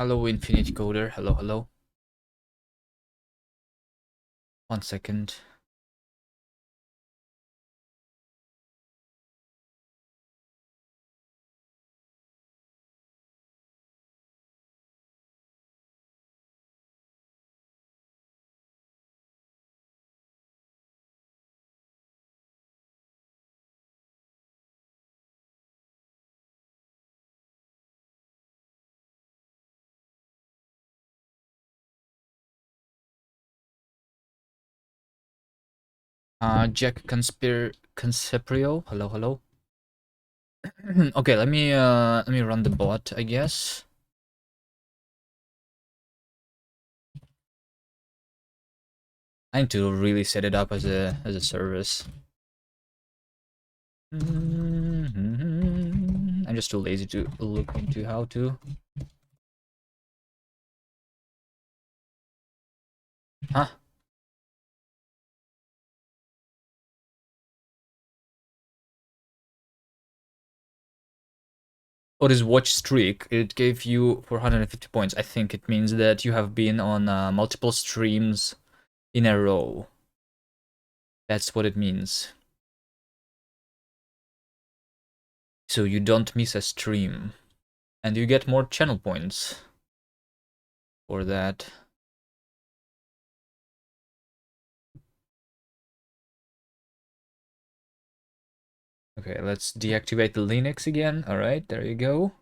Hello, Infinite Coder. Hello, hello. 1 second. Jack Conspiro. Hello, hello. Okay, let me run the bot, I guess. I need to really set it up as a service. I'm just too lazy to look into how to. Huh? What is watch streak? It gave you 450 points. I think it means that you have been on multiple streams in a row. That's what it means. So you don't miss a stream. And you get more channel points for that. Okay, let's deactivate the Linux again. All right, there you go.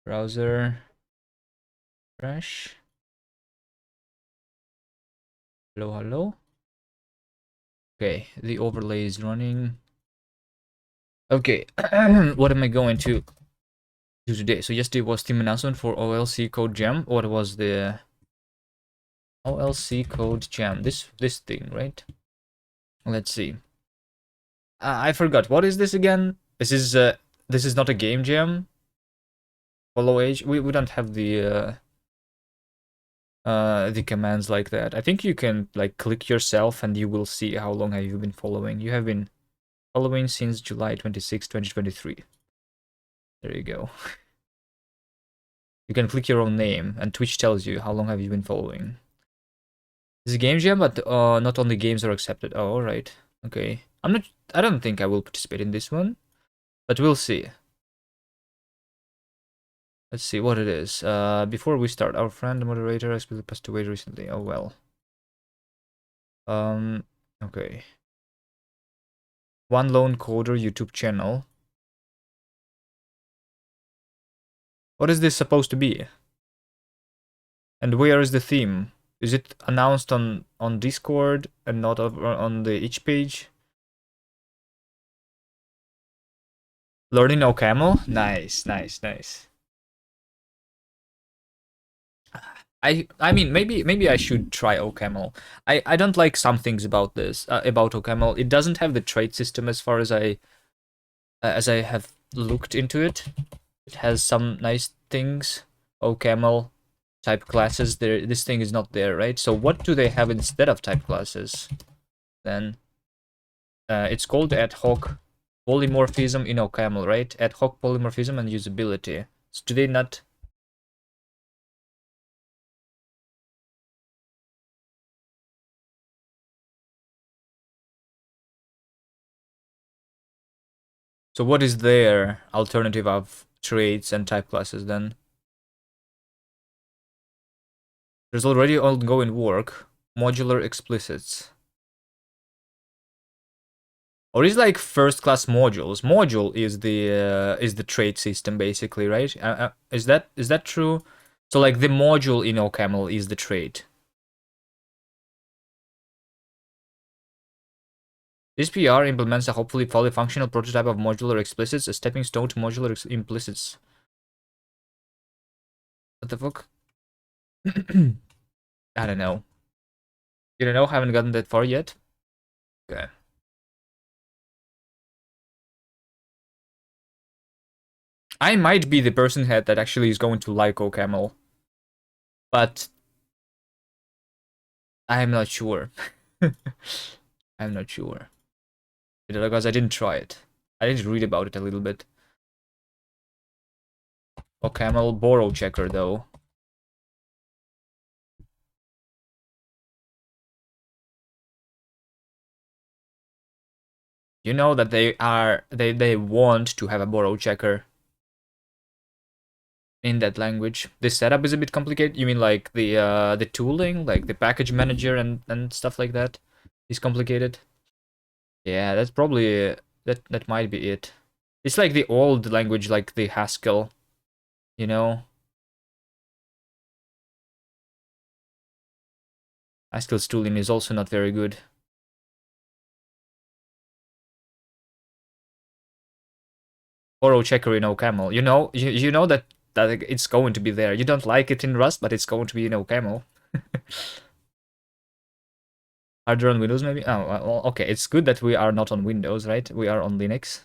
Browser. Fresh. Hello, hello. Okay, the overlay is running. Okay, what am I going to do today? So yesterday was team announcement for OLC Code Jam. What was the OLC Code Jam? This thing, right? Let's see. I forgot. What is this again? This is not a game jam. Follow age. We don't have the commands like that. I think you can like click yourself and you will see how long have you been following. You have been following since July 26, 2023. There you go. You can click your own name and Twitch tells you how long have you been following. This is a game jam, but not only games are accepted. Oh, alright. Okay. I don't think I will participate in this one, but we'll see. Let's see what it is. Before we start, our friend, the moderator, has passed away recently. Oh well. Okay. One Lone Coder YouTube channel. What is this supposed to be? And where is the theme? Is it announced on Discord and not on the each page? Learning OCaml? Nice, nice, nice. I mean maybe I should try OCaml. I don't like some things about this about OCaml. It doesn't have the trait system as far as I have looked into it. It has some nice things. OCaml type classes. This thing is not there, right? So what do they have instead of type classes? Then it's called ad hoc polymorphism in OCaml, right? Ad hoc polymorphism and usability. So do they not? So what is their alternative of traits and type classes then? There's already ongoing work. Modular explicits. Or is like first class modules. Module is the trait system basically, right? Is that true? So like the module in OCaml is the trait. This PR implements a hopefully fully functional prototype of modular explicits, a stepping stone to modular implicits. What the fuck? I don't know. You don't know? Haven't gotten that far yet? Okay. I might be the person that actually is going to like OCaml. But I'm not sure. I'm not sure. Because I didn't try it. I did read about it a little bit. OCaml borrow checker though. You know that they want to have a borrow checker in that language. This setup is a bit complicated. You mean like the tooling, like the package manager and stuff like that is complicated? Yeah, that's probably that might be it. It's like the old language, like the Haskell, you know. Haskell's tooling is also not very good. Borrow checker in OCaml. You know that it's going to be there. You don't like it in Rust, but it's going to be in OCaml. Harder on Windows, maybe? Oh, well, okay. It's good that we are not on Windows, right? We are on Linux.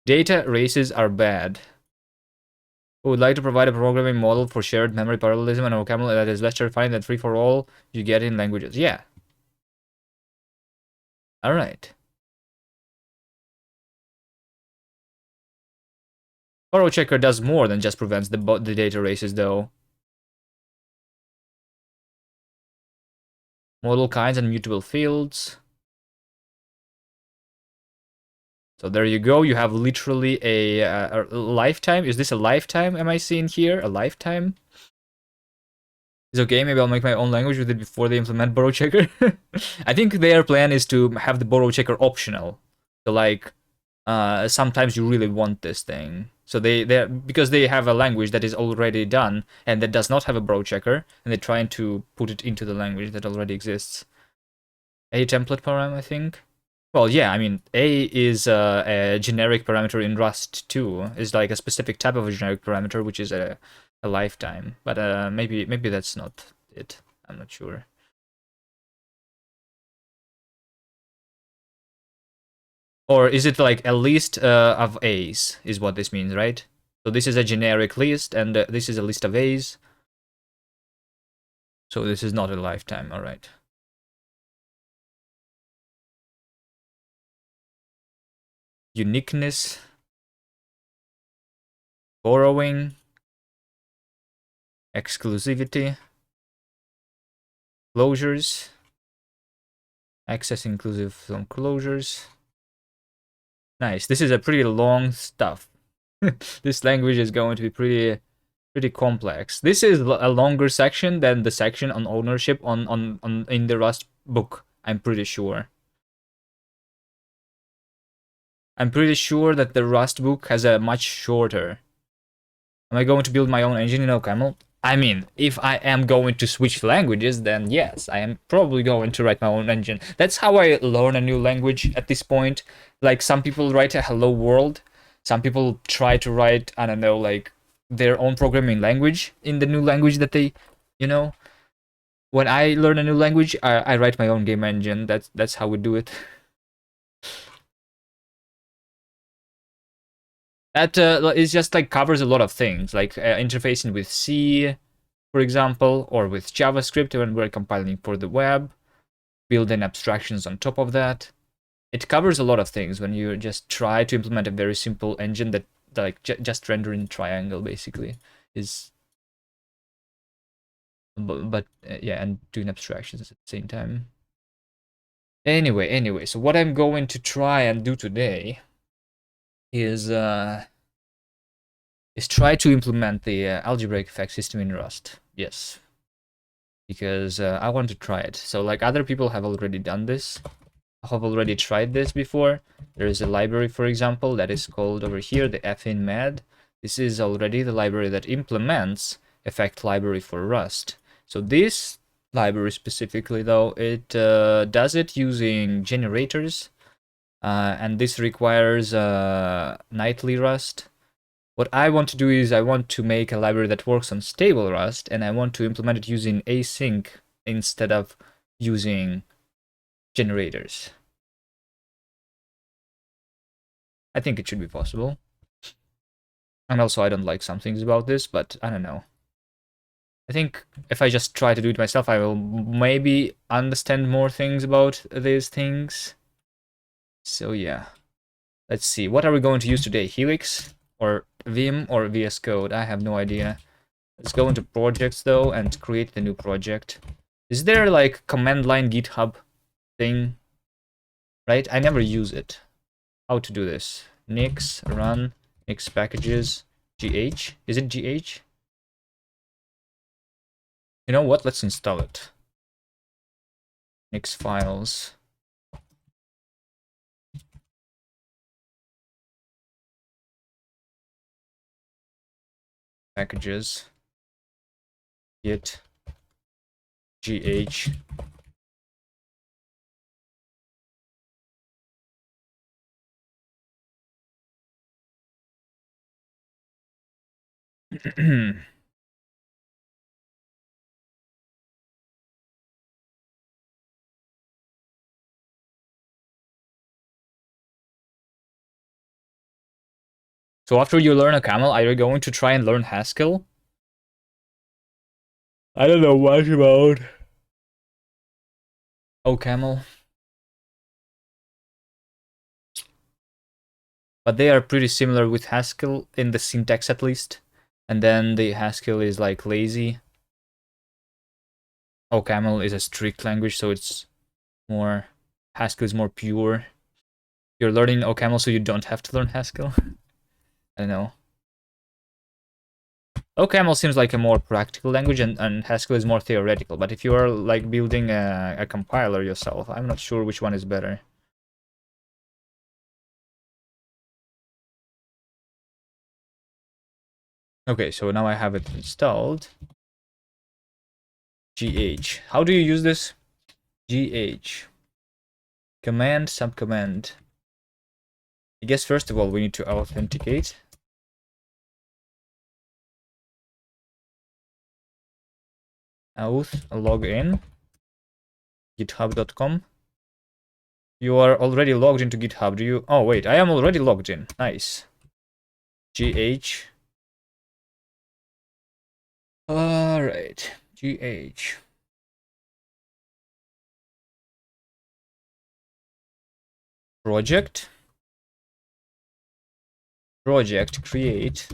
Data races are bad. We would like to provide a programming model for shared memory parallelism and OCaml that is less terrifying than free for all you get in languages. Yeah. All right. Borrow checker does more than just prevents the data races, though. Model kinds and mutable fields. So there you go. You have literally a lifetime. Is this a lifetime? Am I seeing here a lifetime? It's okay. Maybe I'll make my own language with it before they implement borrow checker. I think their plan is to have the borrow checker optional. So like, sometimes you really want this thing. So they because they have a language that is already done and that does not have a borrow checker, and they're trying to put it into the language that already exists. A template param, I think. Well, yeah, I mean, A is a generic parameter in Rust too. It's like a specific type of a generic parameter, which is a lifetime. But maybe that's not it. I'm not sure. Or is it like a list of A's is what this means, right? So this is a generic list, and this is a list of A's. So this is not a lifetime, all right. Uniqueness. Borrowing. Exclusivity. Closures. Access inclusive from closures. Nice. This is a pretty long stuff. This language is going to be pretty complex. This is a longer section than the section on ownership on in the Rust book. I'm pretty sure. I'm pretty sure that the Rust book has a much shorter. Am I going to build my own engine in OCaml? I mean, if I am going to switch languages, then yes, I am probably going to write my own engine. That's how I learn a new language at this point. Like, some people write a hello world. Some people try to write, I don't know, like, their own programming language in the new language that they, you know. When I learn a new language, I write my own game engine. That's how we do it. That is just like covers a lot of things, like interfacing with C, for example, or with JavaScript when we're compiling for the web, building abstractions on top of that. It covers a lot of things when you just try to implement a very simple engine that like just rendering triangle basically is. But yeah, and doing abstractions at the same time. Anyway, so what I'm going to try and do today is try to implement the algebraic effect system in Rust. Yes, because I want to try it. So like other people have already done this. I have already tried this before. There is a library, for example, that is called over here the finmad. This is already the library that implements effect library for Rust. So this library specifically, though, it does it using generators, and this requires nightly Rust. What I want to do is I want to make a library that works on stable Rust, and I want to implement it using async instead of using generators. I think it should be possible. And also, I don't like some things about this, but I don't know. I think if I just try to do it myself, I will maybe understand more things about these things. So yeah. Let's see. What are we going to use today? Helix or Vim or VS Code? I have no idea. Let's go into projects though and create the new project. Is there like command line GitHub thing? Right? I never use it. How to do this? Nix run nix packages gh. Is it gh? You know what? Let's install it. Nix files. Packages. Git gh. So after you learn OCaml, are you going to try and learn Haskell? I don't know much about OCaml, but they are pretty similar with Haskell in the syntax at least. And then the Haskell is like lazy. OCaml is a strict language, so it's more Haskell is more pure. You're learning OCaml, so you don't have to learn Haskell. I don't know. OCaml seems like a more practical language, and Haskell is more theoretical. But if you are like building a compiler yourself, I'm not sure which one is better. Okay, so now I have it installed. GH. How do you use this? GH. Command, subcommand. I guess first of all we need to authenticate. Auth, log in. github.com. You are already logged into GitHub. Do you? Oh wait, I am already logged in. Nice. GH. Alright. GH. Project. Project create.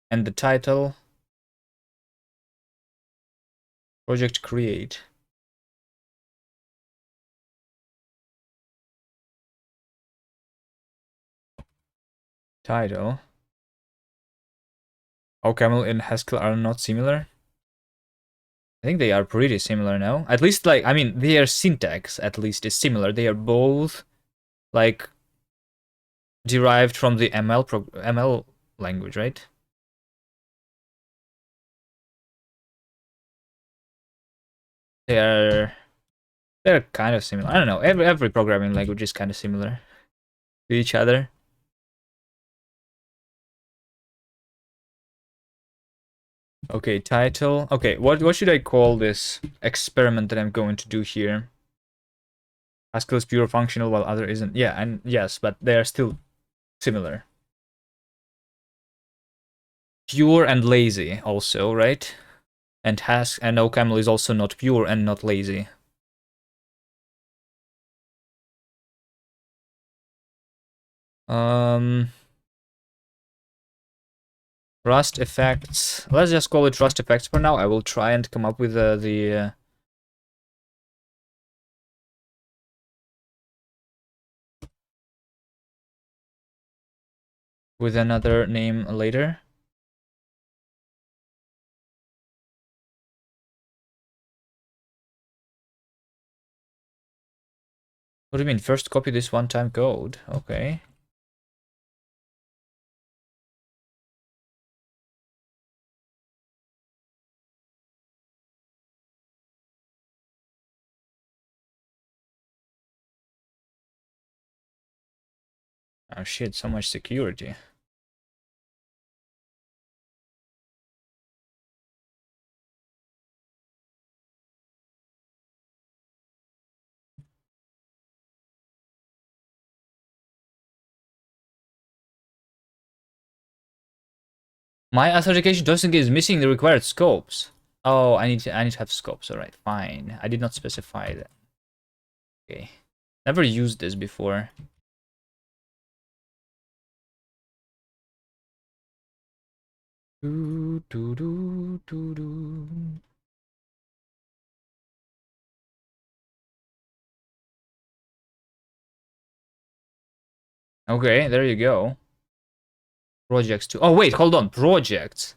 And the title. Project create. Title. OCaml and Haskell are not similar. I think they are pretty similar now. At least, like, I mean, their syntax at least is similar. They are both like derived from the ML language, right? They're kind of similar. I don't know. Every programming language is kind of similar to each other. Okay, title. Okay, what should I call this experiment that I'm going to do here? Haskell is pure functional while other isn't. Yeah, and yes, but they are still similar. Pure and lazy also, right? And OCaml is also not pure and not lazy. Rust effects. Let's just call it Rust effects for now. I will try and come up with with another name later. What do you mean? First copy this one-time code. Okay. Oh shit, so much security. My authentication token is missing the required scopes. Oh, I need to have scopes. Alright, fine. I did not specify that. Okay. Never used this before. Okay, there you go. Projects too. Oh wait, hold on. Projects.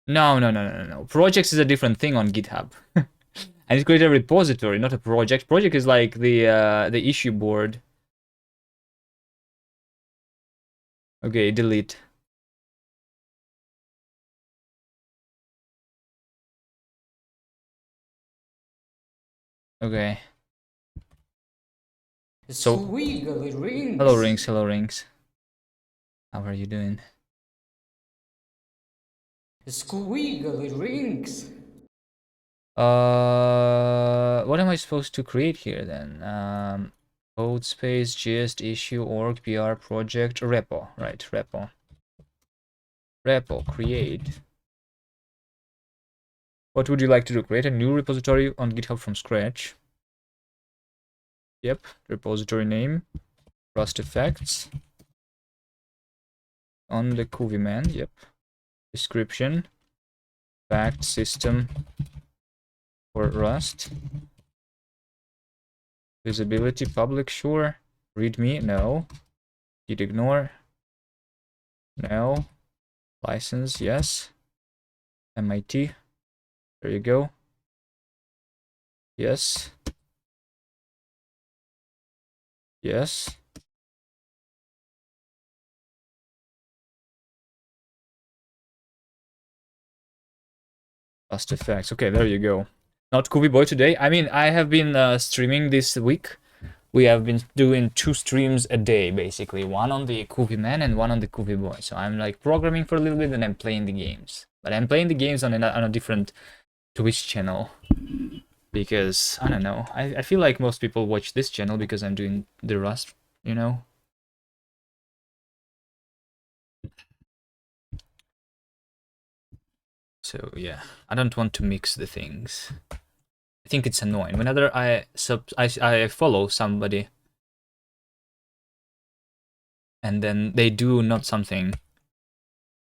No, no, no, no, no. Projects is a different thing on GitHub. I need to create a repository, not a project. Project is like the issue board. Okay, delete. Okay. So, Squiggly hello rings. rings, hello rings. How are you doing? Squiggly rings. What am I supposed to create here then? Code space, gist, issue, org, pr, project, repo. Right, repo. Repo, create. What would you like to do? Create a new repository on GitHub from scratch. Yep, repository name, Rust effects. On the Kuviman, yep. Description, fact system for Rust. Visibility, public, sure. Readme, no. Git ignore, no. License, yes. MIT, there you go. Yes. Yes. Rust effects, okay, there you go. Not Kuvi Boy today. I mean, I have been streaming this week. We have been doing 2 streams a day, basically. One on the Kuvi Man and one on the Kuvi Boy. So I'm like programming for a little bit and I'm playing the games. But I'm playing the games on a different Twitch channel. Because, I don't know, I feel like most people watch this channel because I'm doing the Rust, you know? So yeah, I don't want to mix the things. I think it's annoying. Whenever I follow somebody and then they do not something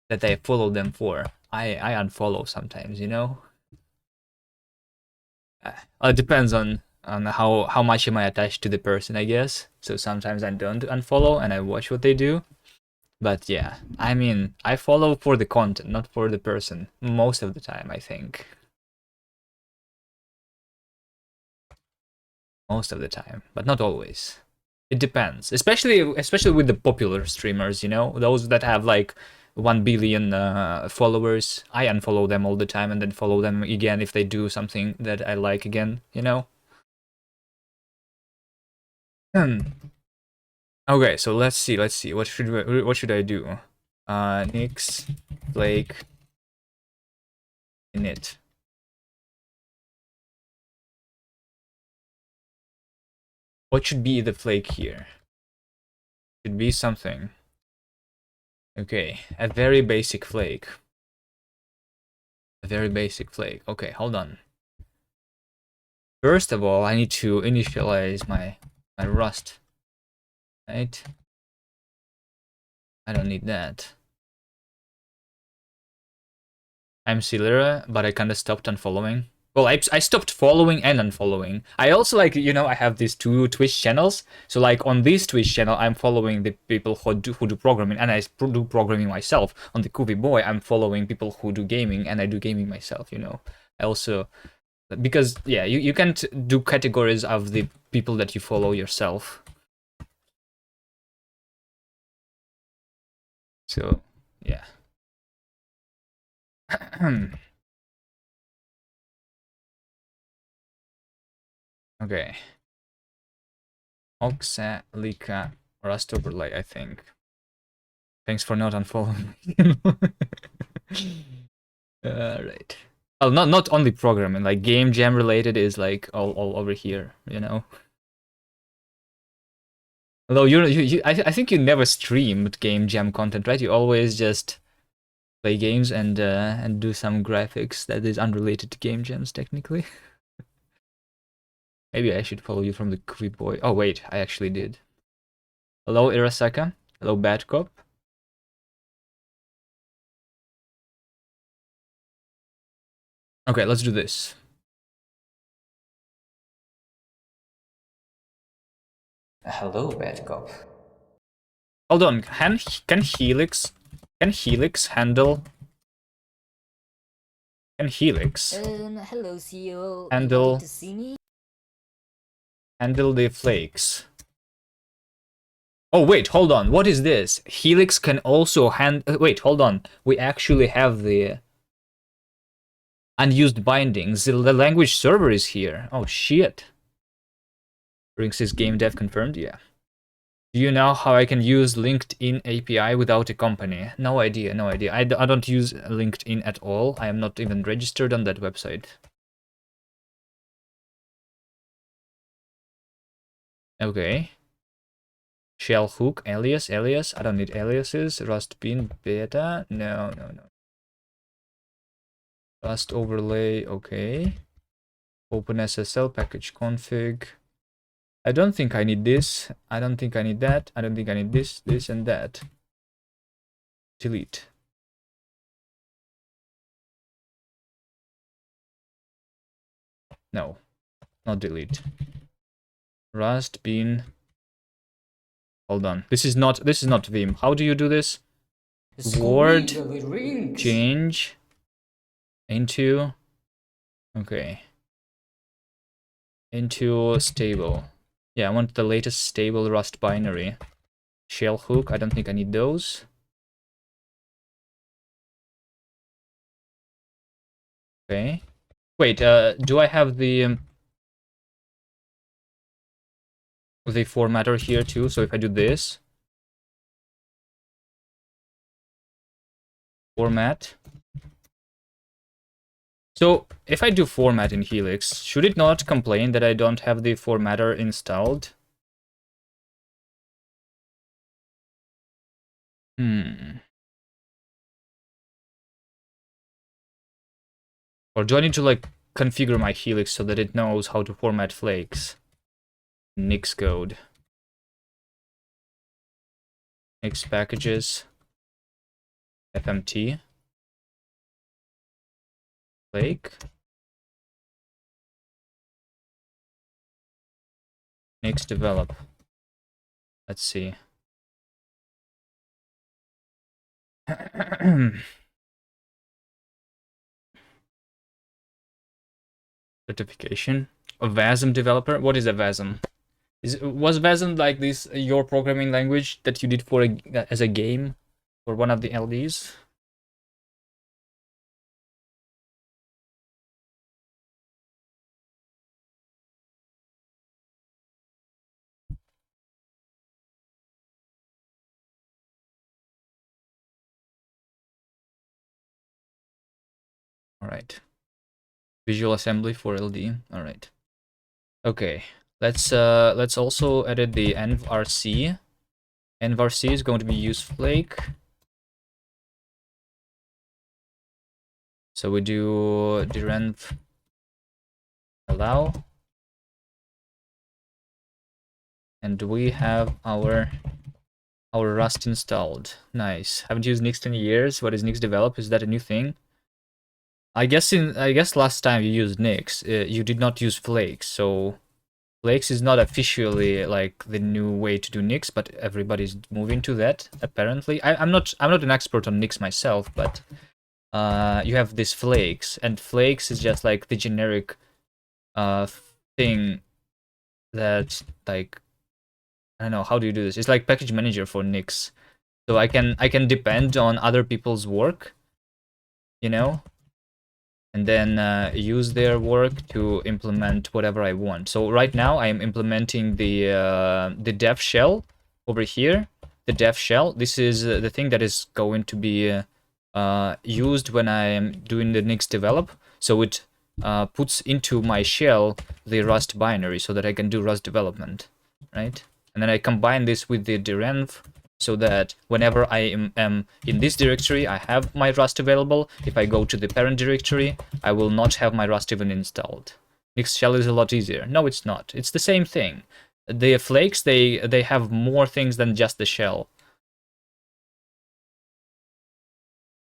that I follow them for, I unfollow sometimes, you know? It depends on how much am I attached to the person, I guess. So sometimes I don't unfollow and I watch what they do. But yeah, I mean, I follow for the content, not for the person. Most of the time, I think. Most of the time, but not always. It depends, especially with the popular streamers, you know, those that have like 1 billion followers. I unfollow them all the time and then follow them again if they do something that I like again, you know. Hmm. Okay, so let's see. What should I do? Nix, Flake, init. What should be the flake here? Should be something. Okay, a very basic flake. A very basic flake. Okay, hold on. First of all, I need to initialize my Rust. Right? I don't need that. I'm Silera, but I kinda stopped unfollowing. Well, I stopped following and unfollowing. I also like, you know, I have these 2 Twitch channels. So like on this Twitch channel, I'm following the people who do programming, and I do programming myself. On the Kuvi Boy, I'm following people who do gaming, and I do gaming myself, you know. I also, because yeah, you can't do categories of the people that you follow yourself. So yeah. Okay. Oxalica Rust overlay, I think. Thanks for not unfollowing me. Right. Well, not only programming, like game jam related is like all over here, you know. Although I think you never streamed game jam content, right? You always just play games and do some graphics that is unrelated to game jams, technically. Maybe I should follow you from the Kuvi Boy. Oh wait, I actually did. Hello, Irasaka. Hello, Bad Cop. Okay, let's do this. Hello, bad cop. Hold on, can Helix handle... Can Helix Hello, CEO. You handle wanted to see me? handle the flakes? Oh, wait, hold on. What is this? Helix can also wait, hold on. We actually have the unused bindings. The language server is here. Oh, shit. Rinks is game dev confirmed? Yeah. Do you know how I can use LinkedIn API without a company? No idea, no idea. I don't use LinkedIn at all. I am not even registered on that website. Okay. Shell hook, alias. I don't need aliases. Rust bin beta. No. Rust overlay, okay. OpenSSL package config. I don't think I need this. I don't think I need that. I don't think I need this, and that. Delete. No, not delete. Rust bin. Hold on. This is not Vim. How do you do this? Word Squiggly rings. change into, okay, into stable. Yeah, I want the latest stable Rust binary. Shell hook, I don't think I need those. Okay. Wait, do I have the formatter here too? So if I do this, format. So if I do format in Helix, should it not complain that I don't have the formatter installed? Or do I need to like configure my Helix so that it knows how to format flakes? Nix code. Nix packages. FMT. Flake. Nix develop. Let's see. Certification. A VASM developer? What is a VASM? Was VASM like this your programming language that you did for as a game for one of the LDs? All right. Visual assembly for LD. All right. Okay. Let's also edit the envrc. Envrc is going to be use flake. So we do derenv allow, and we have our Rust installed. Nice. Haven't used Nix in years. What is Nix develop? Is that a new thing? I guess last time you used Nix, you did not use Flakes. So Flakes is not officially like the new way to do Nix, but everybody's moving to that apparently. I'm not an expert on Nix myself, but you have this Flakes, and Flakes is just like the generic thing that, like, I don't know, how do you do this? It's like package manager for Nix. So I can depend on other people's work, you know, and then use their work to implement whatever I want. So right now I am implementing the dev shell over here. The dev shell. This is the thing that is going to be used when I am doing the Nix develop. So it puts into my shell the Rust binary so that I can do Rust development, right? And then I combine this with the derenv so that whenever I am in this directory, I have my Rust available. If I go to the parent directory, I will not have my Rust even installed. Nix shell is a lot easier. No, it's not. It's the same thing. The flakes, they have more things than just the shell.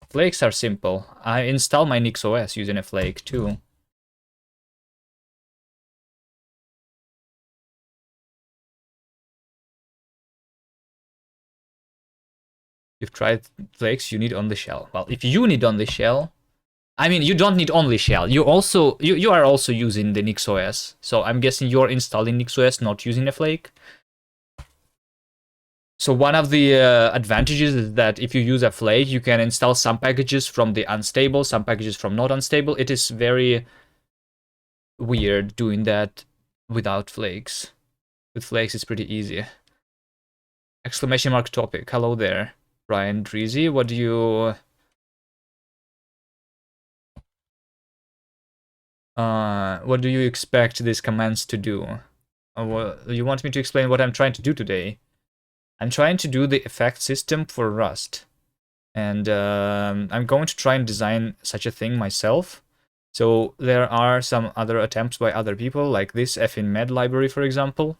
Flakes are simple. I install my Nix OS using a flake too. You've tried flakes, you need only shell. Well, if you need only shell, I mean, you don't need only shell. You are also using the NixOS. So I'm guessing you're installing NixOS, not using a flake. So one of the advantages is that if you use a flake, you can install some packages from the unstable, some packages from not unstable. It is very weird doing that without flakes. With flakes, it's pretty easy. Exclamation mark topic. Hello there, Brian Dreezy. What do you... what do you expect these commands to do? You want me to explain what I'm trying to do today? I'm trying to do the effect system for Rust. And I'm going to try and design such a thing myself. So there are some other attempts by other people, like this FINMed library, for example.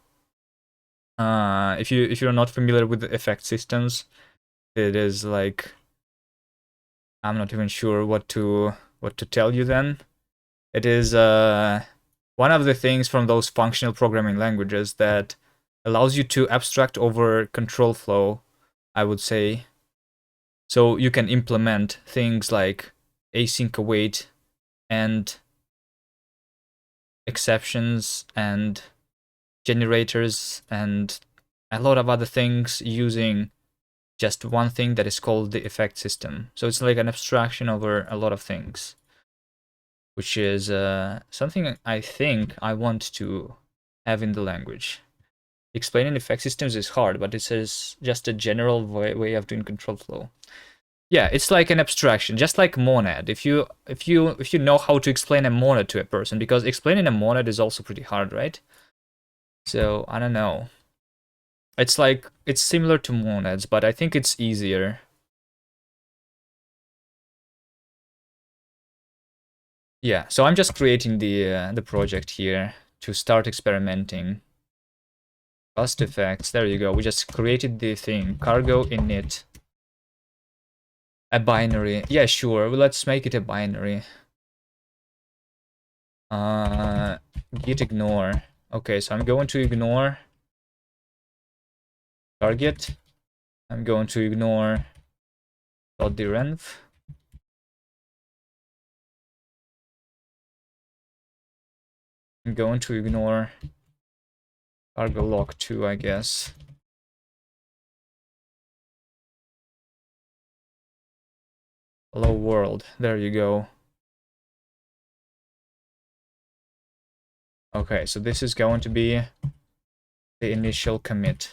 If you're not familiar with the effect systems, it is like, I'm not even sure what to tell you then. It is one of the things from those functional programming languages that allows you to abstract over control flow, I would say. So you can implement things like async await and exceptions and generators and a lot of other things using just one thing that is called the effect system. So it's like an abstraction over a lot of things, which is something I think I want to have in the language. Explaining effect systems is hard, but it is just a general way of doing control flow. Yeah, it's like an abstraction, just like monad. If you know how to explain a monad to a person, because explaining a monad is also pretty hard, right? So I don't know. It's like it's similar to monads, but I think it's easier. Yeah, so I'm just creating the project here to start experimenting. Rust effects, there you go. We just created the thing, cargo init. A binary. Yeah, sure. Well, let's make it a binary. Git ignore. Okay, so I'm going to ignore target. I'm going to ignore .derenv. I'm going to ignore cargo log 2, I guess. Hello world. There you go. Okay, so this is going to be the initial commit.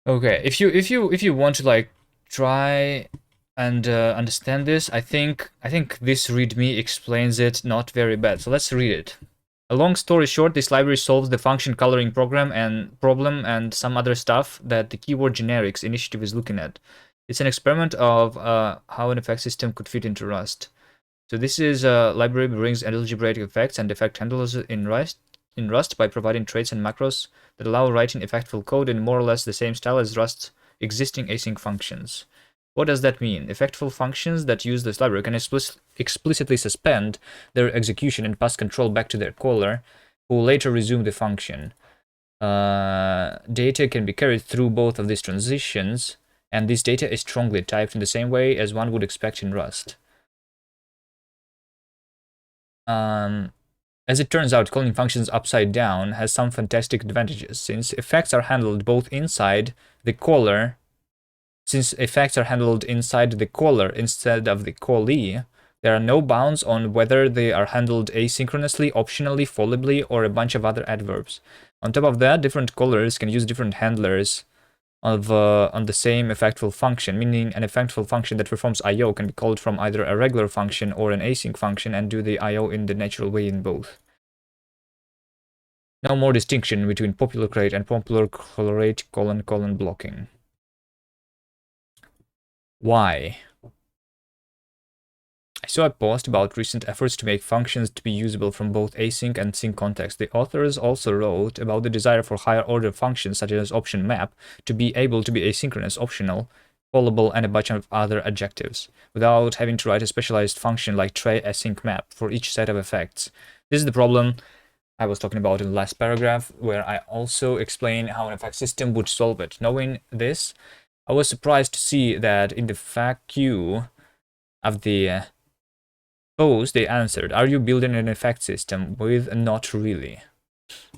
Okay, if you want to like try and understand this, I think this README explains it not very bad. So let's read it. A long story short, this library solves the function coloring problem and some other stuff that the keyword generics initiative is looking at. It's an experiment of how an effect system could fit into Rust. So this is a library brings algebraic effects and effect handlers in Rust by providing traits and macros that allow writing effectful code in more or less the same style as Rust's existing async functions. What does that mean? Effectful functions that use this library can explicitly suspend their execution and pass control back to their caller, who will later resume the function. Data can be carried through both of these transitions, and this data is strongly typed in the same way as one would expect in Rust. As it turns out, calling functions upside down has some fantastic advantages, since effects are handled both inside the caller. Since effects are handled inside the caller instead of the callee, there are no bounds on whether they are handled asynchronously, optionally, fallibly, or a bunch of other adverbs. On top of that, different callers can use different handlers on the same effectful function, meaning an effectful function that performs I/O can be called from either a regular function or an async function and do the I/O in the natural way in both. No more distinction between popular create and popular colorate : blocking. Why? I saw a post about recent efforts to make functions to be usable from both async and sync contexts. The authors also wrote about the desire for higher order functions such as option map to be able to be asynchronous, optional, callable, and a bunch of other adjectives, without having to write a specialized function like tray async map for each set of effects. This is the problem I was talking about in the last paragraph, where I also explain how an effect system would solve it. Knowing this, I was surprised to see that in the FAQ of the post, they answered, "Are you building an effect system?" with "not really."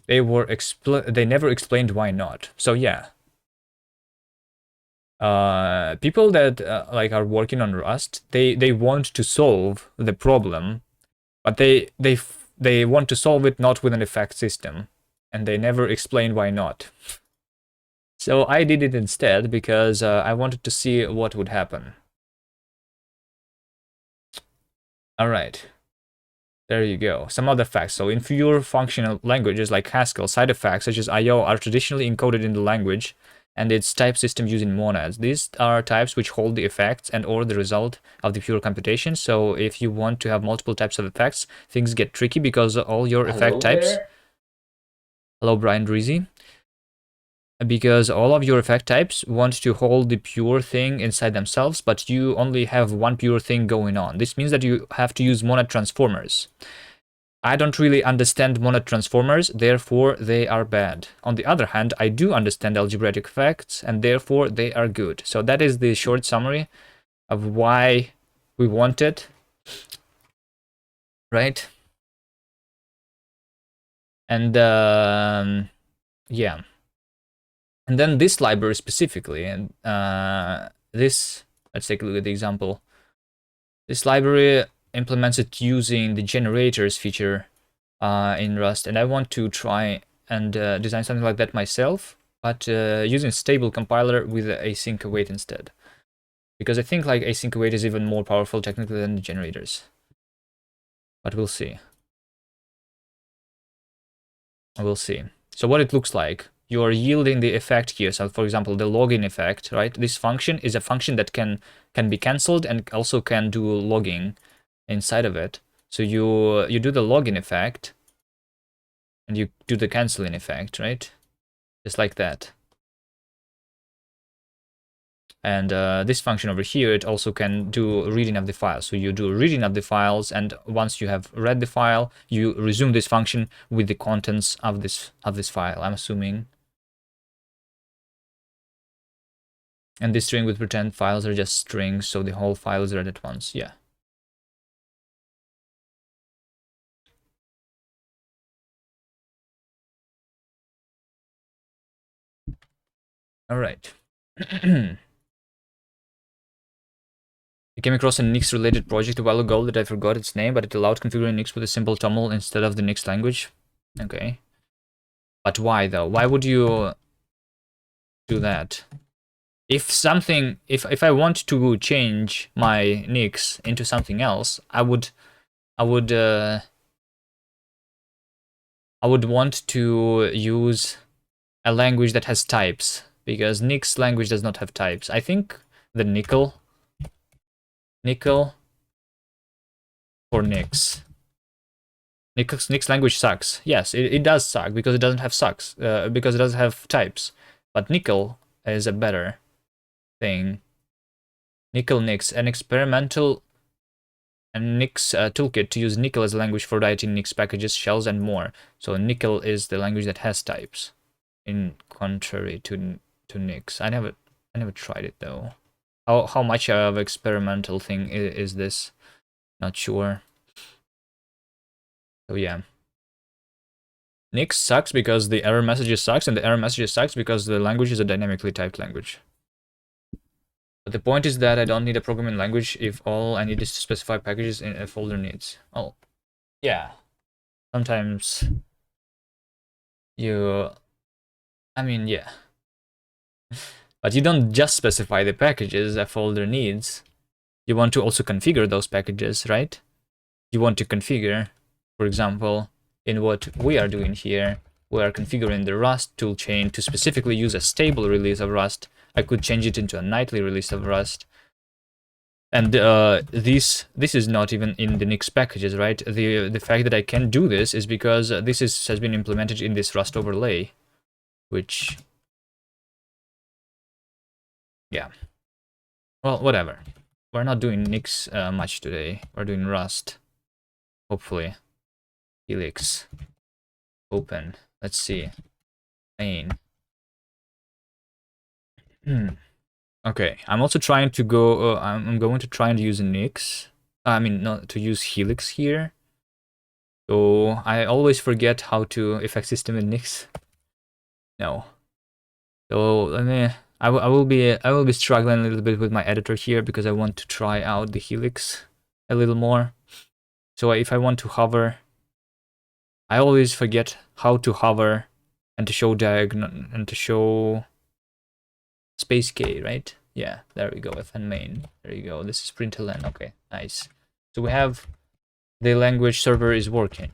They never explained why not. So yeah, people that like are working on Rust, they want to solve the problem, but they want to solve it not with an effect system, and they never explain why not. So I did it instead because I wanted to see what would happen. All right. There you go. Some other facts. So in pure functional languages like Haskell, side effects such as IO are traditionally encoded in the language and its type system using monads. These are types which hold the effects and or the result of the pure computation. So if you want to have multiple types of effects, things get tricky because all your effect types... Hello, Brian Dreezy. Because all of your effect types want to hold the pure thing inside themselves, but you only have one pure thing going on. This means that you have to use monad transformers. I don't really understand monad transformers, therefore they are bad. On the other hand, I do understand algebraic effects, and therefore they are good. So that is the short summary of why we want it, right? And yeah. And then this library specifically, and let's take a look at the example. This library implements it using the generators feature in Rust, and I want to try and design something like that myself, but using stable compiler with async await instead. Because I think like async await is even more powerful technically than the generators. But we'll see. We'll see. So what it looks like. You are yielding the effect here. So for example, the login effect, right? This function is a function that can be cancelled and also can do logging inside of it. So you do the login effect and you do the canceling effect, right? Just like that. And this function over here, it also can do reading of the file. So you do reading of the files, and once you have read the file, you resume this function with the contents of this file, I'm assuming. And this string with pretend files are just strings, so the whole file is read at once. Yeah. All right. I came across a Nix-related project a while ago that I forgot its name, but it allowed configuring Nix with a simple TOML instead of the Nix language. Okay. But why, though? Why would you do that? If I want to change my Nix into something else, I would want to use a language that has types, because Nix language does not have types. I think the nickel for Nix. Nix language sucks. Yes, it does suck because it doesn't have because it doesn't have types. But nickel is a better thing. Nickel Nix, an experimental Nix toolkit to use nickel as a language for writing Nix packages, shells, and more. So nickel is the language that has types, in contrary to Nix. I never tried it though. How much of experimental thing is this? Not sure. So yeah. Nix sucks because the error messages sucks, and the error messages sucks because the language is a dynamically typed language. But the point is that I don't need a programming language if all I need is to specify packages in a folder needs. Oh, yeah. Sometimes I mean, yeah. But you don't just specify the packages a folder needs. You want to also configure those packages, right? You want to configure, for example, in what we are doing here, we are configuring the Rust toolchain to specifically use a stable release of Rust. I could change it into a nightly release of Rust. And this is not even in the Nix packages, right? The fact that I can do this is because this has been implemented in this Rust overlay, which, yeah. Well, whatever. We're not doing Nix much today. We're doing Rust. Hopefully. Helix. Open. Let's see. Main. Okay, I'm also trying to go. I'm going to try and use Nix. I mean, not to use Helix here. So I always forget how to effect system in Nix. No. So let me. I will be struggling a little bit with my editor here because I want to try out the Helix a little more. So if I want to hover, I always forget how to hover and to show diagonal and to show space K, right? Yeah, there we go. FN main. There you go. This is println. Okay, nice. So we have the language server is working.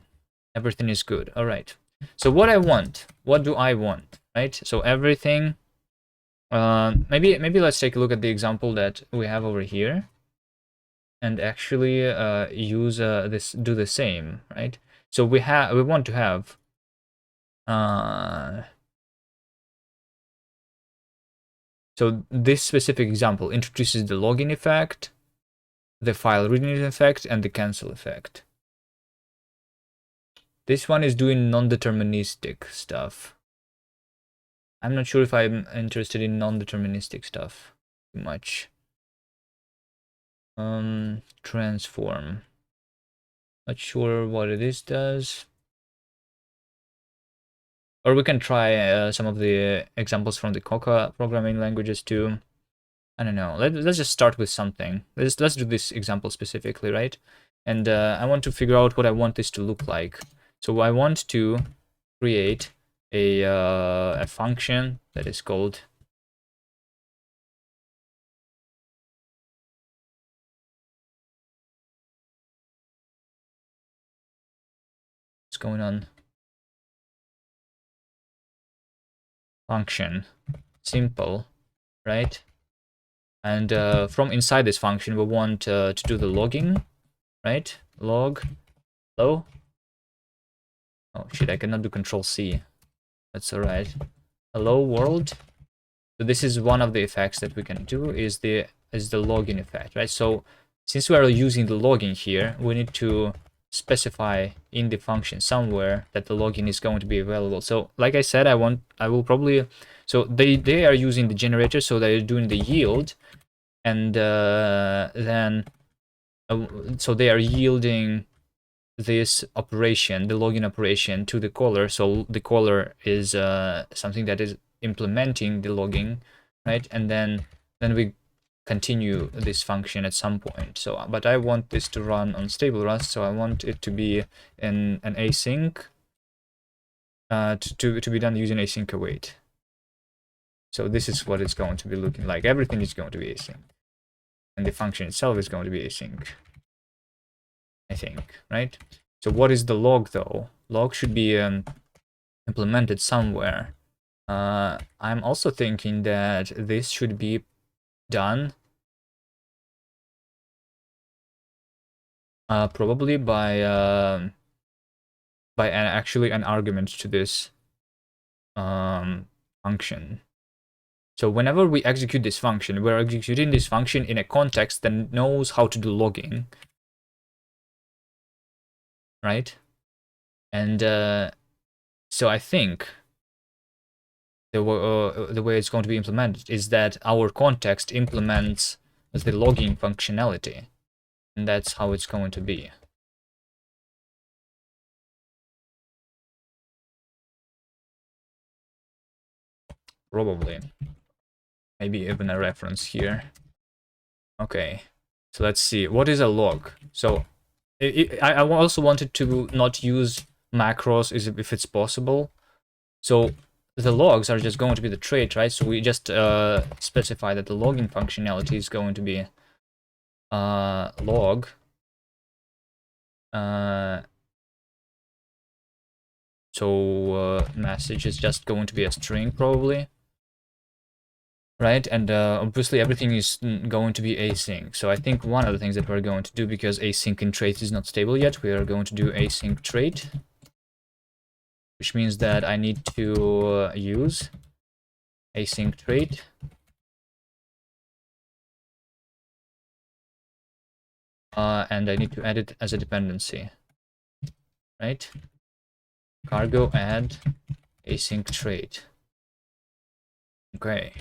Everything is good. All right. So what do I want, right? So everything. Maybe let's take a look at the example that we have over here, and actually use do the same, right? So we want to have so this specific example introduces the login effect, the file reading effect, and the cancel effect. This one is doing non-deterministic stuff. I'm not sure if I'm interested in non-deterministic stuff too much. Transform. Not sure what it is does. Or we can try some of the examples from the Coca programming languages too. I don't know. Let's just start with something. Let's do this example specifically, right? And I want to figure out what I want this to look like. So I want to create a function that is called what's going on? Function. Simple, right? And from inside this function, we want to do the logging, right? Log, hello. Oh shit, I cannot do Control C. That's all right. Hello world. So this is one of the effects that we can do is the login effect, right? So since we are using the login here, we need to specify in the function somewhere that the login is going to be available. So like I said, I will probably, so they are using the generator, so they're doing the yield, and then so they are yielding this operation, the login operation, to the caller. So the caller is something that is implementing the logging, right? And then we continue this function at some point. So but I want this to run on stable Rust, so I want it to be an async, to be done using async await. So this is what it's going to be looking like. Everything is going to be async, and the function itself is going to be async, I think, right? So what is the log though? Log should be implemented somewhere. I'm also thinking that this should be done probably by actually an argument to this function. So whenever we execute this function, we're executing this function in a context that knows how to do logging, right? And so I think the way it's going to be implemented is that our context implements the logging functionality, and that's how it's going to be. Probably. Maybe even a reference here. Okay, so let's see. What is a log? So I also wanted to not use macros if it's possible. So the logs are just going to be the trait, right? So we just specify that the logging functionality is going to be log. So message is just going to be a string probably, right? And obviously everything is going to be async. So I think one of the things that we're going to do, because async in trait is not stable yet, we are going to do async trait, which means that I need to use async trait. And I need to add it as a dependency, right? cargo add async trait. Okay.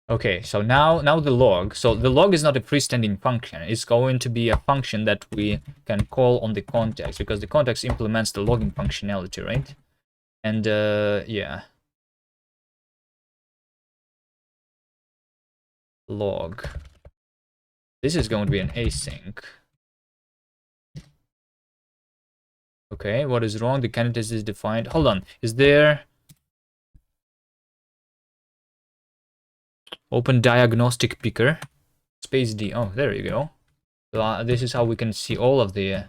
Okay, so now the log. So the log is not a freestanding function. It's going to be a function that we can call on the context, because the context implements the logging functionality, right? And yeah. Log. This is going to be an async. Okay, what is wrong? The candidate is defined. Hold on. Is there open diagnostic picker? Space D. Oh, there you go. So this is how we can see all of the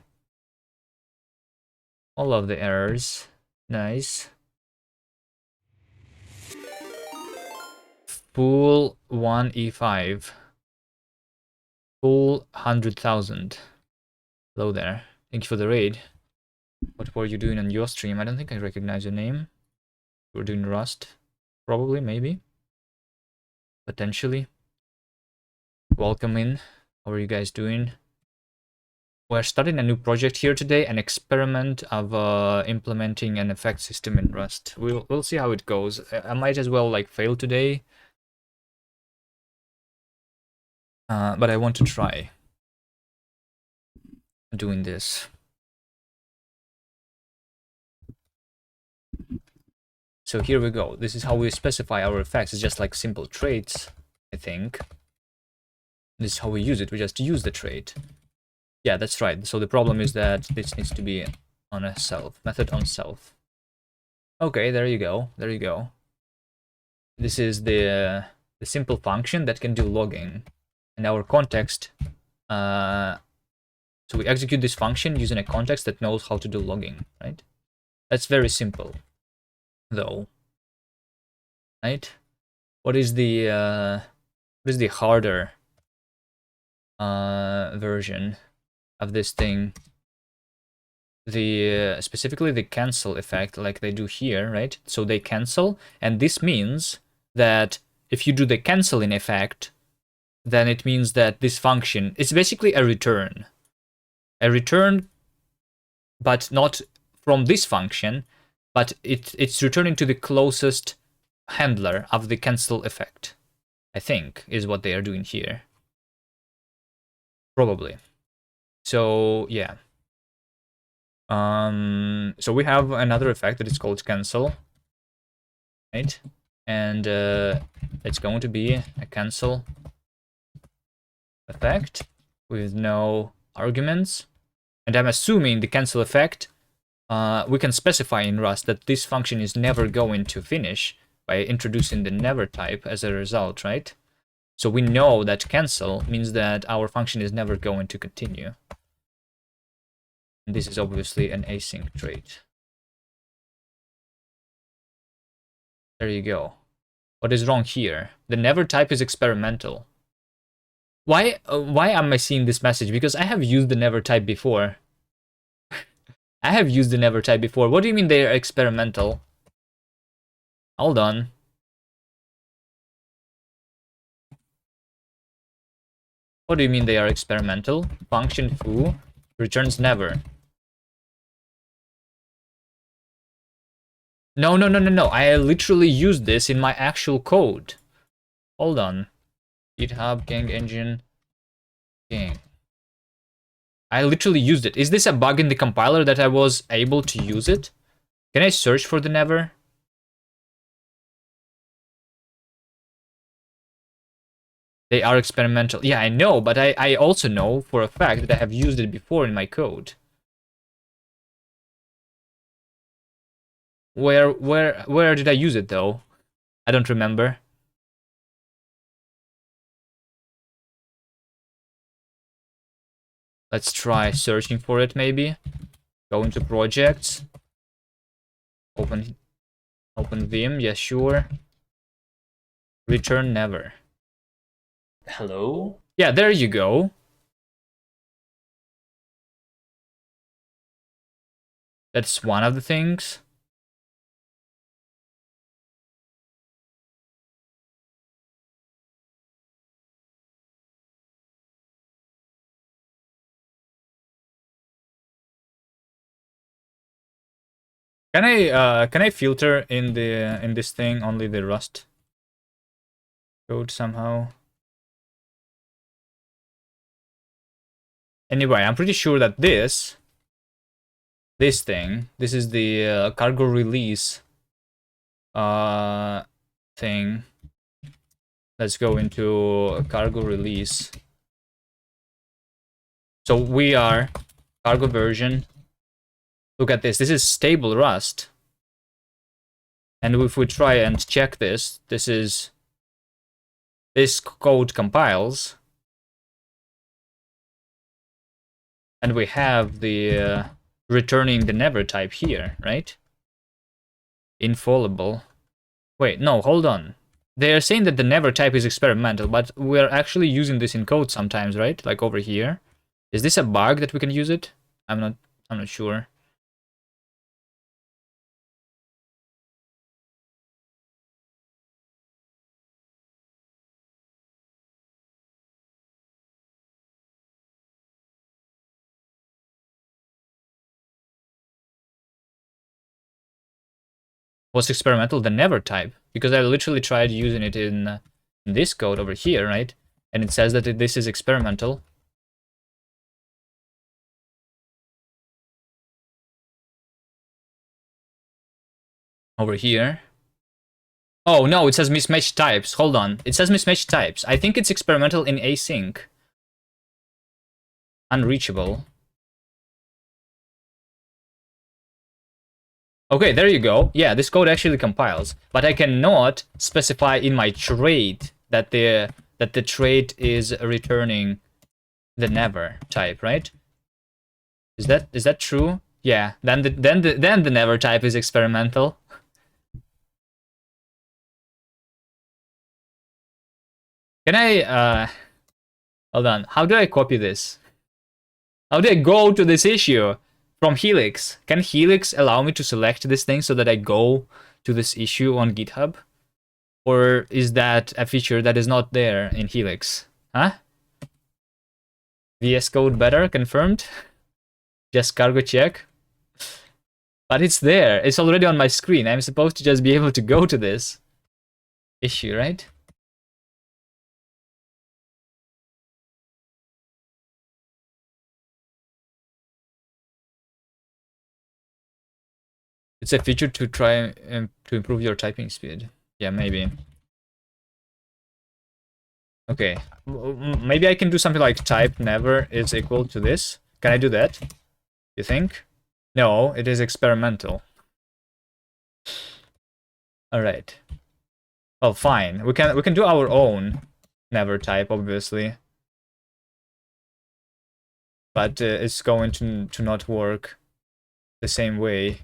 errors. Nice. Full 1E5. Full 100,000. Hello there. Thank you for the raid. What were you doing on your stream? I don't think I recognize your name. You were doing Rust. Probably, maybe. Potentially. Welcome in. How are you guys doing? We're starting a new project here today, an experiment of implementing an effect system in Rust. We'll see how it goes. I might as well like fail today, but I want to try doing this. So here we go. This is how we specify our effects. It's just like simple traits, I think. This is how we use it. We just use the trait. Yeah, that's right. So the problem is that this needs to be on a self. Method on self. Okay, there you go. There you go. This is the simple function that can do logging. In our context, so we execute this function using a context that knows how to do logging, right? That's very simple, though, right? What is the harder version of this thing? The specifically the cancel effect, like they do here, right? So they cancel, and this means that if you do the canceling effect, then it means that this function is basically a return. A return, but not from this function, but it's returning to the closest handler of the cancel effect, I think, is what they are doing here. Probably. So, yeah. So we have another effect that is called cancel, right? And it's going to be a cancel effect with no arguments. And I'm assuming the cancel effect, we can specify in Rust that this function is never going to finish by introducing the never type as a result, right? So we know that cancel means that our function is never going to continue. And this is obviously an async trait. There you go. What is wrong here? The never type is experimental. Why am I seeing this message? Because I have used the never type before. I have used the never type before. What do you mean they are experimental? Hold on. What do you mean they are experimental? Function foo returns never. No. I literally used this in my actual code. Hold on. GitHub gang engine gang. I literally used it. Is this a bug in the compiler that I was able to use it? Can I search for the never? They are experimental. Yeah, I know, but I also know for a fact that I have used it before in my code. Where did I use it though? I don't remember. Let's try searching for it maybe. Go into projects. Open Vim, yes, sure. Return never. Hello? Yeah, there you go. That's one of the things. Can I filter in this thing only the Rust code somehow? Anyway, I'm pretty sure that this thing, this is the cargo release thing. Let's go into cargo release. So we are cargo version. Look at this. This is stable Rust. And if we try and check this, this code compiles. And we have the returning the never type here, right? Infallible. Wait, no, hold on. They are saying that the never type is experimental, but we're actually using this in code sometimes, right? Like over here. Is this a bug that we can use it? I'm not sure. What's experimental? The never type, because I literally tried using it in this code over here, right? And it says that this is experimental. Over here. Oh no, it says mismatched types. Hold on. It says mismatched types. I think it's experimental in async. Unreachable. Okay, there you go. Yeah, this code actually compiles, but I cannot specify in my trait that the trait is returning the never type, right? Is that true? Yeah. Then the never type is experimental. Can I hold on. How do I copy this? How do I go to this issue from Helix? Can Helix allow me to select this thing so that I go to this issue on GitHub? Or is that a feature that is not there in Helix? Huh? VS Code better, confirmed. Just cargo check. But it's there. It's already on my screen. I'm supposed to just be able to go to this issue, right? It's a feature to try to improve your typing speed. Yeah, maybe. Okay, maybe I can do something like type never is equal to this. Can I do that? You think? No, it is experimental. All right. Well, fine. We can do our own never type, obviously, but it's going to not work the same way.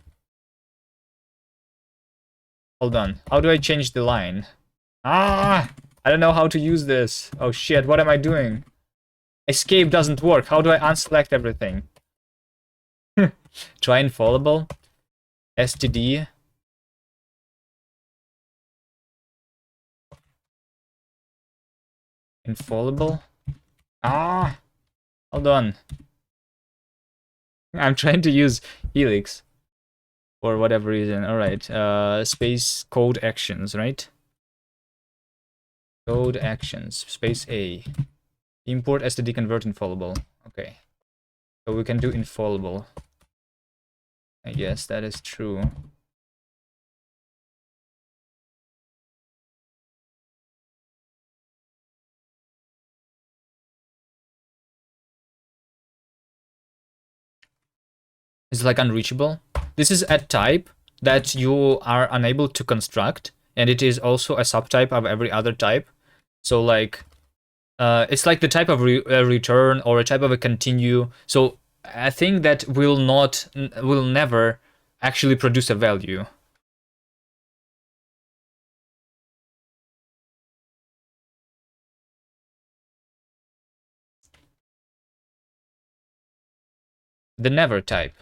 Hold on. How do I change the line? Ah! I don't know how to use this. Oh shit, what am I doing? Escape doesn't work. How do I unselect everything? Try infallible. STD. Infallible. Ah! Hold on. I'm trying to use Helix. For whatever reason. Alright. Space code actions, right? Code actions. Space A. Import STD convert infallible. Okay. So we can do infallible. I guess that is true. It's like unreachable. This is a type that you are unable to construct, and it is also a subtype of every other type. So like, it's like the type of return or a type of a continue. So a thing that will never actually produce a value. The never type.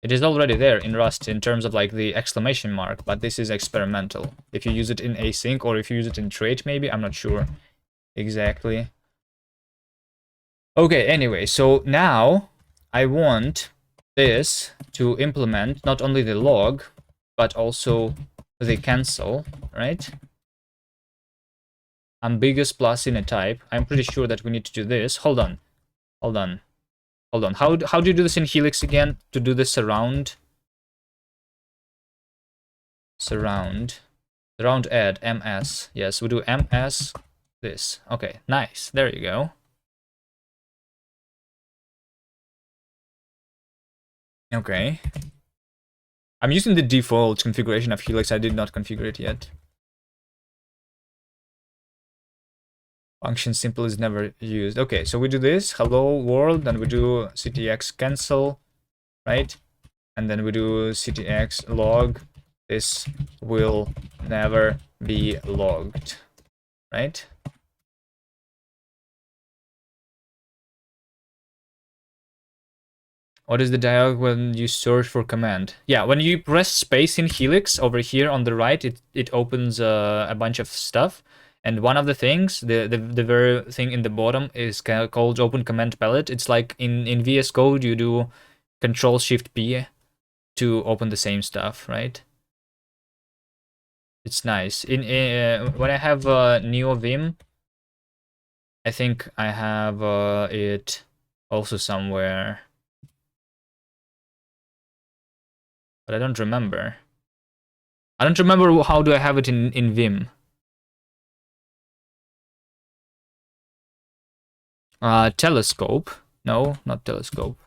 It is already there in Rust in terms of like the exclamation mark, but this is experimental. If you use it in async or if you use it in trait, maybe, I'm not sure exactly. Okay, anyway, so now I want this to implement not only the log, but also the cancel, right? Ambiguous plus in a type. I'm pretty sure that we need to do this. Hold on. How do you do this in Helix again? To do the surround add ms. Yes, we do ms this. Okay, nice. There you go. Okay. I'm using the default configuration of Helix. I did not configure it yet. Function simple is never used. Okay, so we do this, hello world, and we do ctx cancel, right? And then we do ctx log. This will never be logged, right? What is the dialog when you search for command? Yeah, when you press space in Helix over here on the right, it opens a bunch of stuff. And one of the things, the very thing in the bottom is called open command palette. It's like in VS Code, you do Control-Shift-P to open the same stuff, right? It's nice. When I have Neo Vim, I think I have it also somewhere, but I don't remember. I don't remember how do I have it in Vim. Telescope. No, not telescope.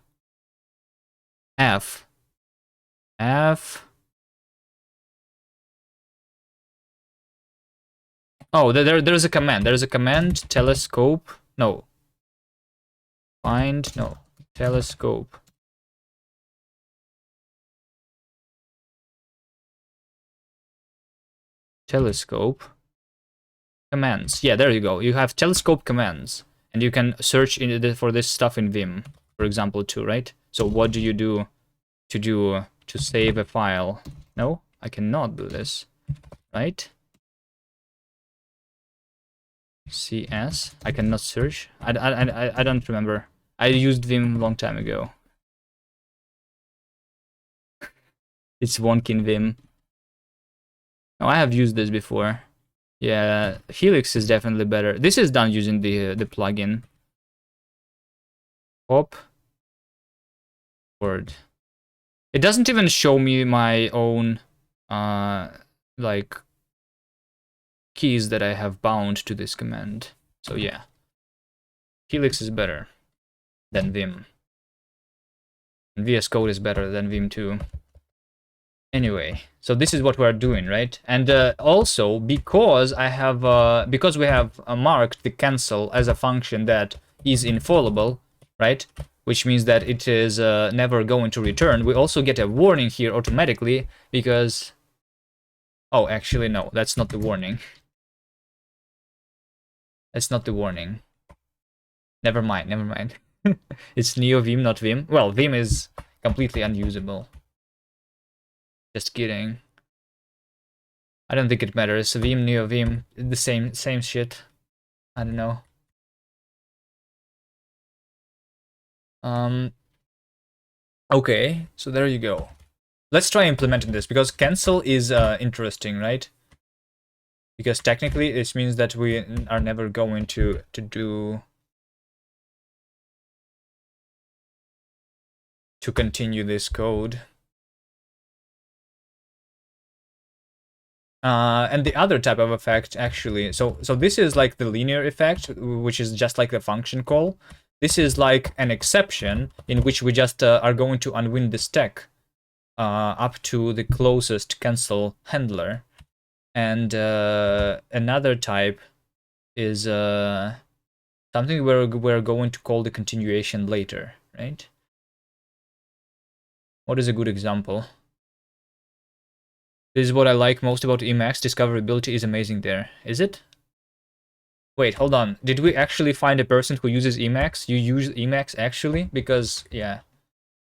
F. Oh, there's a command. There's a command, telescope. No. Find, no. Telescope. Telescope. Commands. Yeah, there you go. You have telescope commands. And you can search for this stuff in Vim, for example, too, right? So what do you do to save a file? No, I cannot do this, right? CS. I cannot search. I don't remember. I used Vim a long time ago. It's wonky in Vim. No, I have used this before. Yeah, Helix is definitely better. This is done using the plugin. Pop. Word. It doesn't even show me my own like keys that I have bound to this command. So yeah. Helix is better than Vim. And VS Code is better than Vim too. Anyway, so this is what we're doing, right? And also because I have because we have marked the cancel as a function that is infallible, right? Which means that it is never going to return. We also get a warning here automatically because, oh, actually no, that's not the warning. That's not the warning. Never mind. It's Neo Vim, not Vim. Well, Vim is completely unusable. Just kidding. I don't think it matters. Vim, Neo Vim, the same shit. I don't know. Okay, so there you go. Let's try implementing this because cancel is interesting, right? Because technically this means that we are never going to continue this code. And the other type of effect, actually, so this is like the linear effect, which is just like the function call. This is like an exception in which we just are going to unwind the stack up to the closest cancel handler. And another type is something we're going to call the continuation later, right? What is a good example? This is what I like most about Emacs. Discoverability is amazing there. Is it? Wait, hold on. Did we actually find a person who uses Emacs? You use Emacs actually? Because, yeah.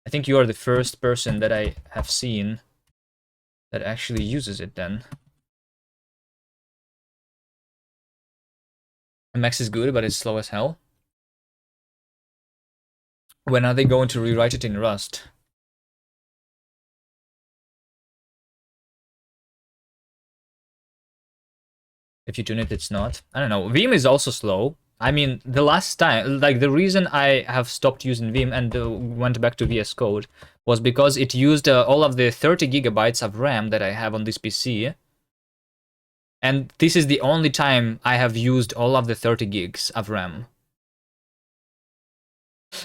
I think you are the first person that I have seen that actually uses it then. Emacs is good, but it's slow as hell. When are they going to rewrite it in Rust? If you tune it, it's not. I don't know. Vim is also slow. I mean, the last time, like the reason I have stopped using Vim and went back to VS Code was because it used all of the 30 gigabytes of RAM that I have on this PC. And this is the only time I have used all of the 30 gigs of RAM.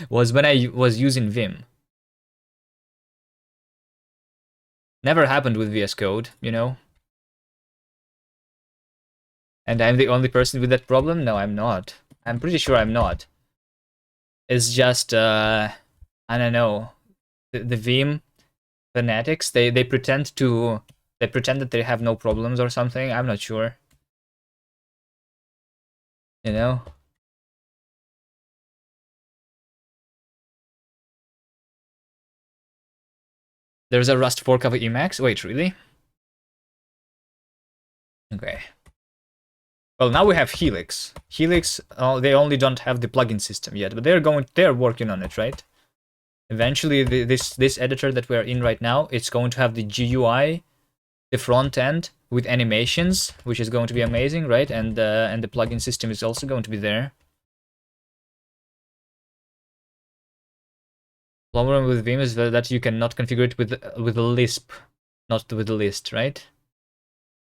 Was when I was using Vim. Never happened with VS Code, you know? And I'm the only person with that problem? No, I'm not. I'm pretty sure I'm not. It's just, I don't know. The Vim fanatics, they pretend that they have no problems or something. I'm not sure. You know? There's a Rust fork of Emacs. Wait, really? Okay. Well, now we have Helix. Helix, they only don't have the plugin system yet, but they're working on it, right? Eventually, this editor that we're in right now, it's going to have the GUI, the front end with animations, which is going to be amazing, right? And the plugin system is also going to be there. Problem with Vim is that you cannot configure it with a Lisp, not with a list, right?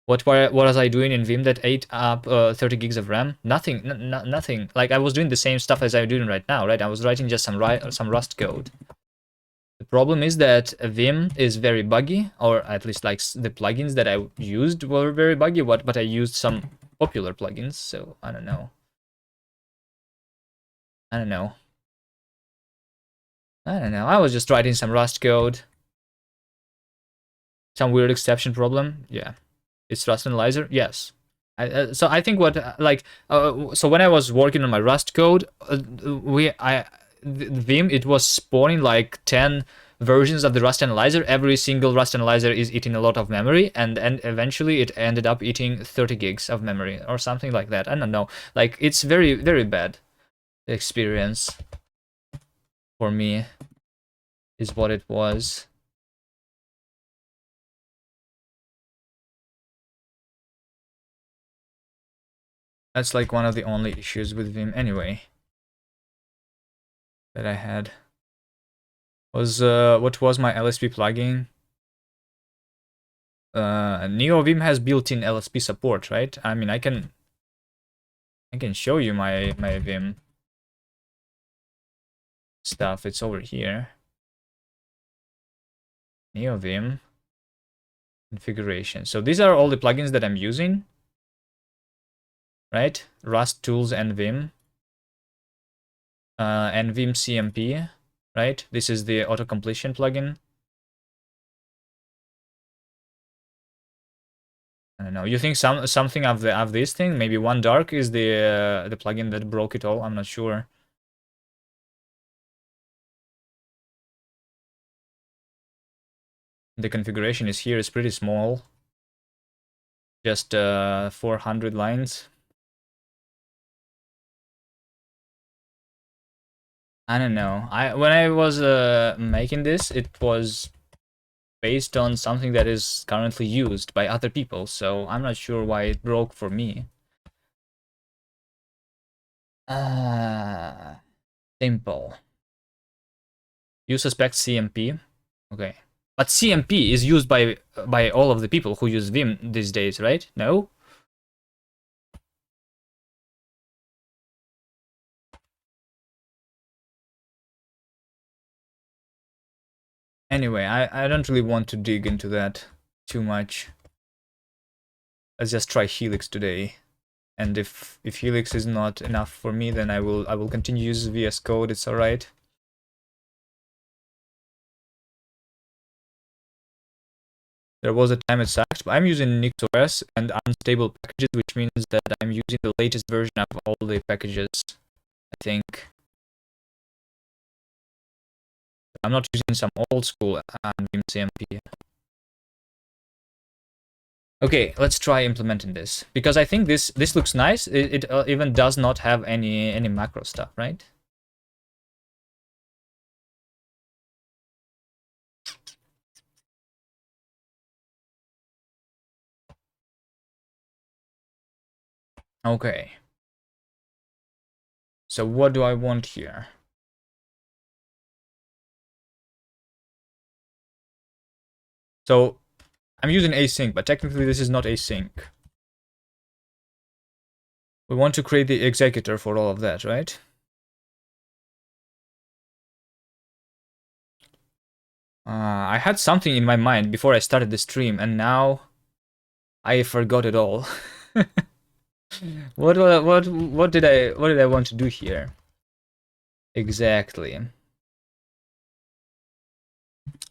What was I doing in Vim that ate up 30 gigs of RAM? Nothing, nothing. Like I was doing the same stuff as I'm doing right now, right? I was writing just some Rust code. The problem is that Vim is very buggy, or at least like the plugins that I used were very buggy. But I used some popular plugins, so I don't know. I don't know. I don't know. I was just writing some Rust code. Some weird exception problem. Yeah. It's Rust Analyzer? Yes. So I think so when I was working on my Rust code, Vim, it was spawning like 10 versions of the Rust Analyzer. Every single Rust Analyzer is eating a lot of memory, and eventually it ended up eating 30 gigs of memory or something like that. I don't know. Like it's very, very bad experience for me is what it was. That's like one of the only issues with Vim anyway that I had. Was what was my LSP plugin? NeoVim has built-in LSP support, right? I mean, I can show you my Vim stuff. It's over here. NeoVim configuration. So these are all the plugins that I'm using, right? Rust tools and Vim, and Vim CMP, right? This is the auto completion plugin. I don't know. You think something of this thing? Maybe One Dark is the plugin that broke it all. I'm not sure. The configuration is here. It's pretty small. Just 400 lines. I don't know. When I was making this, it was based on something that is currently used by other people, so I'm not sure why it broke for me. Simple. You suspect CMP? Okay. But CMP is used by all of the people who use Vim these days, right? No? Anyway, I don't really want to dig into that too much. Let's just try Helix today. And if Helix is not enough for me, then I will continue to use VS Code. It's all right. There was a time it sucked, but I'm using NixOS and unstable packages, which means that I'm using the latest version of all the packages, I think. I'm not using some old school Vim CMP. Okay, let's try implementing this, because I think this looks nice. It even does not have any macro stuff, right? Okay. So what do I want here? So I'm using async, but technically this is not async. We want to create the executor for all of that, right? I had something in my mind before I started the stream, and now I forgot it all. What did I want to do here? Exactly.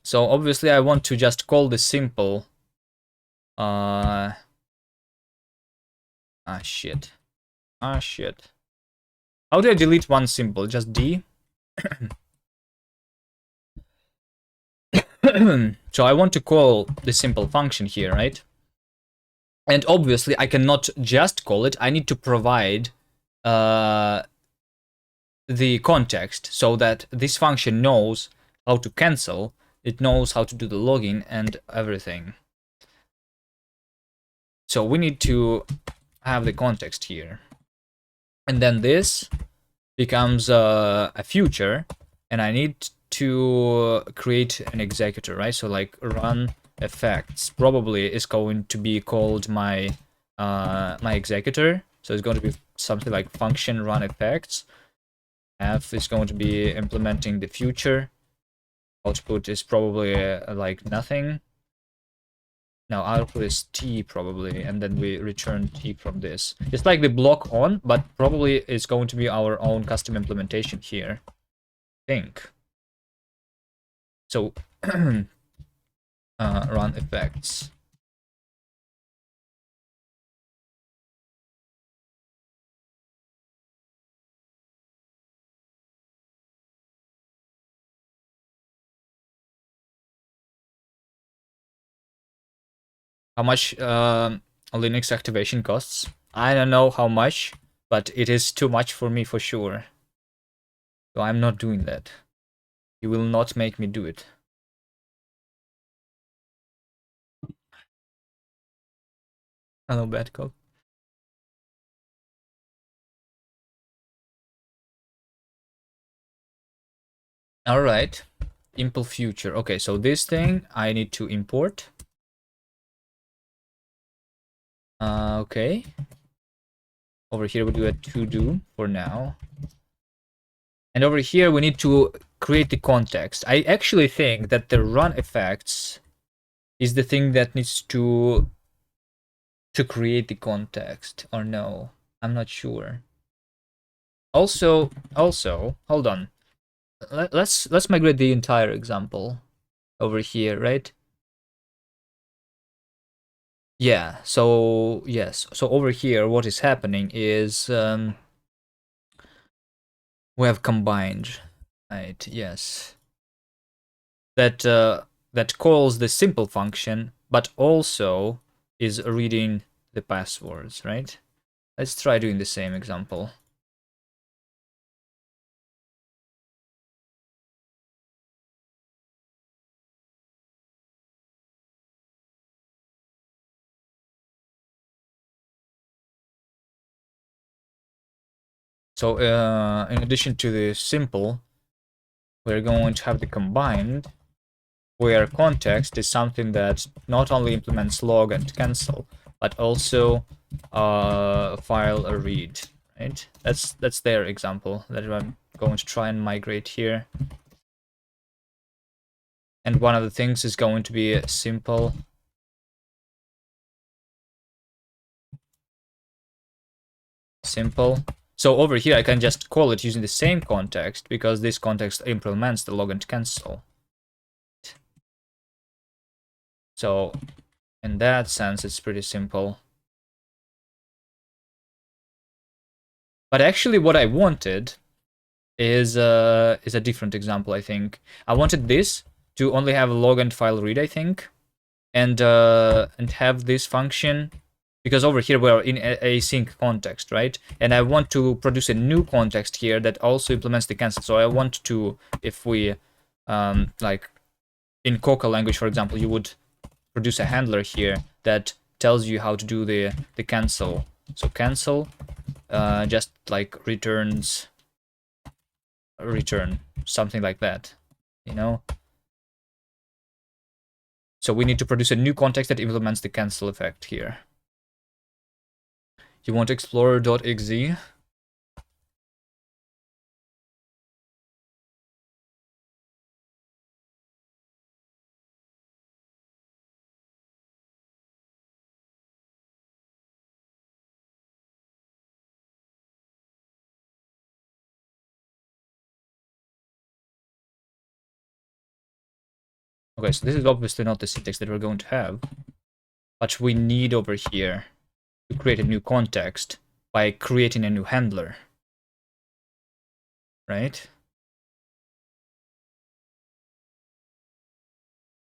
So obviously I want to just call the simple. Shit. Shit. How do I delete one symbol? Just D? So I want to call the simple function here, right? And obviously I cannot just call it. I need to provide the context so that this function knows how to cancel. It knows how to do the login and everything. So we need to have the context here. And then this becomes a future, and I need to create an executor, right? So like run effects probably is going to be called my my executor. So it's going to be something like function run effects. F is going to be implementing the future. Output is probably like nothing. No, output is T probably, and then we return T from this. It's like the block on, but probably it's going to be our own custom implementation here. I think. So run effects. How much Linux activation costs? I don't know how much, but it is too much for me for sure. So I'm not doing that. You will not make me do it. Hello, bad cop. All right, impl future. Okay, so this thing I need to import. Okay. Over here we do a to do for now. And over here we need to create the context. I actually think that the run effects is the thing that needs to create the context, or no? I'm not sure. Also, hold on. Let's migrate the entire example over here, right? Yeah, so yes. So over here what is happening is we have combined, right? Yes. That that calls the simple function, but also is reading the passwords, right? Let's try doing the same example. So in addition to the simple, we're going to have the combined, where context is something that not only implements log and cancel, but also file a read, right? That's their example that I'm going to try and migrate here. And one of the things is going to be simple. Simple. So over here I can just call it using the same context, because this context implements the log and cancel. So in that sense it's pretty simple. But actually what I wanted is a different example, I think. I wanted this to only have a log and file read, I think, and have this function, because over here we're in async context, right? And I want to produce a new context here that also implements the cancel. So I want to, if we like in Coca language, for example, you would produce a handler here that tells you how to do the cancel So cancel just like returns return, something like that, you know. So we need to produce a new context that implements the cancel effect here. You want explorer.exe? Okay, so this is obviously not the syntax that we're going to have, but we need over here to create a new context by creating a new handler, right?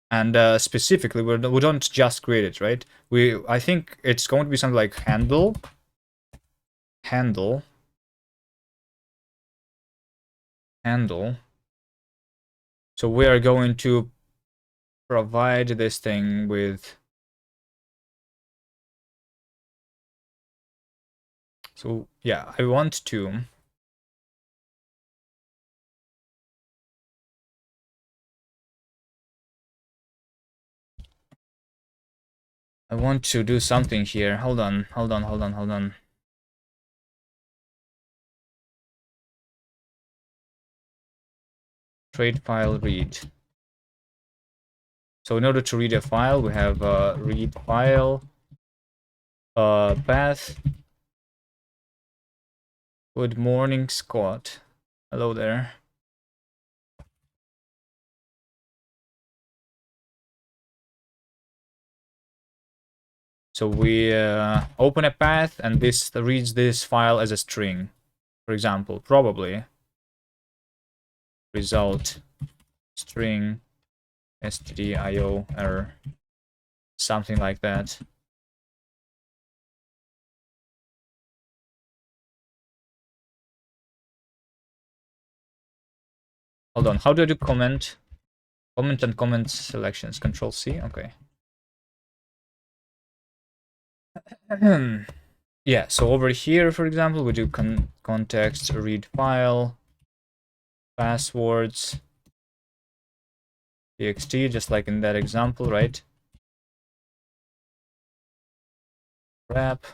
And specifically, we don't just create it, right? I think it's going to be something like handle. So we are going to provide this thing with. So yeah, I want to. Do something here. Hold on. Trade file read. So in order to read a file, we have read file path. Good morning, Scott. Hello there. So we open a path, and this reads this file as a string. For example, probably result string stdio error, something like that. Hold on, how do I do comment? Comment and comment selections. Control C. Okay. Yeah. So over here, for example, we do context read file passwords txt, just like in that example, right? Wrap.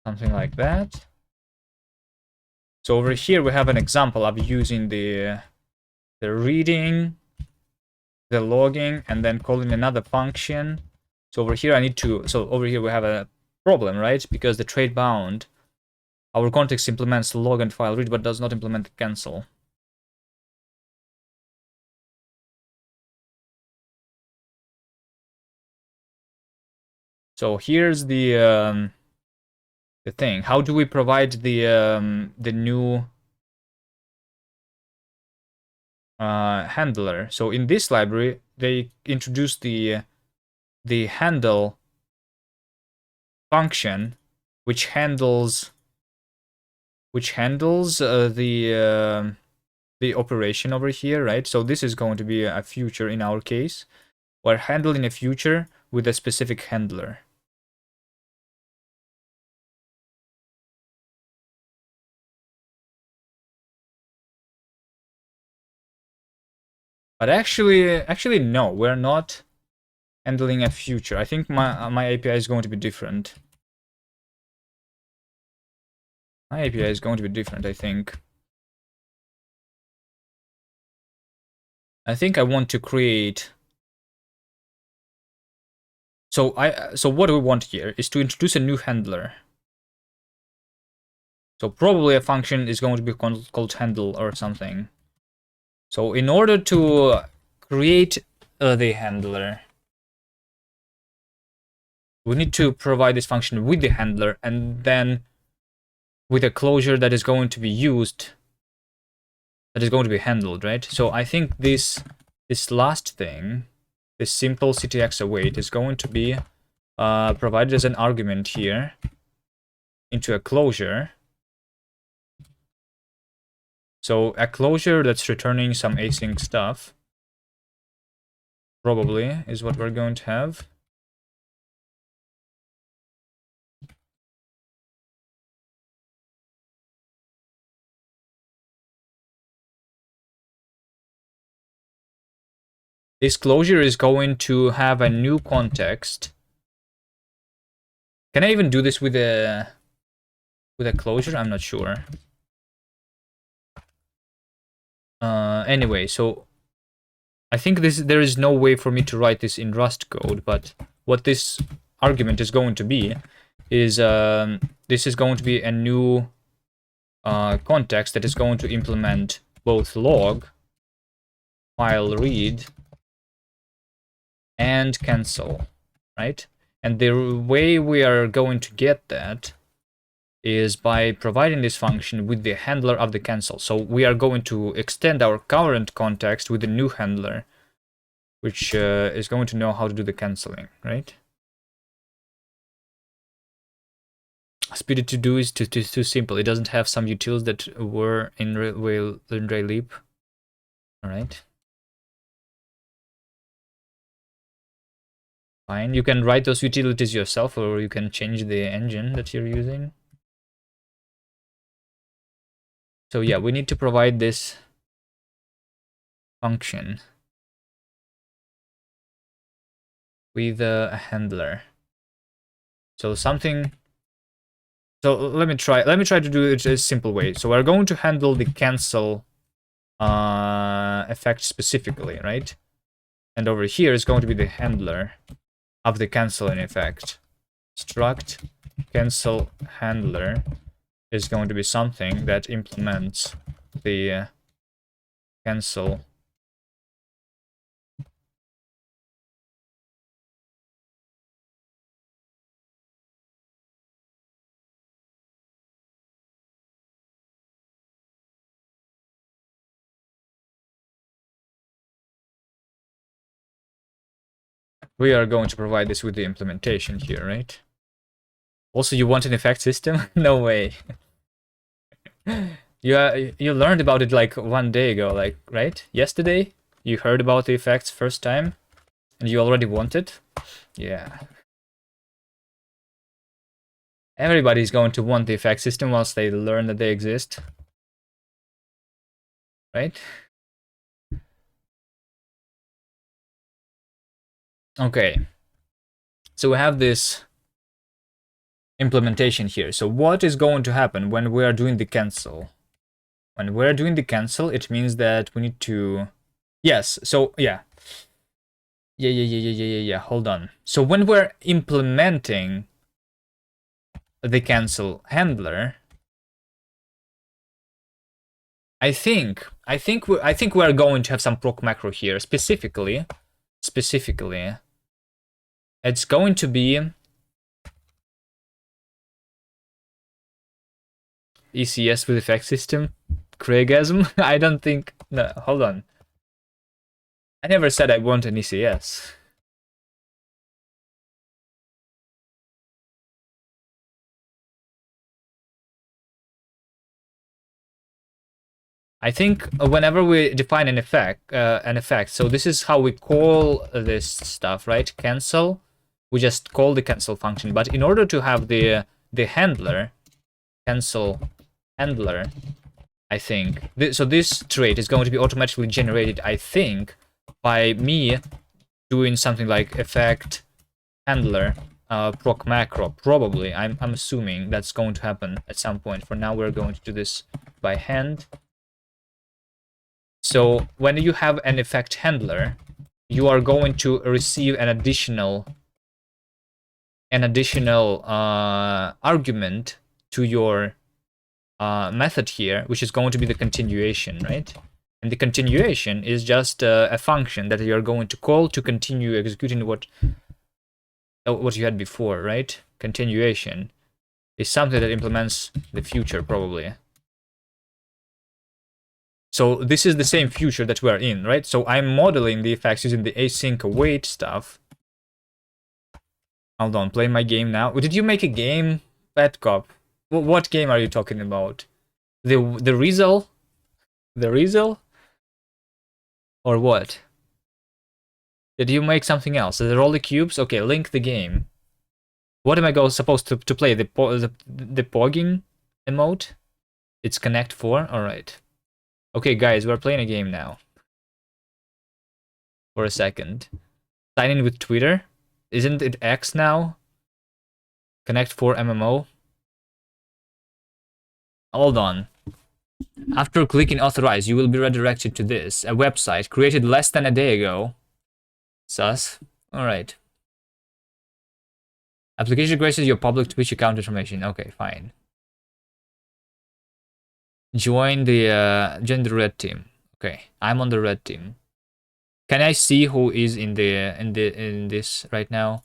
Something like that. So over here we have an example of using the reading, the logging, and then calling another function. So over here I need to. So over here we have a problem, right? Because the trade bound, our context implements log and file read, but does not implement the cancel. So here's the thing. How do we provide the new handler? So in this library, they introduced the handle function, which handles the operation over here, right? So this is going to be a future in our case. We're handling a future with a specific handler. But actually no, we're not handling a future. I think my API is going to be different. My API is going to be different, I think. I think I want to create. So what we want here is to introduce a new handler. So probably a function is going to be called handle or something. So in order to create the handler, we need to provide this function with the handler, and then with a closure that is going to be used, that is going to be handled, right? So I think this last thing this simple ctx await is going to be provided as an argument here into a closure. So a closure that's returning some async stuff probably is what we're going to have. This closure is going to have a new context. Can I even do this with a closure? I'm not sure. Anyway, so I think there is no way for me to write this in Rust code, but what this argument is going to be is this is going to be a new context that is going to implement both log, file read, and cancel, right? And the way we are going to get that is by providing this function with the handler of the cancel. So we are going to extend our current context with the new handler, which is going to know how to do the canceling, right? Speedy to do is too simple. It doesn't have some utils that were in Rayleap. All right. Fine. You can write those utilities yourself, or you can change the engine that you're using. So yeah, we need to provide this function with a handler. So something. So let me try to do it a simple way. So we're going to handle the cancel effect specifically, right? And over here is going to be the handler of the canceling effect. Struct cancel handler is going to be something that implements the cancel we are going to provide this with the implementation here, right? Also, you want an effect system? No way. You learned about it like 1 day ago, like, right? Yesterday? You heard about the effects first time? And you already want it? Yeah. Everybody's going to want the effect system once they learn that they exist. Right? Okay. So we have this implementation here. So what is going to happen when we are doing the cancel? When we're doing the cancel, it means that we need to... Yes, so yeah. Yeah, hold on. So when we're implementing the cancel handler, I think we're going to have some proc macro here. Specifically, it's going to be ECS with effect system. Craigasm? I don't think... No, hold on. I never said I want an ECS. I think whenever we define an effect, so this is how we call this stuff, right? Cancel. We just call the cancel function. But in order to have the handler, cancel handler, I think. So this trait is going to be automatically generated, I think, by me doing something like effect handler proc macro. Probably. I'm assuming that's going to happen at some point. For now, we're going to do this by hand. So when you have an effect handler, you are going to receive an additional argument to your method here, which is going to be the continuation, right? And the continuation is just a function that you're going to call to continue executing what you had before, right? Continuation is something that implements the future, probably. So this is the same future that we're in, right? So I'm modeling the effects using the async await stuff. Hold on, play my game now. Did you make a game, Bad Cop? What game are you talking about? The Rizel? The Rizel? Or what? Did you make something else? Is it all the cubes? Okay, link the game. What am I supposed to play? The pogging emote? It's Connect 4? Alright. Okay, guys, we're playing a game now. For a second. Sign in with Twitter? Isn't it X now? Connect 4 MMO? Hold on. After clicking authorize, you will be redirected to this, a website created less than a day ago. Sus. Alright. Application requests your public Twitch account information. Okay, fine. Join the red team. Okay, I'm on the red team. Can I see who is in this right now?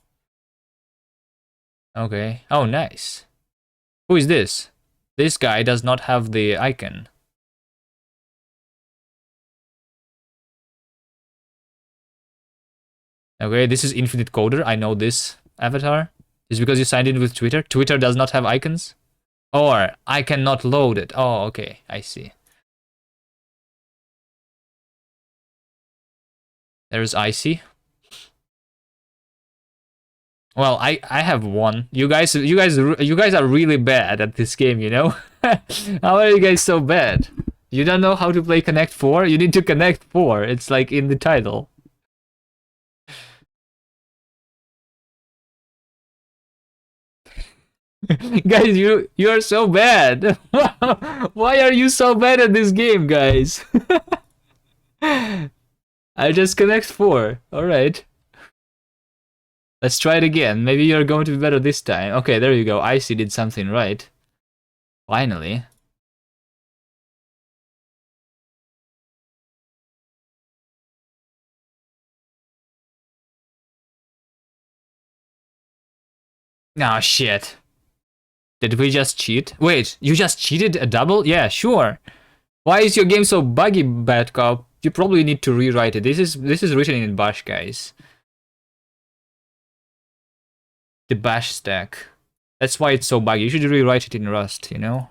Okay. Oh, nice. Who is this? This guy does not have the icon. Okay, this is Infinite Coder. I know this avatar. Is because you signed in with Twitter? Twitter does not have icons? Or I cannot load it. Oh, okay. I see. There's Icy. Well, I have one. You guys are really bad at this game, you know? How are you guys so bad? You don't know how to play Connect 4? You need to Connect 4. It's like in the title. Guys, you are so bad. Why are you so bad at this game, guys? I just Connect 4. Alright. Let's try it again. Maybe you're going to be better this time. Okay, there you go. Icy did something right. Finally. Oh, shit. Did we just cheat? Wait, you just cheated a double? Yeah, sure. Why is your game so buggy, Bad Cop? You probably need to rewrite it. This is written in Bash, guys. The Bash stack. That's why it's so buggy. You should rewrite it in Rust, you know?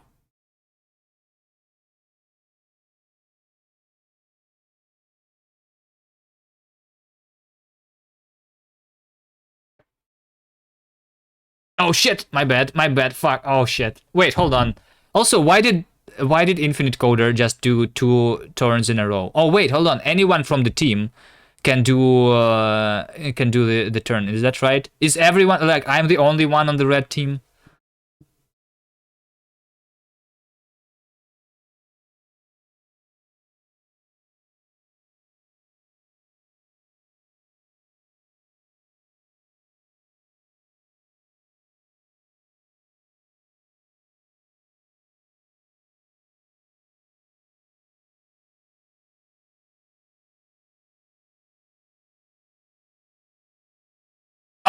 Oh shit, my bad, fuck, oh shit. Wait, hold on. Also, why did Infinite Coder just do 2 turns in a row? Oh wait, hold on. Anyone from the team can do the turn. Is that right? Is everyone like I'm the only one on the red team?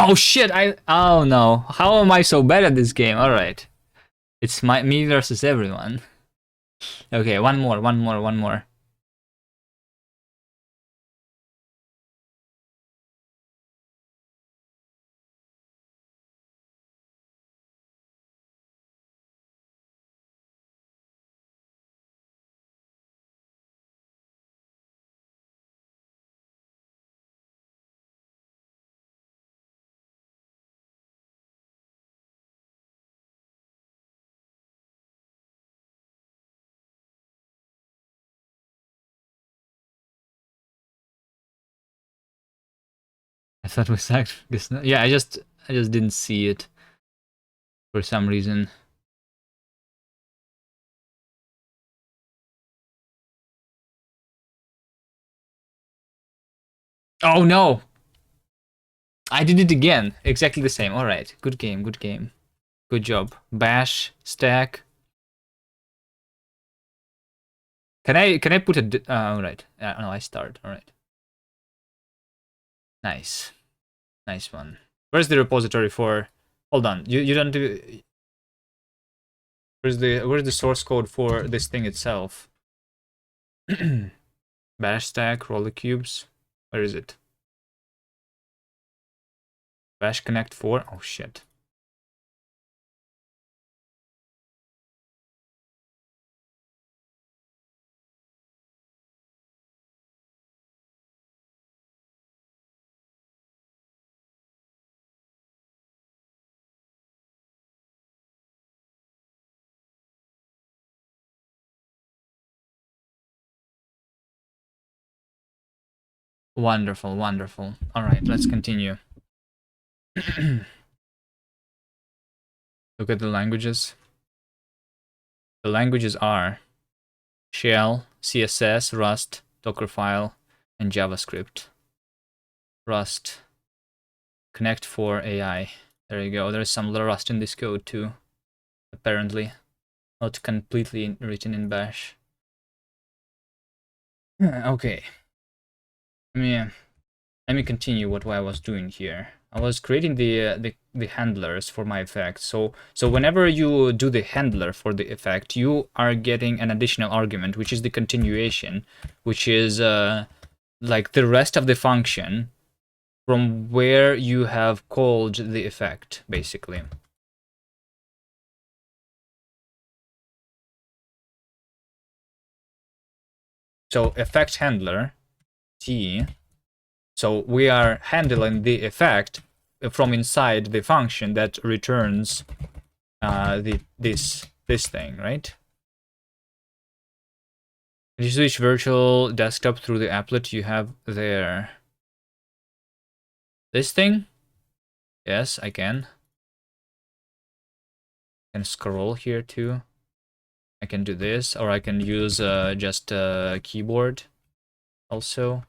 Oh shit, oh no. How am I so bad at this game? All right. It's me versus everyone. Okay, one more. I thought we sacked this. Yeah, I just didn't see it for some reason. Oh no! I did it again. Exactly the same. All right. Good game. Good job. Bash stack. Can I put a? All right. No, I start. All right. Nice one. Where's the repository for? Hold on. You don't do. Where's the source code for this thing itself? Bash stack, roller cubes. Where is it? Bash connect 4. Oh shit. Wonderful, wonderful. All right, let's continue. Look at the languages. The languages are Shell, CSS, Rust, Dockerfile, and JavaScript. Rust. Connect for AI. There you go. There's some Rust in this code too, apparently. Not completely written in Bash. Okay. Let me continue what I was doing here. I was creating the handlers for my effect. So whenever you do the handler for the effect, you are getting an additional argument, which is the continuation, which is like the rest of the function from where you have called the effect, basically. So effect handler T. So we are handling the effect from inside the function that returns this thing, right? Can you switch virtual desktop through the applet you have there? This thing? Yes, I can. I can scroll here too. I can do this, or I can use just a keyboard also.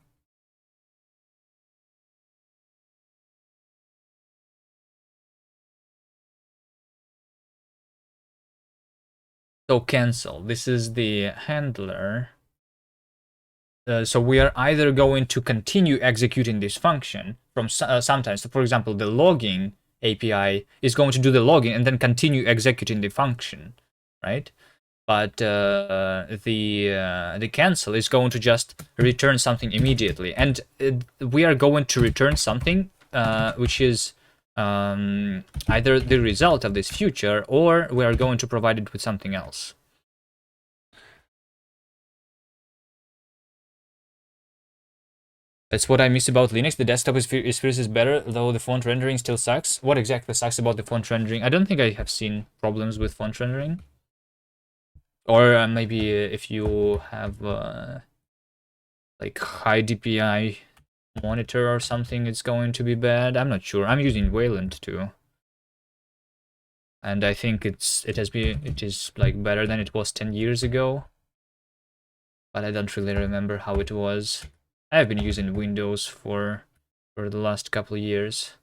So cancel. This is the handler. So we are either going to continue executing this function from sometimes. So for example, the logging API is going to do the logging and then continue executing the function, right? But the cancel is going to just return something immediately, and we are going to return something which is either the result of this future, or we are going to provide it with something else. That's what I miss about Linux. The desktop experience is better, though the font rendering still sucks. What exactly sucks about the font rendering? I don't think I have seen problems with font rendering. Or maybe if you have like high DPI monitor or something, it's going to be bad. I'm not sure. I'm using Wayland too, and I think it is like better than it was 10 years ago. But I don't really remember how it was. I have been using Windows for the last couple of years,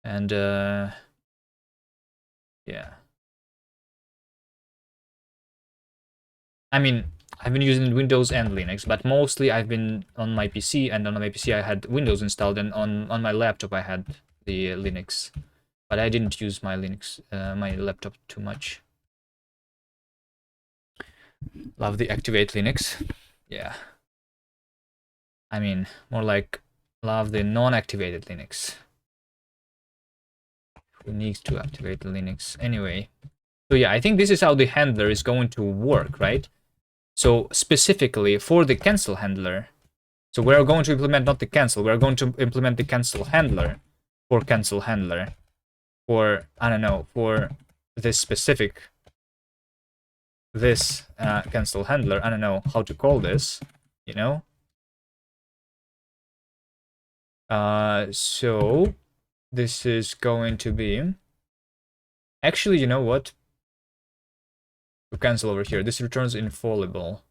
and yeah. I mean, I've been using Windows and Linux, but mostly I've been on my PC, and on my PC I had Windows installed, and on my laptop I had the Linux. But I didn't use my my laptop too much. Love the Activate Linux. Yeah. I mean, more like love the non-activated Linux. Who needs to activate the Linux? Anyway. So yeah, I think this is how the handler is going to work, right? So specifically for the cancel handler, so we're going to implement not the cancel, we're going to implement the cancel handler for cancel handler. For, I don't know, for this specific, cancel handler, I don't know how to call this, you know? So this is going to be, actually, you know what? To cancel over here, this returns infallible.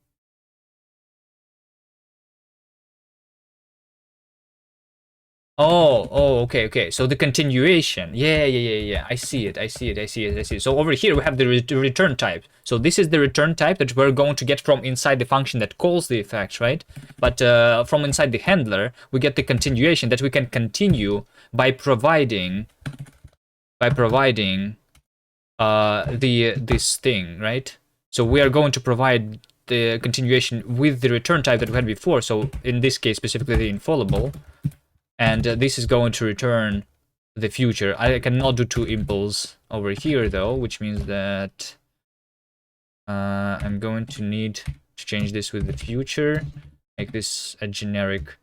Oh, okay. So the continuation. Yeah. I see it. So over here we have the return type. So this is the return type that we're going to get from inside the function that calls the effect, right? But from inside the handler, we get the continuation that we can continue by providing this thing, right? So we are going to provide the continuation with the return type that we had before. So in this case, specifically the infallible, and this is going to return the future. I cannot do toImpls over here though, which means that I'm going to need to change this with the future, make this a generic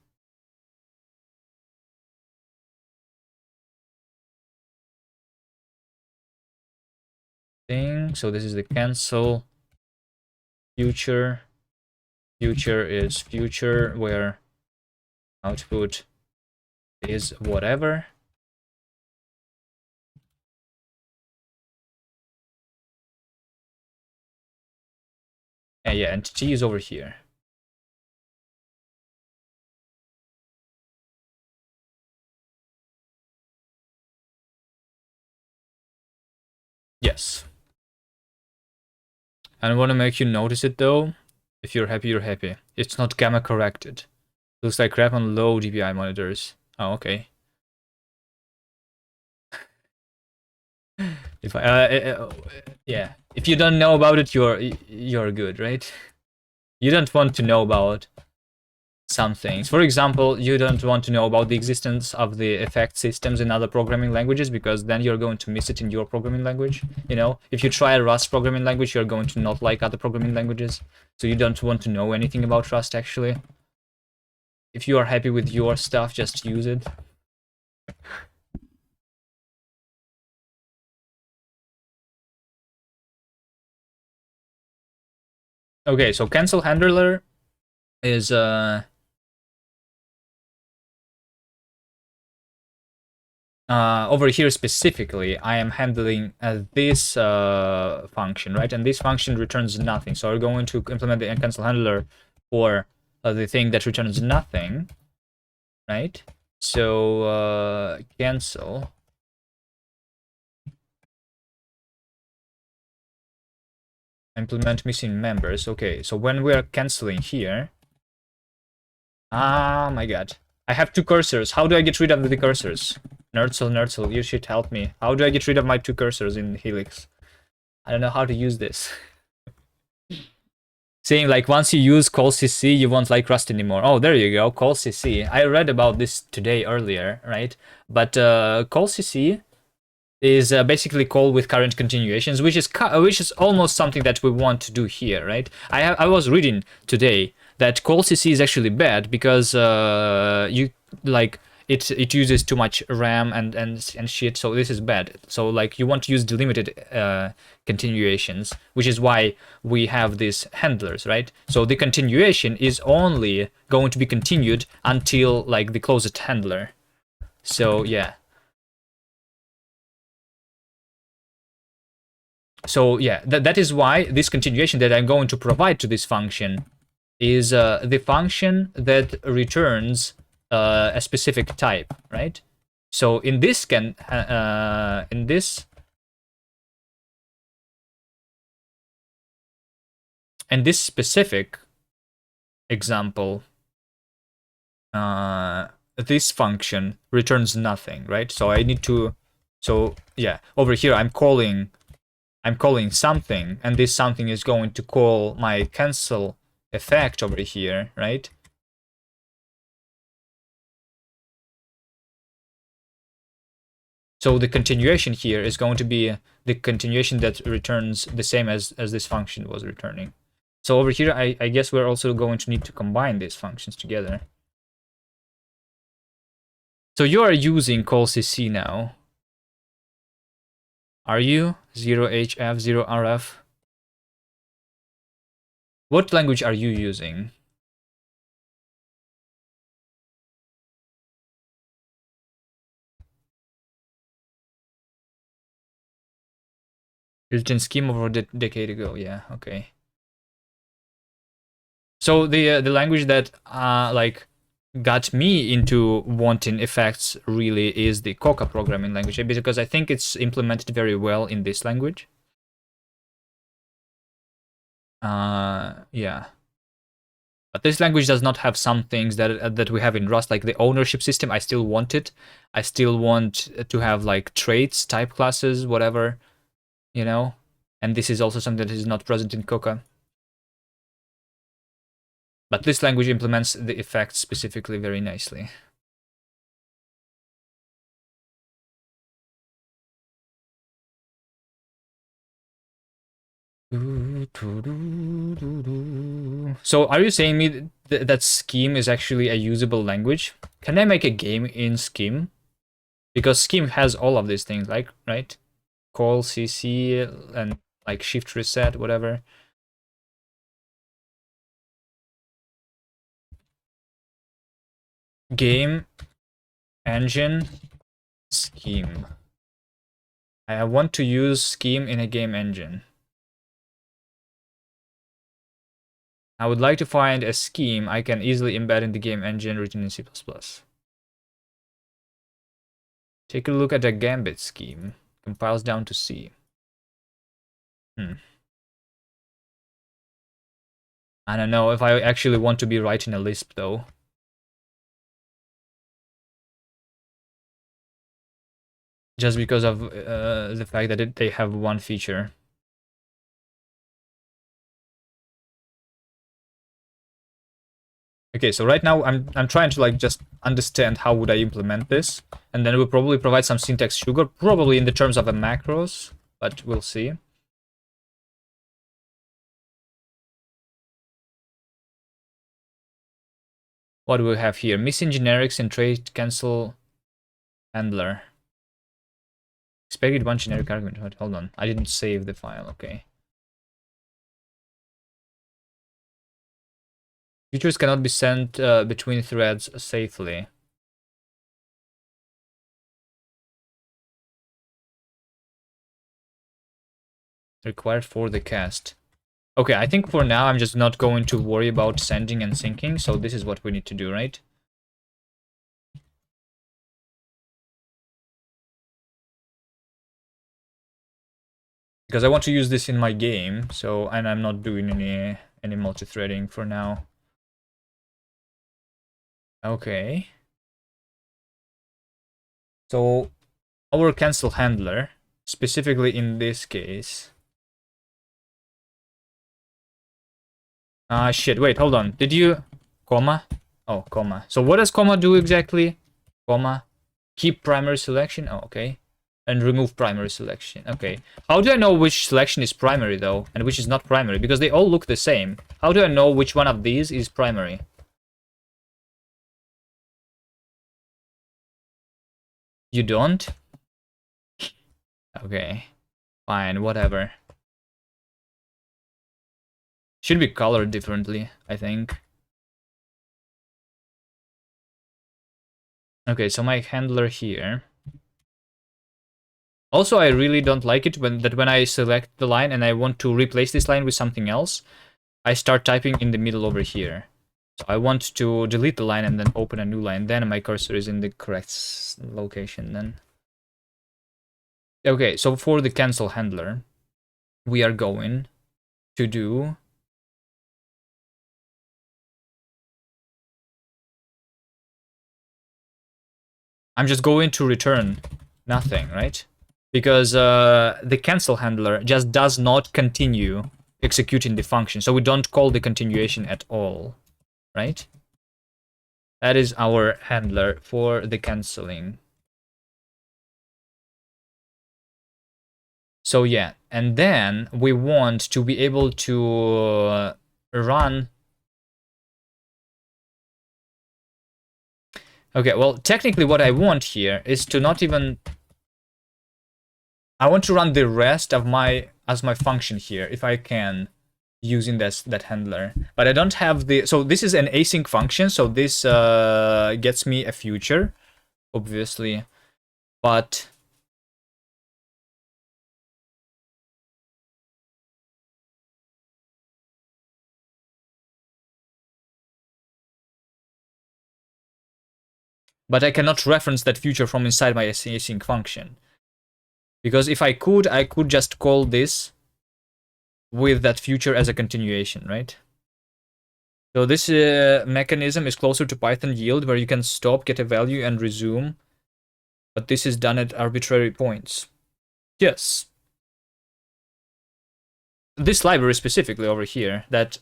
thing. So this is the cancel future. Future is future, where output is whatever. And yeah, and t is over here. Yes. And I want to make you notice it though. If you're happy, you're happy. It's not gamma corrected. Looks like crap on low DPI monitors. Oh, okay. If yeah, if you don't know about it, you're good, right? You don't want to know about some things. For example, you don't want to know about the existence of the effect systems in other programming languages, because then you're going to miss it in your programming language. You know, if you try a Rust programming language, you're going to not like other programming languages. So you don't want to know anything about Rust, actually. If you are happy with your stuff, just use it. Okay, so cancel handler is over here specifically, I am handling this function, right? And this function returns nothing. So we're going to implement the cancel handler for the thing that returns nothing, right? So cancel implement missing members. Okay, so when we are canceling here, oh my god, I have two cursors. How do I get rid of the cursors? Nerdzel, you should help me. How do I get rid of my two cursors in Helix? I don't know how to use this. Saying like once you use call cc, you won't like Rust anymore. Oh, there you go, call cc. I read about this today earlier, right? But call cc is basically call with current continuations, which is almost something that we want to do here, right? I was reading today that call cc is actually bad because you like it uses too much RAM and shit, so this is bad. So like you want to use delimited continuations, which is why we have these handlers, right? So the continuation is only going to be continued until like the closest handler. So yeah. So yeah, that is why this continuation that I'm going to provide to this function is the function that returns a specific type, right? So in this this specific example, this function returns nothing, right? So I need to, so yeah, over here I'm calling something, and this something is going to call my cancel effect over here, right? So the continuation here is going to be the continuation that returns the same as this function was returning. So over here, I guess we're also going to need to combine these functions together. So you are using call cc now. Are you? 0HF, 0RF? What language are you using? Built-in scheme over a decade ago. Yeah, okay. So the language that like got me into wanting effects really is the Coca programming language, because I think it's implemented very well in this language. Yeah. But this language does not have some things that we have in Rust, like the ownership system. I still want it. I still want to have like traits, type classes, whatever, you know. And this is also something that is not present in Coca. But this language implements the effects specifically very nicely. So are you saying me that Scheme is actually a usable language? Can I make a game in Scheme? Because Scheme has all of these things, like, right? Call, CC, and like shift reset, whatever. Game, engine, Scheme. I want to use Scheme in a game engine. I would like to find a scheme I can easily embed in the game engine written in C++. Take a look at the Gambit scheme. Compiles down to C. I don't know if I actually want to be writing a Lisp though. Just because of the fact that they have one feature. Okay, so right now I'm trying to like just understand how would I implement this, and then we'll probably provide some syntax sugar, probably in the terms of a macros, but we'll see. What do we have here? Missing generics and trait cancel handler. Expected one generic argument. Hold on, I didn't save the file. Okay. Features cannot be sent between threads safely. Required for the cast. Okay, I think for now I'm just not going to worry about sending and syncing, so this is what we need to do, right? Because I want to use this in my game, so, and I'm not doing any multi-threading for now. Okay. So our cancel handler, specifically in this case. Shit, wait, hold on. Did you... Comma? Oh, comma. So what does comma do exactly? Comma. Keep primary selection? Oh, okay. And remove primary selection. Okay. How do I know which selection is primary, though, and which is not primary? Because they all look the same. How do I know which one of these is primary? You don't? Okay. Fine, whatever. Should be colored differently, I think. Okay, so my handler here. Also, I really don't like it when I select the line and I want to replace this line with something else, I start typing in the middle over here. So I want to delete the line and then open a new line. Then my cursor is in the correct location then. Okay, so for the cancel handler, we are going to do... I'm just going to return nothing, right? Because the cancel handler just does not continue executing the function. So we don't call the continuation at all, right? That is our handler for the canceling. So yeah, and then we want to be able to run... Okay, well, technically what I want here is to not even... I want to run the rest of my function here, if I can, using that handler. But I don't have the... So this is an async function, so this gets me a future, obviously. But... But I cannot reference that future from inside my async function. Because if I could just call this with that future as a continuation, right? So this mechanism is closer to Python yield, where you can stop, get a value, and resume. But this is done at arbitrary points. Yes. This library specifically over here that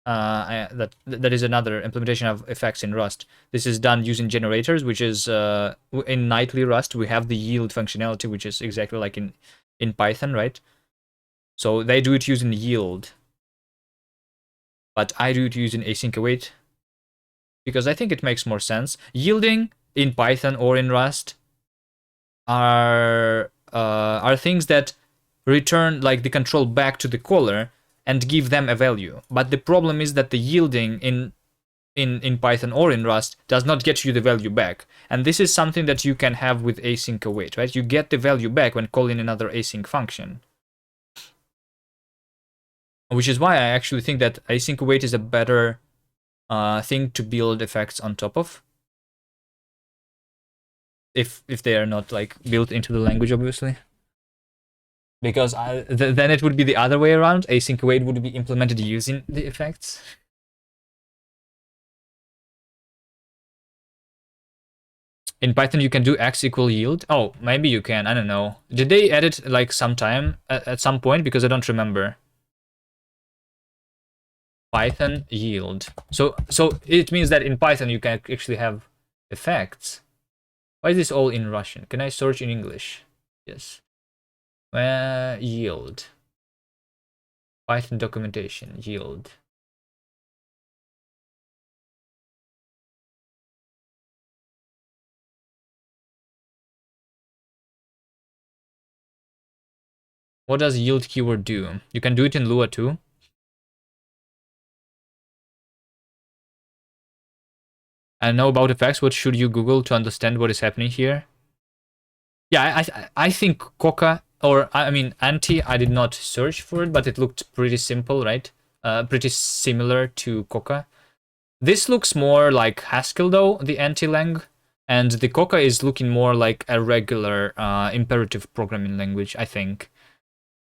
that is another implementation of effects in Rust. This is done using generators, which is in nightly Rust we have the yield functionality, which is exactly like in Python, right? So they do it using yield, but I do it using async await because I think it makes more sense. Yielding in Python or in Rust are things that return like the control back to the caller and give them a value. But the problem is that the yielding in Python or in Rust does not get you the value back. And this is something that you can have with async await, right? You get the value back when calling another async function. Which is why I actually think that async await is a better thing to build effects on top of. If they are not like built into the language, obviously. Because then it would be the other way around. Async await would be implemented using the effects. In Python, you can do x equal yield. Oh, maybe you can. I don't know. Did they add it like sometime at some point? Because I don't remember. Python yield. So it means that in Python you can actually have effects. Why is this all in Russian? Can I search in English? Yes. Yield. Python documentation. Yield. What does yield keyword do? You can do it in Lua too. I know about effects. What should you Google to understand what is happening here? Yeah, I think Coca, or I mean Anti, I did not search for it, but it looked pretty simple, right? Pretty similar to Coca. This looks more like Haskell though, the Anti-lang, and the Coca is looking more like a regular imperative programming language, I think.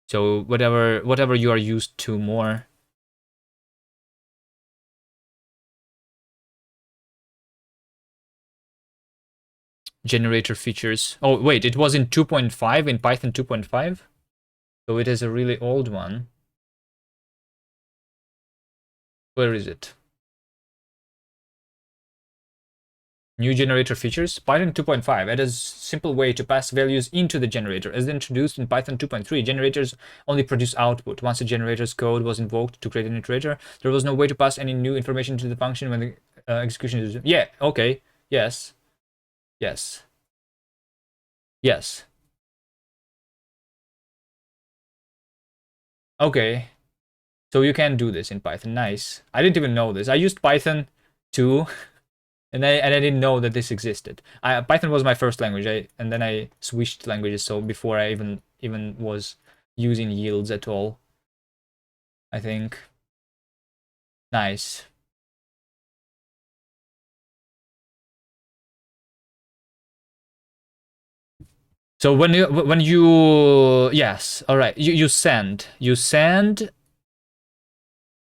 So whatever you are used to more. Generator features. Oh, wait, it was in 2.5, in Python 2.5? So it is a really old one. Where is it? New generator features. Python 2.5. It is a simple way to pass values into the generator. As introduced in Python 2.3, generators only produce output. Once the generator's code was invoked to create an iterator, there was no way to pass any new information to the function when the execution is... Yeah, okay. Yes. Yes. Yes. Okay. So you can do this in Python. Nice. I didn't even know this. I used Python 2 and I didn't know that this existed. Python was my first language, and then I switched languages. So before I even was using yields at all, I think. Nice. So when you yes, all right, you send,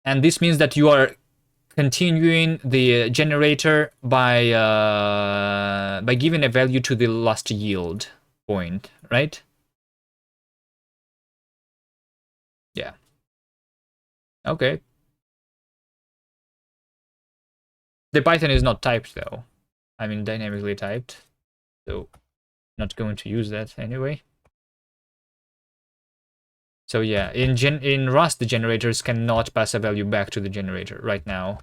and this means that you are continuing the generator by giving a value to the last yield point, right? Yeah. Okay. The Python is not typed though. I mean dynamically typed, so not going to use that anyway. So yeah, in Rust, the generators cannot pass a value back to the generator right now.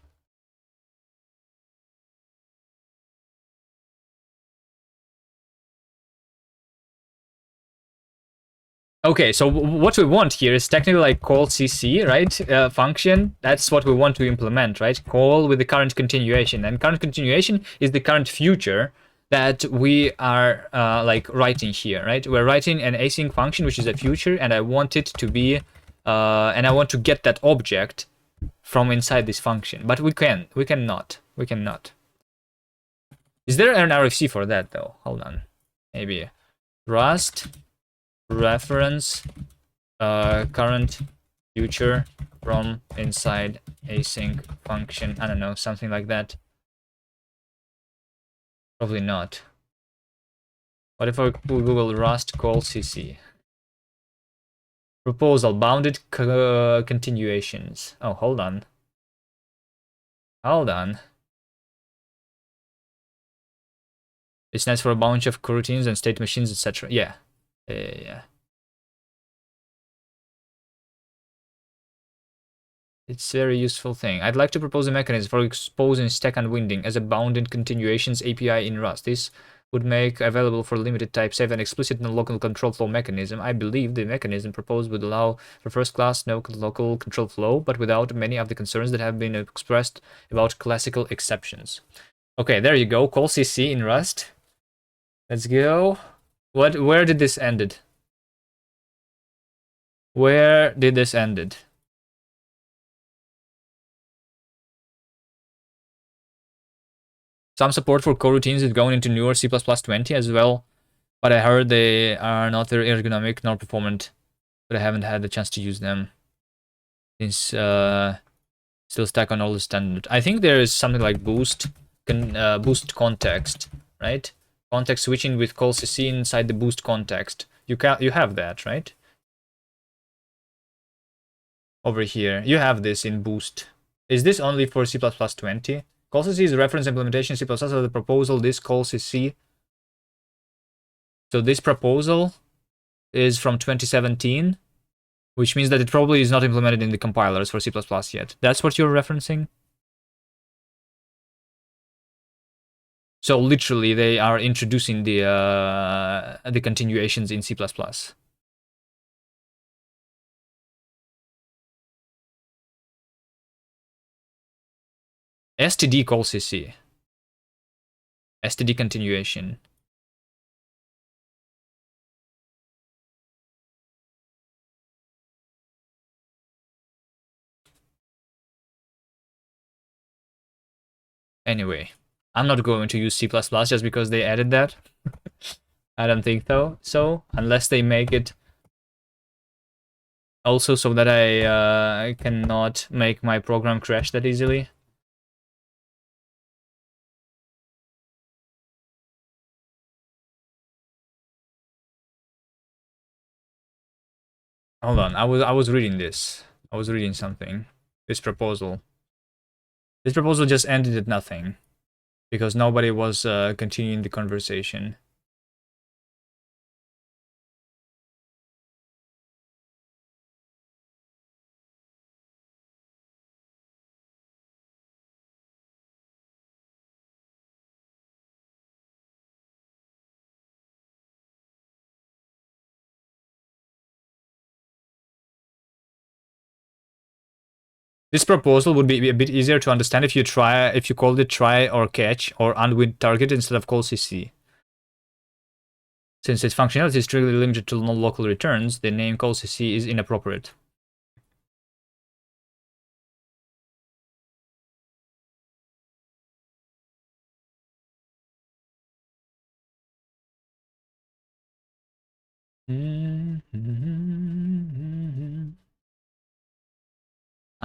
Okay, so what we want here is technically like call CC, right? Function. That's what we want to implement, right? Call with the current continuation, and current continuation is the current future that we are like writing here, right? We're writing an async function, which is a future, and I want it to be, and I want to get that object from inside this function. But we cannot. Is there an RFC for that though? Hold on, maybe Rust reference current future from inside async function. I don't know, something like that. Probably not. What if I Google Rust call CC? Proposal bounded continuations. Oh, hold on. Hold on. It stands for a bunch of coroutines and state machines, etc. Yeah. Yeah. It's a very useful thing. I'd like to propose a mechanism for exposing stack unwinding as a bounded continuations API in Rust. This would make available for limited type safe and explicit non-local control flow mechanism. I believe the mechanism proposed would allow for first class no local control flow, but without many of the concerns that have been expressed about classical exceptions. Okay, there you go. Call CC in Rust. Let's go. Where did this ended? Where did this ended? Some support for coroutines is going into newer C++20 as well, but I heard they are not very ergonomic nor performant, but I haven't had the chance to use them since still stuck on all the standard. I think there is something like boost context, right? Context switching with call CC inside the boost context. You have that, right? Over here, you have this in boost. Is this only for C++20? Call CC is a reference implementation C++ of the proposal. This call CC. So this proposal is from 2017, which means that it probably is not implemented in the compilers for C++ yet. That's what you're referencing? So literally, they are introducing the continuations in C++. STD call CC. STD continuation. Anyway, I'm not going to use C++ just because they added that. I don't think so, unless they make it also so that I cannot make my program crash that easily. Hold on, I was reading this. I was reading something. This proposal. This proposal just ended at nothing because nobody was continuing the conversation. This proposal would be a bit easier to understand if you called it try or catch or unwind target instead of call CC. Since its functionality is strictly limited to non-local returns, the name call CC is inappropriate.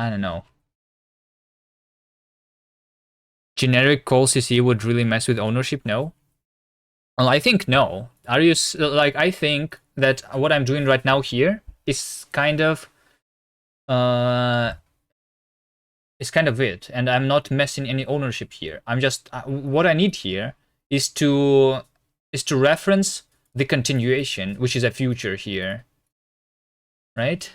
I don't know. Generic call CC would really mess with ownership? No. Well, I think no. Are you like? I think that what I'm doing right now here is kind of it, and I'm not messing any ownership here. I'm just what I need here is to reference the continuation, which is a future here, right?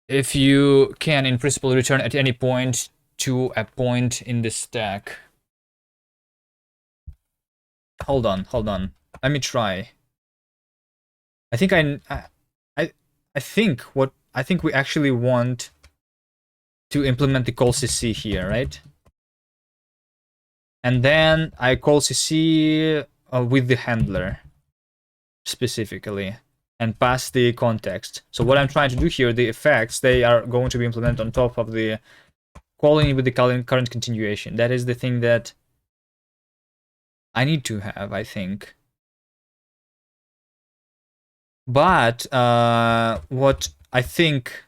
If you can, in principle, return at any point to a point in the stack. Hold on. Let me try. I think I think we actually want to implement the call CC here, right? And then I call CC with the handler specifically and pass the context. So what I'm trying to do here, the effects, they are going to be implemented on top of the calling with the current continuation. That is the thing that I need to have, I think. But what I think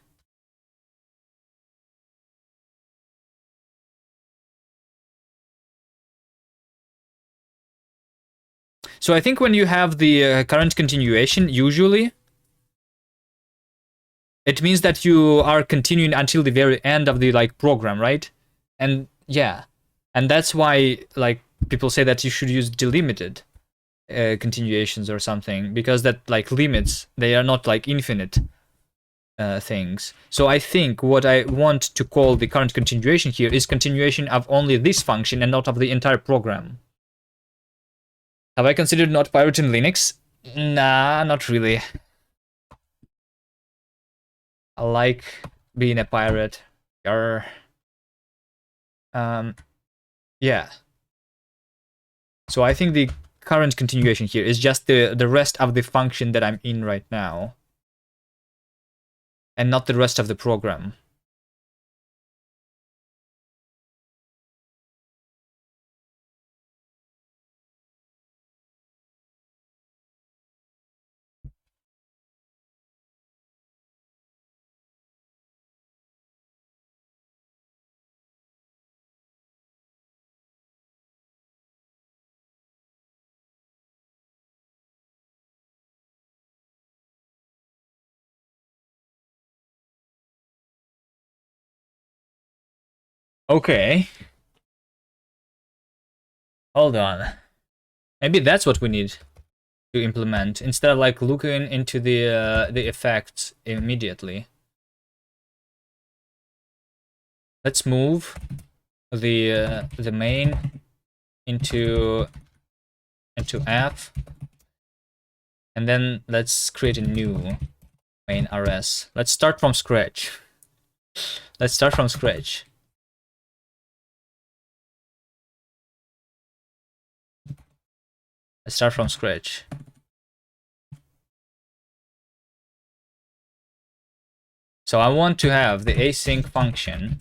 so I think when you have the current continuation, usually it means that you are continuing until the very end of the like program, right? And yeah, and that's why like people say that you should use delimited continuations or something, because that like limits, they are not like infinite things. So I think what I want to call the current continuation here is continuation of only this function and not of the entire program. Have I considered not pirating Linux? Nah, not really. I like being a pirate. Yarr. Yeah. So I think the current continuation here is just the rest of the function that I'm in right now, and not the rest of the program. Okay. Hold on. Maybe that's what we need to implement instead of like looking into the effects immediately. Let's move the main into F, and then let's create a new main rs. Let's start from scratch. Let's start from scratch. Let's start from scratch. So I want to have the async function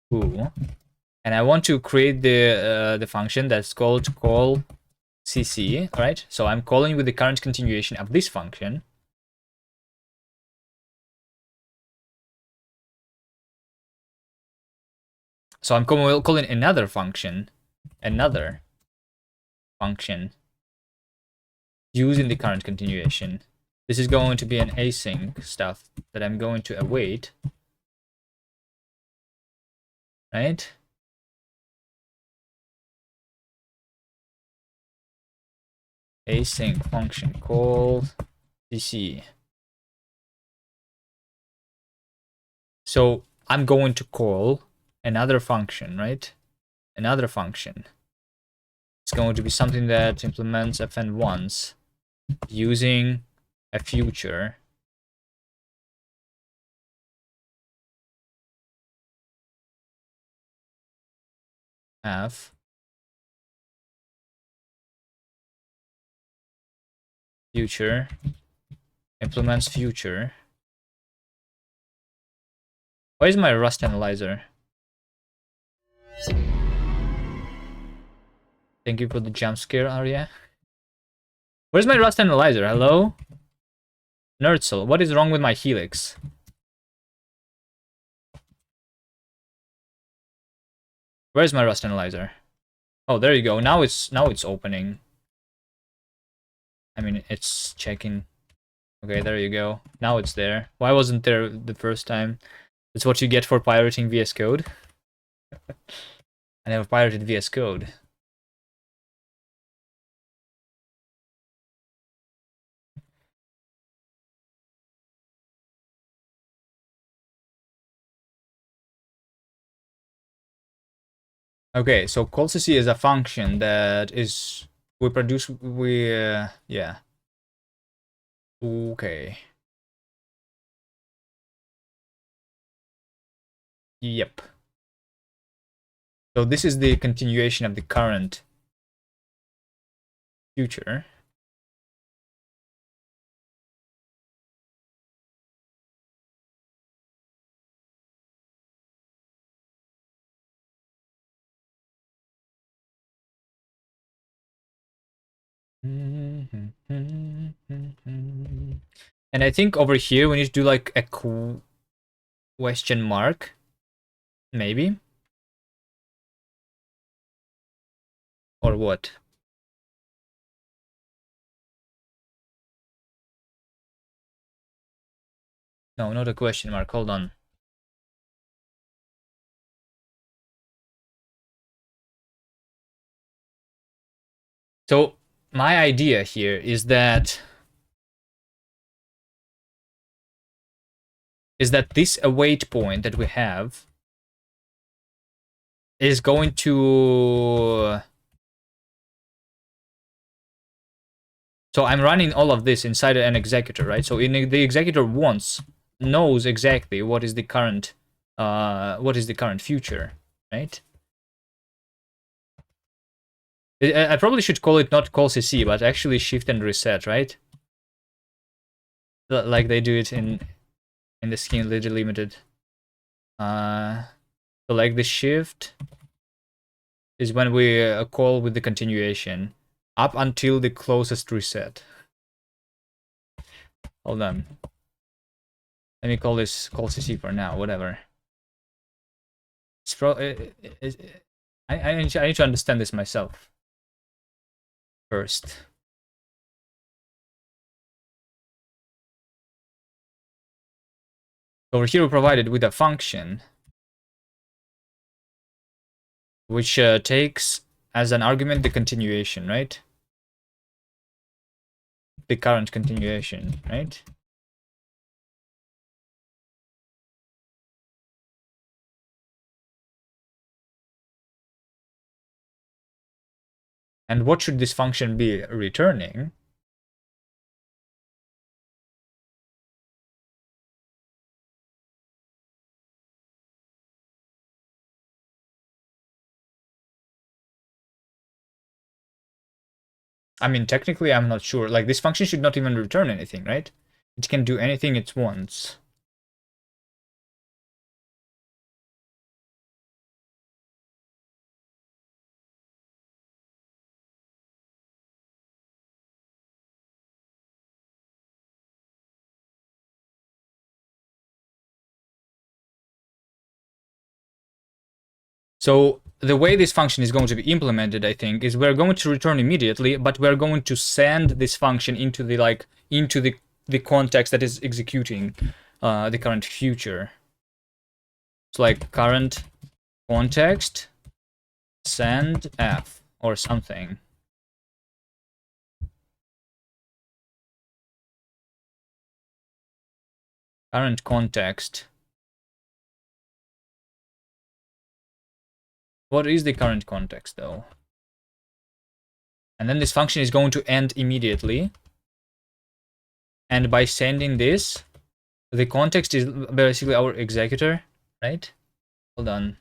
foo, and I want to create the function that's called call cc, right? So I'm calling with the current continuation of this function. So I'm calling another function using the current continuation. This is going to be an async stuff that I'm going to await, right? Async function called cc. So I'm going to call another function, right? Another function. It's going to be something that implements fn once using a future. F future implements future. Why is my Rust analyzer? Thank you for the jump scare, Arya. Where's my Rust analyzer? Hello? Nerdsoul, what is wrong with my Helix? Where's my Rust analyzer? Oh, there you go. Now it's opening. I mean, it's checking. Okay, there you go. Now it's there. Why wasn't there the first time? That's what you get for pirating VS Code. I never pirated VS Code. Okay, so callcc is a function that is yeah. Okay. Yep. So this is the continuation of the current future. And I think over here we need to do like a question mark, maybe, or what? No, not a question mark. Hold on. So my idea here is that this await point that we have is going to. So I'm running all of this inside an executor, right? So the executor knows exactly what is the current future, right? I probably should call it not call CC, but actually shift and reset, right? Like they do it in the skin limited. So like the shift is when we call with the continuation up until the closest reset. Hold on. Let me call this call CC for now. Whatever. I need to understand this myself first. Over here, we're provided with a function which takes as an argument the continuation, right? The current continuation, right? And what should this function be returning? I mean, technically, I'm not sure. Like, this function should not even return anything, right? It can do anything it wants. So the way this function is going to be implemented, I think, is we're going to return immediately, but we're going to send this function into the context that is executing the current future. It's like current context send f or something. Current context. What is the current context though? And then this function is going to end immediately. And by sending this, the context is basically our executor, right? Hold on.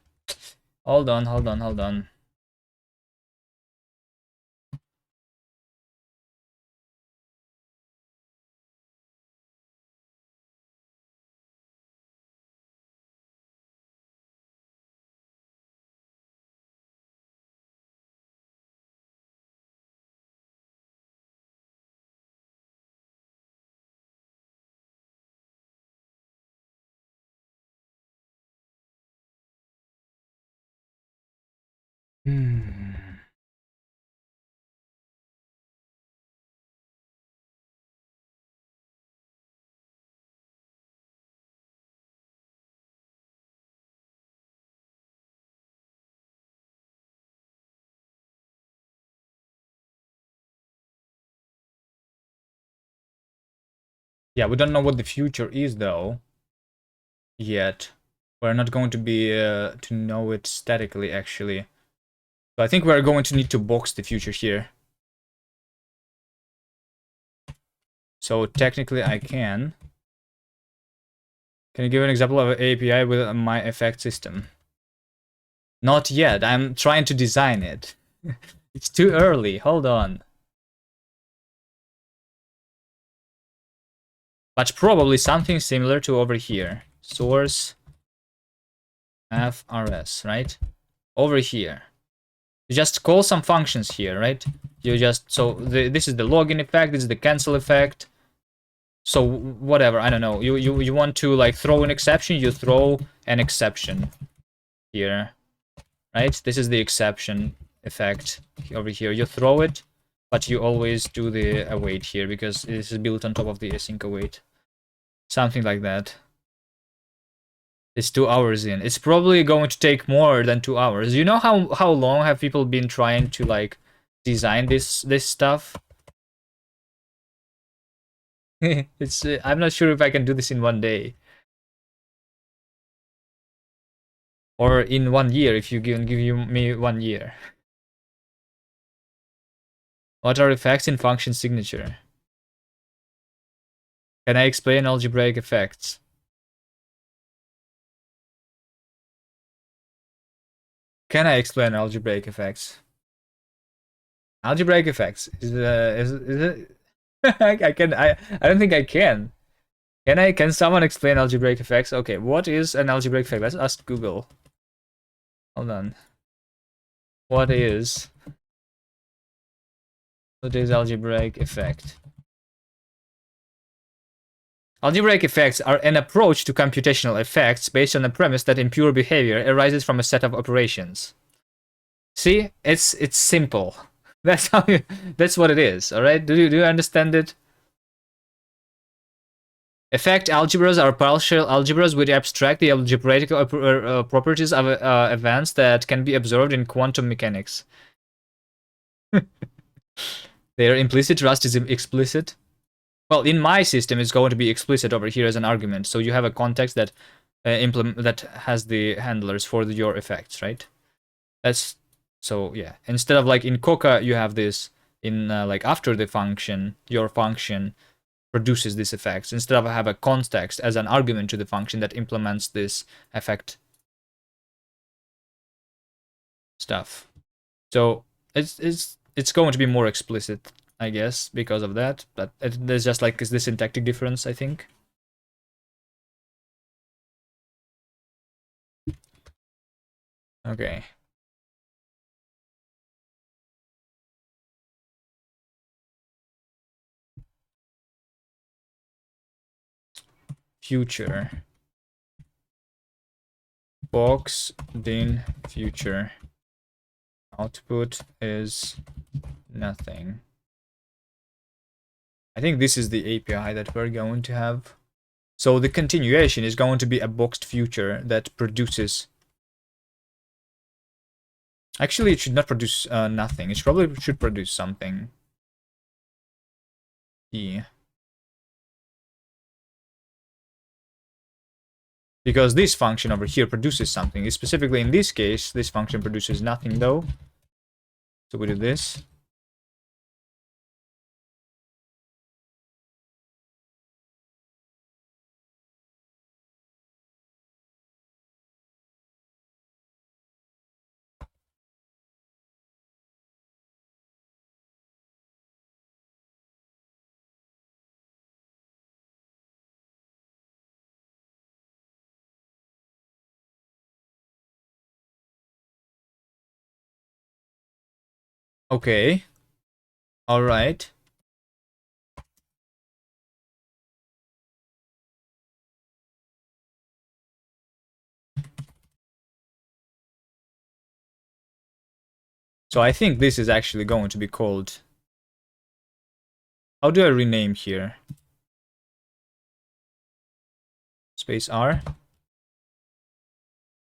Yeah, we don't know what the future is though yet. We're not going to be to know it statically actually. So I think we're going to need to box the future here. So technically I can. Can you give an example of an API with my effect system? Not yet. I'm trying to design it. It's too early. Hold on. But probably something similar to over here. Source FRS, right? Over here. You just call some functions here, right? You just, so this is the login effect, this is the cancel effect. So whatever, I don't know. You want to like throw an exception, you throw an exception here, right? This is the exception effect over here. You throw it, but you always do the await here because this is built on top of the async await. Something like that. It's 2 hours in. It's probably going to take more than 2 hours. You know how long have people been trying to like design this stuff? It's I'm not sure if I can do this in one day or in 1 year if you me 1 year. What are effects in function signature? Can I explain algebraic effects? Can I explain algebraic effects? Algebraic effects is it? I don't think I can. Can someone explain algebraic effects? Okay, what is an algebraic effect? Let's ask Google. Hold on. What is algebraic effect? Algebraic effects are an approach to computational effects based on the premise that impure behavior arises from a set of operations. See, it's simple. That's how you, that's what it is. All right, do you understand it? Effect algebras are partial algebras which abstract the algebraic properties of events that can be observed in quantum mechanics. Their implicit trust is explicit. Well, in my system, it's going to be explicit over here as an argument. So you have a context that that has the handlers for your effects, right? That's so yeah. Instead of like in Coca, you have this in like after the function, your function produces these effects. Instead of have a context as an argument to the function that implements this effect stuff. So it's going to be more explicit, I guess, because of that. But there's just like this syntactic difference, I think. Okay. Future. Box din future. Output is nothing. I think this is the API that we're going to have. So the continuation is going to be a boxed future that produces. Actually, it should not produce nothing. It probably should produce something. Yeah. Because this function over here produces something. Specifically in this case, this function produces nothing though. So we do this. Okay. All right. So I think this is actually going to be called. How do I rename here? Space R.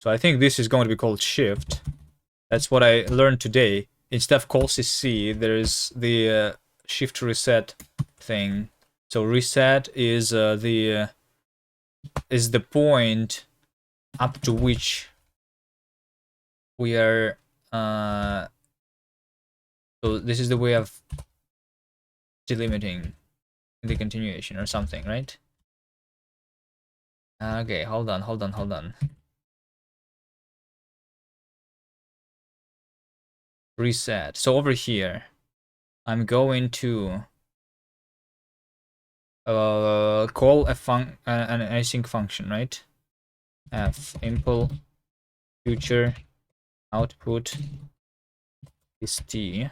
So I think this is going to be called shift. That's what I learned today. Instead of call CC, there is the shift reset thing. So reset is the point up to which we are. So this is the way of delimiting the continuation or something, right? Okay, hold on. Reset. So over here, I'm going to call an async function, right? F impl future output is t.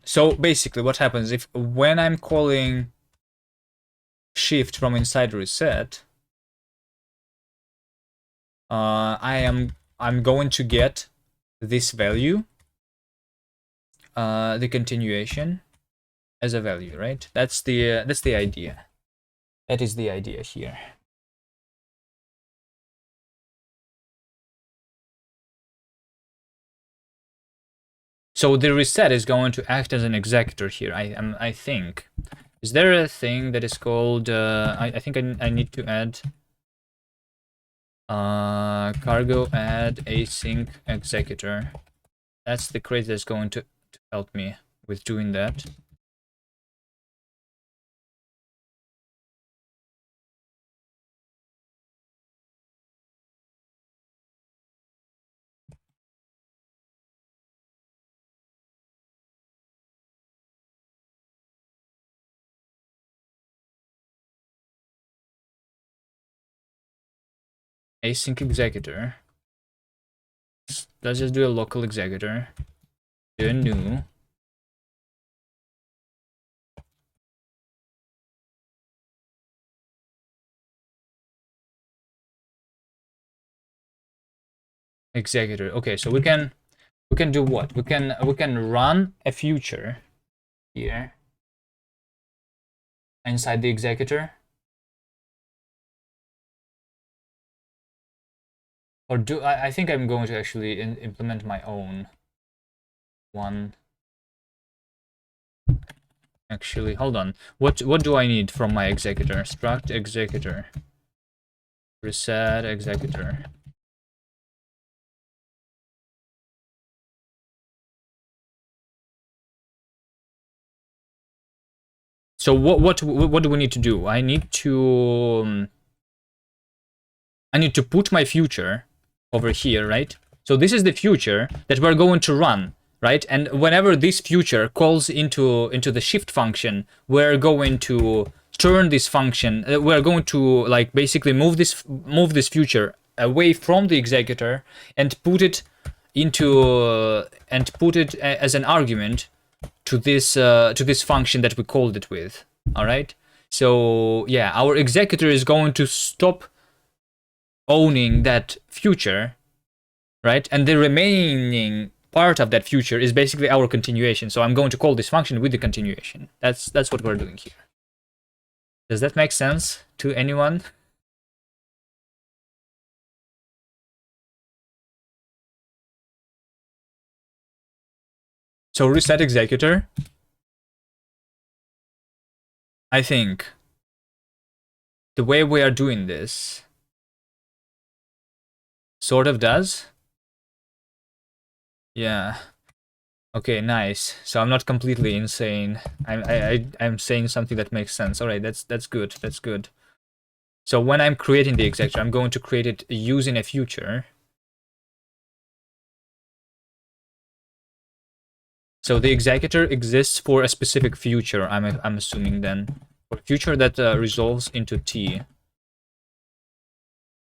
So basically what happens if when I'm calling shift from inside reset, I'm going to get this value, the continuation, as a value, right? That's the idea. That is the idea here. So the reset is going to act as an executor here. I think. Is there a thing that is called? I think I need to add cargo add async executor. That's the crate that's going to help me with doing that. Async executor. Let's just do a local executor. Do a new. Executor. Okay, so we can do what? We can run a future here inside the executor. Or do I think I'm going to actually implement my own one. Actually, hold on. What do I need from my executor? Struct executor. Reset executor. So what do we need to do? I need to put my future over here, right? So this is the future that we're going to run, right? And whenever this future calls into the shift function, we're going to turn this function. We're going to like basically move this future away from the executor and put it into as an argument to this function that we called it with. All right. So yeah, our executor is going to stop owning that future, right? And the remaining part of that future is basically our continuation. So I'm going to call this function with the continuation. That's what we're doing here. Does that make sense to anyone? So reset executor, I think the way we are doing this sort of does. Yeah. Okay, nice. So I'm not completely insane. I'm saying something that makes sense. All right, that's good. That's good. So when I'm creating the executor, I'm going to create it using a future. So the executor exists for a specific future. I'm assuming then, for a future that resolves into t,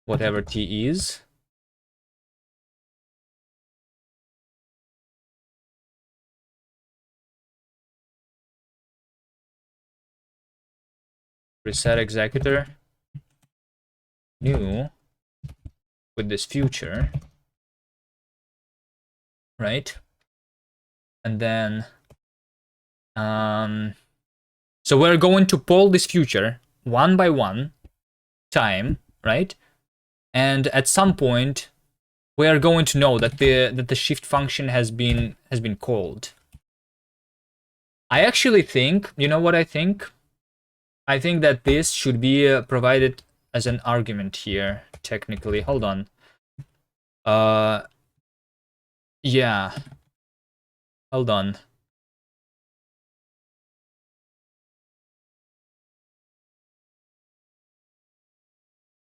whatever t is. Reset executor new with this future, right? And then so we're going to poll this future one by one time, right? And at some point we are going to know that the shift function has been called. I actually think, you know what I think? I think that this should be provided as an argument here, technically. Hold on. Yeah. Hold on.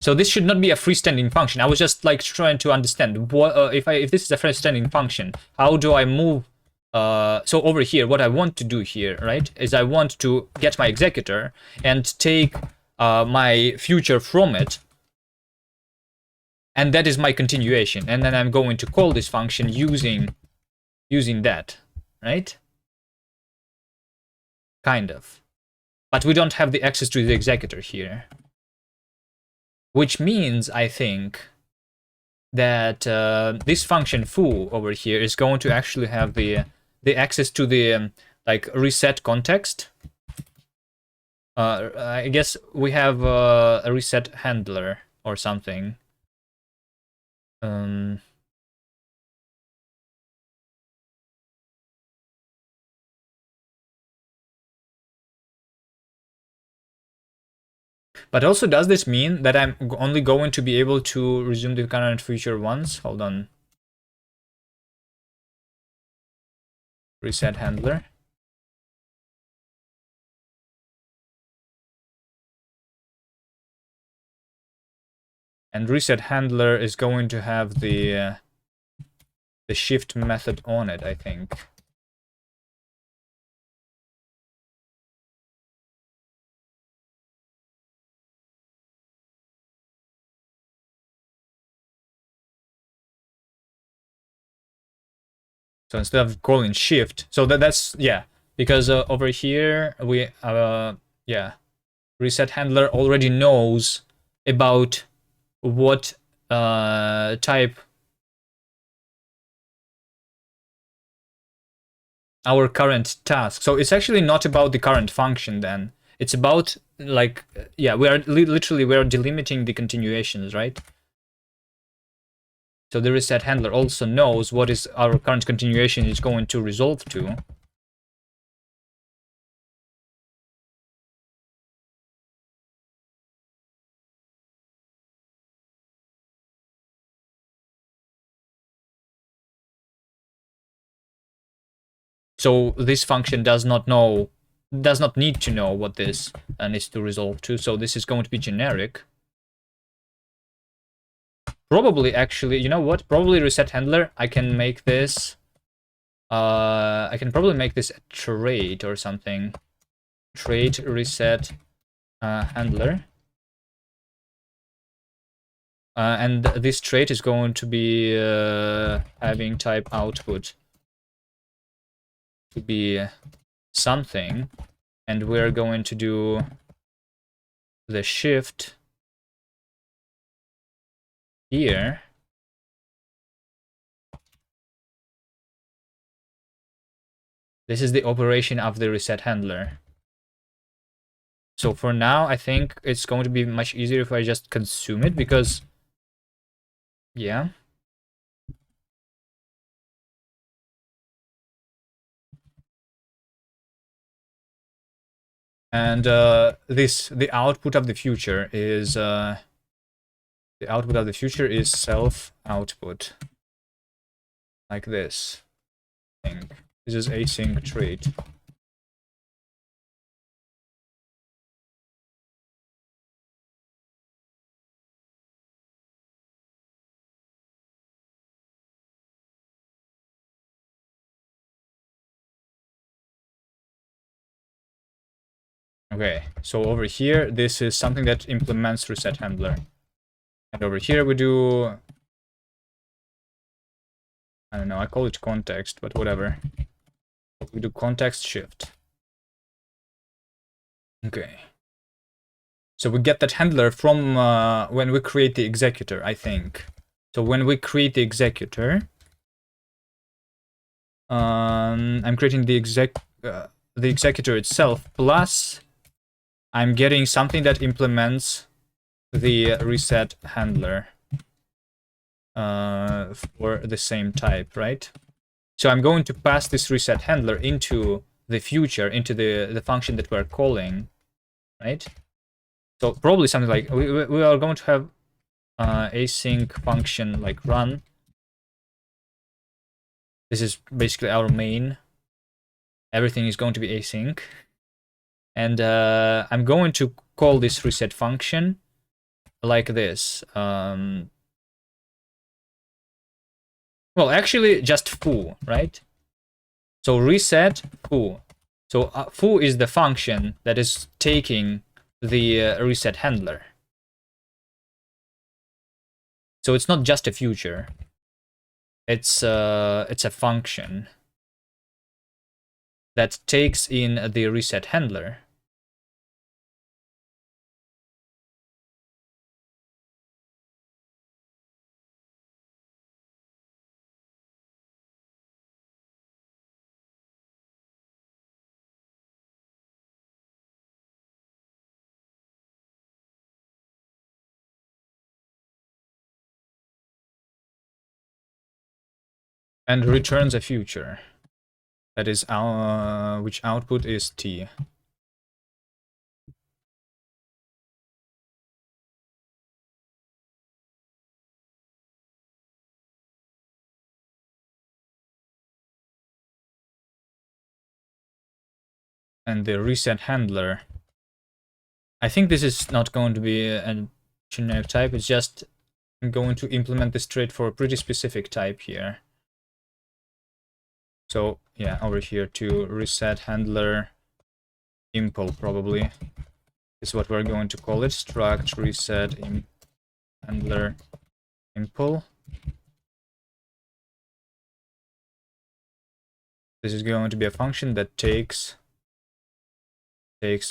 So this should not be a freestanding function. I was just like trying to understand what if this is a freestanding function, how do I move? So over here, what I want to do here, right, is I want to get my executor and take my future from it, and that is my continuation. And then I'm going to call this function using that, right? Kind of. but we don't have the access to the executor here. Which means, I think, that this function foo over here is going to actually have the access to the like reset context. I guess we have a reset handler or something. But also, does this mean that I'm only going to be able to resume the current future once? Hold on. Reset handler. And reset handler is going to have the shift method on it, I think. So instead of calling shift, so that's, yeah, because over here we, yeah, reset handler already knows about what type our current task. So it's actually not about the current function then. It's about, like, yeah, we are literally, we are delimiting the continuations, right? So the reset handler also knows what is our current continuation is going to resolve to. So this function does not need to know what this needs to resolve to. So this is going to be generic. Probably, actually, you know what? Probably reset handler. I can make this. I can probably make this a trait or something. Trait reset handler. And this trait is going to be having type output to be something, and we're going to do the shift here. This is the operation of the reset handler. So for now, I think it's going to be much easier if I just consume it, because, yeah. And the output of the future is self output, like this thing. This is async trait. Okay, so over here, this is something that implements reset handler. And over here we do, I don't know, I call it context, but whatever. We do context shift. Okay. So we get that handler from when we create the executor, I think. So when we create the executor, I'm creating the executor itself, plus I'm getting something that implements the reset handler for the same type, right? So I'm going to pass this reset handler into the future, into the function that we're calling, right? So probably something like, we are going to have async function like run. This is basically our main. Everything is going to be async. And I'm going to call this reset function like this. Well, actually, just foo, right? So reset foo. So foo is the function that is taking the reset handler. So it's not just a future. It's a function that takes in the reset handler. and returns a future. That is our which output is t. And the reset handler. I think this is not going to be a generic type. It's just I'm going to implement this trait for a pretty specific type here. So yeah, over here to reset handler impl probably is what we're going to call it. Struct reset handler impl. This is going to be a function that takes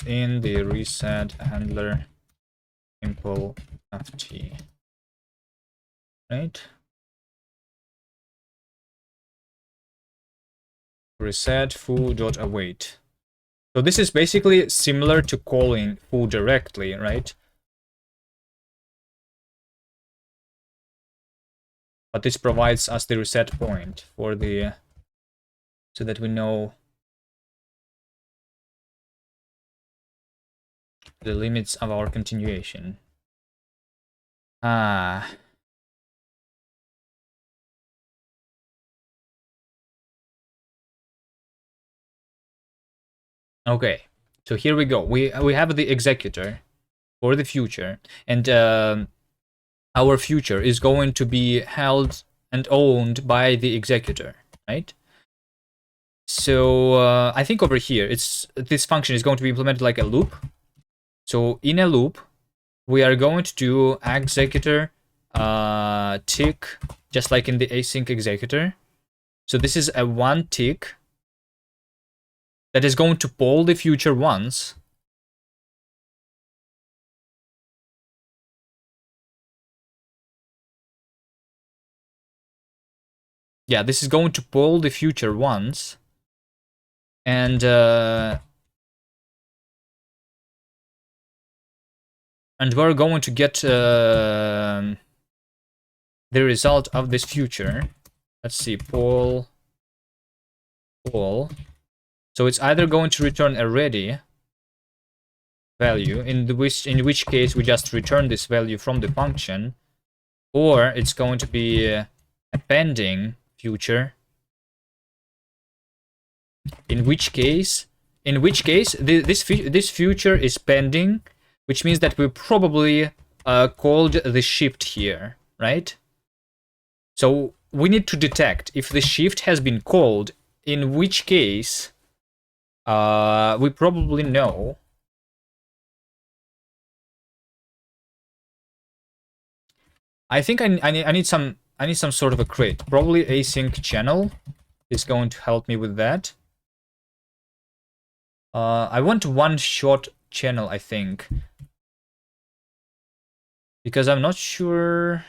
in the reset handler impl of t. Right? Reset foo.await. So this is basically similar to calling foo directly, right? But this provides us the reset point for the so that we know the limits of our continuation. Okay, so here we go. We have the executor for the future, and our future is going to be held and owned by the executor, right? So I think over here, this function is going to be implemented like a loop. So in a loop, we are going to do executor tick, just like in the async executor. So this is a one tick that is going to poll the future once. Yeah, this is going to poll the future once. And we're going to get the result of this future. Let's see, poll. So it's either going to return a ready value, in which case we just return this value from the function, or it's going to be a pending future. In which case this future is pending, which means that we probably called the shift here, right? So we need to detect if the shift has been called, in which case we probably know. I think I need some sort of a crate. Probably async channel is going to help me with that. I want one short channel, I think, because I'm not sure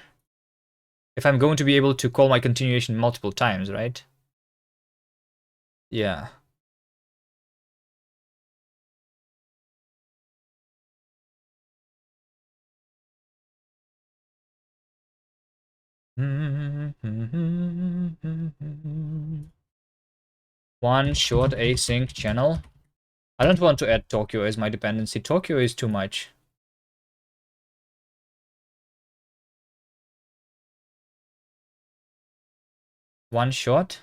if I'm going to be able to call my continuation multiple times, right? Yeah. One short async channel. I don't want to add Tokyo as my dependency. Tokyo is too much. One shot.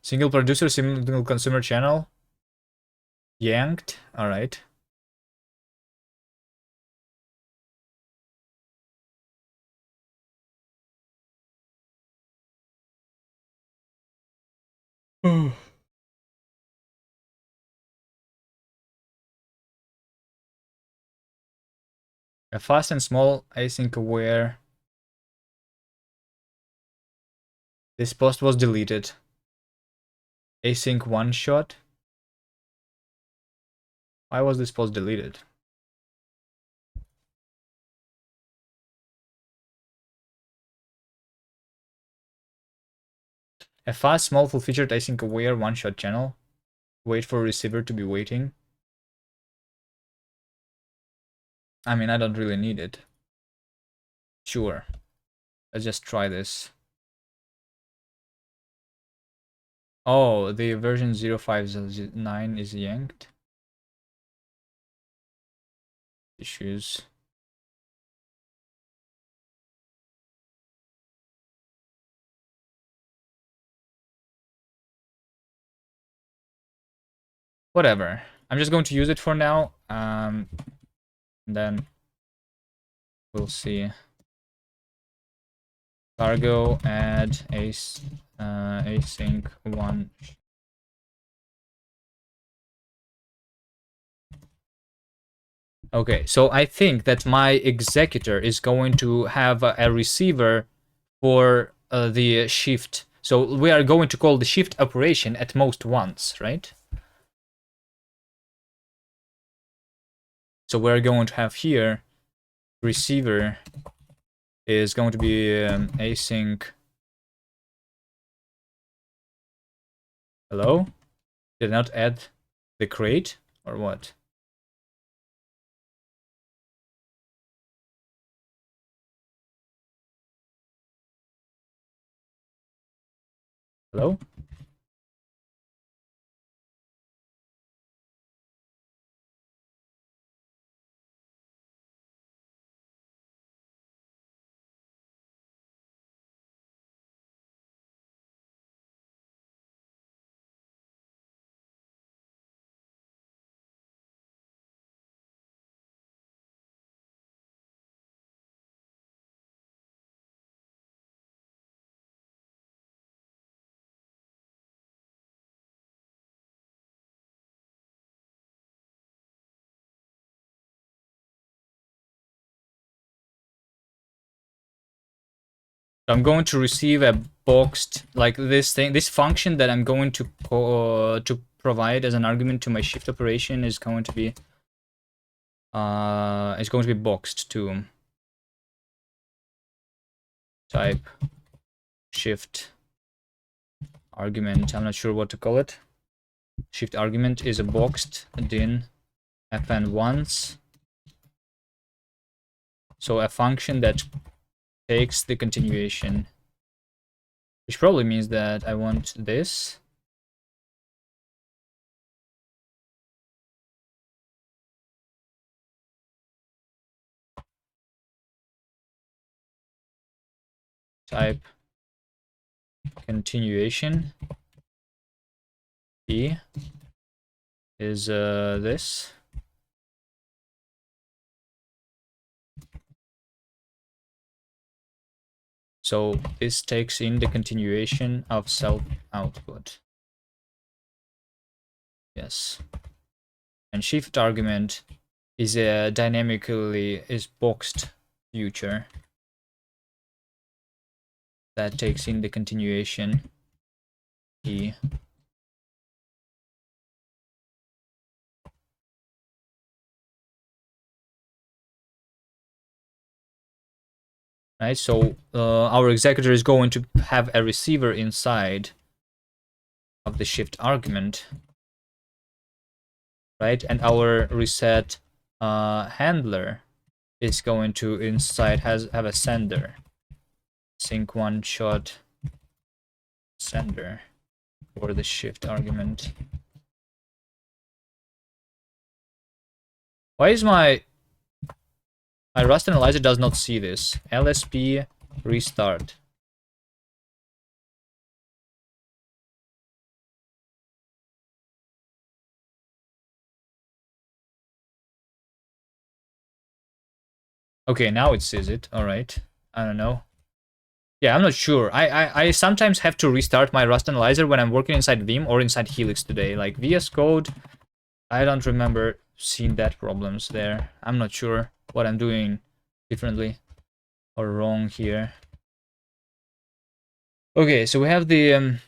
Single producer, single consumer channel. Yanked. All right. A fast and small async aware. This post was deleted. Async one shot. Why was this post deleted? A fast, small, full-featured async aware one-shot channel. Wait for receiver to be waiting. I mean, I don't really need it. Sure. Let's just try this. Oh, the version 0.509 is yanked. Issues. Whatever. I'm just going to use it for now. Then we'll see. Cargo add async 1. Okay, so I think that my executor is going to have a receiver for the shift. So we are going to call the shift operation at most once, right? So we're going to have here receiver is going to be async. Hello? Did I not add the crate or what? Hello? I'm going to receive a boxed, like this thing, this function that I'm going to provide as an argument to my shift operation is going to be boxed to type shift argument. I'm not sure what to call it. Shift argument is a boxed din fn once. So a function that takes the continuation, which probably means that I want this. Type continuation p is this. So this takes in the continuation of self output. Yes. And shift argument is a dynamically boxed future that takes in the continuation e. Right, so our executor is going to have a receiver inside of the shift argument, right? And our reset handler is going to inside have a sender, sync one shot sender for the shift argument. Why is my Rust analyzer does not see this? LSP restart. Okay, now it sees it. All right. I don't know. Yeah, I'm not sure. I sometimes have to restart my Rust analyzer when I'm working inside Vim or inside Helix today. Like VS Code, I don't remember seeing that problems there. I'm not sure what I'm doing differently or wrong here. Okay, so we have the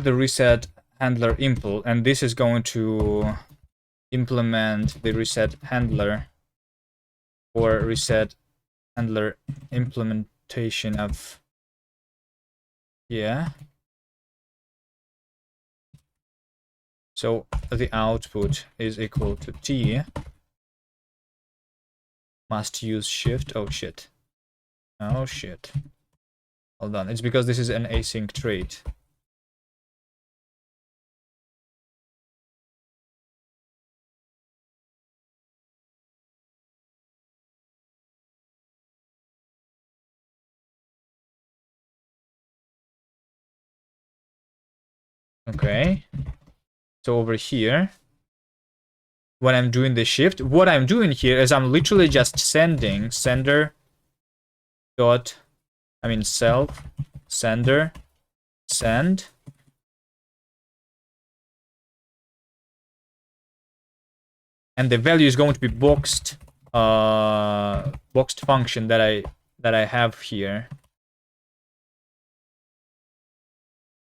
reset handler impl, and this is going to implement the reset handler or reset handler implementation of, yeah. So the output is equal to t Must use shift. Oh shit. Oh shit. Hold on. It's because this is an async trait. Okay. So over here, when I'm doing the shift, what I'm doing here is I'm literally just sending sender dot, self sender send, and the value is going to be boxed function that I have here.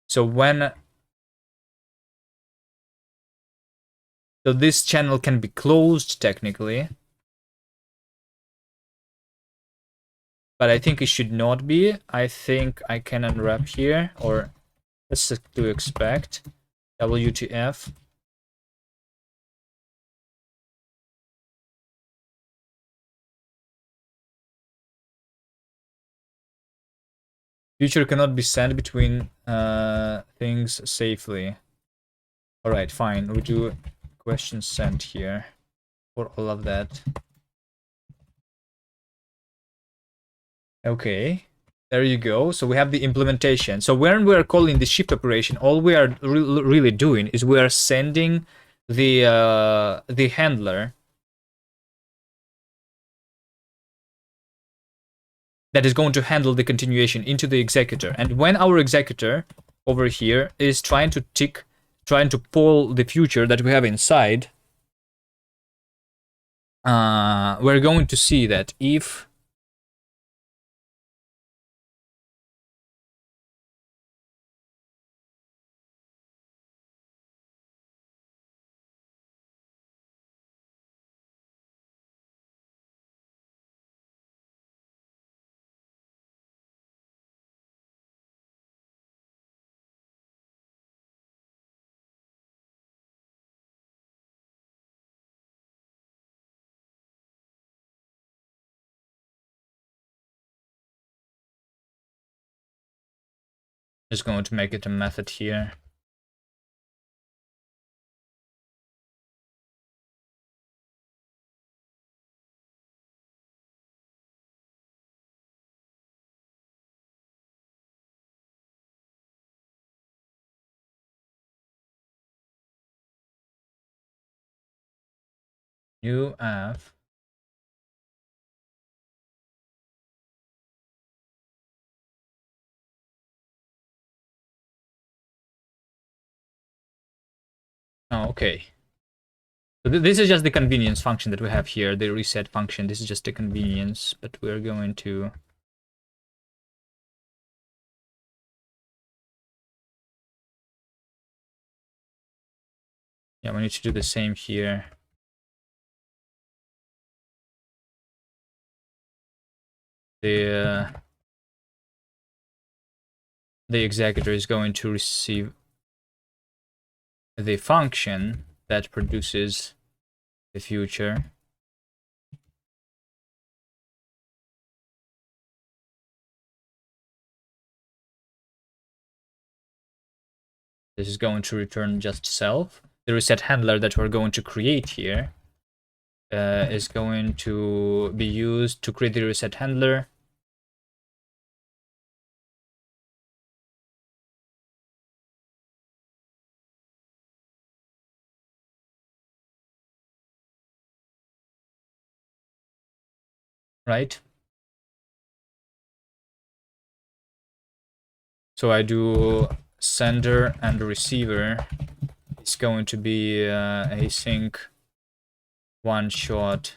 So so this channel can be closed technically, but I think it should not be. I think I can unwrap here, or let's do expect WTF. Future cannot be sent between things safely. Alright, fine. We do question sent here for all of that. Okay, there you go. So we have the implementation. So when we are calling the shift operation, all we are really doing is we are sending the handler that is going to handle the continuation into the executor. And when our executor over here is trying to pull the future that we have inside, we're going to see that if just going to make it a method here. New f. Oh, okay. So this is just the convenience function that we have here, the reset function. This is just a convenience, but we're going to we need to do the same here. The executor is going to receive the function that produces the future. This is going to return just self. The reset handler that we're going to create here is going to be used to create the reset handler. Right? So I do sender and receiver. It's going to be async one-shot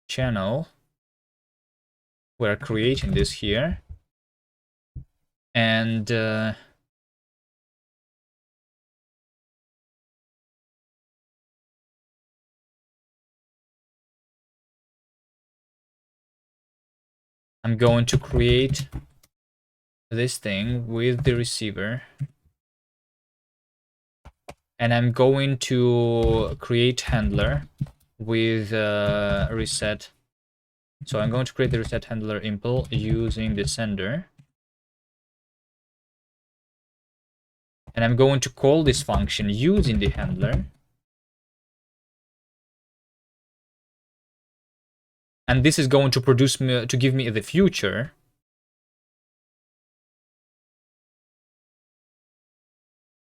channel. We're creating this here. And I'm going to create this thing with the receiver, and I'm going to create handler with reset So I'm going to create the reset handler impl using the sender. And I'm going to call this function using the handler. And this is going to produce me, to give me the future.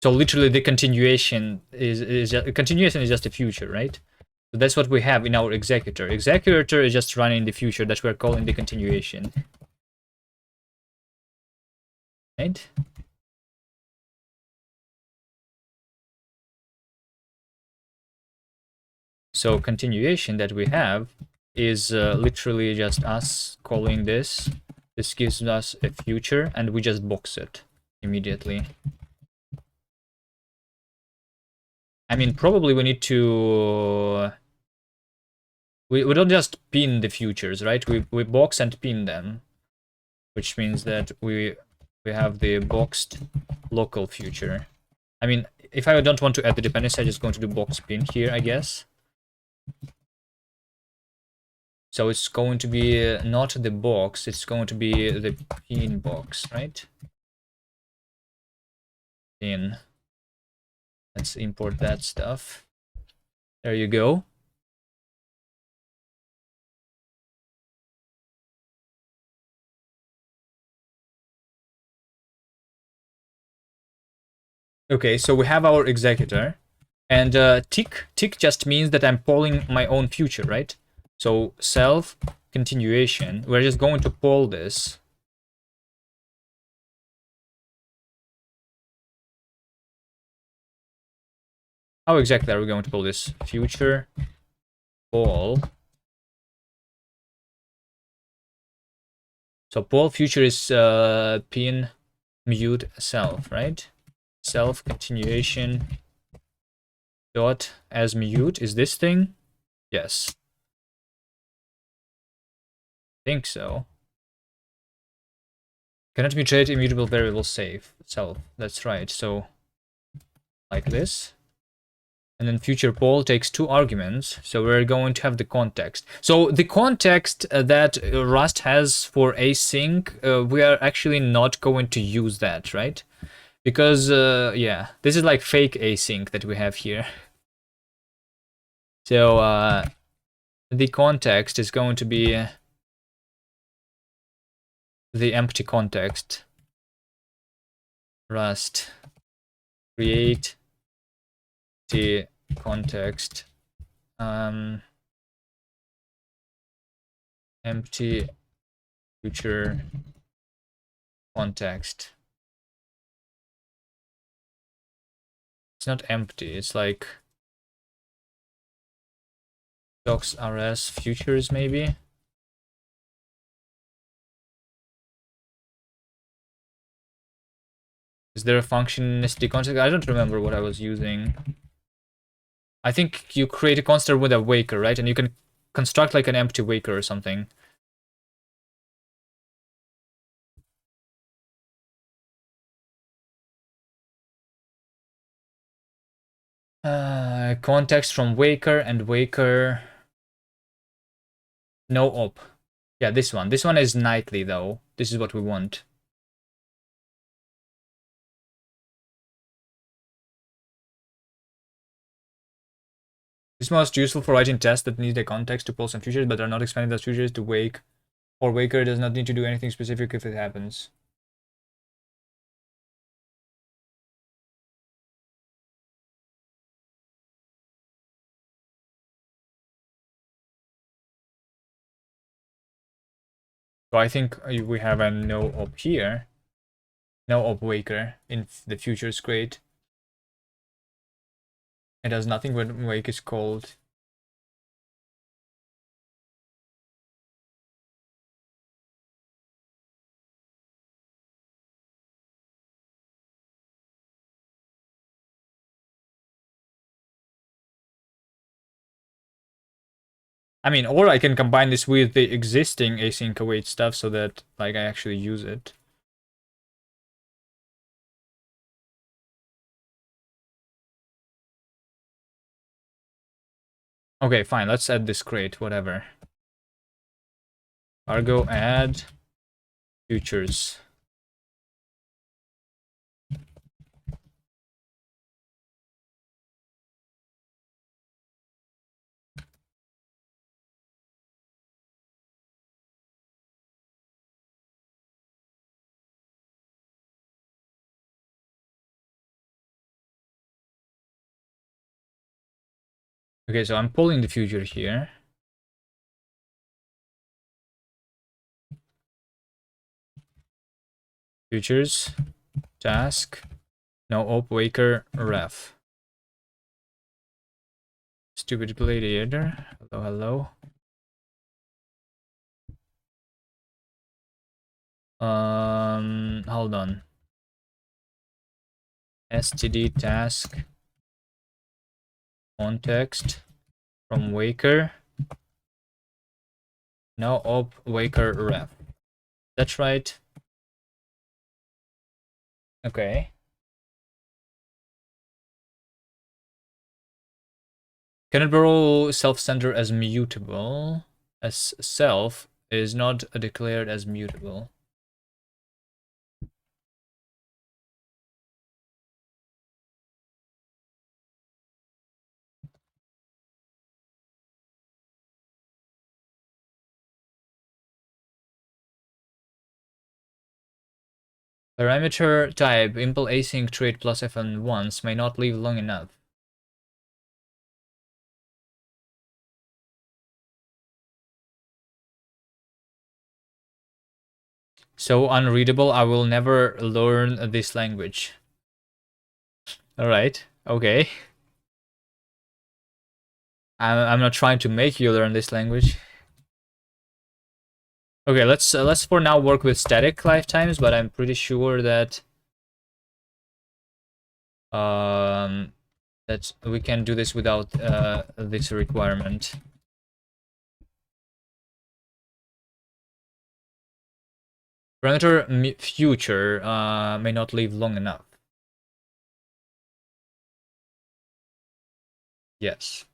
So literally the continuation is just a future, right? So that's what we have in our executor. Executor is just running the future that we're calling the continuation. Right? So continuation that we have is literally just us calling this. This gives us a future and we just box it immediately. I mean, probably we need to... We don't just pin the futures, right? We box and pin them, which means that we have the boxed local future. I mean, if I don't want to add the dependency, I'm just going to do box pin here, I guess. So it's going to be not the box, it's going to be the pin box, right? Pin. Let's import that stuff. There you go. Okay, so we have our executor. And tick just means that I'm polling my own future, right? So self continuation, we're just going to poll this. How exactly are we going to poll this? Future poll. So poll future is pin mute self, right? Self continuation dot as mute is this thing? Yes. Think so. Cannot mutate immutable variable safe self. That's right. So like this. And then future poll takes 2 arguments. So we're going to have the context. So the context that Rust has for async, we are actually not going to use that, right? Because, yeah, this is like fake async that we have here. So the context is going to be the empty context. Rust create the context empty future context. It's not empty, it's like docs rs futures maybe. Is there a function SD context? I don't remember what I was using. I think you create a construct with a waker, right? And you can construct like an empty waker or something. Context from waker and waker. No op. Yeah, this one. This one is nightly though. This is what we want. This is most useful for writing tests that need a context to pull some futures, but are not expanding those futures to wake. Or waker does not need to do anything specific if it happens. So I think we have a no op here. No op waker in the futures crate. It does nothing when wake is called. I mean, or I can combine this with the existing async await stuff so that like I actually use it. Okay, fine. Let's add this crate, whatever. Cargo add futures. Okay, so I'm pulling the future here. Futures, task, no op waker ref. Stupid gladiator. Hello, hello. Hold on. std task context from waker. No op waker ref. That's right. Okay. Cannot borrow self-center as mutable, as self is not declared as mutable. Parameter type impl async trait plus fn once may not live long enough. So unreadable, I will never learn this language. Alright, okay. I'm not trying to make you learn this language. Okay, let's for now work with static lifetimes, but I'm pretty sure that that we can do this without this requirement. Parameter future may not live long enough. Yes.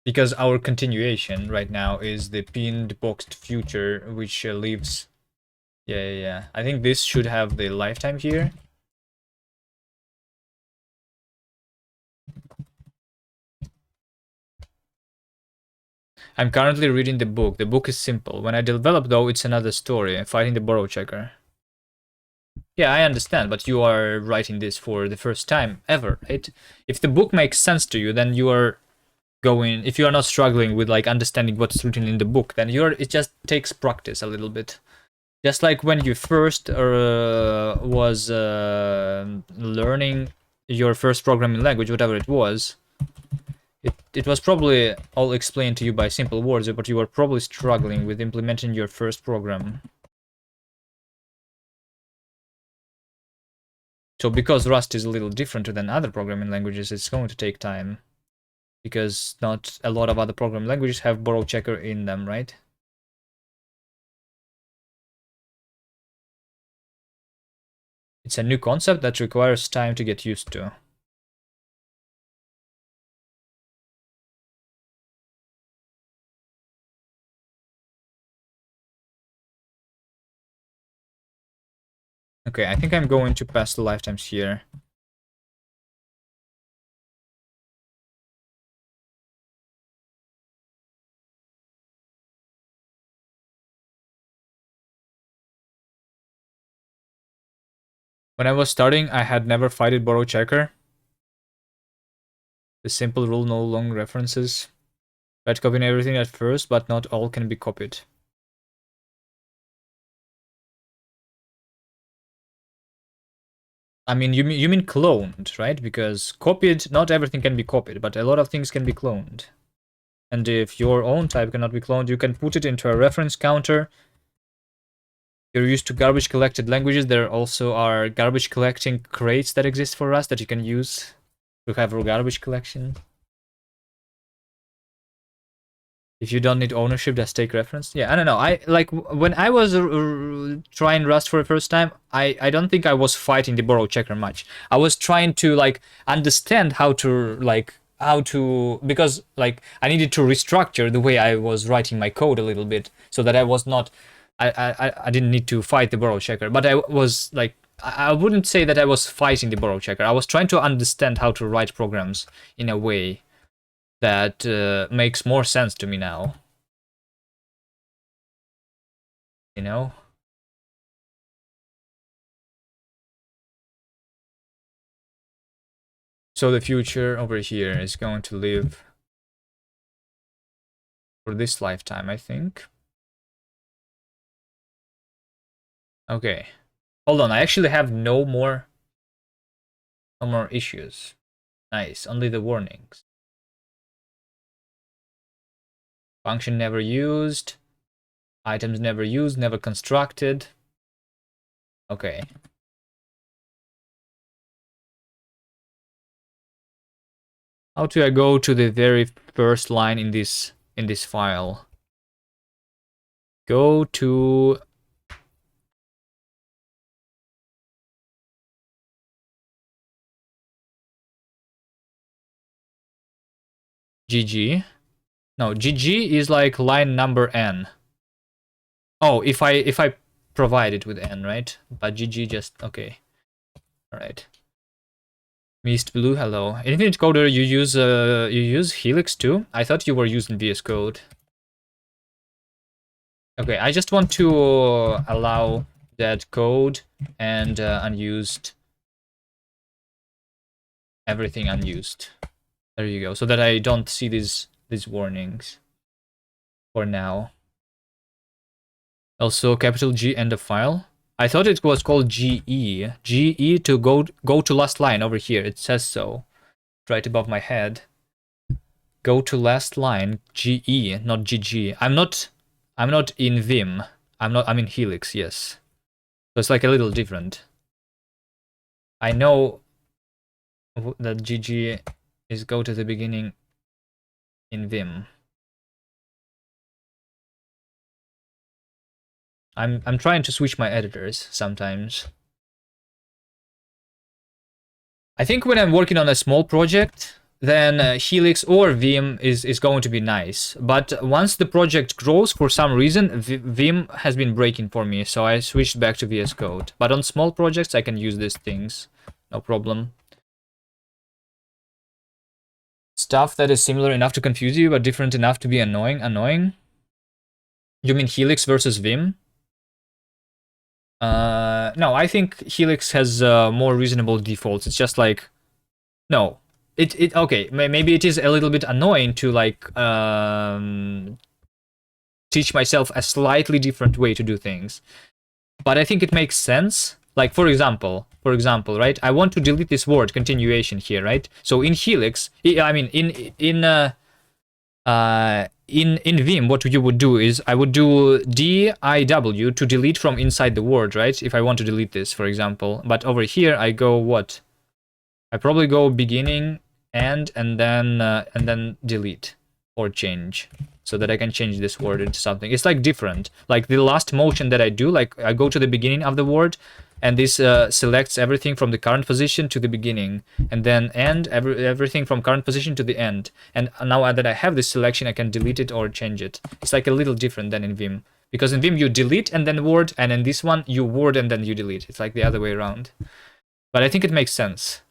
Because our continuation right now is the pinned boxed future, which lives. Yeah. I think this should have the lifetime here. I'm currently reading the book. The book is simple. When I develop, though, it's another story. Fighting the borrow checker. Yeah, I understand, but you are writing this for the first time ever, right? If the book makes sense to you, then you are going. If you are not struggling with like understanding what's written in the book, then it just takes practice a little bit. Just like when you first was learning your first programming language, whatever it was, it was probably all explained to you by simple words, but you were probably struggling with implementing your first program. So because Rust is a little different than other programming languages, it's going to take time. Because not a lot of other programming languages have borrow checker in them, right? It's a new concept that requires time to get used to. Okay, I think I'm going to pass the lifetimes here. When I was starting, I had never fighted borrow checker. The simple rule, no long references. Tried copying everything at first, but not all can be copied. I mean, you mean cloned, right? Because copied, not everything can be copied, but a lot of things can be cloned. And if your own type cannot be cloned, you can put it into a reference counter. You're used to garbage collected languages. There also are garbage collecting crates that exist for Rust that you can use to have a garbage collection. If you don't need ownership, just take reference. Yeah, I don't know. I like when I was trying Rust for the first time, I don't think I was fighting the borrow checker much. I was trying to like understand how to like because like I needed to restructure the way I was writing my code a little bit so that I was not I didn't need to fight the borrow checker, but I was like I wouldn't say that I was fighting the borrow checker. I was trying to understand how to write programs in a way that makes more sense to me now. You know? So the future over here is going to live for this lifetime, I think. Okay. Hold on, I actually have no more issues. Nice, only the warnings. Function never used. Items never used, never constructed. Okay. How do I go to the very first line in this file? Go to GG. No, GG is like line number N. Oh, if I provide it with N, right? But GG just okay. All right. Mist Blue, hello. Infinite Coder, you use Helix too? I thought you were using VS Code. Okay, I just want to allow that code and unused, everything unused. There you go, so that I don't see these warnings for now. Also, capital G end of file. I thought it was called GE. GE to go to last line over here. It says so, right above my head. Go to last line, GE, not GG. I'm not in Vim. I'm in Helix, yes. So it's like a little different. I know that GG is go to the beginning in Vim. I'm trying to switch my editors sometimes. I think when I'm working on a small project, then Helix or Vim is going to be nice. But once the project grows, for some reason, Vim has been breaking for me, so I switched back to VS Code. But on small projects, I can use these things, no problem. Stuff that is similar enough to confuse you, but different enough to be annoying? You mean Helix versus Vim? No, I think Helix has more reasonable defaults. It's just like, no, it okay. Maybe it is a little bit annoying to like teach myself a slightly different way to do things, but I think it makes sense. Like for example, right? I want to delete this word continuation here, right? So in Helix, I mean in Vim, what you would do is I would do DIW to delete from inside the word, right? If I want to delete this, for example. But over here, I go what? I probably go beginning, end, and then delete or change, so that I can change this word into something. It's like different. Like the last motion that I do, like I go to the beginning of the word, and this selects everything from the current position to the beginning, and then end everything from current position to the end. And now that I have this selection, I can delete it or change it. It's like a little different than in Vim, because in Vim you delete and then word, and in this one you word and then you delete. It's like the other way around. But I think it makes sense.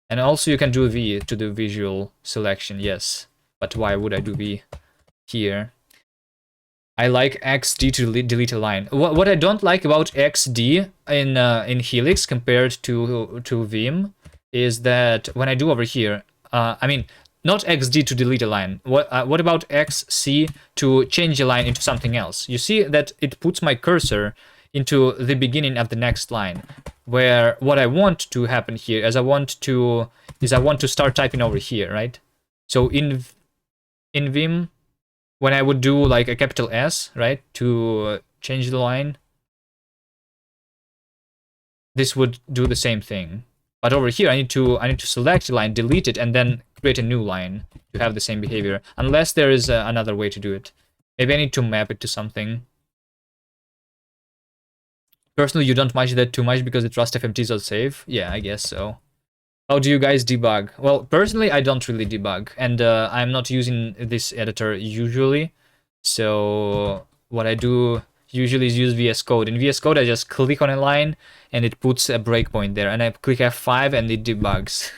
And also you can do V to do visual selection, yes. But why would I do V here? I like XD to delete a line. What I don't like about XD in Helix compared to Vim is that when I do over here, I mean, not XD to delete a line. What about XC to change a line into something else? You see that it puts my cursor into the beginning of the next line, where what I want to happen here is I want to start typing over here, right? So in Vim, when I would do like a capital S, right, to change the line, this would do the same thing. But over here, I need to select a line, delete it, and then create a new line to have the same behavior. Unless there is another way to do it. Maybe I need to map it to something. Personally, you don't match that too much because it Rust FMTs are safe. Yeah, I guess so. How do you guys debug? Well, personally, I don't really debug, and I'm not using this editor usually. So what I do usually is use VS Code. In VS Code, I just click on a line and it puts a breakpoint there, and I click F5 and it debugs.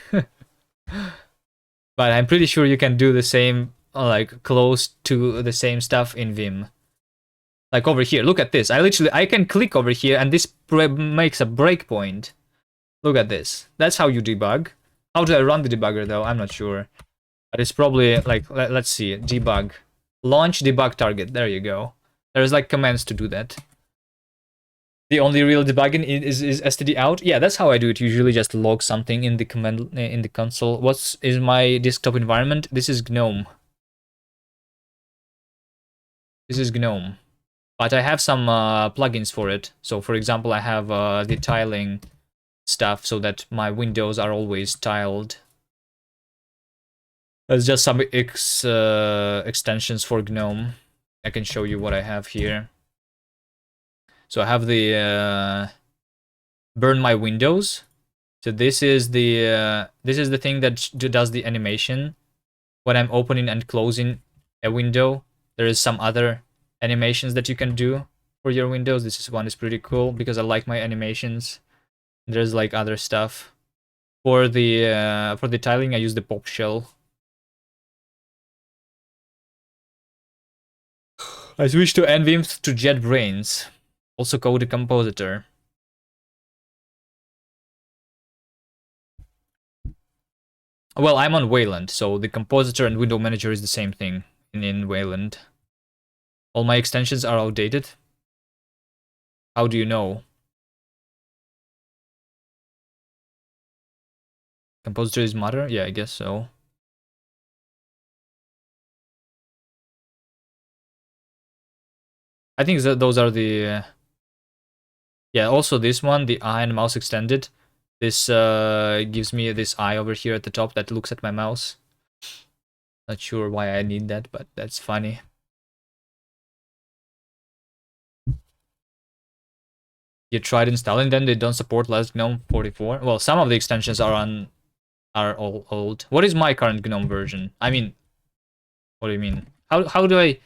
But I'm pretty sure you can do the same, like close to the same stuff in Vim. Like over here, look at this. I can click over here and this makes a breakpoint. Look at this. That's how you debug. How do I run the debugger though? I'm not sure. But it's probably like, let's see, debug. Launch debug target. There you go. There's like commands to do that. The only real debugging is std out. Yeah, that's how I do it. Usually just log something in the command in the console. What is my desktop environment? This is GNOME. This is GNOME. But I have some plugins for it. So for example, I have the tiling stuff so that my windows are always tiled. There's just some extensions for GNOME. I can show you what I have here. So I have the burn my windows. So this is the thing that does the animation when I'm opening and closing a window. There is some other animations that you can do for your windows. This one is pretty cool because I like my animations. There's like other stuff. For the tiling, I use the pop shell. I switched to NVIM to JetBrains. Also code a compositor. Well, I'm on Wayland, so the compositor and window manager is the same thing in Wayland. All my extensions are outdated. How do you know? Compositor is mother? Yeah, I guess so. I think that those are the... yeah, also this one, the eye and mouse extended. This gives me this eye over here at the top that looks at my mouse. Not sure why I need that, but that's funny. You tried installing them, they don't support less GNOME 44. Well, some of the extensions are all old. What is my current GNOME version? I mean, what do you mean? How do I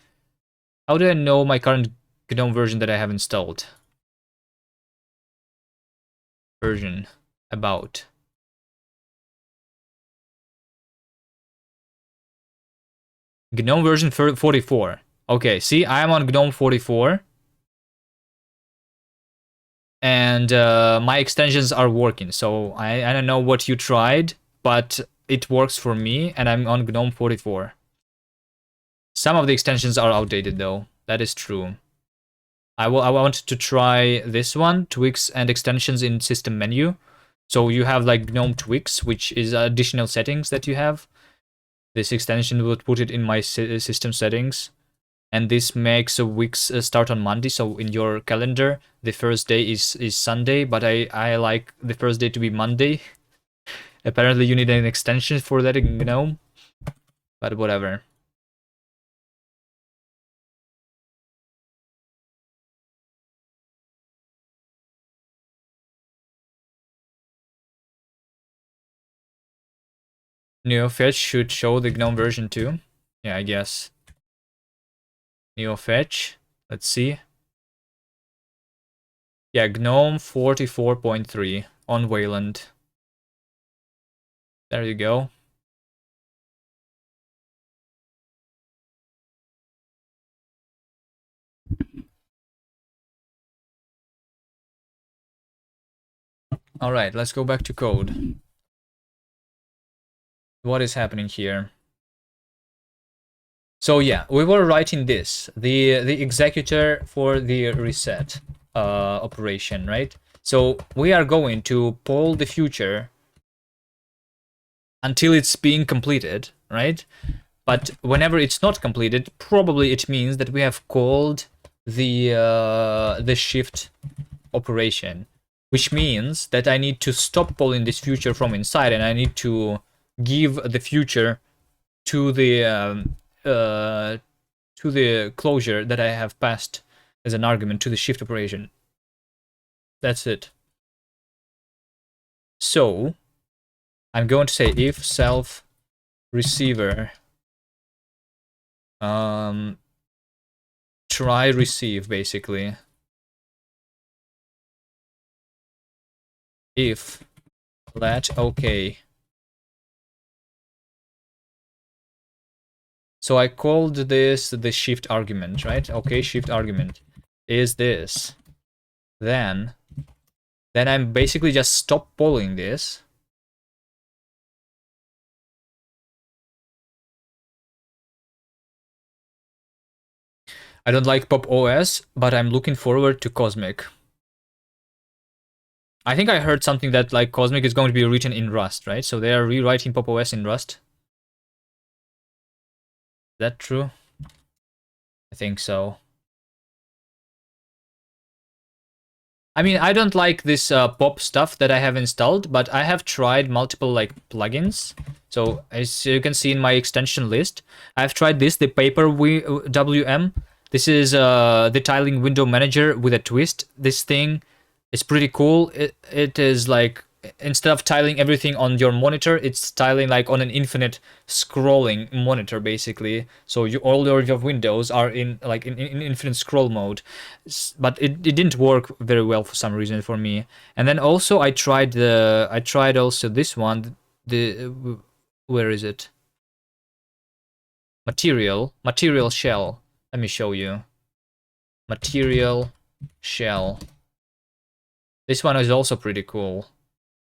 know my current GNOME version that I have installed? Version about. GNOME version 44. Okay, see, I'm on GNOME 44. And my extensions are working. So I don't know what you tried, but it works for me, and I'm on GNOME 44. Some of the extensions are outdated, though. That is true. I want to try this one, tweaks and extensions in system menu. So you have like GNOME tweaks, which is additional settings that you have. This extension would put it in my system settings. And this makes a week's start on Monday. So in your calendar, the first day is Sunday, but I like the first day to be Monday. Apparently you need an extension for that in GNOME, but whatever. NeoFetch should show the GNOME version too. Yeah, I guess. NeoFetch. Let's see. Yeah, GNOME 44.3 on Wayland. There you go. All right, let's go back to code. What is happening here? So yeah, we were writing this, the executor for the reset operation, right? So we are going to poll the future until it's being completed, right? But whenever it's not completed, probably it means that we have called the shift operation, which means that I need to stop polling this future from inside, and I need to give the future to the closure that I have passed as an argument to the shift operation. That's it. So I'm going to say if self receiver try receive, basically. If let okay. So I called this the shift argument, right? Okay, shift argument is this. Then I'm basically just stop polling this. I don't like Pop OS, but I'm looking forward to Cosmic. I think I heard something that like Cosmic is going to be written in Rust, right? So they are rewriting Pop OS in Rust. Is that true? I think so. I mean, I don't like this pop stuff that I have installed, but I have tried multiple like plugins. So as you can see in my extension list, I've tried this, the Paper WM. This is the tiling window manager with a twist. This thing is pretty cool. It is like, instead of tiling everything on your monitor, it's tiling like on an infinite scrolling monitor, basically. So all your windows are in like in infinite scroll mode. But it didn't work very well for some reason for me. And then also I tried also this one, where is it? Material shell. Let me show you. Material shell. This one is also pretty cool.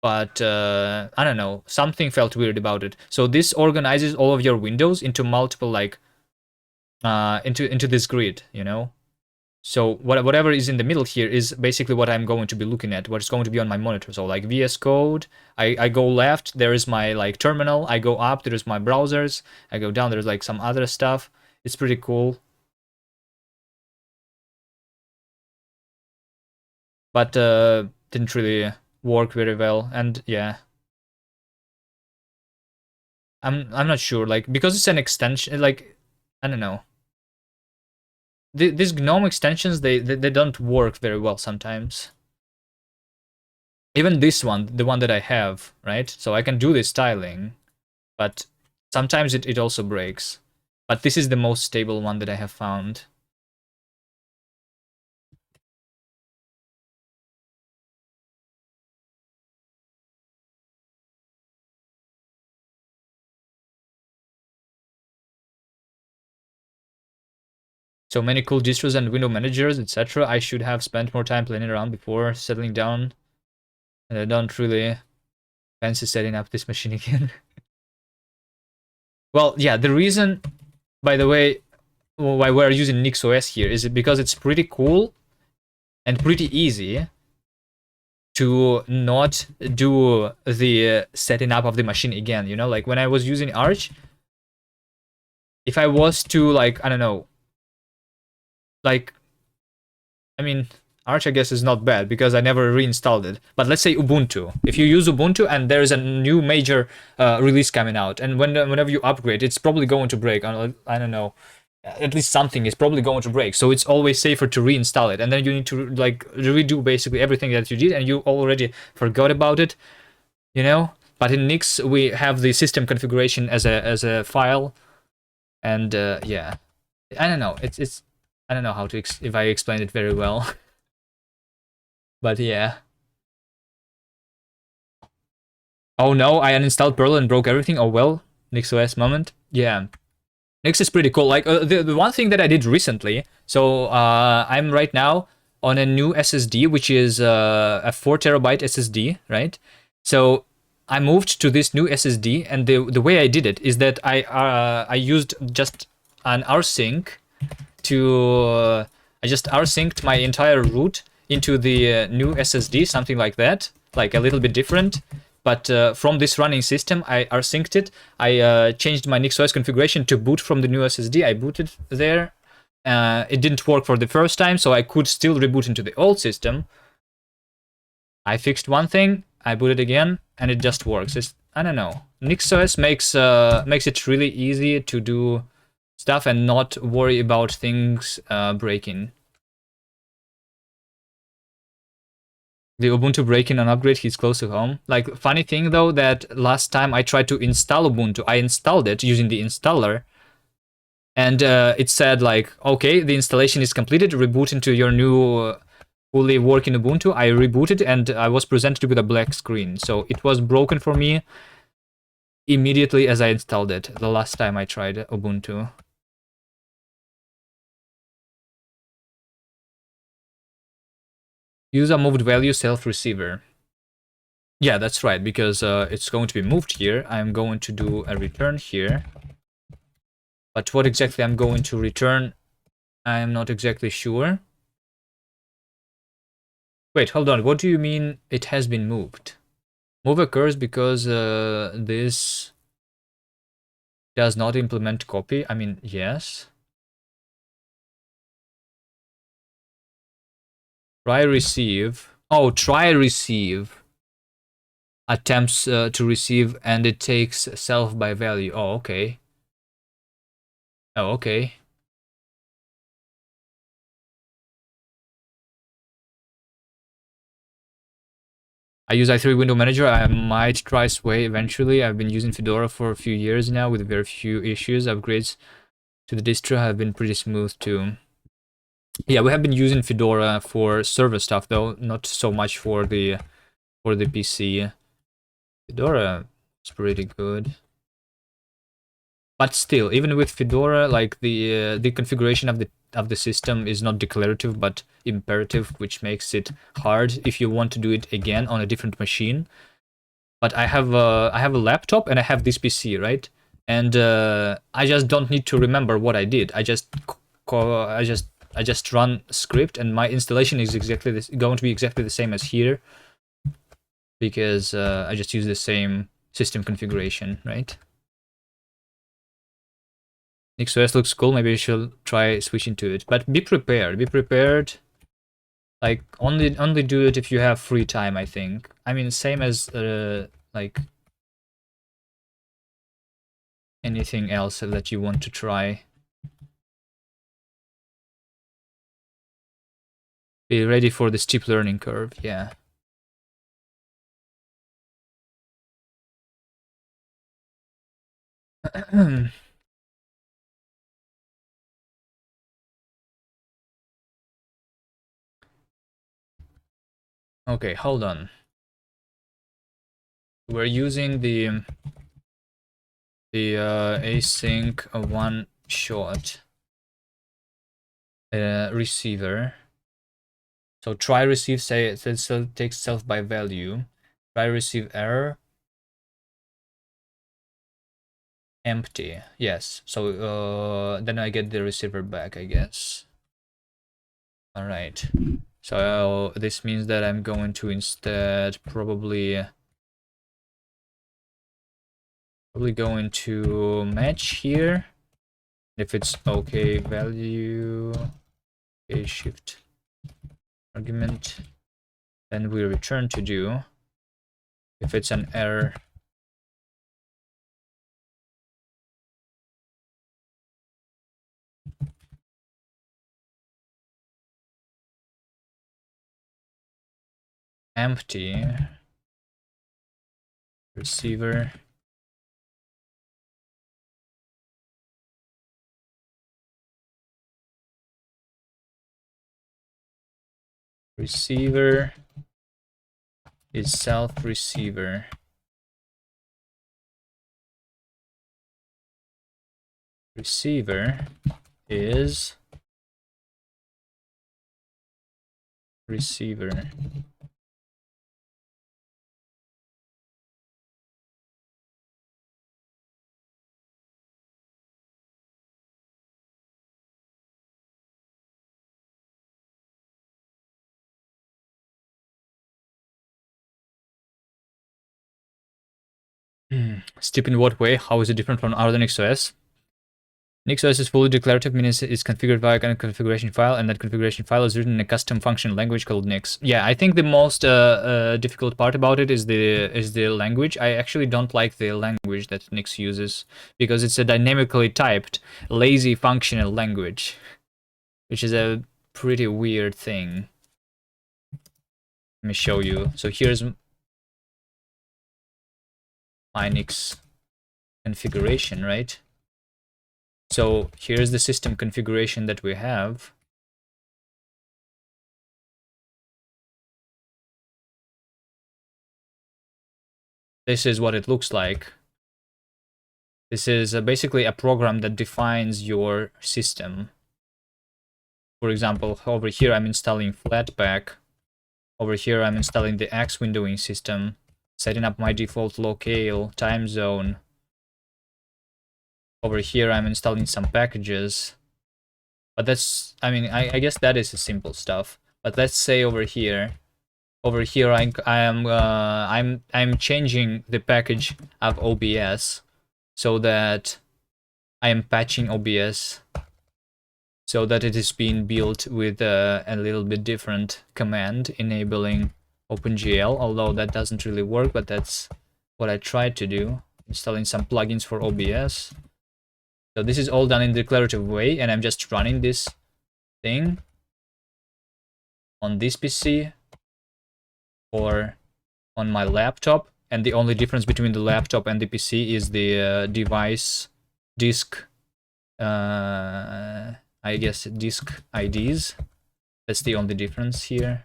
But I don't know, something felt weird about it. So this organizes all of your windows into multiple like into this grid, you know. So whatever is in the middle here is basically what I'm going to be looking at, what's going to be on my monitor. So like VS Code, I go left, there is my like terminal. I go up, there's my browsers. I go down, there's like some other stuff. It's pretty cool. But didn't really work very well, and yeah. I'm not sure, like, because it's an extension, like, I don't know. These GNOME extensions, they don't work very well sometimes. Even this one, the one that I have, right? So I can do this styling, but sometimes it also breaks. But this is the most stable one that I have found. So many cool distros and window managers, etc. I should have spent more time playing around before settling down. And I don't really fancy setting up this machine again. Well, yeah, the reason, by the way, why we're using NixOS here is because it's pretty cool and pretty easy to not do the setting up of the machine again, you know? Like when I was using Arch, if I was to like, I don't know, like, I mean, Arch I guess is not bad because I never reinstalled it. But let's say Ubuntu. If you use Ubuntu and there's a new major release coming out, and whenever you upgrade, it's probably going to break. I don't know. At least something is probably going to break. So it's always safer to reinstall it. And then you need to like redo basically everything that you did and you already forgot about it, you know? But in Nix, we have the system configuration as a file. And yeah, I don't know. It's I don't know how to if I explained it very well. But yeah. Oh no, I uninstalled Perl and broke everything. Oh well, NixOS moment. Yeah. Nix is pretty cool. Like the one thing that I did recently. So I'm right now on a new SSD, which is a 4 TB SSD, right? So I moved to this new SSD, and the way I did it is that I used just an rsync to I just rsynced my entire root into the new SSD, something like that, like a little bit different. But from this running system, I rsynced it. I changed my NixOS configuration to boot from the new SSD. I booted there. It didn't work for the first time, so I could still reboot into the old system. I fixed one thing, I booted again, and it just works. I don't know. NixOS makes it really easy to do stuff and not worry about things breaking. The Ubuntu break-in and upgrade hits close to home. Like, funny thing though, that last time I tried to install Ubuntu, I installed it using the installer, and it said like, okay, the installation is completed, reboot into your new fully working Ubuntu. I rebooted and I was presented with a black screen. So it was broken for me immediately as I installed it, the last time I tried Ubuntu. Use a moved value self receiver. Yeah, that's right, because it's going to be moved here. I'm going to do a return here. But what exactly I'm going to return, I'm not exactly sure. Wait, hold on. What do you mean it has been moved? Move occurs because this does not implement copy. I mean, yes. Try receive. Oh, try receive. Attempts to receive, and it takes self by value. Oh, okay. Oh, okay. I use i3 Window Manager. I might try Sway eventually. I've been using Fedora for a few years now with very few issues. Upgrades to the distro have been pretty smooth too. Yeah, we have been using Fedora for server stuff though, not so much for the PC. Fedora is pretty good. But still, even with Fedora, like the configuration of the system is not declarative but imperative, which makes it hard if you want to do it again on a different machine. But I have a laptop and I have this PC, right? And I just don't need to remember what I did. I just run script, and my installation is going to be exactly the same as here, because I just use the same system configuration, right? NixOS looks cool. Maybe you should try switching to it, but be prepared. Be prepared. Like only do it if you have free time. I think. I mean, same as like anything else that you want to try. Be ready for the steep learning curve. Yeah. Okay, hold on. We're using the async one shot receiver. So try receive, say it takes self by value. Try receive error. Empty. Yes. So then I get the receiver back, I guess. All right. So this means that I'm going to instead probably going to match here. If it's okay, value, okay, shift argument, then we return to do. If it's an error, empty, receiver, receiver is self receiver. Receiver is receiver. Steep in what way? How is it different from other NixOS? NixOS is fully declarative, meaning it's configured via a configuration file, and that configuration file is written in a custom function language called Nix. Yeah, I think the most difficult part about it is the language. I actually don't like the language that Nix uses, because it's a dynamically typed, lazy functional language, which is a pretty weird thing. me show you. So here's my Nix configuration, right? So here's the system configuration that we have. This is what it looks like. This is basically a program that defines your system. For example, over here I'm installing Flatpak. Over here I'm installing the X windowing system, setting up my default locale, time zone. Over here I'm installing some packages. But that's, I mean, I guess that is the simple stuff. But let's say over here I'm changing the package of OBS so that I am patching OBS so that it is being built with a little bit different command enabling OpenGL, although that doesn't really work, but that's what I tried to do, installing some plugins for OBS. So this is all done in declarative way, and I'm just running this thing on this PC or on my laptop, and the only difference between the laptop and the PC is the device disk, I guess disk IDs. That's the only difference here.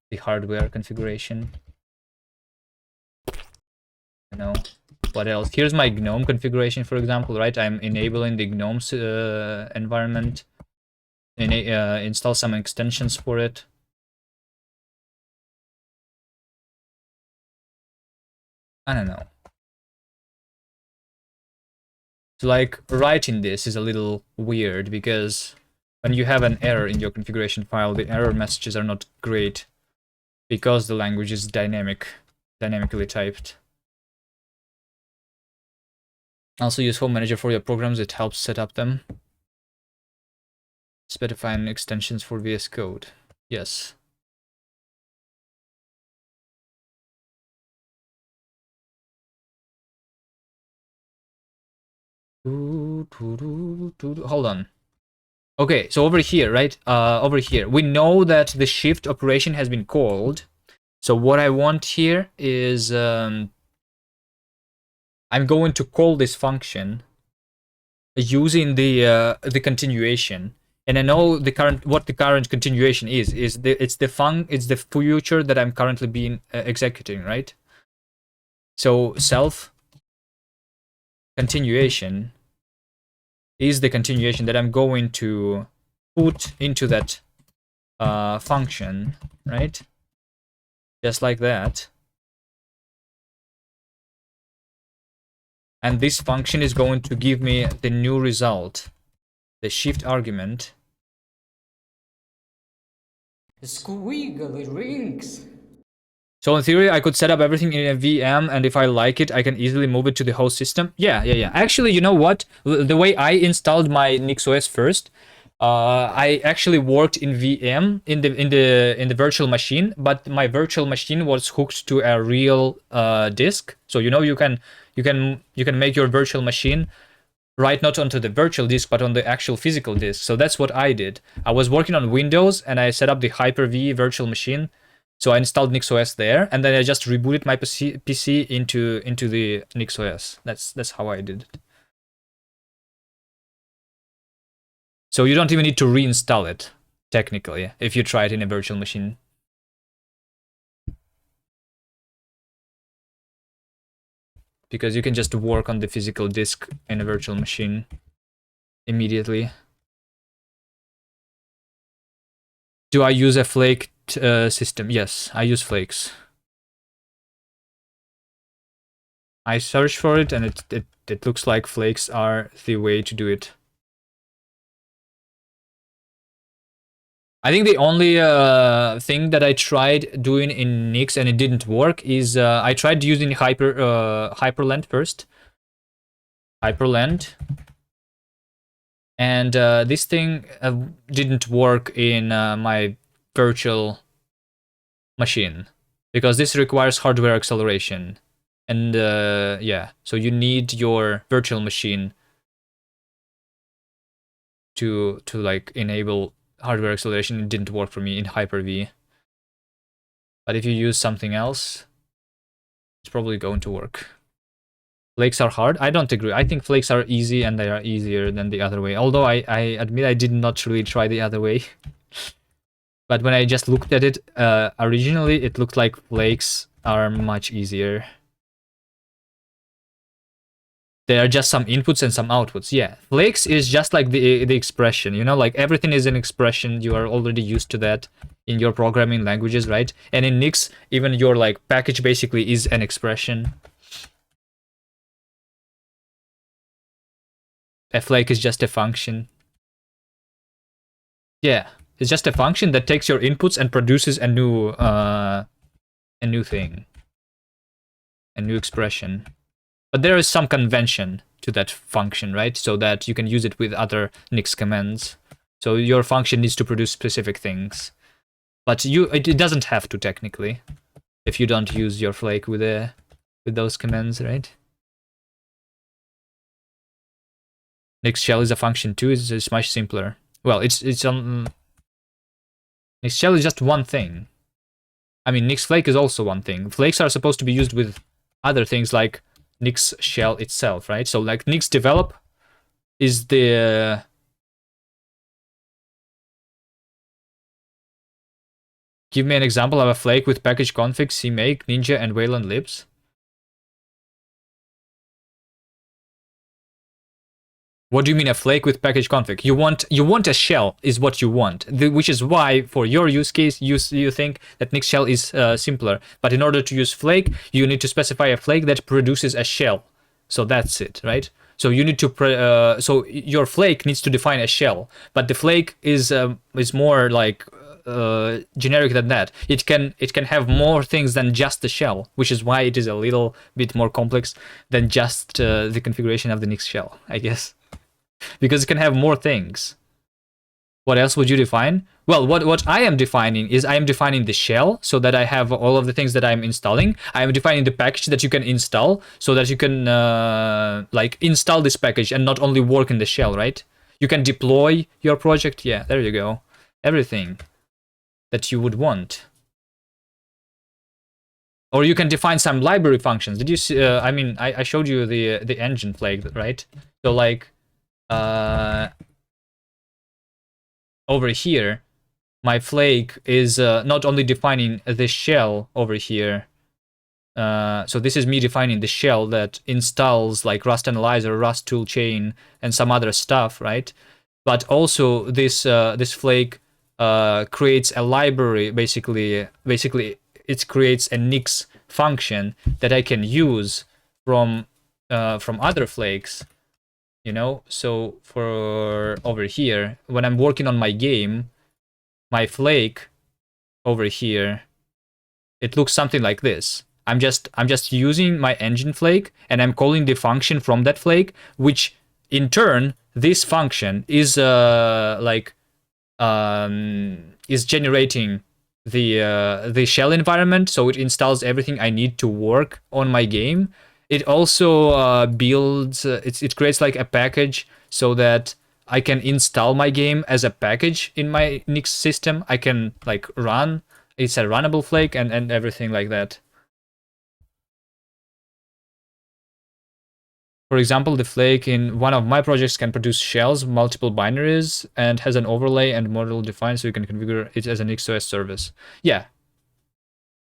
The hardware configuration. You know, what else? Here's my GNOME configuration, for example, right? I'm enabling the GNOME environment, and install some extensions for it. I don't know. So like writing this is a little weird because when you have an error in your configuration file, the error messages are not great because the language is dynamically typed. Also use Home Manager for your programs, it helps set up them. Specifying extensions for VS Code. Yes. Hold on. Okay, so over here, right? Over here, we know that the shift operation has been called. So what I want here is I'm going to call this function using the continuation, and I know what the current continuation is. It's the future that I'm currently being executing, right? So self continuation is the continuation that I'm going to put into that function, right? Just like that. And this function is going to give me the new result, the shift argument. Squiggly rings. So in theory, I could set up everything in a VM, and if I like it, I can easily move it to the host system. Yeah. Actually, you know what? The way I installed my NixOS first, I actually worked in VM in the virtual machine, but my virtual machine was hooked to a real disk. So you know you can make your virtual machine write not onto the virtual disk but on the actual physical disk. So that's what I did. I was working on Windows and I set up the Hyper-V virtual machine. So I installed NixOS there, and then I just rebooted my PC into the NixOS. That's how I did it. So you don't even need to reinstall it, technically, if you try it in a virtual machine. Because you can just work on the physical disk in a virtual machine immediately. Do I use a flaked system? Yes, I use flakes. I search for it, and it looks like flakes are the way to do it. I think the only thing that I tried doing in Nix and it didn't work is I tried using Hyperland first. Hyperland. And this thing didn't work in my virtual machine because this requires hardware acceleration. And yeah, so you need your virtual machine to like enable hardware acceleration. It didn't work for me in Hyper-V. But if you use something else, it's probably going to work. Flakes are hard. I don't agree. I think flakes are easy and they are easier than the other way. Although I admit I did not really try the other way. But when I just looked at it, originally it looked like flakes are much easier. There are just some inputs and some outputs. Yeah, flakes is just like the expression, you know, like everything is an expression. You are already used to that in your programming languages, right? And in Nix, even your like package basically is an expression. A flake is just a function. Yeah, it's just a function that takes your inputs and produces a new thing, a new expression. But there is some convention to that function, right? So that you can use it with other Nix commands. So your function needs to produce specific things, but it doesn't have to technically, if you don't use your flake with those commands, right? Nix shell is a function too. It's much simpler. Well, it's on Nix shell is just one thing. I mean, Nix flake is also one thing. Flakes are supposed to be used with other things like Nix shell itself, right? So like Nix develop is the give me an example of a flake with package config, CMake, Ninja, and Wayland libs. What do you mean a flake with package config? You want a shell is what you want, which is why for your use case you think that Nix shell is simpler. But in order to use flake, you need to specify a flake that produces a shell. So that's it, right? So you need to so your flake needs to define a shell, but the flake is more like generic than that. It can have more things than just the shell, which is why it is a little bit more complex than just the configuration of the Nix shell, I guess. Because it can have more things. What else would you define? Well, what I am defining is I am defining the shell so that I have all of the things that I'm installing. I am defining the package that you can install so that you can like install this package and not only work in the shell, right? You can deploy your project. Yeah, there you go. Everything that you would want. Or you can define some library functions. Did you see? I mean, I showed you the engine flag, right? So like. Over here, my flake is not only defining the shell over here. So this is me defining the shell that installs like Rust Analyzer, Rust Toolchain, and some other stuff, right? But also this flake creates a library. Basically, it creates a Nix function that I can use from other flakes. You know, so for over here, when I'm working on my game, my flake over here, it looks something like this. I'm just using my engine flake and I'm calling the function from that flake, which in turn, this function is is generating the shell environment, so it installs everything I need to work on my game. It also builds, it creates like a package so that I can install my game as a package in my Nix system. I can like run, it's a runnable flake and everything like that. For example, the flake in one of my projects can produce shells, multiple binaries, and has an overlay and model defined so you can configure it as an NixOS service. Yeah,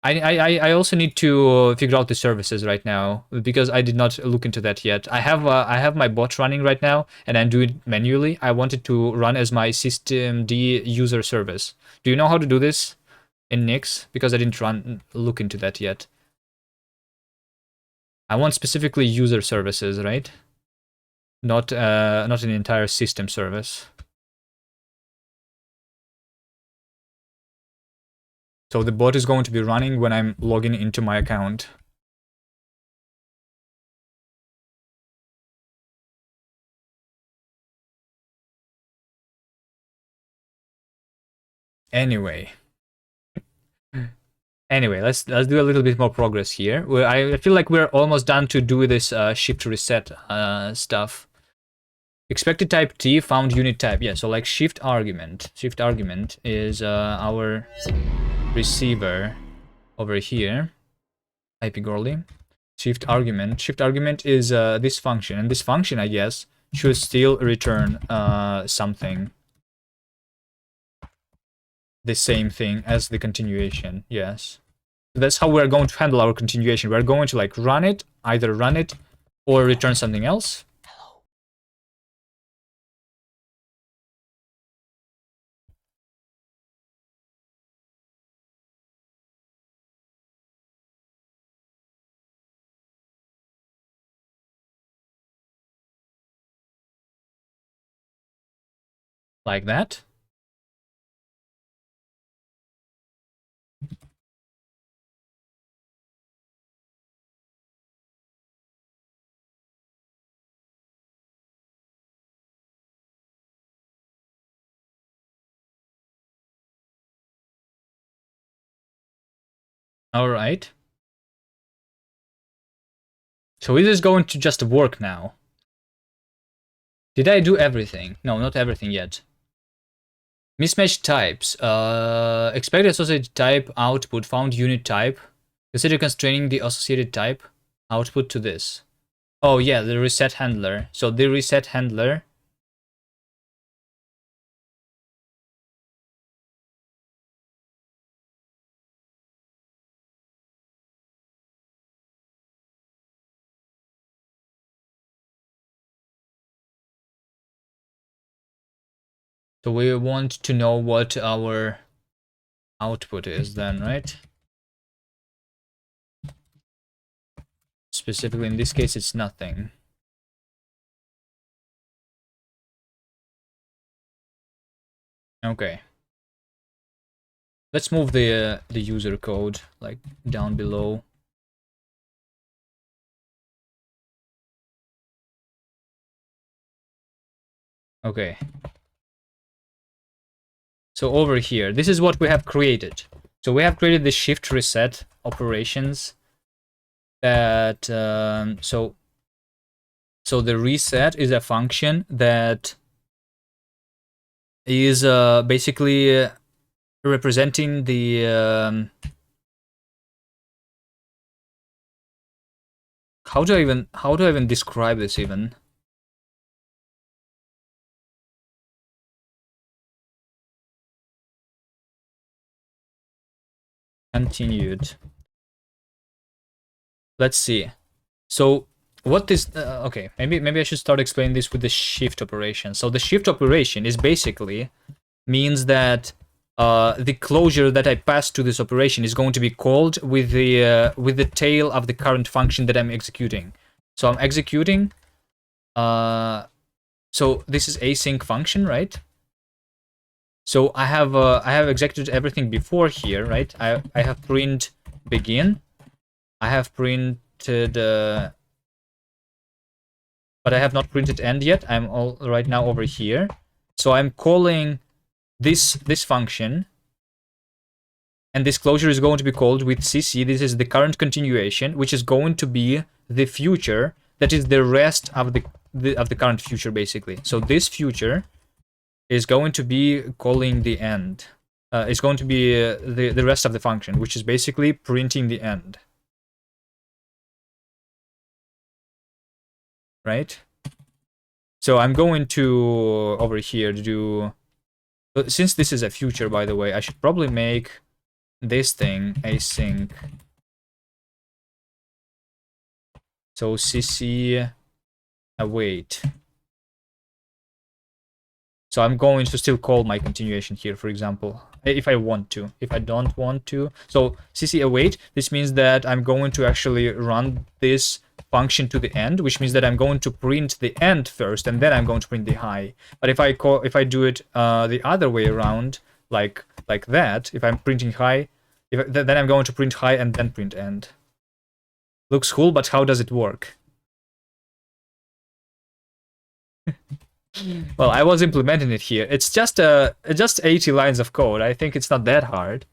I also need to figure out the services right now because I did not look into that yet. I have my bot running right now and I'm doing it manually. I wanted to run as my systemd user service. Do you know how to do this in Nix? Because I didn't look into that yet. I want specifically user services, right? Not an entire system service. So the bot is going to be running when I'm logging into my account. Anyway, let's do a little bit more progress here. I feel like we're almost done to do this shift reset stuff. Expected type T, found unit type. Yeah, so like shift argument. Shift argument is our receiver. over here, hypergorly, shift argument. Shift argument is this function, and this function, I guess, should still return something. The same thing as the continuation, yes. So that's how we're going to handle our continuation. We're going to like run it, either run it or return something else. Like that. All right. So it is going to just work now. Did I do everything? No, not everything yet. Mismatched types. Expect associated type output found unit type. Consider constraining the associated type output to this. Oh yeah, the reset handler. So the reset handler. So we want to know what our output is then, right? Specifically in this case, it's nothing. Okay. Let's move the user code like down below. Okay. So over here, this is what we have created. So we have created the shift reset operations that so the reset is a function that is basically representing the how do I even describe this even? Continued. Let's see. So what this okay, maybe I should start explaining this with the shift operation. So the shift operation is basically means that the closure that I pass to this operation is going to be called with the tail of the current function that I'm executing. So I'm executing so this is async function, right? So I have executed everything before here, right? I have print begin. I have printed but I have not printed end yet. I'm all right now over here. So I'm calling this function, and this closure is going to be called with cc. This is the current continuation, which is going to be the future that is the rest of the current future, basically. So this future is going to be calling the end. It's going to be the rest of the function, which is basically printing the end. Right? So I'm going to over here do. Since this is a future, by the way, I should probably make this thing async. So cc await. So I'm going to still call my continuation here, for example, if I want to. If I don't want to, so cc await, this means that I'm going to actually run this function to the end, which means that I'm going to print the end first, and then I'm going to print the high. But if I do it the other way around, like that, if I'm printing high, then I'm going to print high and then print end. Looks cool, but how does it work? Well, I was implementing it here. It's just 80 lines of code. I think it's not that hard.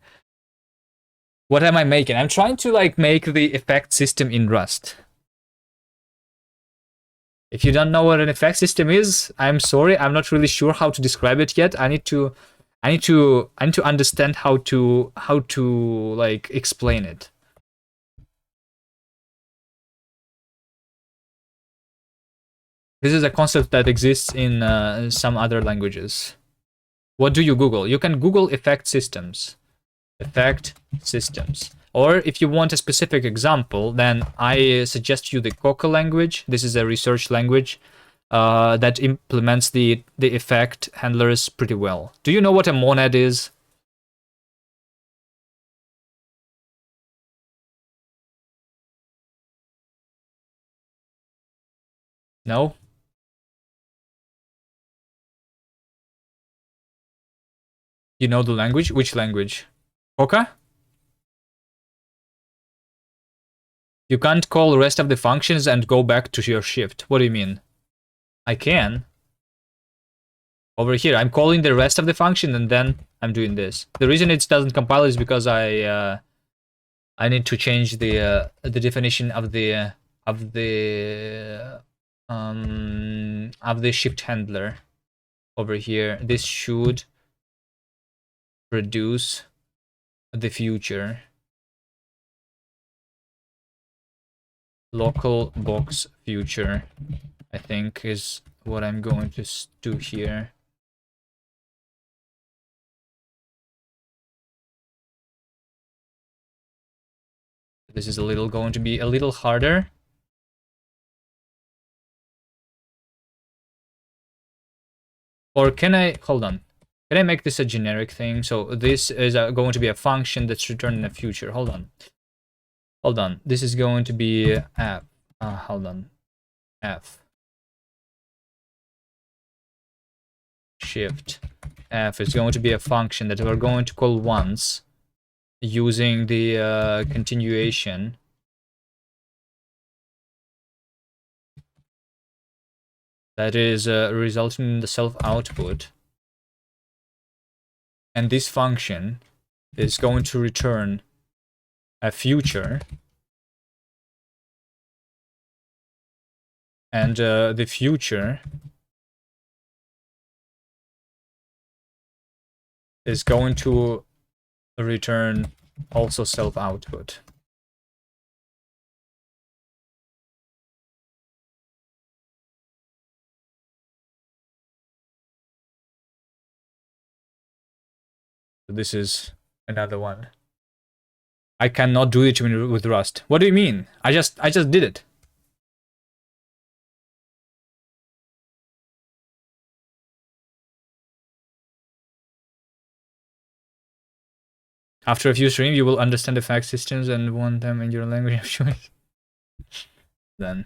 What am I making? I'm trying to like make the effect system in Rust. If you don't know what an effect system is, I'm sorry. I'm not really sure how to describe it yet. I need to I need to understand how to like explain it. This is a concept that exists in some other languages. What do you Google? You can Google effect systems. Effect systems. Or if you want a specific example, then I suggest you the Coca language. This is a research language that implements the effect handlers pretty well. Do you know what a monad is? No? You know the language? Which language? Coca? You can't call the rest of the functions and go back to your shift. What do you mean? I can. Over here, I'm calling the rest of the function and then I'm doing this. The reason it doesn't compile is because I need to change the definition of the shift handler over here. This should produce the future. Local box future, I think, is what I'm going to do here. This is going to be a little harder. Or can I, hold on. Can I make this a generic thing? So this is going to be a function that's returned in the future. Hold on. Hold on. This is going to be f. Hold on. F. Shift. F is going to be a function that we're going to call once using the continuation. That is resulting in the self output. And this function is going to return a future. And the future is going to return also self output. This is another one. I cannot do it with Rust. What do you mean? I just did it. After a few streams, you will understand the fact systems and want them in your language of choice. Then.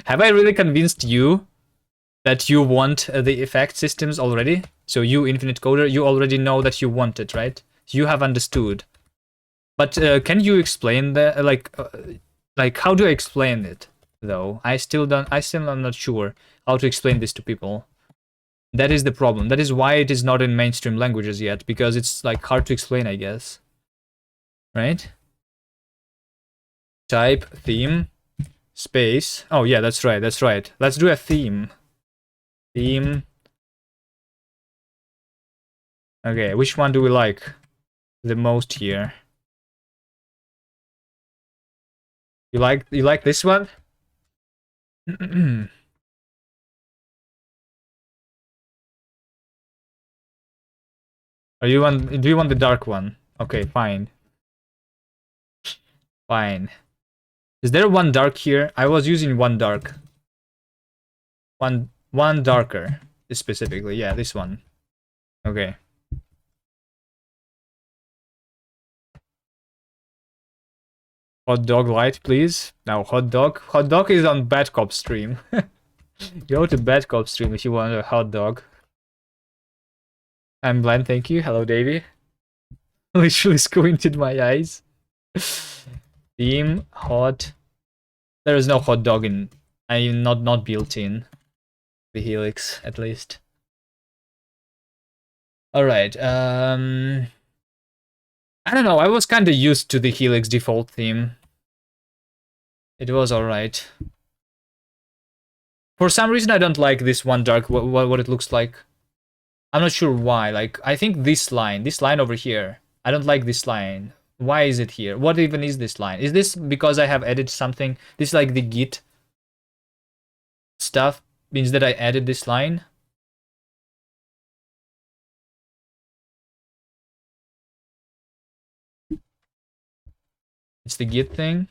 Have I really convinced you that you want the effect systems already? So you, Infinite Coder, you already know that you want it, right? You have understood. But can you explain the like how do I explain it though? I still am not sure how to explain this to people. That is the problem. That is why it is not in mainstream languages yet, because it's like hard to explain, I guess. Right? Type theme space. Oh yeah, that's right. That's right. Let's do a theme. Theme. Okay, which one do we like the most here? You like this one? Do you want the dark one? Okay, fine. Fine. Is there one dark here? I was using one dark. One darker specifically. Yeah, this one. Okay. Hot dog light, please. Now hot dog. Hot dog is on Bad Cop stream. Go to Bad Cop stream if you want a hot dog. I'm blind, thank you. Hello, Davey. Literally squinted my eyes. Theme hot. There is no hot dog in. I'm not built in the Helix, at least. All right. I don't know. I was kind of used to the Helix default theme. It was all right. For some reason, I don't like this one dark, what it looks like. I'm not sure why. Like, I think this line over here, I don't like this line. Why is it here? What even is this line? Is this because I have added something? This is like the Git stuff means that I added this line. It's the Git thing.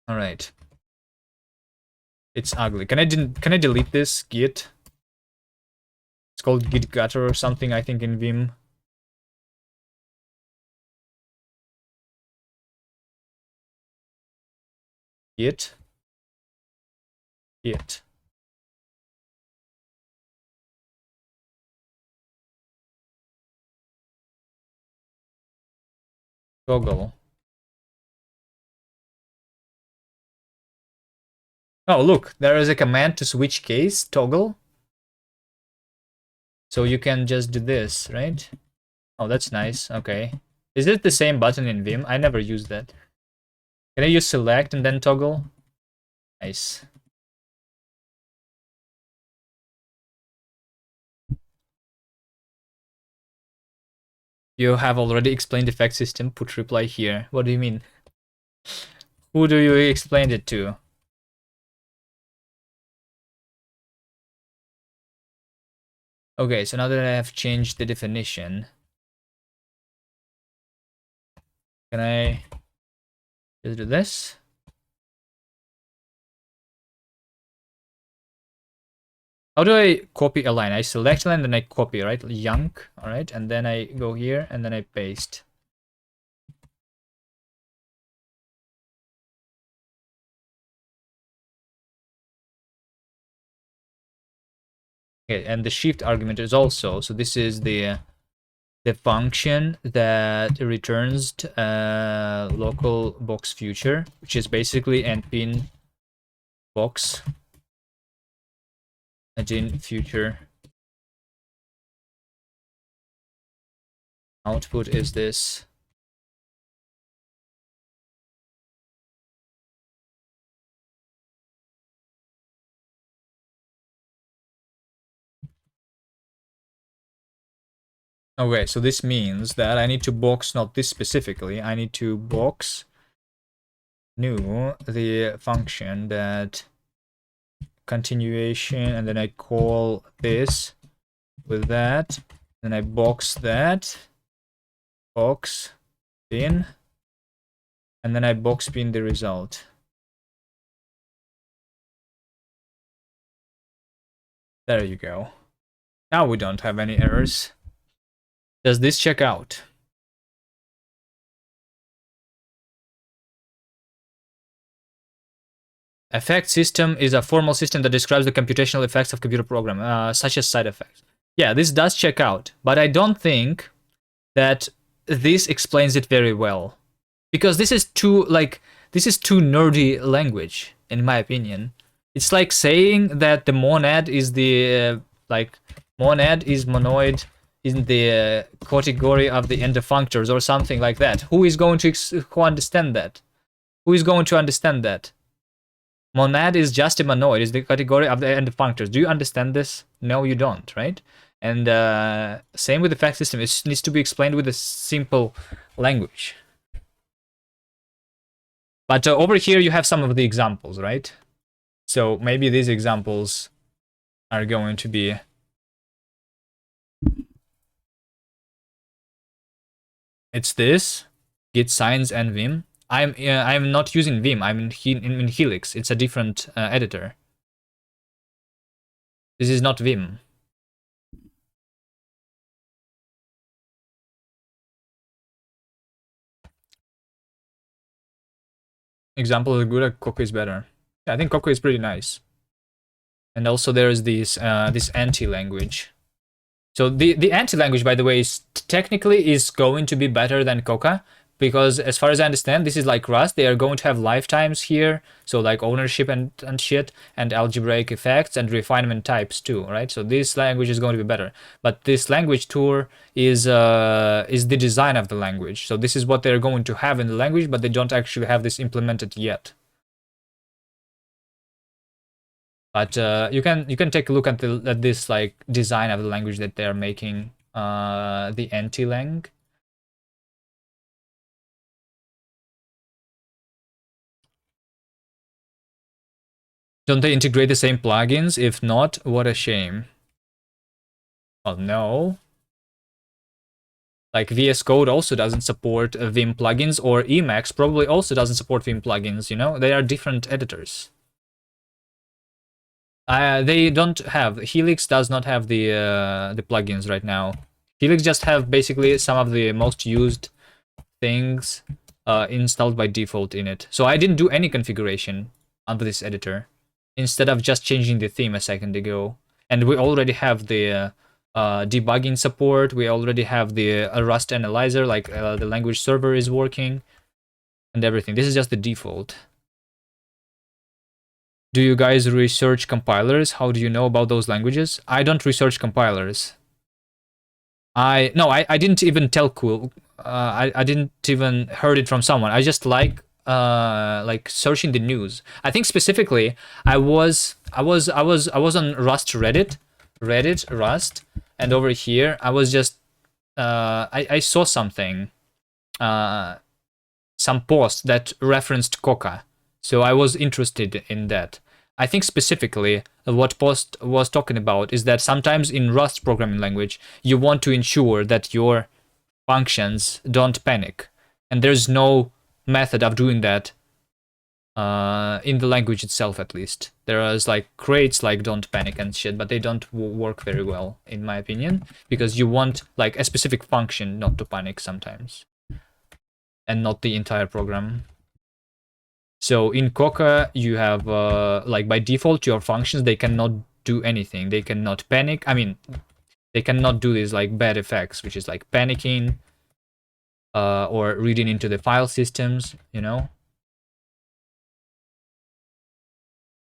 All right. It's ugly. Can I delete this Git? It's called Git gutter or something, I think, in Vim. Git. Toggle. Oh, look, there is a command to switch case, toggle. So you can just do this, right? Oh, that's nice. Okay. Is it the same button in Vim? I never used that. Can I use select and then toggle? Nice. You have already explained the effect system. Put reply here. What do you mean? Who do you explain it to? Okay, so now that I have changed the definition, can I just do this? How do I copy a line? I select a line, then I copy, right? Yank, all right, and then I go here, and then I paste. Okay, and the shift argument is also, so this is the function that returns local box future, which is basically npin box in future. Output is this. Okay, so this means that I need to box not this specifically. I need to box new the function that continuation, and then I call this with that, then I box that, box bin, and then I box bin the result. There you go. Now we don't have any errors. Does this check out? Effect system is a formal system that describes the computational effects of computer program, such as side effects. Yeah, this does check out, but I don't think that this explains it very well, because this is too nerdy language, in my opinion. It's like saying that the monad is the monad is monoid in the category of the end-effectors or something like that. Who is going to understand that? Who is going to understand that? Monad is just a monoid, is the category of the end-effectors. Do you understand this? No, you don't, right? And same with the fact system. It needs to be explained with a simple language. But over here you have some of the examples, right? So maybe these examples are going to be it's this git signs and vim. I'm not using vim. I'm in Helix. It's a different editor. This is not vim. Example is good. Coco is better. Yeah, I think Coco is pretty nice. And also there's this anti-language. So the anti-language, by the way, is technically going to be better than Coca, because as far as I understand, this is like Rust. They are going to have lifetimes here, so like ownership and shit, and algebraic effects and refinement types too, right? So this language is going to be better. But this language tour is the design of the language. So this is what they're going to have in the language, but they don't actually have this implemented yet. But you can take a look at this like design of the language that they're making, the anti-lang. Don't they integrate the same plugins? If not, what a shame. Well, no. Like VS Code also doesn't support Vim plugins, or Emacs probably also doesn't support Vim plugins. You know, they are different editors. They don't have, Helix does not have the plugins right now. Helix just have basically some of the most used things installed by default in it. So I didn't do any configuration under this editor, instead of just changing the theme a second ago. And we already have the debugging support. We already have the Rust analyzer, like the language server is working and everything. This is just the default. Do you guys research compilers? How do you know about those languages? I don't research compilers. I didn't even tell Cool. I didn't even heard it from someone. I just like searching the news. I think specifically I was on Rust Reddit Rust, and over here I was just I saw something, some post that referenced Coca. So I was interested in that. I think specifically what post was talking about is that sometimes in Rust programming language, you want to ensure that your functions don't panic. And there's no method of doing that in the language itself, at least. There is like crates like don't panic and shit, but they don't work very well, in my opinion, because you want like a specific function not to panic sometimes, and not the entire program. So in Coca, you have like by default your functions, they cannot do anything. They cannot panic. I mean, they cannot do these like bad effects, which is like panicking or reading into the file systems. You know,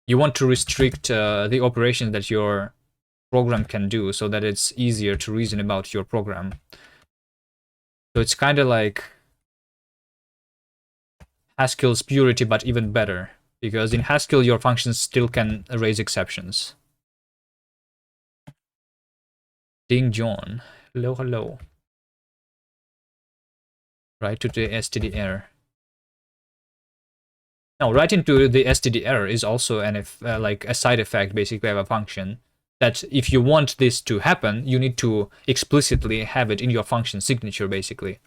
you want to restrict the operations that your program can do, so that it's easier to reason about your program. So it's kind of like Haskell's purity, but even better, because in Haskell your functions still can raise exceptions. Ding John, hello, hello. Right to the std_error. No, right into the std_error is also an like a side effect, basically, of a function. That if you want this to happen, you need to explicitly have it in your function signature, basically.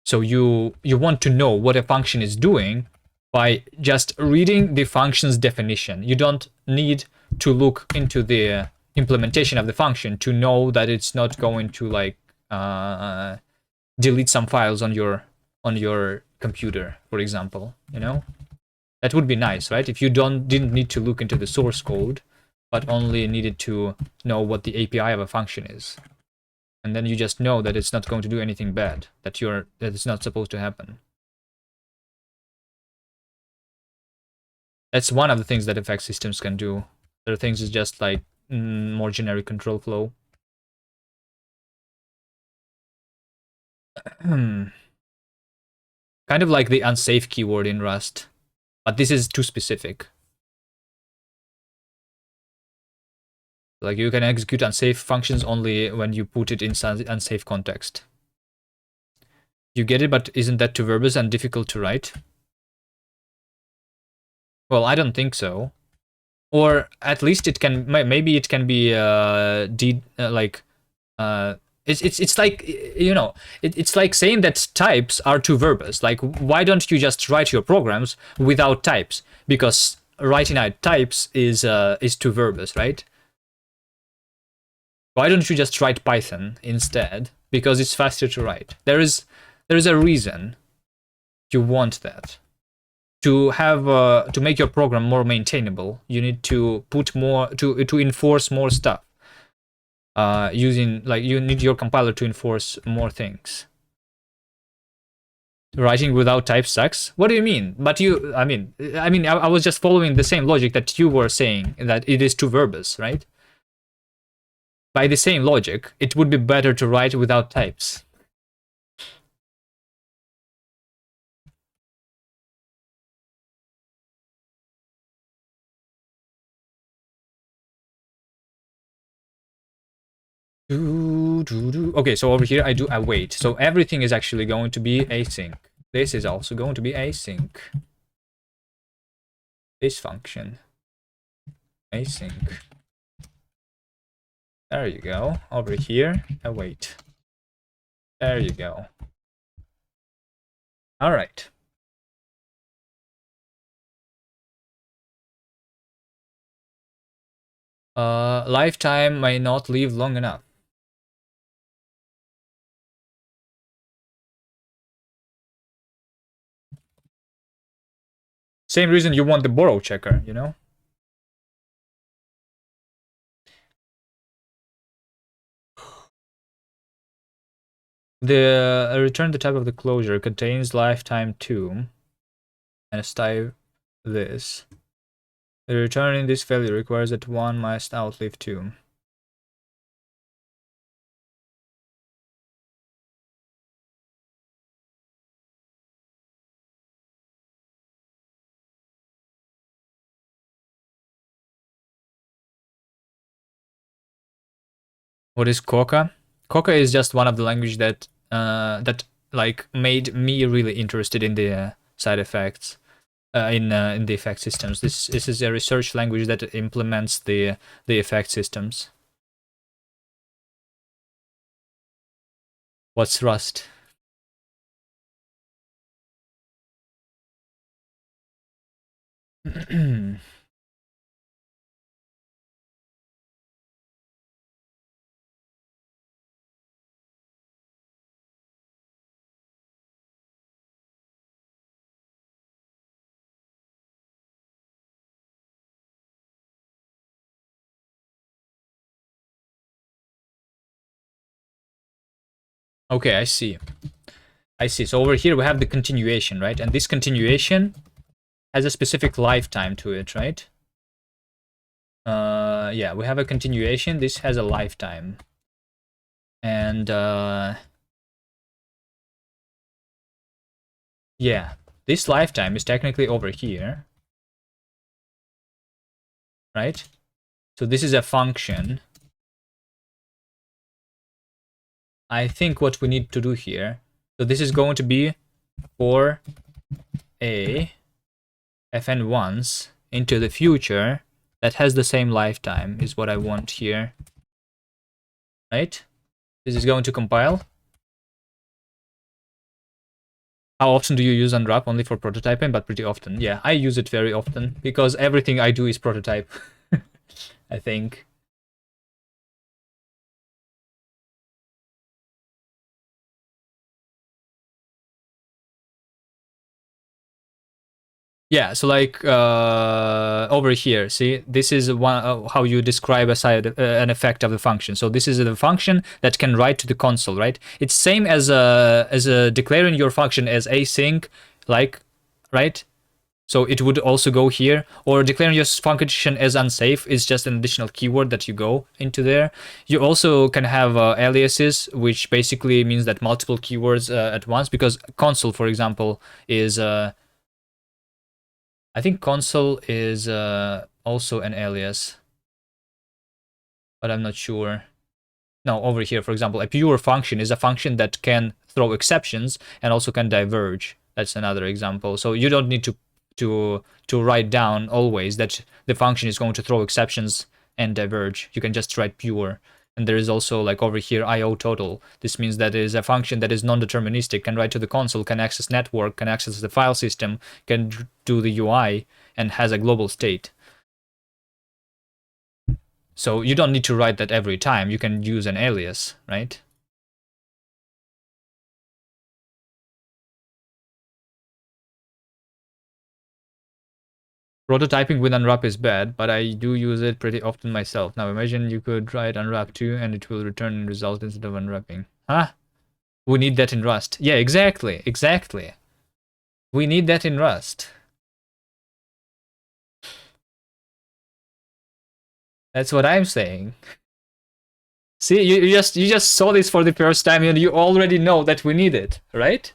So you want to know what a function is doing by just reading the function's definition. You don't need to look into the implementation of the function to know that it's not going to like delete some files on your computer, for example. You know, that would be nice, right? If you didn't need to look into the source code, but only needed to know what the API of a function is. And then you just know that it's not going to do anything bad, that it's not supposed to happen. That's one of the things that effect systems can do. Other things is just like more generic control flow. Kind of like the unsafe keyword in Rust, but this is too specific. Like you can execute unsafe functions only when you put it in unsafe context. You get it, but isn't that too verbose and difficult to write? Well, I don't think so. Or at least it can, maybe it can be it's like, you know, it's like saying that types are too verbose. Like, why don't you just write your programs without types? Because writing out types is too verbose, right? Why don't you just write Python instead? Because it's faster to write. There is a reason you want that. To have to make your program more maintainable, you need to put more to enforce more stuff. Using like you need your compiler to enforce more things. Writing without types sucks. What do you mean? But I was just following the same logic that you were saying, that it is too verbose, right? By the same logic, it would be better to write without types. Okay, so over here I do await. So everything is actually going to be async. This is also going to be async. This function. Async. There you go. Over here, await. There you go. All right. Lifetime may not live long enough. Same reason you want the borrow checker, you know? The return the type of the closure contains lifetime 2 and style this. The returning this value requires that 1 must outlive 2. What is Coca? Coca is just one of the language that like made me really interested in the side effects in the effect systems. This is a research language that implements the effect systems. What's Rust? Okay, I see. I see. So over here we have the continuation, right? And this continuation has a specific lifetime to it, right? Yeah, we have a continuation. This has a lifetime. And yeah, this lifetime is technically over here, right? So this is a function. I think what we need to do here, so this is going to be for a fn once into the future that has the same lifetime is what I want here, right? This is going to compile. How often do you use unwrap? Only for prototyping, but pretty often. Yeah, I use it very often because everything I do is prototype, I think. Yeah, so like over here, see, this is one how you describe a side an effect of the function. So this is the function that can write to the console, right? It's same as a declaring your function as async, like, right? So it would also go here, or declaring your function as unsafe is just an additional keyword that you go into there. You also can have aliases, which basically means that multiple keywords at once, because console, for example, is I think console is also an alias, but I'm not sure. No, over here, for example, a pure function is a function that can throw exceptions and also can diverge. That's another example. So you don't need to write down always that the function is going to throw exceptions and diverge. You can just write pure. And there is also like over here IO total. This means that it is a function that is non-deterministic, can write to the console, can access network, can access the file system, can do the UI, and has a global state. So you don't need to write that every time. You can use an alias, right? Prototyping with unwrap is bad, but I do use it pretty often myself. Now imagine you could write unwrap too, and it will return result instead of unwrapping. Huh? We need that in Rust. Yeah, exactly, exactly. We need that in Rust. That's what I'm saying. See, you just saw this for the first time, and you already know that we need it, right?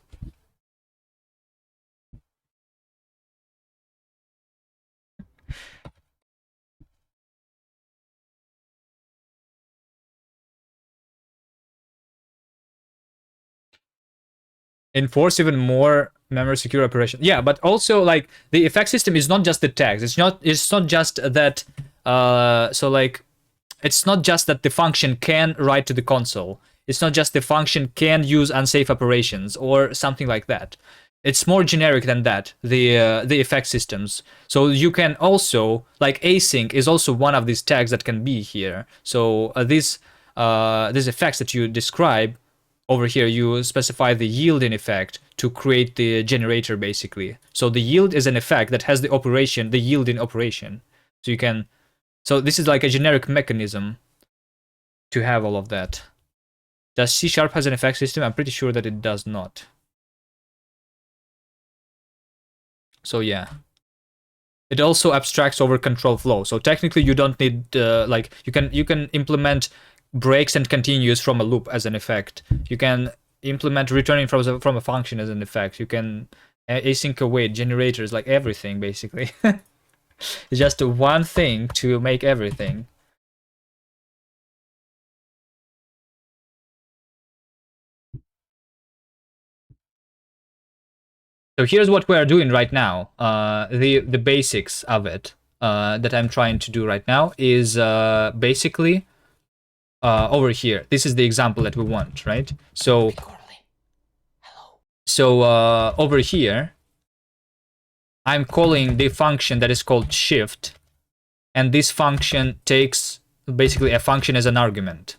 enforce even more memory secure operation. Yeah, but also like the effect system is not just the tags. It's not just that so like it's not just that the function can write to the console. It's not just the function can use unsafe operations or something like that. It's more generic than that, the effect systems. So you can also, like async is also one of these tags that can be here. So these effects that you describe over here, you specify the yield in effect to create the generator basically. So the yield is an effect that has the operation, the yield in operation. So you can, so this is like a generic mechanism to have all of that. Does C# has an effect system? I'm pretty sure that it does not. So yeah. It also abstracts over control flow. So technically you don't need like you can implement breaks and continues from a loop as an effect. You can implement returning from a function as an effect. You can async await generators, like everything basically. It's just one thing to make everything. So here's what we are doing right now. The basics of it that I'm trying to do right now is basically over here. This is the example that we want, right? So over here, I'm calling the function that is called shift, and this function takes basically a function as an argument,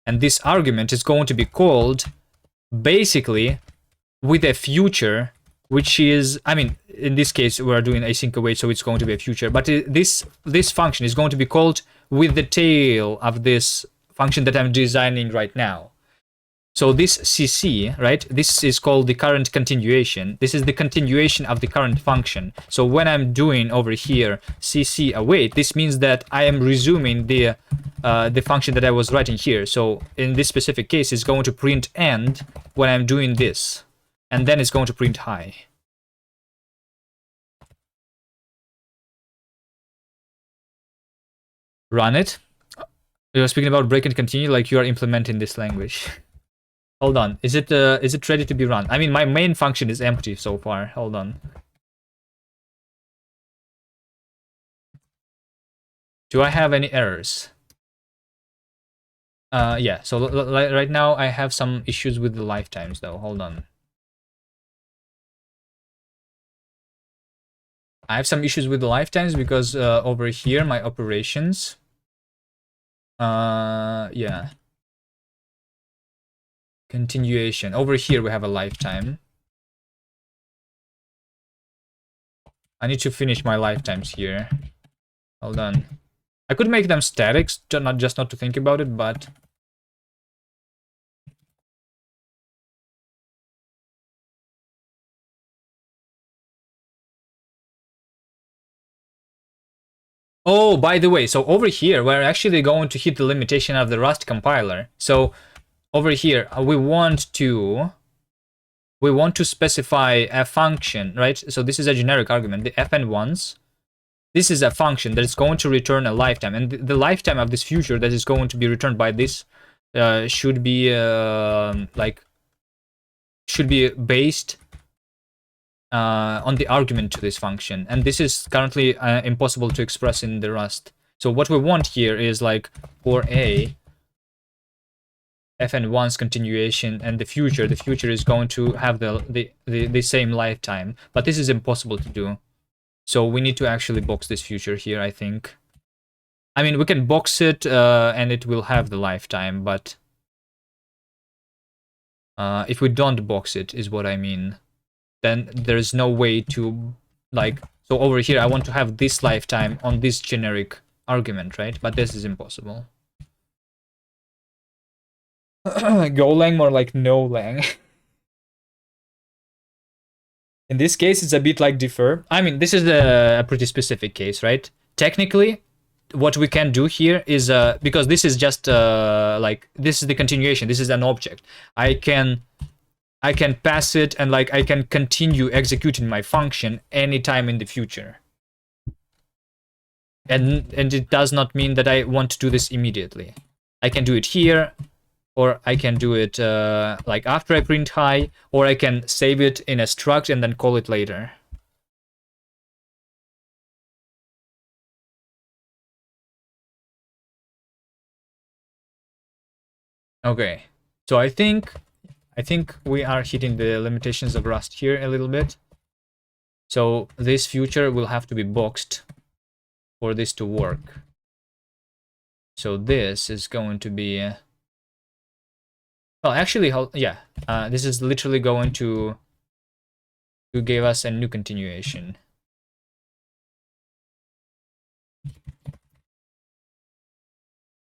and this argument is going to be called basically with a future, which is, I mean, in this case we're doing async await, so it's going to be a future, but this function is going to be called with the tail of this function that I'm designing right now. So this CC, right, this is called the current continuation. This is the continuation of the current function. So when I'm doing over here CC await, this means that I am resuming the function that I was writing here. So in this specific case, it's going to print end when I'm doing this, and then it's going to print high. Run it. You're speaking about break and continue like you are implementing this language. Hold on. Is it ready to be run? I mean, my main function is empty so far. Hold on. Do I have any errors? Yeah. So right now I have some issues with the lifetimes though. Hold on. I have some issues with the lifetimes because over here my operations. Yeah. Continuation. Over here we have a lifetime. I need to finish my lifetimes here. Hold on. I could make them static, not to think about it, but oh, by the way, so over here we're actually going to hit the limitation of the Rust compiler. So over here we want to specify a function, right? So this is a generic argument, the fn1s. This is a function that is going to return a lifetime, and the lifetime of this future that is going to be returned by this should be based on the argument to this function, and this is currently impossible to express in the Rust. So what we want here is like for a fn1's continuation and the future is going to have the same lifetime, but this is impossible to do. So we need to actually box this future here, I think. I mean, we can box it and it will have the lifetime, but if we don't box it, is what I mean, then there's no way to, like, so over here I want to have this lifetime on this generic argument, right? But this is impossible. Golang, more like no lang. In this case, it's a bit like defer. I mean, this is a pretty specific case, right? Technically, what we can do here is, because this is just like, this is the continuation, this is an object. I can pass it and like I can continue executing my function anytime in the future. And it does not mean that I want to do this immediately. I can do it here, or I can do it like after I print high, or I can save it in a struct and then call it later. Okay, so I think we are hitting the limitations of Rust here a little bit. So this future will have to be boxed for this to work. So this is going to be well, actually, yeah, this is literally going to give us a new continuation.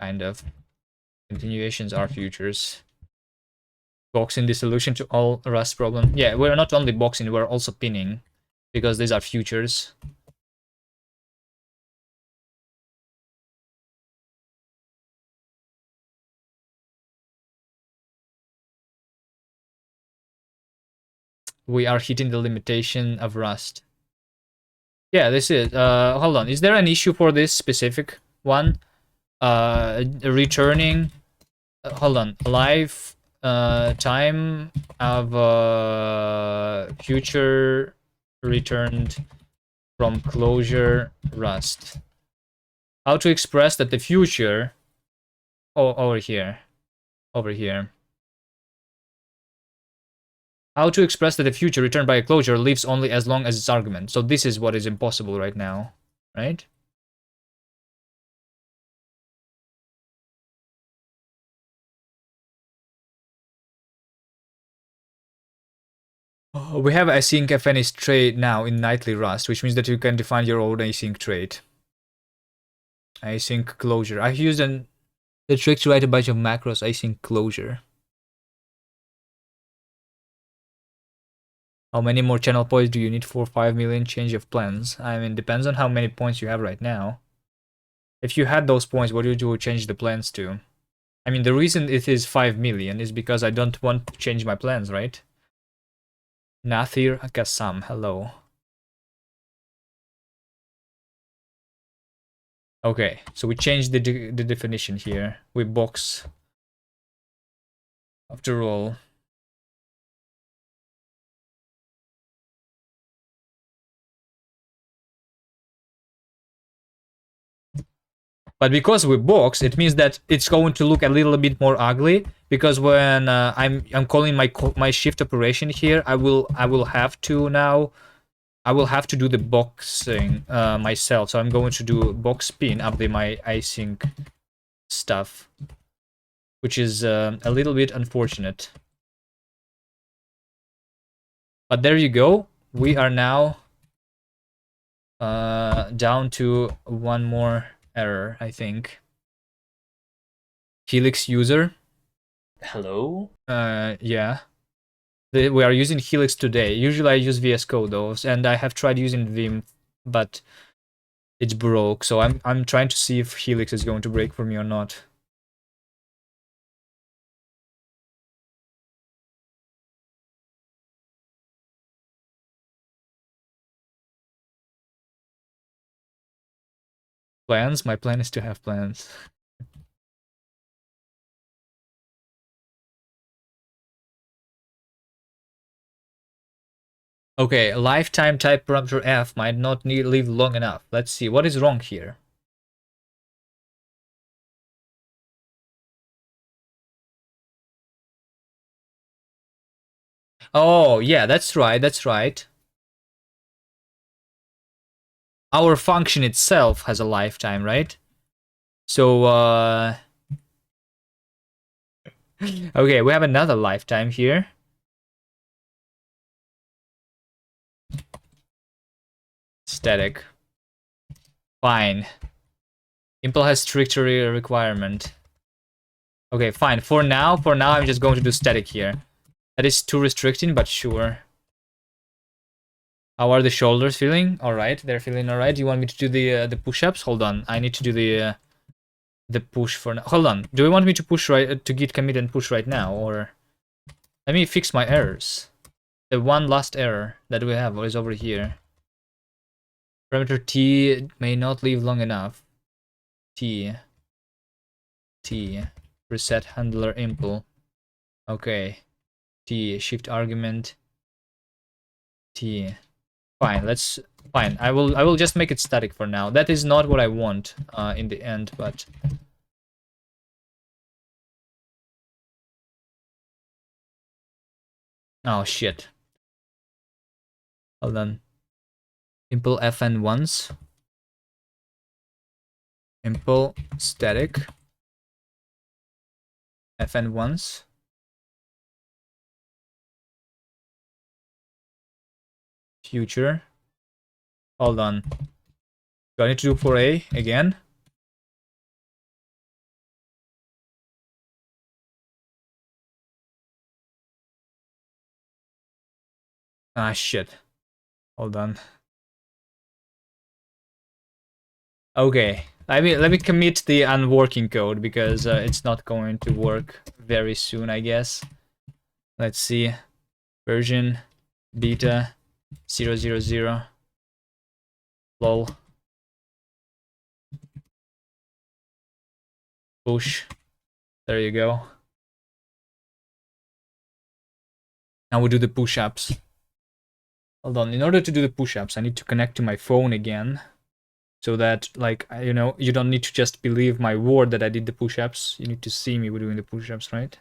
Kind of. Continuations are futures. Boxing the solution to all Rust problem. Yeah, we're not only boxing, we're also pinning, because these are futures. We are hitting the limitation of Rust. Yeah, this is. Hold on. Is there an issue for this specific one? Returning. Hold on. Live time of future returned from closure Rust. How to express that the future. Oh, over here. Over here. How to express that the future returned by a closure lives only as long as its argument. So this is what is impossible right now, right? We have async fn trait now in nightly Rust, which means that you can define your own async trait. Async closure. I've used the trick to write a bunch of macros async closure. How many more channel points do you need for 5 million change of plans? I mean, depends on how many points you have right now. If you had those points, what would you change the plans to? I mean, the reason it is 5 million is because I don't want to change my plans, right? Nathir Kassam, hello. Okay, so we changed the definition here. We box. After all. But because we box, it means that it's going to look a little bit more ugly. Because when I'm calling my shift operation here, I will have to now. I will have to do the boxing myself. So I'm going to do box pin up my async stuff, which is a little bit unfortunate. But there you go. We are now down to one more error, I think. Helix user. Hello? Yeah. We are using Helix today. Usually I use VS Code though, and I have tried using Vim, but it's broke. So I'm trying to see if Helix is going to break for me or not. Plans? My plan is to have plans. Okay, lifetime type parameter f might not live long enough. Let's see, what is wrong here? Oh, yeah, that's right, that's right. Our function itself has a lifetime, right? So, okay, we have another lifetime here. Static. Fine. Impl has stricter requirement. Okay, fine. For now, I'm just going to do static here. That is too restricting, but sure. How are the shoulders feeling? All right, they're feeling all right. Do you want me to do the push-ups? Hold on, I need to do the push for now. Hold on. Do you want me to push right to git commit and push right now, or let me fix my errors? The one last error that we have is over here. Parameter t may not live long enough. T. Reset handler impl. Okay. T, shift argument. T. Fine, fine. I will just make it static for now. That is not what I want in the end, but oh shit. Hold on. Impl fn once. Impl static. Fn once. Future. Hold on. Do I need to do for A again? Ah shit. Hold on. Okay. Let me commit the unworking code because it's not going to work very soon, I guess. Let's see. Version beta 000. Lol. Push. There you go. Now we do the push-ups. Hold on. In order to do the push-ups, I need to connect to my phone again. So that, like, you know, you don't need to just believe my word that I did the push-ups. You need to see me doing the push-ups, right?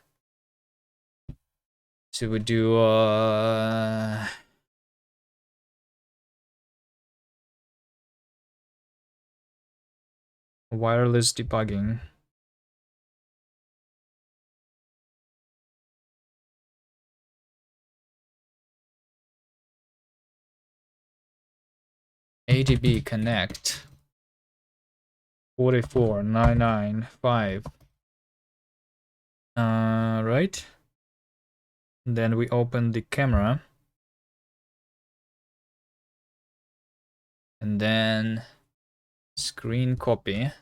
So we do wireless debugging. ADB connect 44995. Right. And then we open the camera. And then screen copy.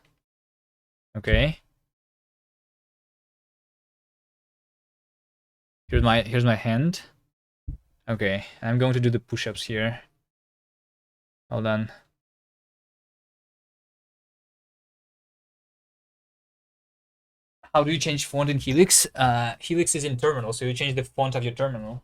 Okay. Here's my hand. Okay, I'm going to do the push-ups here. Hold on. How do you change font in Helix? Helix is in terminal, so you change the font of your terminal.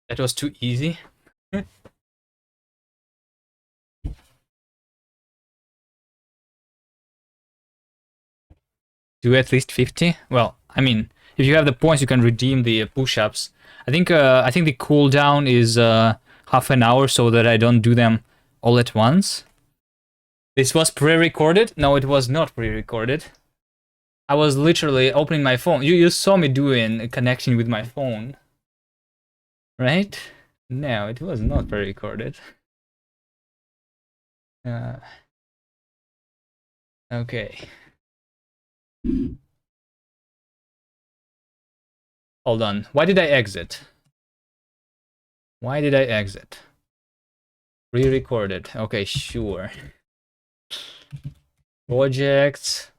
That was too easy. Do at least 50? Well, I mean, if you have the points, you can redeem the push-ups. I think the cooldown is half an hour so that I don't do them all at once. This was pre-recorded? No, it was not pre-recorded. I was literally opening my phone. You saw me doing connecting with my phone. Right? No, it was not pre-recorded. Okay. Hold on. Why did I exit? Why did I exit? Pre-recorded. Okay, sure. Projects.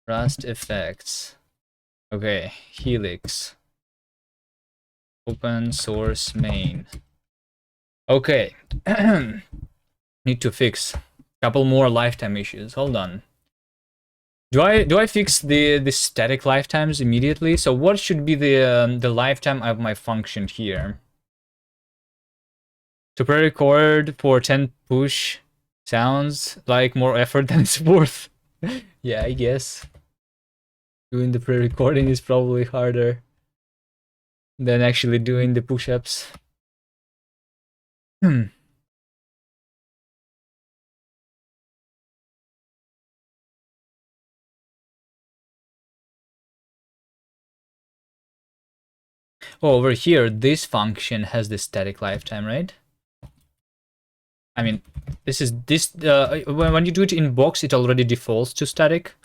Rust effects. Okay, Helix. Open source main. Okay. Need to fix a couple more lifetime issues. Hold on. Do I fix the static lifetimes immediately? So what should be the lifetime of my function here? To pre-record for 10 push sounds like more effort than it's worth. Yeah, I guess. Doing the pre-recording is probably harder than actually doing the push-ups. Oh, over here, this function has the static lifetime, right? I mean, this when you do it in box, it already defaults to static.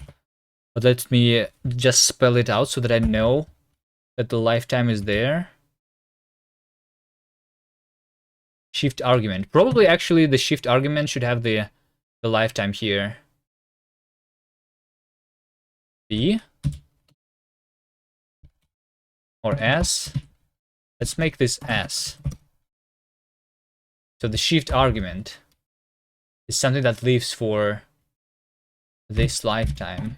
But let me just spell it out so that I know that the lifetime is there. Shift argument. Probably actually the shift argument should have the lifetime here. B or S. Let's make this S. So the shift argument is something that lives for this lifetime.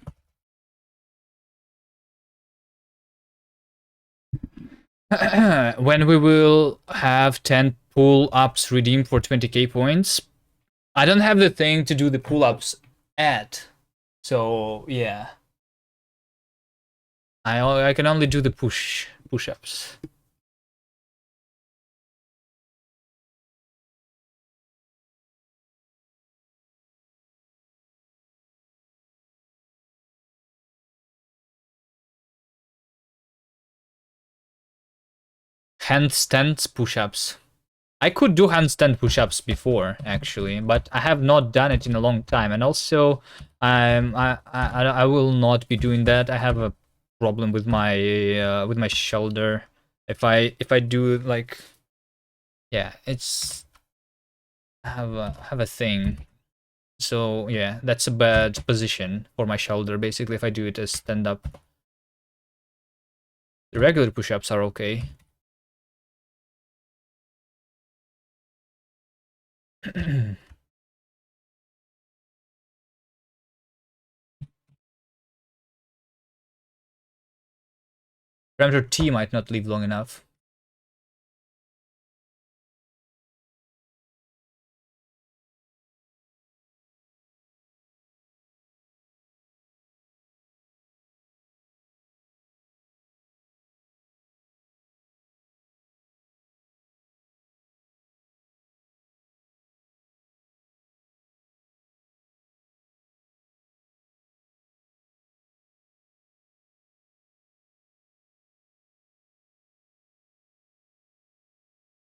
When we will have 10 pull-ups redeemed for 20k points. I don't have the thing to do the pull-ups at. So yeah. I can only do the push-ups. Handstand push-ups. I could do handstand push-ups before actually, but I have not done it in a long time. And also, I will not be doing that. I have a problem with my shoulder. If I do like, yeah, it's I have a thing. So yeah, that's a bad position for my shoulder. Basically, if I do it as stand up, the regular push-ups are okay. Parameter T might not live long enough.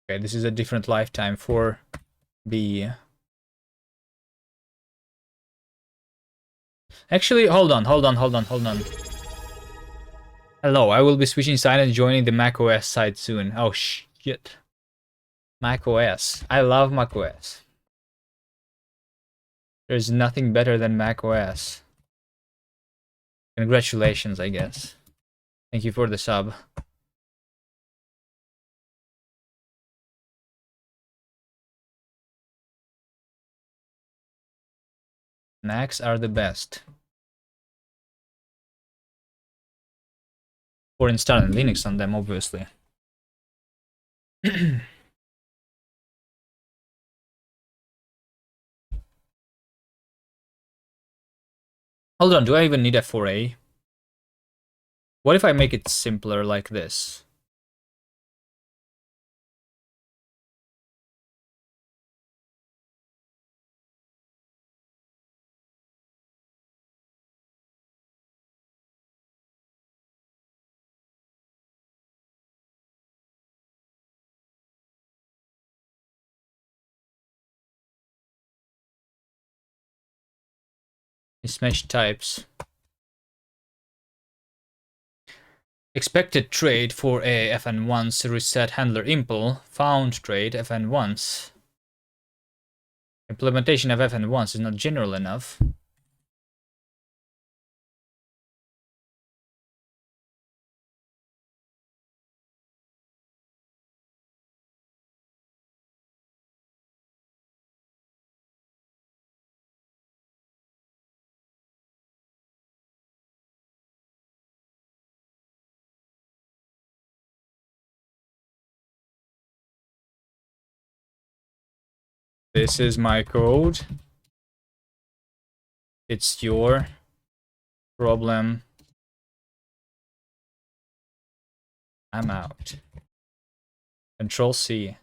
Okay, this is a different lifetime for B. Actually, hold on. Hello, I will be switching side and joining the macOS side soon. Oh shit. macOS. I love macOS. There's nothing better than macOS. Congratulations, I guess. Thank you for the sub. Macs are the best. For installing Linux on them, obviously. Hold on, do I even need a 4A? What if I make it simpler like this? Mismatched types. Expected trade for a fn once reset handler impl. Found trade fn once. Implementation of fn once is not general enough. This is my code. It's your problem. I'm out. Control C.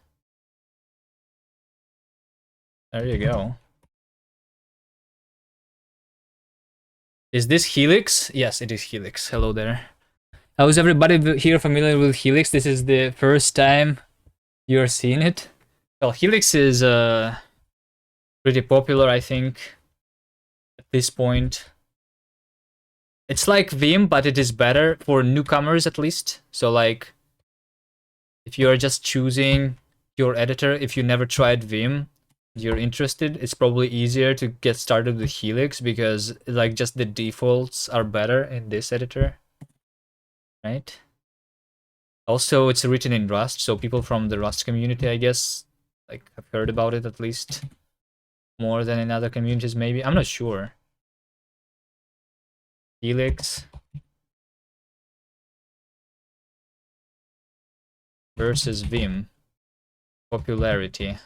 There you go. Is this Helix? Yes, it is Helix. Hello there. How is everybody here familiar with Helix? This is the first time you're seeing it. Well, Helix is pretty popular, I think, at this point. It's like Vim, but it is better for newcomers at least. So like, if you're just choosing your editor, if you never tried Vim, you're interested, it's probably easier to get started with Helix because like just the defaults are better in this editor, right? Also, it's written in Rust, so people from the Rust community, I guess, like have heard about it at least more than in other communities, maybe. I'm not sure. Helix versus Vim. Popularity.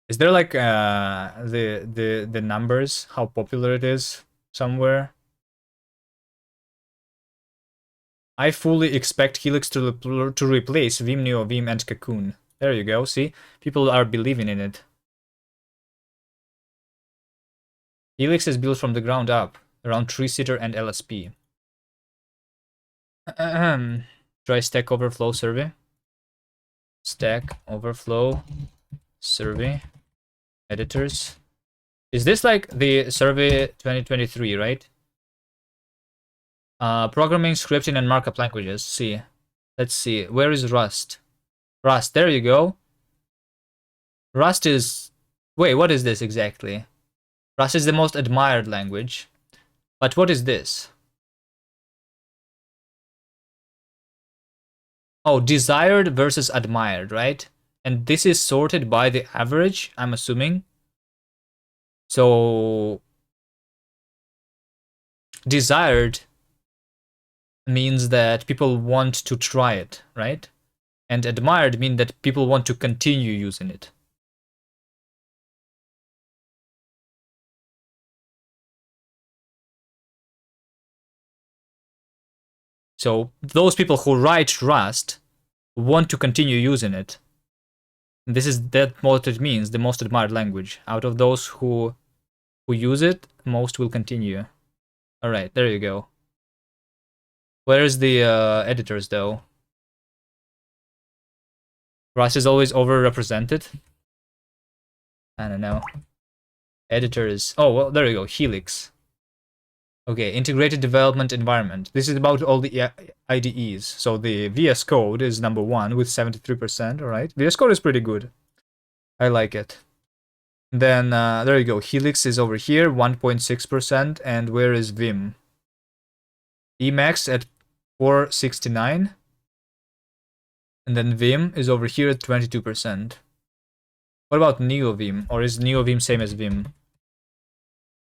Is there like the numbers, how popular it is somewhere? I fully expect Helix to replace Vim, Neo, Vim, and Cocoon. There you go, see? People are believing in it. Helix is built from the ground up, around tree-sitter and LSP. Try Stack Overflow survey. Stack Overflow survey. Editors. Is this like the survey 2023, right? Programming, scripting, and markup languages. See. Let's see. Where is Rust? Rust, there you go. Rust is... Wait, what is this exactly? Rust is the most admired language. But what is this? Oh, desired versus admired, right? And this is sorted by the average, I'm assuming. So... Desired means that people want to try it, right? And admired means that people want to continue using it. So those people who write Rust want to continue using it. This is what it means, the most admired language. Out of those who use it, most will continue. All right, there you go. Where's the editors though? Rust is always overrepresented. I don't know. Editors. Oh, well, there you go. Helix. Okay, integrated development environment. This is about all the IDEs. So the VS Code is number 1 with 73%. All right, VS Code is pretty good. I like it. Then there you go. Helix is over here, 1.6%. And where is Vim? Emacs at 469. And then Vim is over here at 22%. What about NeoVim? Or is NeoVim same as Vim?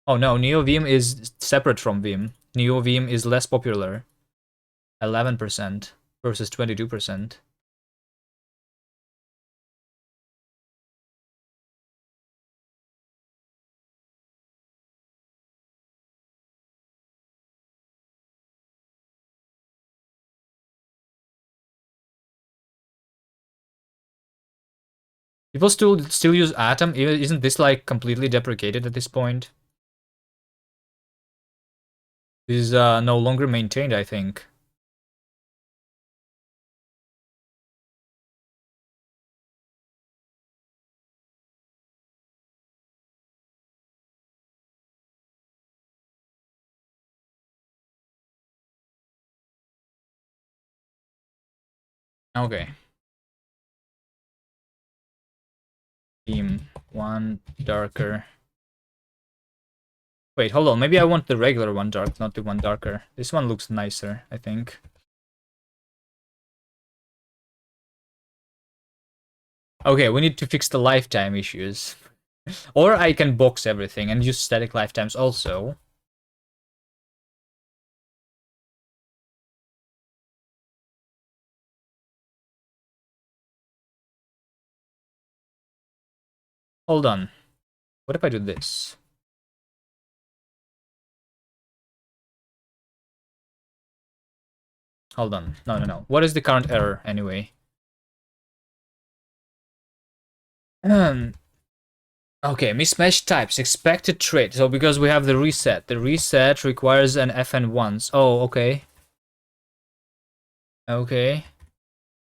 Oh no, NeoVim is separate from Vim. NeoVim is less popular. 11% versus 22%. People still use Atom? Isn't this like completely deprecated at this point? This is no longer maintained, I think. Okay. Theme 1 darker. Wait, hold on. Maybe I want the regular one dark, not the one darker. This one looks nicer, I think. Okay, we need to fix the lifetime issues. Or I can box everything and use static lifetimes also. Hold on. What if I do this? Hold on. No. What is the current error anyway? Okay, mismatched types, expected trait. So because we have the reset requires an FN once. Oh, okay. Okay.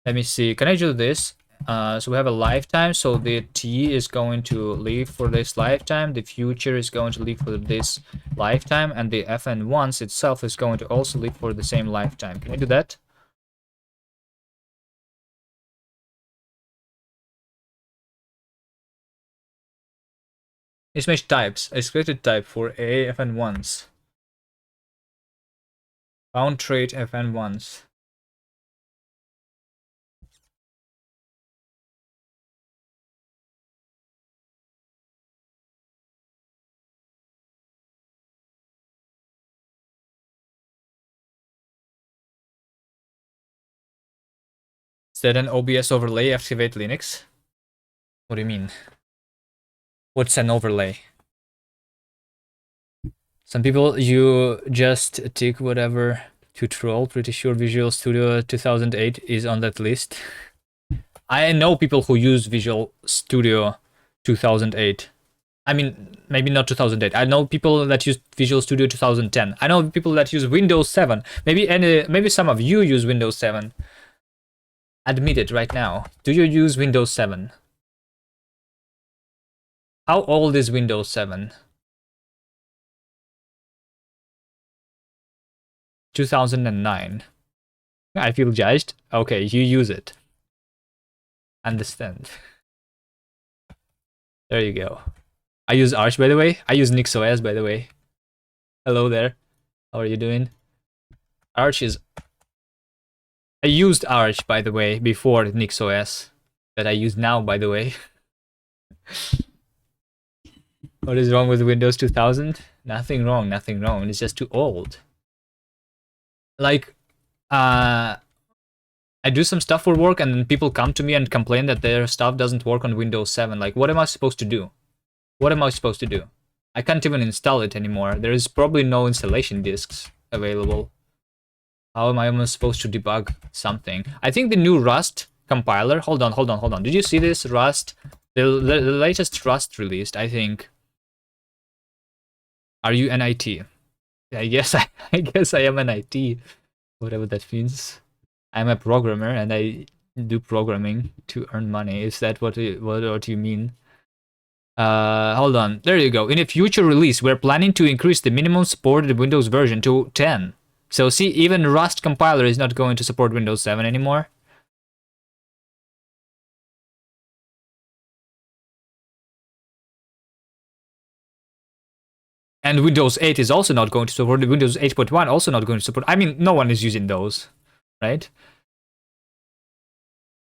Let me see. Can I do this? So we have a lifetime, so the t is going to live for this lifetime, the future is going to live for this lifetime, and the fn once itself is going to also live for the same lifetime. Can we do that? It's made types. I created type for a fn once. Found trait fn once. Set an OBS overlay, activate Linux. What do you mean? What's an overlay? Some people, you just tick whatever to troll. Pretty sure Visual Studio 2008 is on that list. I know people who use Visual Studio 2008. I mean, maybe not 2008. I know people that use Visual Studio 2010. I know people that use Windows 7. Maybe some of you use Windows 7. Admit it right now. Do you use Windows 7? How old is Windows 7? 2009. I feel judged. Okay, you use it. Understand. There you go. I use Arch, by the way. I use NixOS, by the way. Hello there. How are you doing? Arch is... I used Arch, by the way, before NixOS. That I use now, by the way. What is wrong with Windows 2000? Nothing wrong, nothing wrong. It's just too old. Like, I do some stuff for work and then people come to me and complain that their stuff doesn't work on Windows 7. Like, what am I supposed to do? What am I supposed to do? I can't even install it anymore. There is probably no installation disks available. How am I supposed to debug something? I think the new Rust compiler... Hold on. Did you see this? Rust? The latest Rust released, I think. Are you an IT? I guess I guess I am an IT. Whatever that means. I'm a programmer and I do programming to earn money. Is that what you mean? Hold on. There you go. In a future release, we're planning to increase the minimum supported Windows version to 10. So see, even Rust compiler is not going to support Windows 7 anymore. And Windows 8 is also not going to support. Windows 8.1 also not going to support. I mean, no one is using those, right?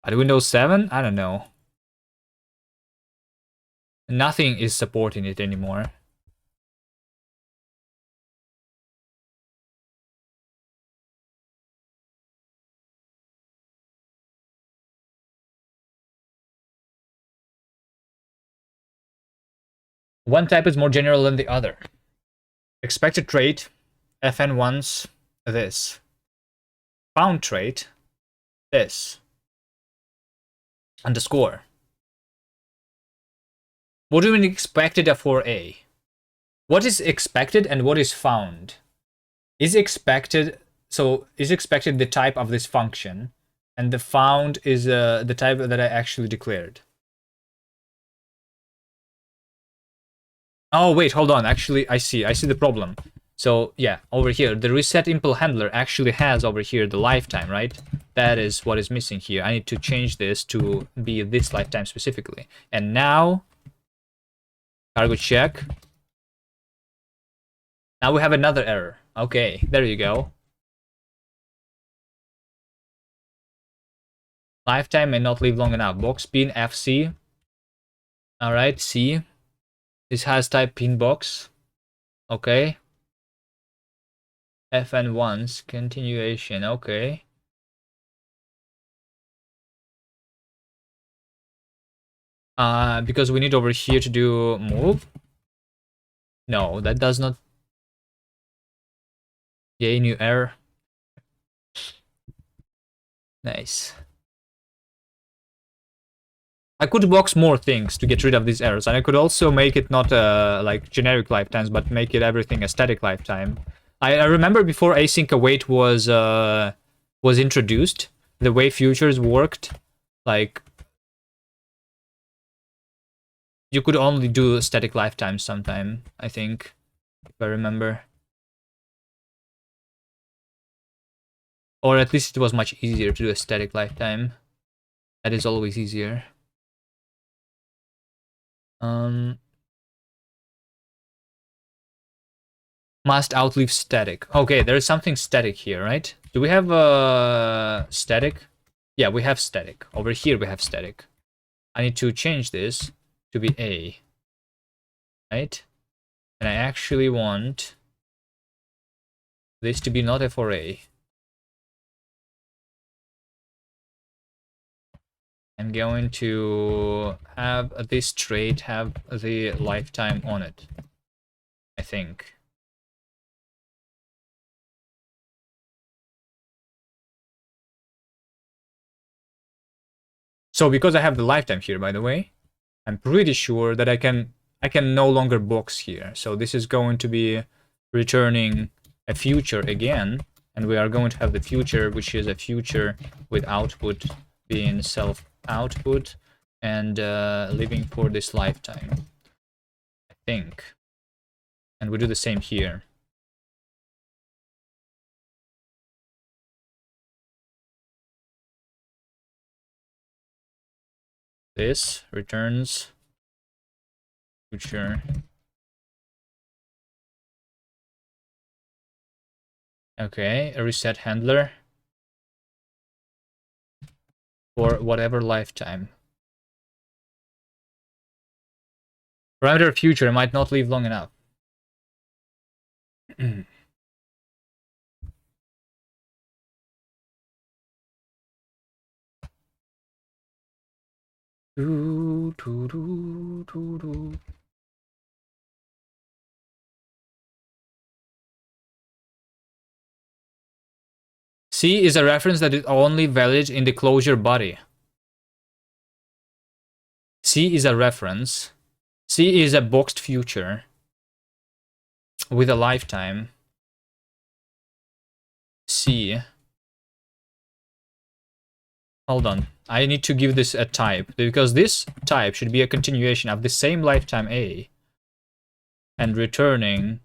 But Windows 7, I don't know. Nothing is supporting it anymore. One type is more general than the other. Expected trait, fn once, this. Found trait, this. Underscore. What do you mean expected for A? What is expected and what is found? Is expected the type of this function, and the found is the type that I actually declared. Oh wait, hold on. Actually, I see the problem. So yeah, over here, the reset impl handler actually has over here the lifetime, right? That is what is missing here. I need to change this to be this lifetime specifically. And now, cargo check. Now we have another error. Okay, there you go. Lifetime may not live long enough. Box pin FC. All right, C. This has type pin box. Okay. fn once continuation. Okay. Because we need over here to do move. No, that does not. Yay, new error. Nice. I could box more things to get rid of these errors, and I could also make it not like generic lifetimes, but make it everything a static lifetime. I remember before async await was introduced, the way futures worked, like you could only do static lifetime sometime, I think, if I remember. Or at least it was much easier to do a static lifetime. That is always easier. Must outlive static. Okay, there is something static here, right? Do we have static? Yeah, we have static. Over here we have static. I need to change this to be A. Right? And I actually want this to be not F or A. I'm going to have this trait have the lifetime on it, I think. So because I have the lifetime here, by the way, I'm pretty sure that I can no longer box here. So this is going to be returning a future again, and we are going to have the future, which is a future with output being self output and living for this lifetime, I think. And we do the same here. This returns future. Okay, a reset handler for whatever lifetime. Parameter future might not live long enough. C is a reference that is only valid in the closure body. C is a reference. C is a boxed future with a lifetime. C. Hold on. I need to give this a type, because this type should be a continuation of the same lifetime A and returning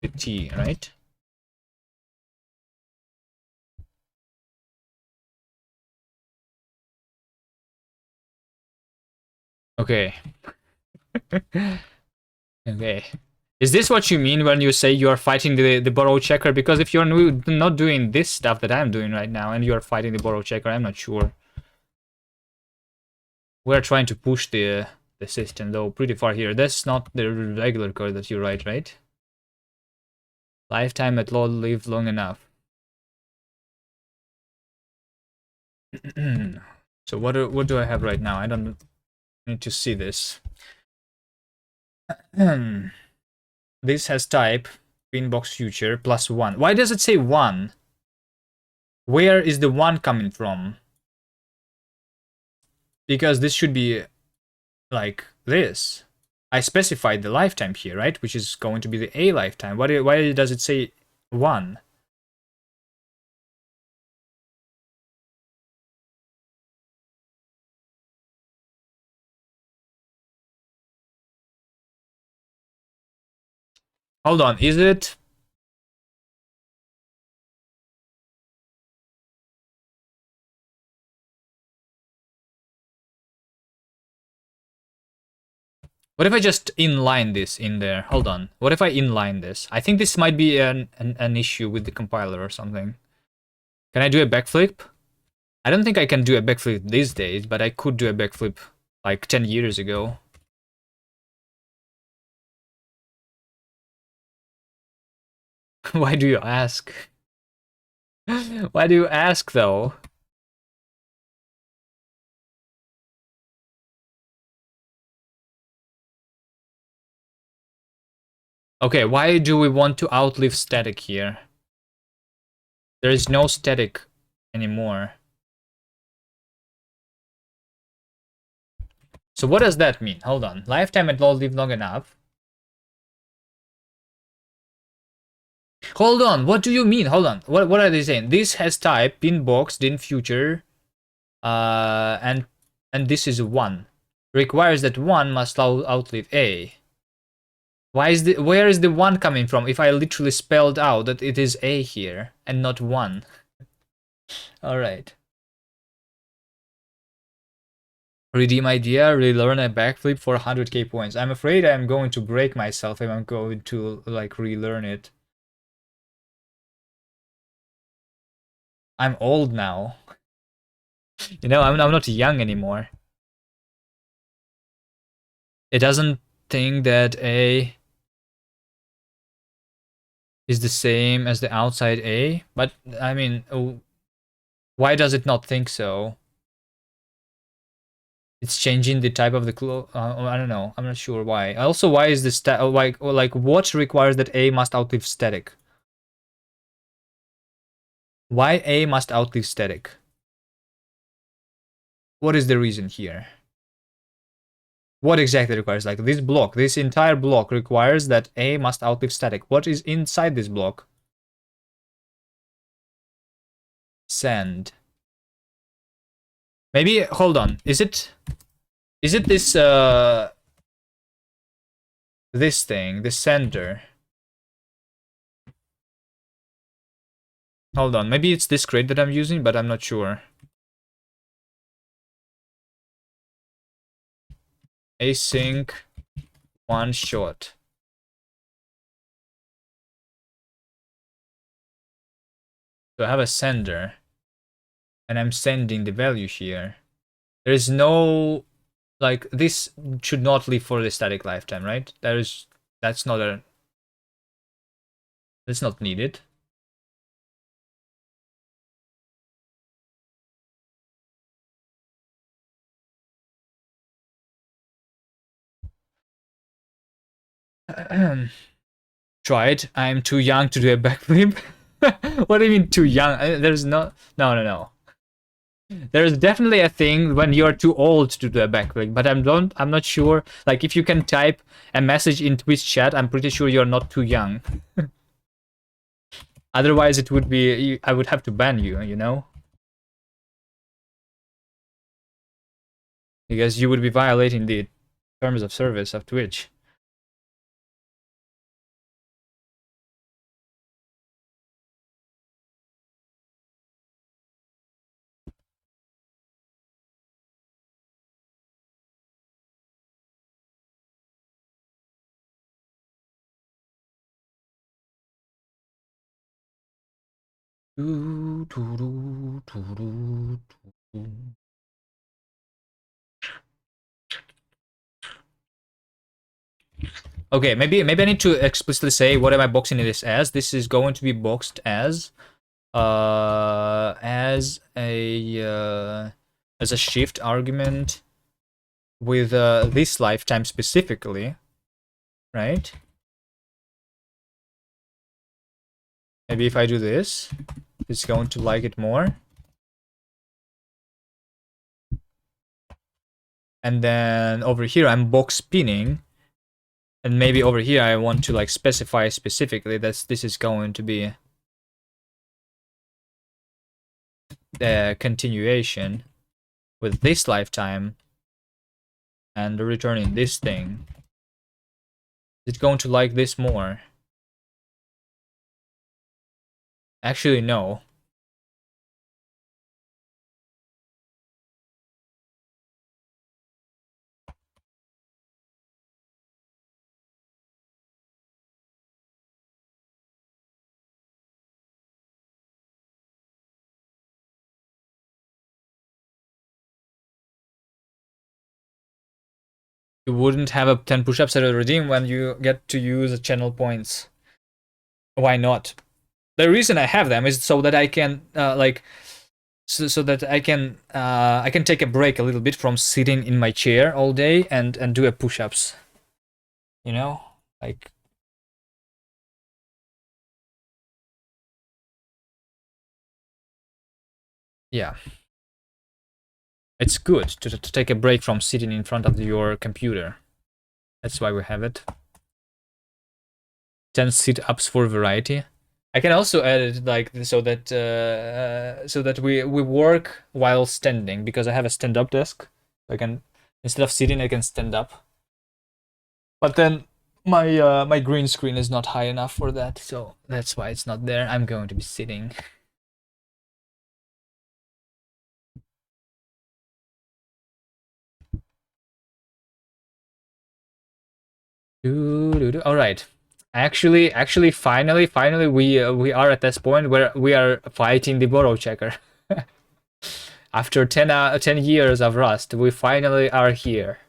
the T, right? Okay. Okay. Is this what you mean when you say you are fighting the borrow checker? Because if you're not doing this stuff that I'm doing right now and you are fighting the borrow checker, I'm not sure. We're trying to push the system though pretty far here. That's not the regular code that you write, right? Lifetime at low live long enough. So what do I have right now? I don't need to see this. This has type pinbox future plus 1. Why does it say 1? Where is the 1 coming from? Because this should be like this. I specified the lifetime here, right? Which is going to be the A lifetime. Why does it say 1? Hold on, is it? What if I just inline this in there? Hold on. What if I inline this? I think this might be an issue with the compiler or something. Can I do a backflip? I don't think I can do a backflip these days, but I could do a backflip like 10 years ago. Why do you ask? Why do you ask though? Okay, why do we want to outlive static here? There is no static anymore. So what does that mean? Hold on. Lifetime at low live long enough. Hold on. What do you mean? Hold on. What are they saying? This has type pinbox din future, and this is 1. requires that 1 must outlive A. Where is the 1 coming from if I literally spelled out that it is A here and not 1? Alright. Redeem idea, relearn a backflip for 100k points. I'm afraid I'm going to break myself if I'm going to like relearn it. I'm old now. You know, I'm not young anymore. It doesn't think that A is the same as the outside A, but I mean, why does it not think so? It's changing the type of the clue. I don't know. I'm not sure why. Also, why is this like what requires that A must outlive static? Why A must outlive static? What is the reason here? What exactly requires? Like this block, this entire block requires that A must outlive static. What is inside this block? Send. Maybe hold on. Is it this this thing, the sender? Hold on. Maybe it's this crate that I'm using, but I'm not sure. Async one shot. So I have a sender, and I'm sending the value here. There is no, like, this should not live for the static lifetime, right? That's not needed. Try it. I'm too young to do a backflip. What do you mean too young? There's no. There's definitely a thing when you're too old to do a backflip, but I'm not sure. Like if you can type a message in Twitch chat, I'm pretty sure you're not too young. Otherwise, it would be I would have to ban you. You know. Because you would be violating the terms of service of Twitch. Okay, maybe I need to explicitly say what am I boxing this as. This is going to be boxed as a shift argument with this lifetime specifically, right? Maybe if I do this, it's going to like it more. And then over here I'm box spinning. And maybe over here I want to like specify specifically that this is going to be the continuation with this lifetime and returning this thing. Is it going to like this more? Actually, no. You wouldn't have a 10 push-ups at a redeem when you get to use channel points. Why not? The reason I have them is so that I can so that I can take a break a little bit from sitting in my chair all day and do a push-ups. You know, like yeah. It's good to take a break from sitting in front of your computer. That's why we have it. 10 sit-ups for variety. I can also add it like so that we work while standing because I have a stand-up desk. I can Instead of sitting, I can stand up. But then my green screen is not high enough for that, so that's why it's not there. I'm going to be sitting. All right. Actually, finally, we are at this point where we are fighting the Burrow checker. After 10 years of Rust, we finally are here.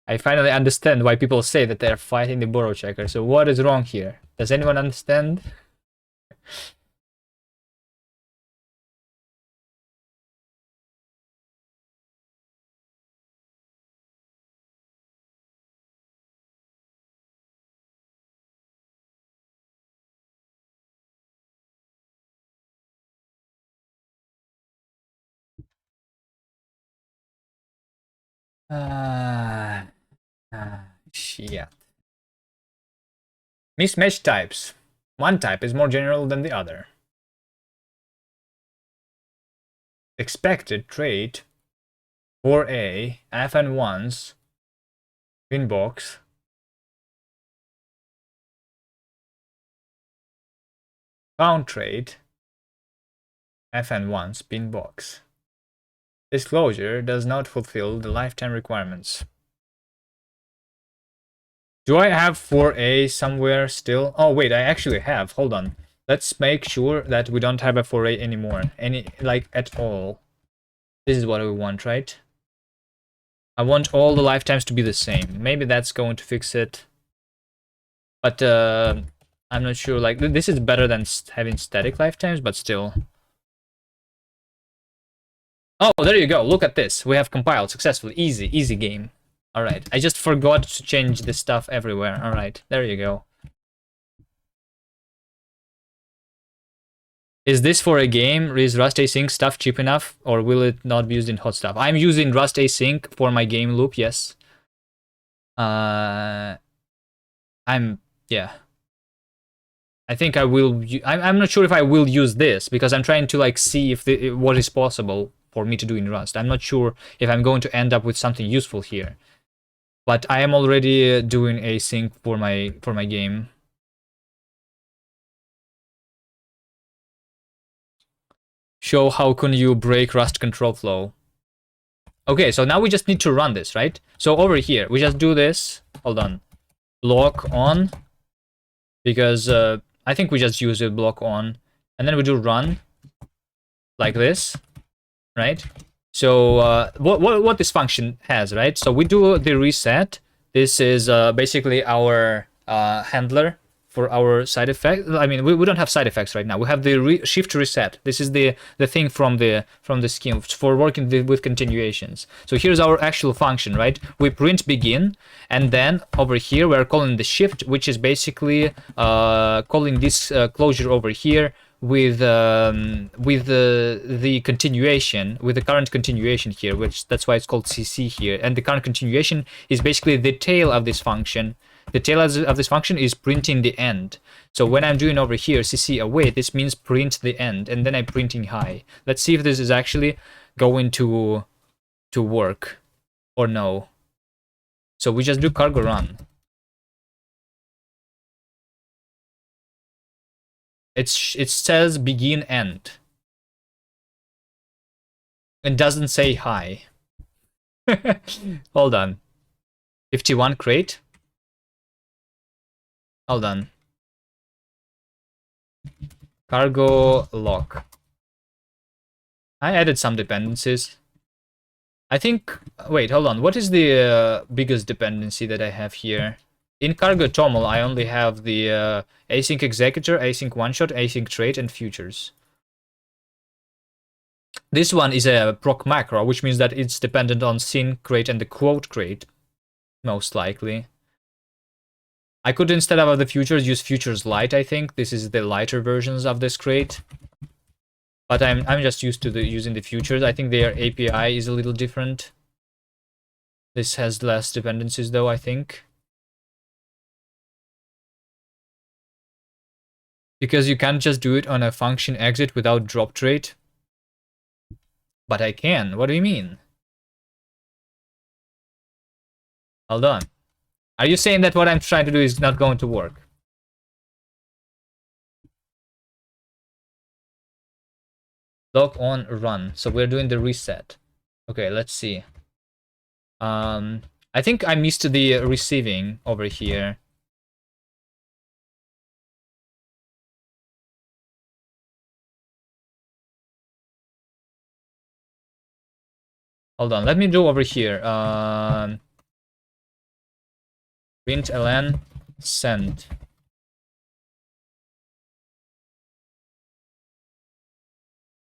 I finally understand why people say that they're fighting the Burrow checker. So what is wrong here? Does anyone understand? Ah, shit. Mismatch types. One type is more general than the other. Expected trait 4A, FN1s, Winbox. Found trait FN1 spin box. Disclosure does not fulfill the lifetime requirements. Do I have 4A somewhere still? Oh wait, I actually have. Hold on. Let's make sure that we don't have a 4A anymore. Like at all. This is what we want, right? I want all the lifetimes to be the same. Maybe that's going to fix it. But I'm not sure. Like this is better than having static lifetimes, but still. Oh, there you go. Look at this. We have compiled successfully. Easy game. All right. I just forgot to change the stuff everywhere. All right. There you go. Is this for a game? Is Rust async stuff cheap enough, or will it not be used in hot stuff? I'm using Rust async for my game loop. Yes. Yeah. I think I will. I'm not sure if I will use this because I'm trying to like see if what is possible for me to do in Rust. I'm not sure if I'm going to end up with something useful here. But I am already doing async for my game. Show how can you break Rust control flow. Okay, so now we just need to run this, right? So over here, we just do this. Hold on. Block on. Because I think we just use a block on. And then we do run. Like this. Right? So what this function has, right? So we do the reset. This is basically our handler for our side effect. I mean, we don't have side effects right now. We have the shift reset. This is the thing from the scheme for working with continuations. So here's our actual function, right? We print begin, and then over here we're calling the shift, which is basically calling this closure over here with the continuation, with the current continuation here, which that's why it's called CC here. And the current continuation is basically the tail of this function. The tail of this function is printing the end. So when I'm doing over here CC await, this means print the end, and then I'm printing high. Let's see if this is actually going to work or no. So we just do cargo run. It says begin end. It doesn't say high. Hold on. 51 crate. Hold on. Cargo lock. I added some dependencies. I think. Wait, hold on. What is the biggest dependency that I have here? In cargo toml, I only have the async executor, async one shot, async trait, and futures. This one is a proc macro, which means that it's dependent on syn crate and the quote crate, most likely. I could, instead of the futures, use futures light. I think this is the lighter versions of this crate, but I'm just used to using the futures. I think their API is a little different. This has less dependencies, though, I think, because you can't just do it on a function exit without drop trait. But I can. What do you mean? Hold on. Are you saying that what I'm trying to do is not going to work? Log on run. So we're doing the reset. Okay, let's see. I think I missed the receiving over here. Hold on, let me do over here. Println send.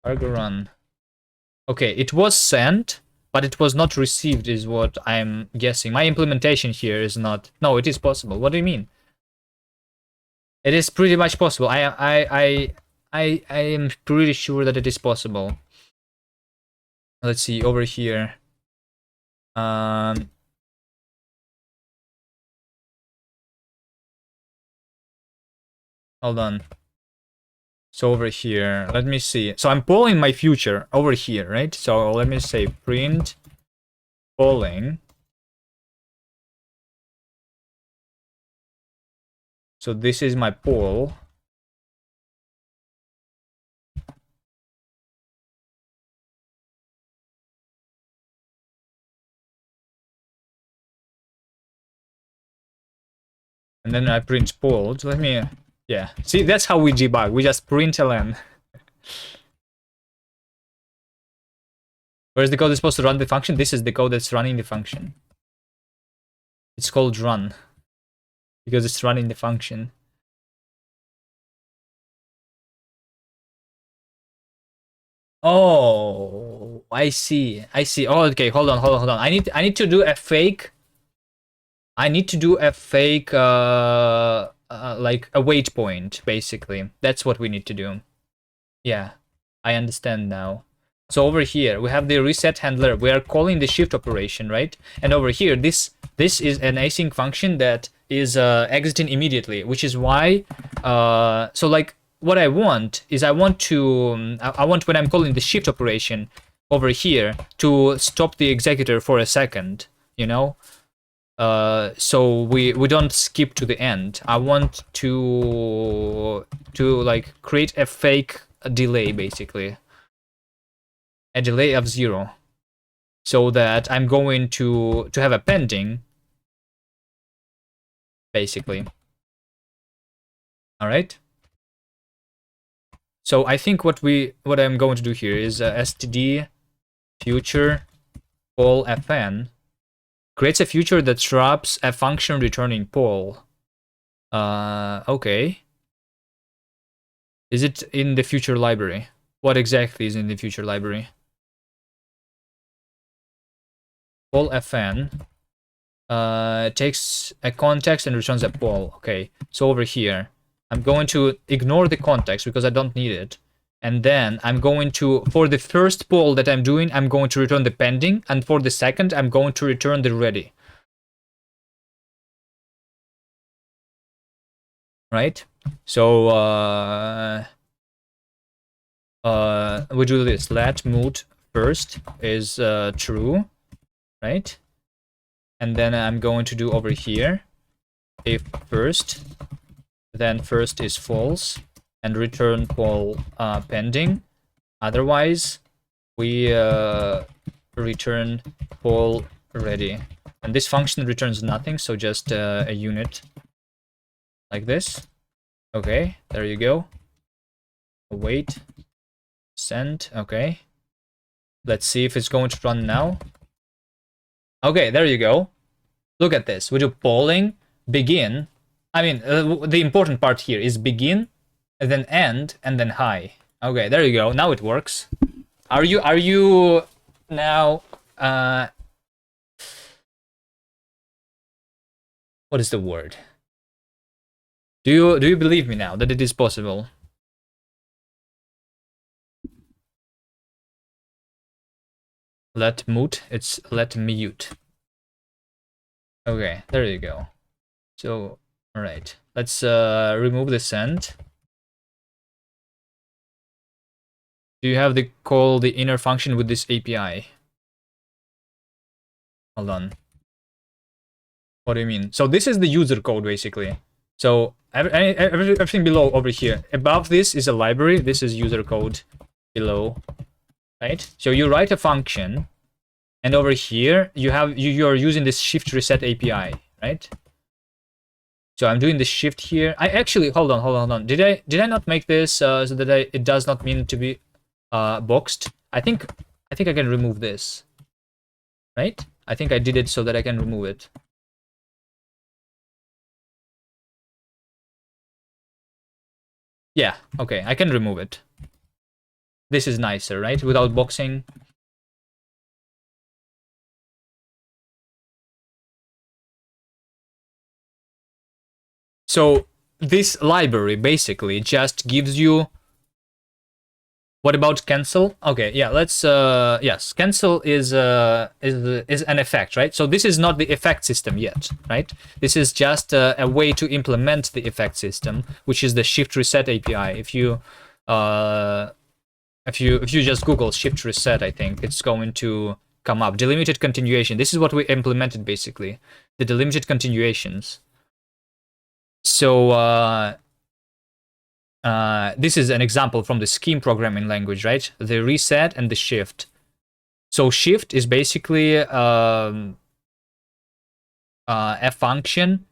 Cargo run. Okay, it was sent, but it was not received, is what I'm guessing. My implementation here is not. No, it is possible. What do you mean? It is pretty much possible. I am pretty sure that it is possible. Let's see over here. Hold on. So over here, let me see. So I'm polling my future over here, right? So let me say print polling. So this is my poll. And then I print polled. Let me, yeah. See, that's how we debug. We just print ln. Where's the code that's supposed to run the function? This is the code that's running the function. It's called run because it's running the function. Oh, I see. I see. Oh, okay. Hold on. I need to do a fake. I need to do a fake, like a wait point, basically. That's what we need to do. Yeah, I understand now. So over here, we have the reset handler. We are calling the shift operation, right? And over here, this is an async function that is exiting immediately, which is why, so like, what I want is I want when I'm calling the shift operation over here to stop the executor for a second, you know? So we don't skip to the end. I want to like create a fake delay, basically a delay of 0, so that I'm going to have a pending, basically. All right. So I think what I'm going to do here is std future poll fn creates a future that drops a function returning poll. Okay. Is it in the future library? What exactly is in the future library? Poll fn takes a context and returns a poll. Okay, so over here, I'm going to ignore the context because I don't need it. And then I'm going to, for the first poll that I'm doing, I'm going to return the pending. And for the second, I'm going to return the ready. Right? So we do this. Let mood first is true, right? And then I'm going to do over here, if first, then first is false, and return poll pending. Otherwise, we return poll ready. And this function returns nothing, so just a unit like this. Okay, there you go. Wait, send, okay. Let's see if it's going to run now. Okay, there you go. Look at this. We do polling, begin. I mean, the important part here is begin, and then end, and then high. Okay, there you go. Now it works. Are you now? What is the word? Do you believe me now that it is possible? Let mute. It's let mute. Okay, there you go. So, all right. Let's remove the send. Do you have the call the inner function with this API? Hold on. What do you mean? So this is the user code basically. So everything below over here. Above this is a library. This is user code below, right? So you write a function, and over here you're using this shift reset API, right? So I'm doing the shift here. I actually hold on. Did I not make this so that it does not mean to be boxed? I think I can remove this, right? I think I did it so that I can remove it. Yeah, okay, I can remove it. This is nicer, right? Without boxing. So this library basically just gives you. What about cancel? Okay, yeah, let's yes, cancel is an effect, right? So this is not the effect system yet, right? This is just a way to implement the effect system, which is the shift reset API. If you just Google shift reset, I think it's going to come up. Delimited continuation. This is what we implemented basically. The delimited continuations. So this is an example from the scheme programming language, right? The reset and the shift. So shift is basically a function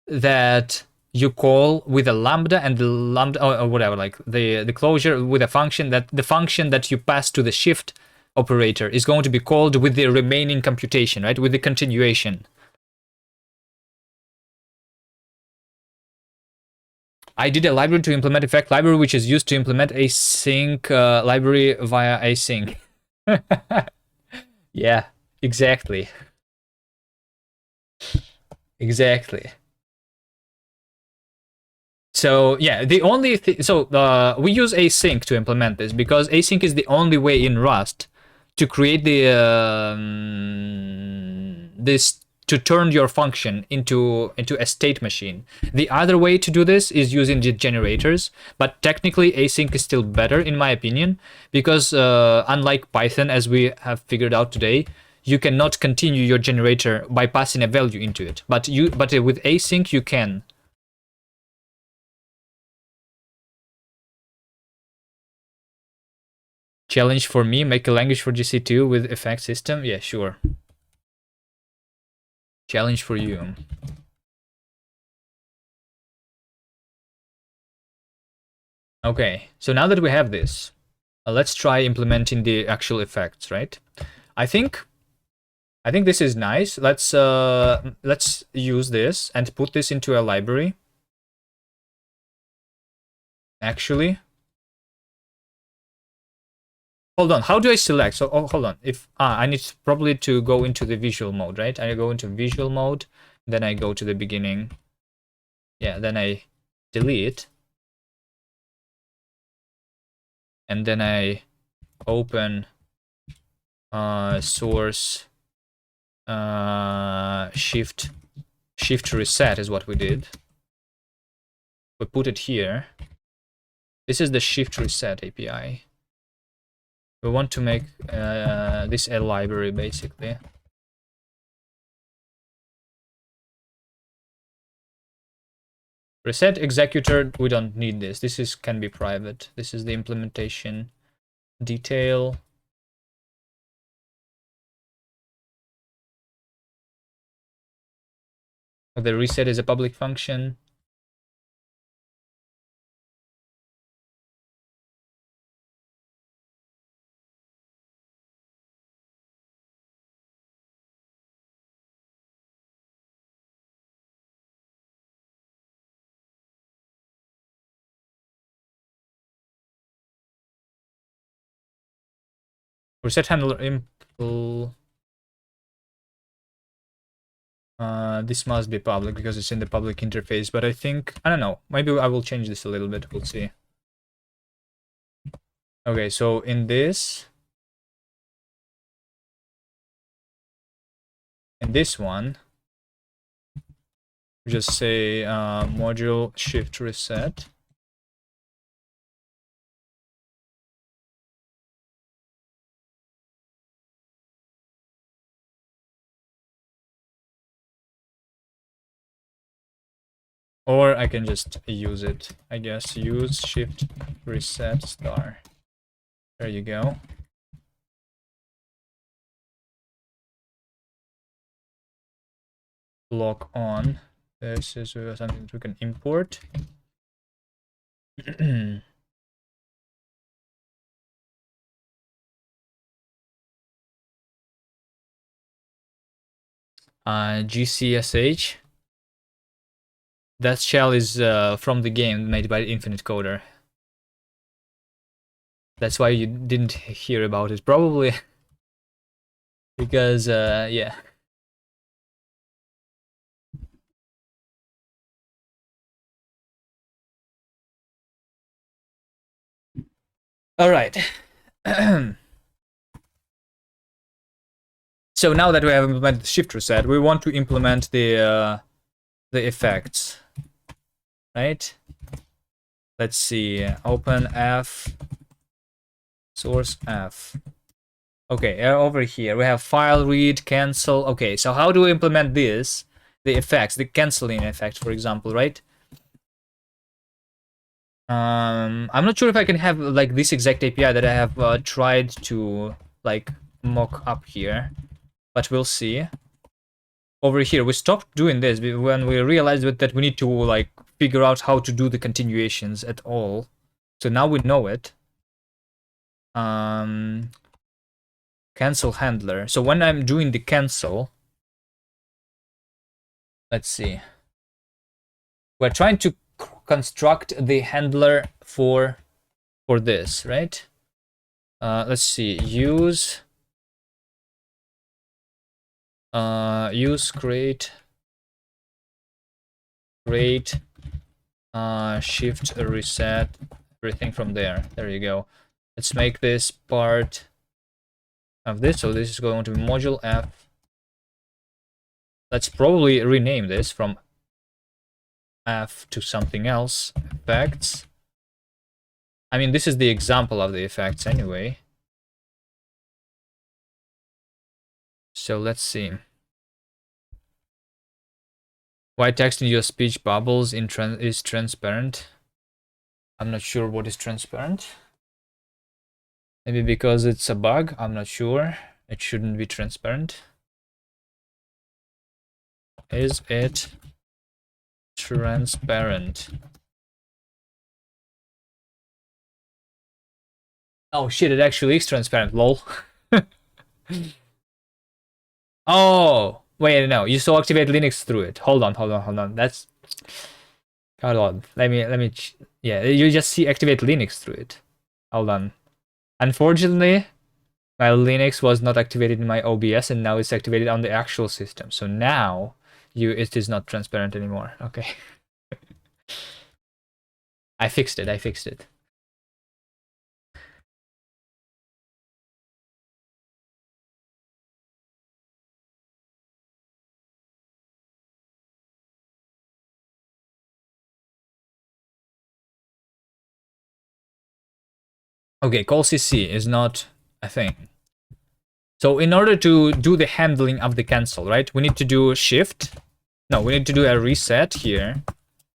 that you call with a lambda, and the lambda or whatever, like the closure with a function that the function that you pass to the shift operator is going to be called with the remaining computation, right? With the continuation. I did a library to implement effect library, which is used to implement async library via async. Yeah, exactly. Exactly. So yeah, the only we use async to implement this because async is the only way in Rust to create the this to turn your function into a state machine. The other way to do this is using the generators, but technically async is still better in my opinion because unlike Python, as we have figured out today, you cannot continue your generator by passing a value into it. But with async you can. Challenge for me, make a language for GC2 with effect system? Yeah, sure. Challenge for you. Okay, so now that we have this, let's try implementing the actual effects, right? I think this is nice. Let's use this and put this into a library. Actually, hold on. How do I select? So, hold on. If I need probably to go into the visual mode, right? I go into visual mode, then I go to the beginning. Yeah, then I delete, and then I open source shift reset is what we did. We put it here. This is the shift reset API. We want to make this a library basically. Reset executor, we don't need this. This can be private. This is the implementation detail. The reset is a public function. Reset handler impl. This must be public because it's in the public interface, but I don't know. Maybe I will change this a little bit. We'll see. Okay, so in this one, just say module shift reset. Or I can just use it. I guess use shift reset star. There you go. Lock on. This is something we can import. GCSH. That shell is from the game made by Infinite Coder. That's why you didn't hear about it, probably. Because, yeah. All right. So now that we have implemented the shift reset, we want to implement the effects, right? Let's see. Open F, source F. Okay, over here we have file read, cancel. Okay, so how do we implement this? The effects, the canceling effect, for example, right? I'm not sure if I can have like this exact API that I have tried to like mock up here, but we'll see. Over here, we stopped doing this when we realized that we need to like figure out how to do the continuations at all. So now we know it. Cancel handler. So when I'm doing the cancel, let's see. We're trying to construct the handler for this, right? Let's see. Use create shift reset everything from there. There you go. Let's make this part of this. So this is going to be module F. Let's probably rename this from F to something else. Effects. I mean, this is the example of the effects anyway. So let's see. White text in your speech bubbles is transparent. I'm not sure what is transparent. Maybe because it's a bug. I'm not sure. It shouldn't be transparent. Is it transparent? Oh shit, it actually is transparent, lol. Oh, wait, no, you still activate Linux through it. Hold on. That's... Hold on, yeah, you just see activate Linux through it. Hold on. Unfortunately, my Linux was not activated in my OBS and now it's activated on the actual system. So now it is not transparent anymore. Okay. I fixed it. Okay, call CC is not a thing. So in order to do the handling of the cancel, right, we need to do shift. No, we need to do a reset here.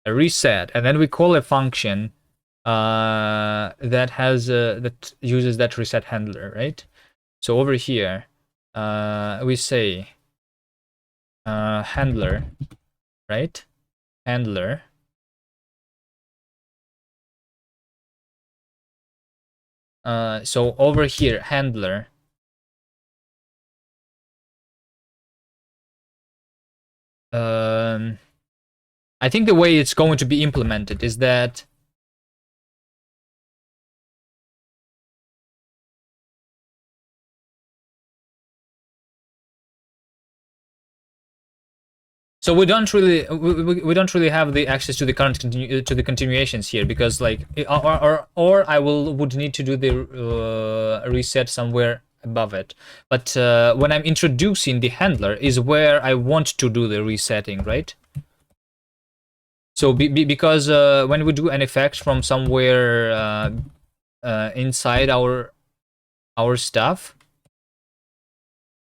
A reset, and then we call a function that has that uses that reset handler, right? So over here, we say handler, right? Handler. So over here, handler. I think the way it's going to be implemented is that so we don't really have the access to the current to the continuations here, because like or I would need to do the reset somewhere above it. But when I'm introducing the handler is where I want to do the resetting, right? So because when we do an effect from somewhere inside our stuff,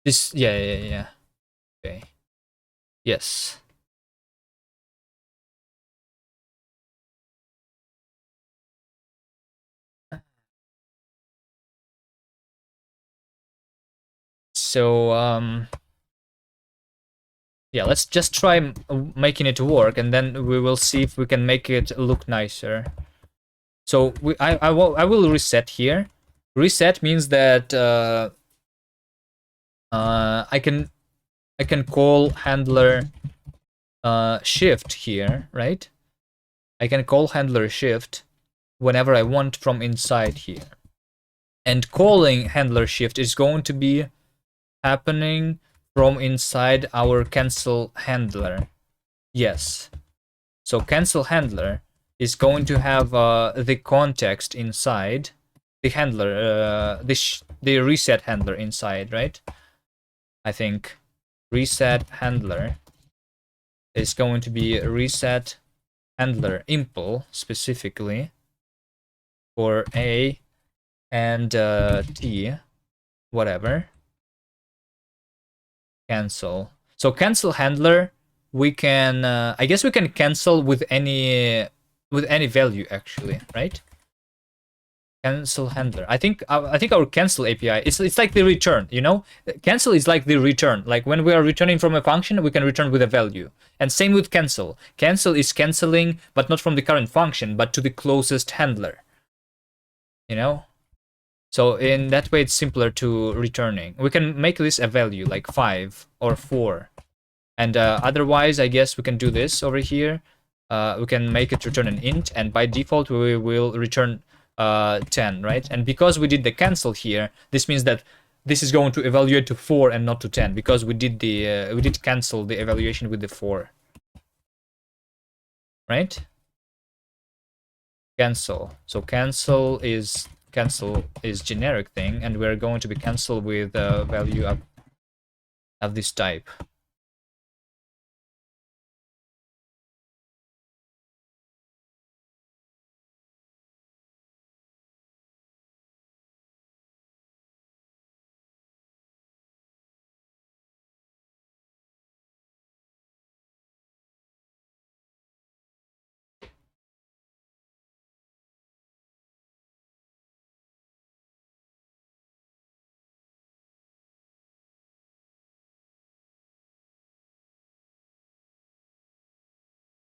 this yeah. Okay. Yes. So yeah, let's just try making it work, and then we will see if we can make it look nicer. So I will reset here. Reset means that I can call handler shift here, right? I can call handler shift whenever I want from inside here. And calling handler shift is going to be happening from inside our cancel handler. Yes. So cancel handler is going to have the context inside the handler, the reset handler inside, right? I think reset handler is going to be reset handler impl specifically for A and T, whatever. Cancel. So cancel handler, we can, I guess we can cancel with any value actually, right? Cancel handler. I think our cancel API it's like the return, you know? Cancel is like the return. Like when we are returning from a function, we can return with a value. And same with cancel. Cancel is canceling, but not from the current function, but to the closest handler. You know? So in that way, it's simpler to returning. We can make this a value like 5 or 4. And otherwise, I guess we can do this over here. We can make it return an int, and by default, we will return 10, right? And because we did the cancel here, this means that this is going to evaluate to 4 and not to 10, because we did cancel the evaluation with the 4, right? Cancel. So cancel is generic thing, and we're going to be cancel with a value of this type.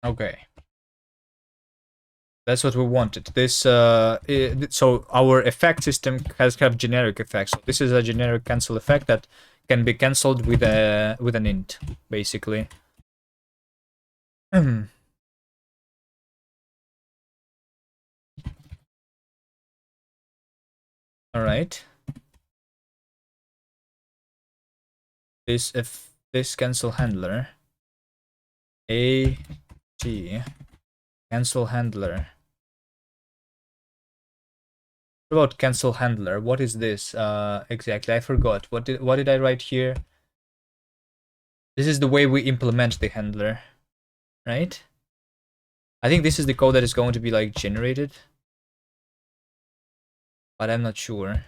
Okay. That's what we wanted. This so our effect system has generic effects. So this is a generic cancel effect that can be cancelled with an int, basically. All right. This cancel handler a t cancel handler. What about cancel handler? What is this exactly? I forgot. What did I write here? This is the way we implement the handler, right? I think this is the code that is going to be like generated, but I'm not sure.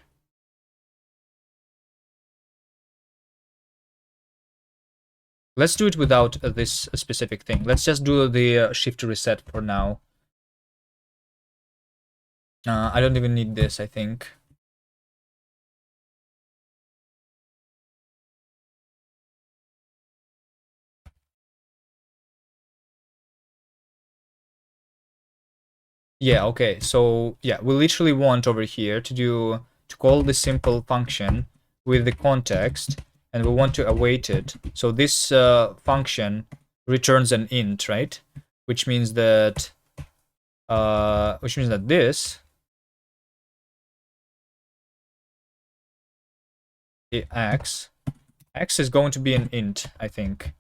Let's do it without this specific thing. Let's just do the shift reset for now. I don't even need this, I think. Yeah, okay. So yeah, we literally want over here to call this simple function with the context, and we want to await it. So this function returns an int, right? Which means that this x is going to be an int, I think.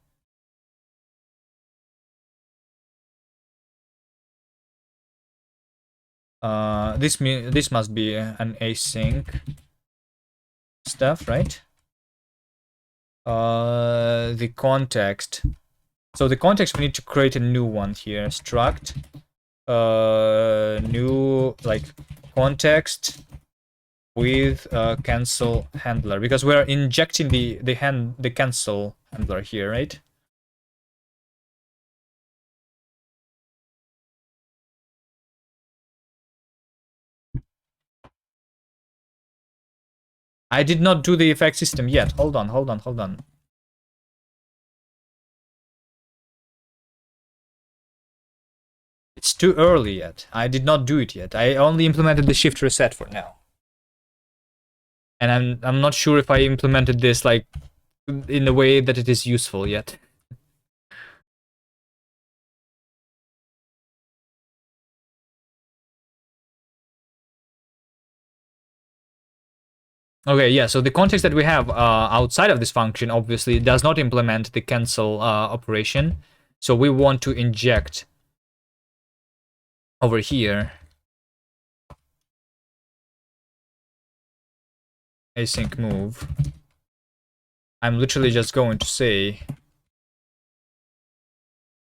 This must be an async stuff, right? The context. So the context, we need to create a new one here. Struct new like context with cancel handler, because we're injecting the cancel handler here, right? I did not do the effect system yet. Hold on, hold on, hold on. It's too early yet. I did not do it yet. I only implemented the shift reset for now. And I'm not sure if I implemented this like in a way that it is useful yet. Okay, yeah, so the context that we have outside of this function obviously does not implement the cancel operation. So we want to inject over here async move. I'm literally just going to say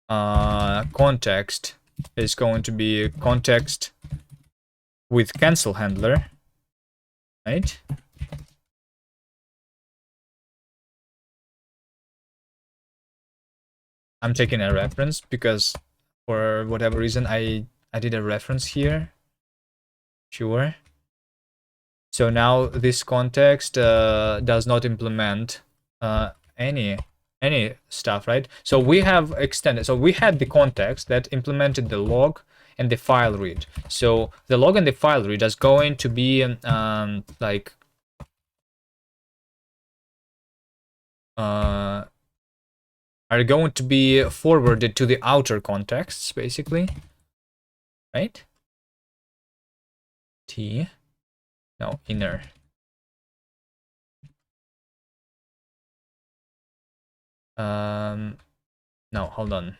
context is going to be context with cancel handler, right? I'm taking a reference because for whatever reason I did a reference here. Sure. So now this context does not implement any stuff, right? So we have extended. So we had the context that implemented the log and the file read. So the log and the file read is going to be like are going to be forwarded to the outer contexts, basically, right? No, inner. No, hold on.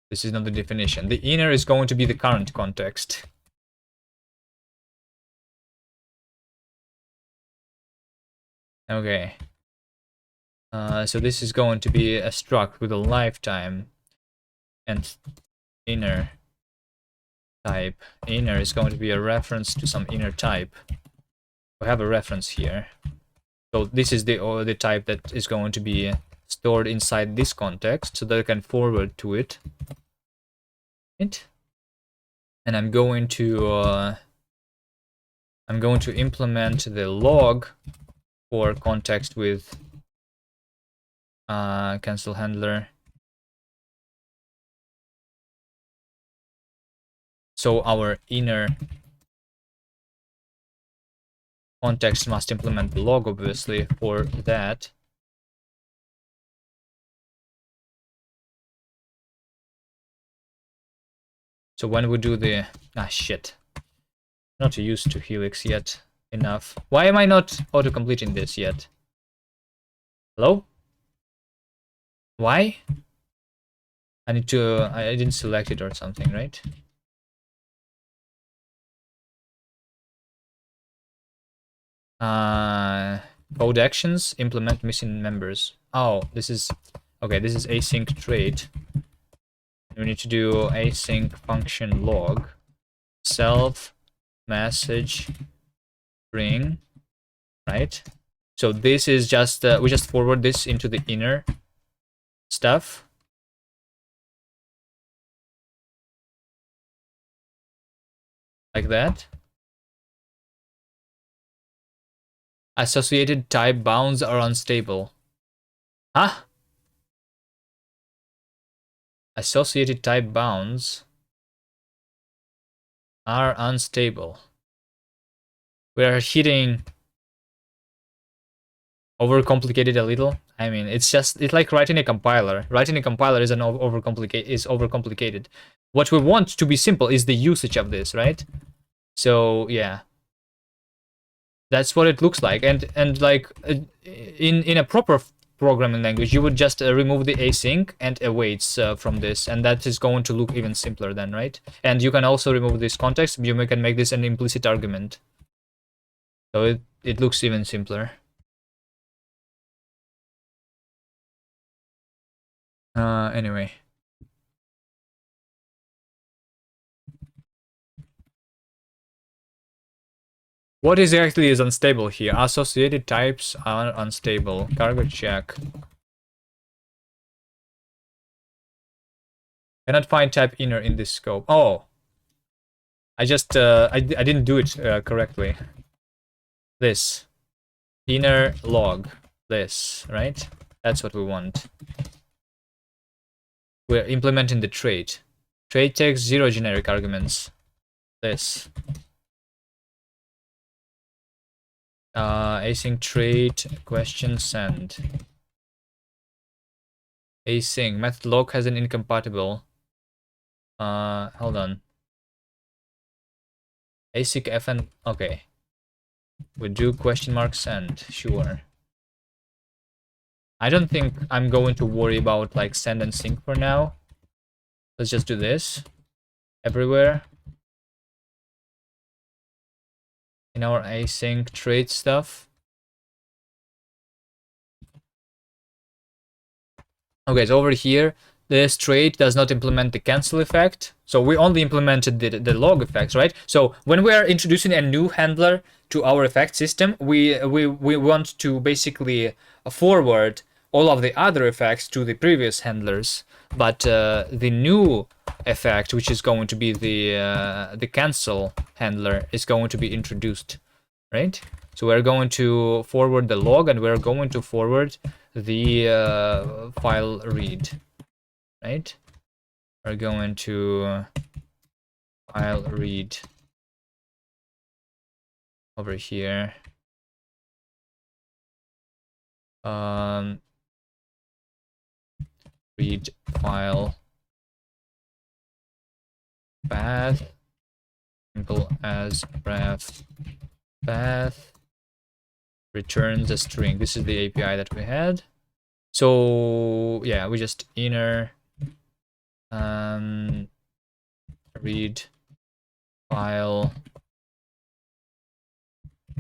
This is not the definition. The inner is going to be the current context. Okay. So this is going to be a struct with a lifetime and inner type. Inner is going to be a reference to some inner type. We have a reference here. So this is the type that is going to be stored inside this context so that I can forward to it. And I'm going to implement the log for context with cancel handler. So our inner context must implement the log, obviously, for that. So when we do the shit, not used to Helix yet enough. Why am I not auto-completing this yet? Hello? Why? I need to. I didn't select it or something, right? Code actions, implement missing members. Oh, this is okay. This is async trait. We need to do async function log self message string, right? So this is just we just forward this into the inner stuff. Like that. Associated type bounds are unstable. Huh? Associated type bounds are unstable. We are hitting overcomplicated a little. I mean, it's like writing a compiler. Writing a compiler is overcomplicated. What we want to be simple is the usage of this, right? So yeah, that's what it looks like. And like in a proper programming language, you would just remove the async and awaits from this, and that is going to look even simpler then, right? And you can also remove this context. You can make this an implicit argument, so it looks even simpler. Anyway. What exactly is unstable here? Associated types are unstable. Cargo check. Cannot find type inner in this scope. Oh. I just I didn't do it correctly. This inner log, this, right? That's what we want. We're implementing the trait. Trait takes 0 generic arguments. This. Async trait question send. Async method log has an incompatible. Hold on. Async fn. Okay. We do question mark send. Sure. I don't think I'm going to worry about like send and sync for now. Let's just do this everywhere in our async trait stuff. Okay, so over here, this trait does not implement the cancel effect. So we only implemented the log effects, right? So when we are introducing a new handler to our effect system, we want to basically forward all of the other effects to the previous handlers. But the new effect, which is going to be the cancel handler, is going to be introduced, right? So we're going to forward the log, and we're going to forward the file read, right? We're going to file read over here. Read file path, simple as ref path returns a string. This is the API that we had. So yeah, we just inner read file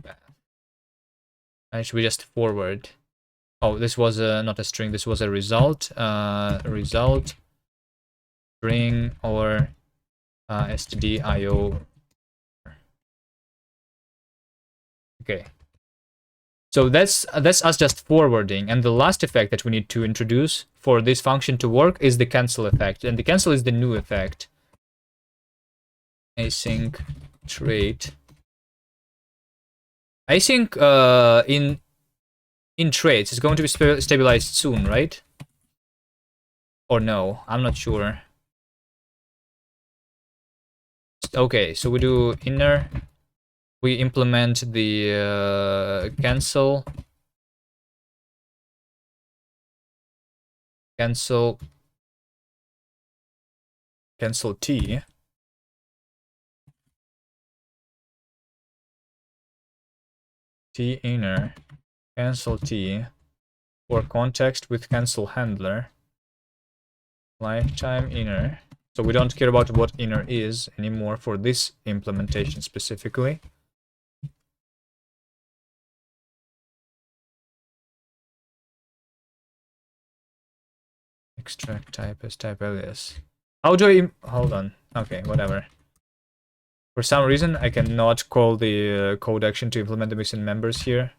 path. And should we just forward? Oh, this was not a string. This was a result. Result string or stdio. Okay. So that's us just forwarding, and the last effect that we need to introduce for this function to work is the cancel effect, and the cancel is the new effect. Async trait. Async in traits is going to be stabilized soon, right? Or no? I'm not sure. Okay, so we do inner. We implement the cancel t. T inner cancel t for context with cancel handler. Lifetime inner. So we don't care about what inner is anymore for this implementation specifically. Extract type as type alias. How do I... Hold on. Okay, whatever. For some reason, I cannot call the code action to implement the missing members here.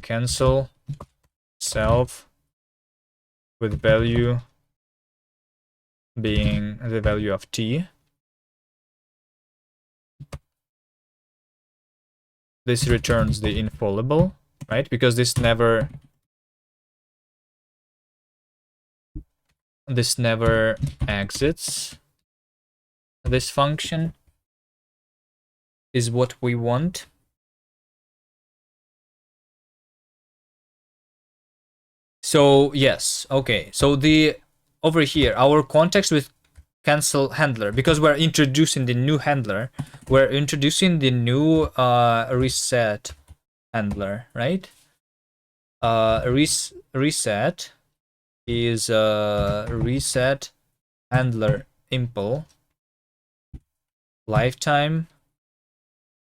Cancel self with value being the value of t. This returns the infallible, right? Because this never exits. This function is what we want. So yes, okay. So the over here, our context with cancel handler, because we're introducing the new handler, we're introducing the new reset handler, right? Reset is reset handler impl lifetime,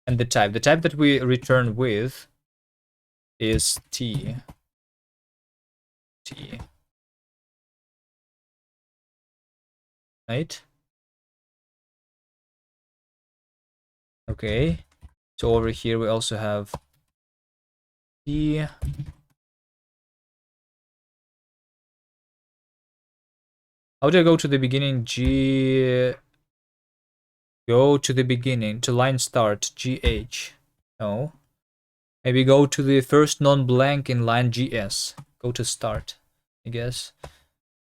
and the type that we return with is t. Right? Okay. So over here we also have t. How do I go to the beginning? G Go to the beginning, to line start, GH. No. Maybe go to the first non-blank in line GS. Go to start, I guess.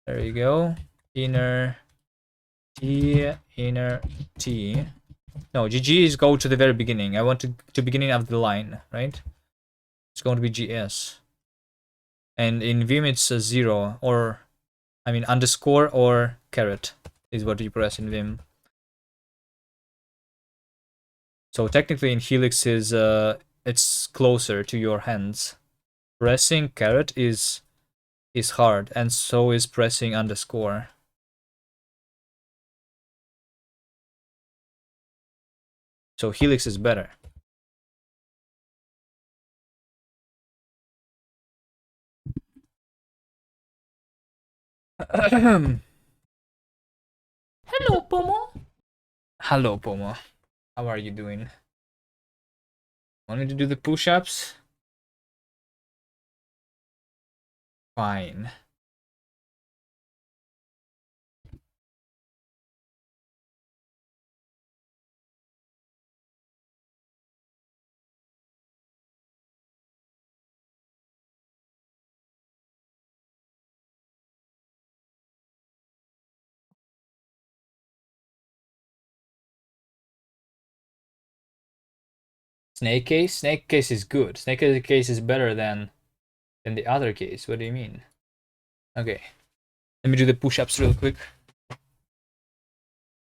There you go. Inner T, inner T. No, GG is go to the very beginning. I want to beginning of the line, right? It's going to be GS. And in Vim it's a 0 or, I mean, underscore or caret is what you press in Vim. So technically in Helix is it's closer to your hands. Pressing caret is hard, and so is pressing underscore. So Helix is better. Hello, Pomo. Hello, Pomo. How are you doing? Want me to do the push-ups? Fine. Snake case? Snake case is good. Snake case is better than the other case. What do you mean? Okay. Let me do the push-ups real quick.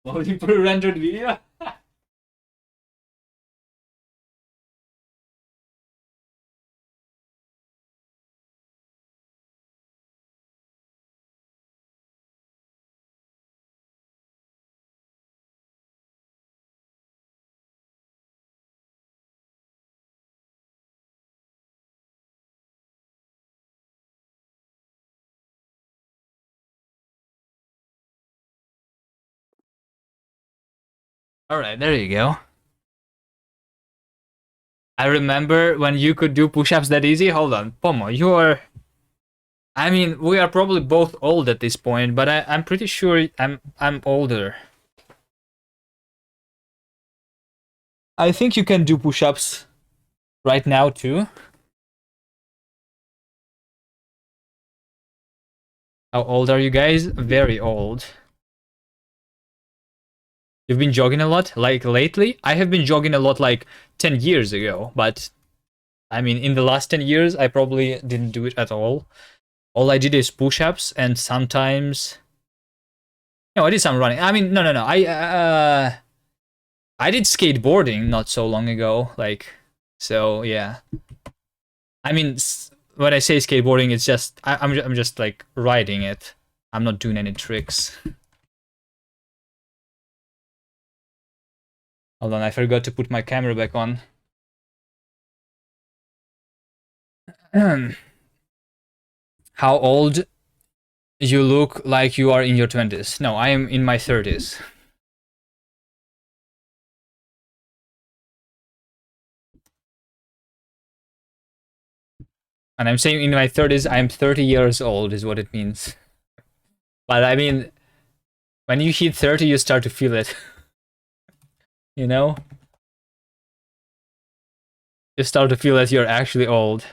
Loading pre-rendered video? Alright, there you go. I remember when you could do push-ups that easy. Hold on, Pomo, you are... I mean, we are probably both old at this point, but I'm pretty sure I'm older. I think you can do push-ups right now too. How old are you guys? Very old. You've been jogging a lot, like lately? I have been jogging a lot like 10 years ago, but I mean, in the last 10 years, I probably didn't do it at all. All I did is push-ups and sometimes... No, I did some running. I mean, no. I did skateboarding not so long ago, like, so yeah. I mean, when I say skateboarding, it's just, I'm just like riding it. I'm not doing any tricks. Hold on, I forgot to put my camera back on. How old you look like you are in your 20s? No, I am in my 30s. And I'm saying in my 30s, I'm 30 years old is what it means. But I mean, when you hit 30, you start to feel it. You know? You start to feel that you're actually old.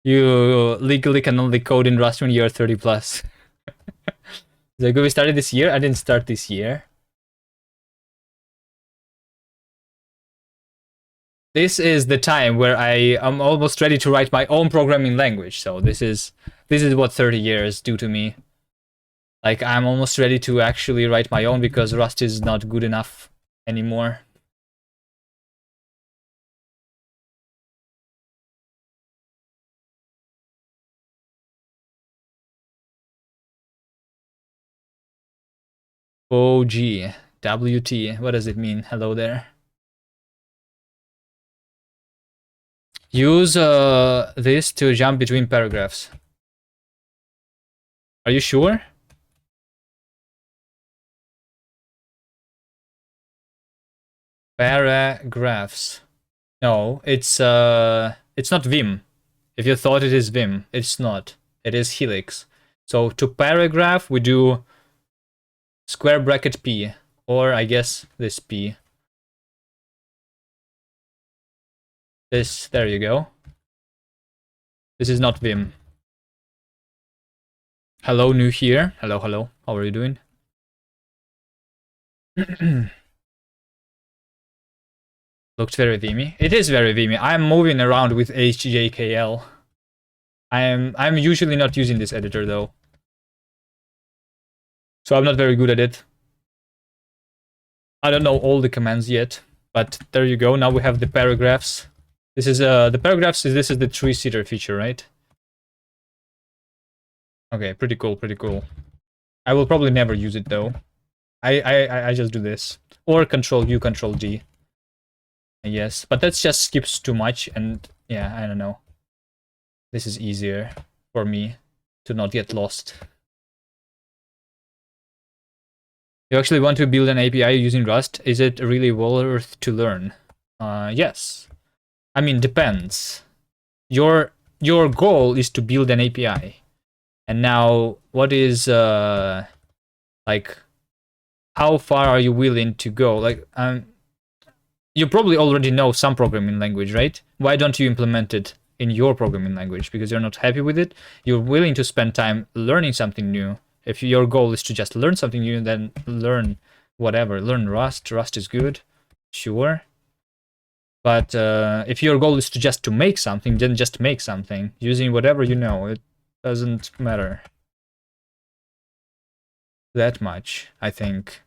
You legally can only code in Rust when you're 30 plus. Like, we started this year? I didn't start this year. This is the time where I am almost ready to write my own programming language. So this is what 30 years do to me. Like, I'm almost ready to actually write my own because Rust is not good enough anymore. OG, WT, what does it mean? Hello there. Use this to jump between paragraphs. Are you sure? Paragraphs. No, it's not Vim. If you thought it is Vim, it's not. It is Helix. So to paragraph, we do square bracket P, Or I guess this P. This, there you go. This is not Vim. Hello, new here. Hello, hello. How are you doing? Looks very Vimy. It is very Vimy. I'm moving around with HJKL. I'm usually not using this editor though. So I'm not very good at it. I don't know all the commands yet, but there you go. Now we have the paragraphs. This is the paragraphs this is the three-seater feature, right? Okay, pretty cool, pretty cool. I will probably never use it though. I just do this. Or Control U, Control D. Yes, but that just skips too much, and yeah, I don't know. This is easier for me to not get lost. You actually want to build an API using Rust? Is it really worth to learn? Yes. I mean, depends. Your goal is to build an API. And now, what is, like, how far are you willing to go? Like, you probably already know some programming language, right? Why don't you implement it in your programming language? Because you're not happy with it? You're willing to spend time learning something new. If your goal is to just learn something new, then learn whatever. Learn Rust. Rust is good, sure. But if your goal is to make something, then just make something using whatever you know. It doesn't matter that much, I think.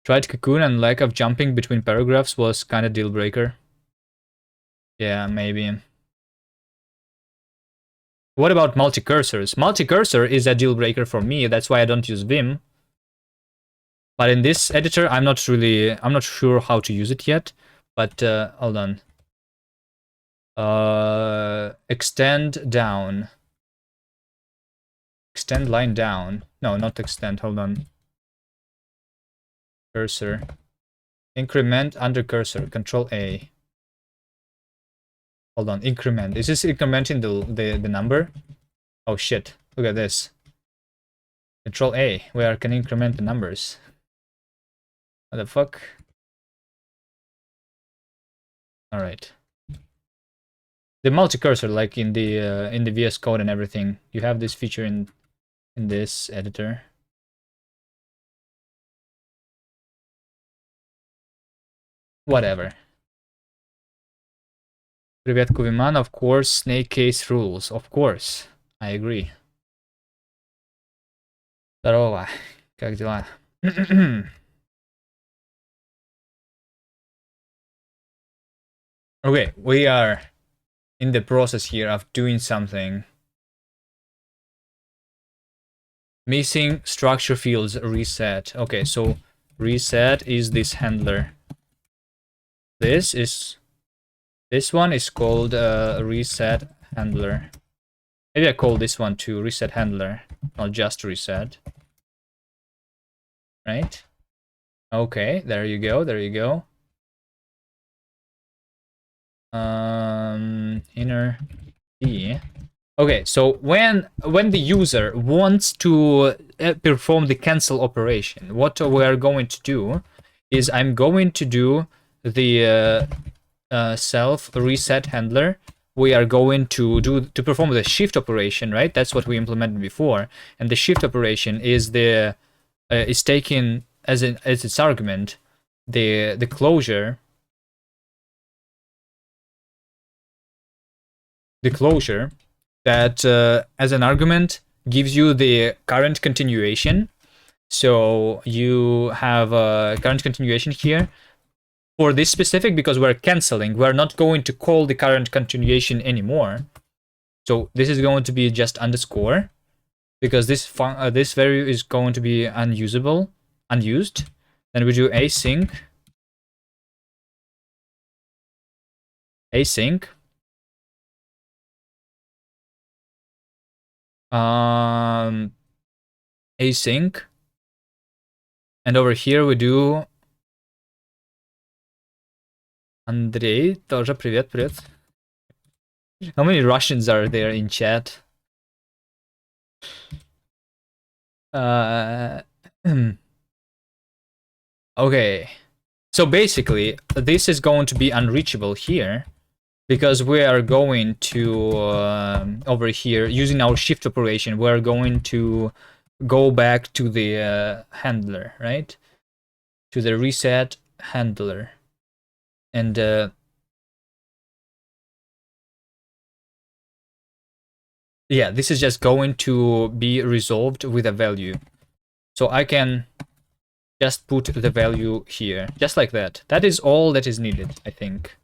Tried Cocoon and lack of jumping between paragraphs was kind of deal breaker. Yeah, maybe. What about multi-cursors? Multi-cursor is a deal breaker for me. That's why I don't use Vim. But in this editor, I'm not sure how to use it yet. But hold on. Extend down. Extend line down. No, not extend. Hold on. Cursor. Increment under cursor. Control A. Hold on. Increment. Is this incrementing the number? Oh shit. Look at this. Control A, where I can increment the numbers. What the fuck? Alright. The multi-cursor, like in the VS Code and everything, you have this feature in this editor. Whatever. Привет, Kuviman. Of course, snake case rules. Of course. I agree. Здорово. Как дела? Okay, we are in the process here of doing something. Missing structure fields reset. Okay, so reset is this handler. This one is called reset handler. Maybe I call this one too reset handler, not just reset. Right? Okay, there you go, there you go. Inner D. Okay, so when the user wants to perform the cancel operation, what we are going to do is I'm going to do the self reset handler. We are going to perform the shift operation, right? That's what we implemented before, and the shift operation is is taking as its argument the closure. The closure that as an argument gives you the current continuation. So you have a current continuation here. For this specific, because we're canceling, we're not going to call the current continuation anymore. So this is going to be just underscore, because this value is going to be unused. Then we do async. Async. Async. And over here we do Andrei, тоже привет, привет. How many Russians are there in chat? Uh, okay. So basically, this is going to be unreachable here because we are going to over here using our shift operation. We're going to go back to the handler, right? To the reset handler, and yeah, this is just going to be resolved with a value. So I can just put the value here, just like that. That is all that is needed, I think.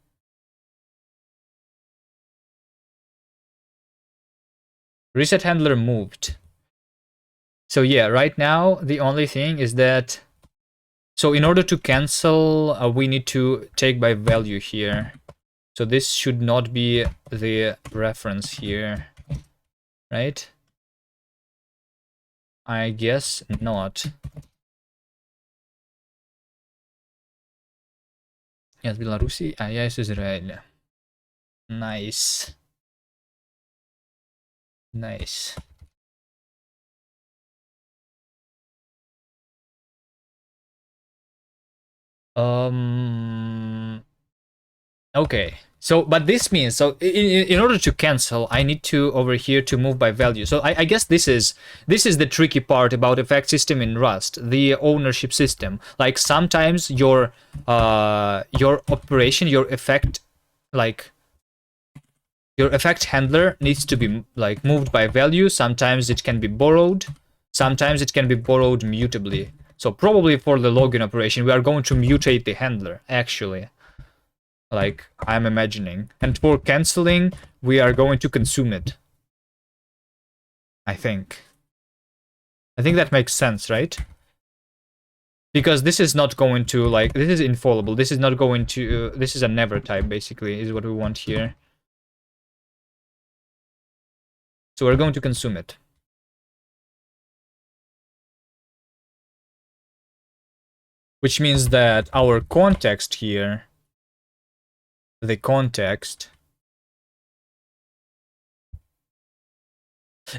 Reset handler moved. So yeah, right now the only thing is that, so in order to cancel, we need to take by value here. So this should not be the reference here, right? I guess not. Я из Беларуси, а я из Израиля. Nice. Nice. Okay. So, but this means, so in order to cancel, I need to over here to move by value. So I guess this is the tricky part about effect system in Rust, the ownership system. Like sometimes your operation, your effect, like your effect handler needs to be like moved by value. Sometimes it can be borrowed. Sometimes it can be borrowed mutably. So probably for the login operation, we are going to mutate the handler actually. Like I'm imagining. And for canceling, we are going to consume it. I think that makes sense, right? Because this is not going to, like, this is infallible. This is not going to, this is a never type, basically, is what we want here. So we're going to consume it. Which means that our context here, the context,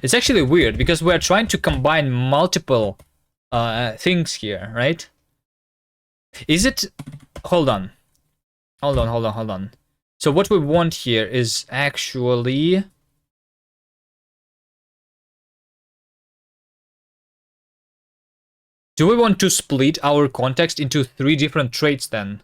it's actually weird because we're trying to combine multiple things here, right? Is it, hold on. So what we want here is actually, do we want to split our context into 3 different traits then?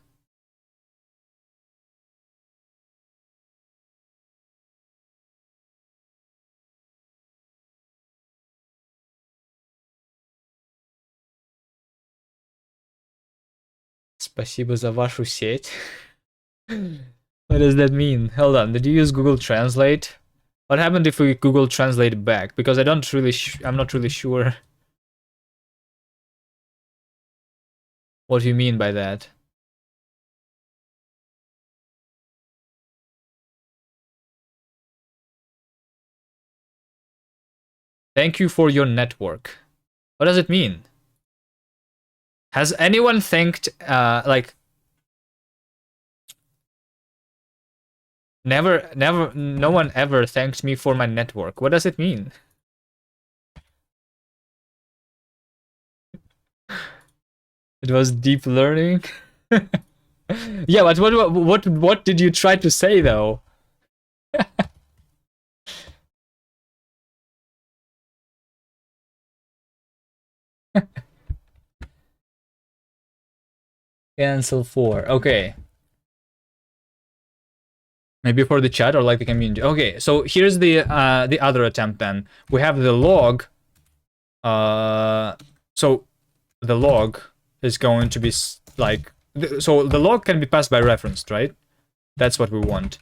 Спасибо за вашу сеть. What does that mean? Hold on, did you use Google Translate? What happened if we Google Translate back? Because I'm not really sure what you mean by that. Thank you for your network. What does it mean? Has anyone thanked, like, never, no one ever thanked me for my network. What does it mean? It was deep learning. Yeah, but what did you try to say though? Cancel 4. Okay. Maybe for the chat or like the community. Okay, so here's the other attempt then. We have the log. So the log is going to be like, so the log can be passed by reference, right? That's what we want.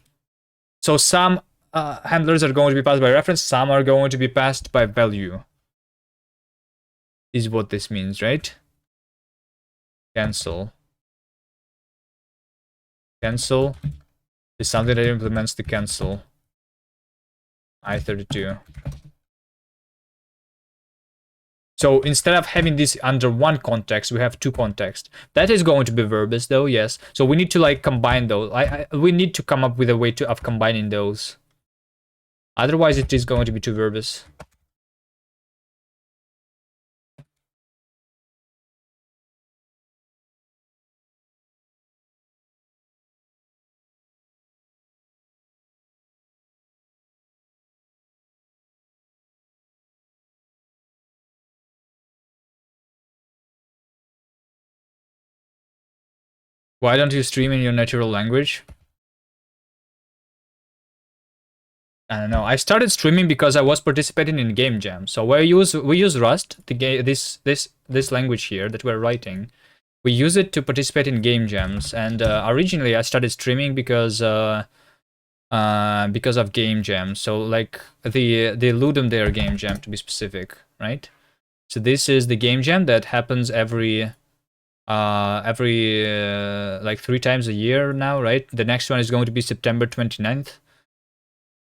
So some handlers are going to be passed by reference, some are going to be passed by value. Is what this means, right? Cancel. Cancel is something that implements the cancel. I32. So instead of having this under one context, we have 2 contexts. That is going to be verbose though, yes. So we need to like combine those. We need to come up with a way of combining those. Otherwise it is going to be too verbose. Why don't you stream in your natural language? I don't know. I started streaming because I was participating in game jam. So we use Rust, this language here that we're writing. We use it to participate in game jams. And originally I started streaming because of game jam. So like the Ludum Dare game jam to be specific, right? So this is the game jam that happens every like 3 times a year now, right? The next one is going to be September 29th.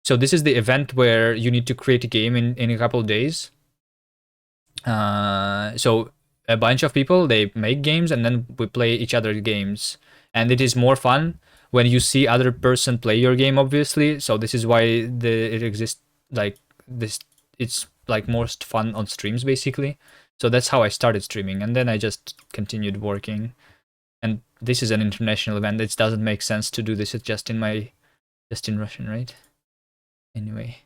So this is the event where you need to create a game in a couple of days. So a bunch of people, they make games and then we play each other's games. And it is more fun when you see other person play your game, obviously. So this is why it exists like this. It's like most fun on streams, basically. So that's how I started streaming. And then I just continued working. And this is an international event. It doesn't make sense to do this just in Russian, right? Anyway.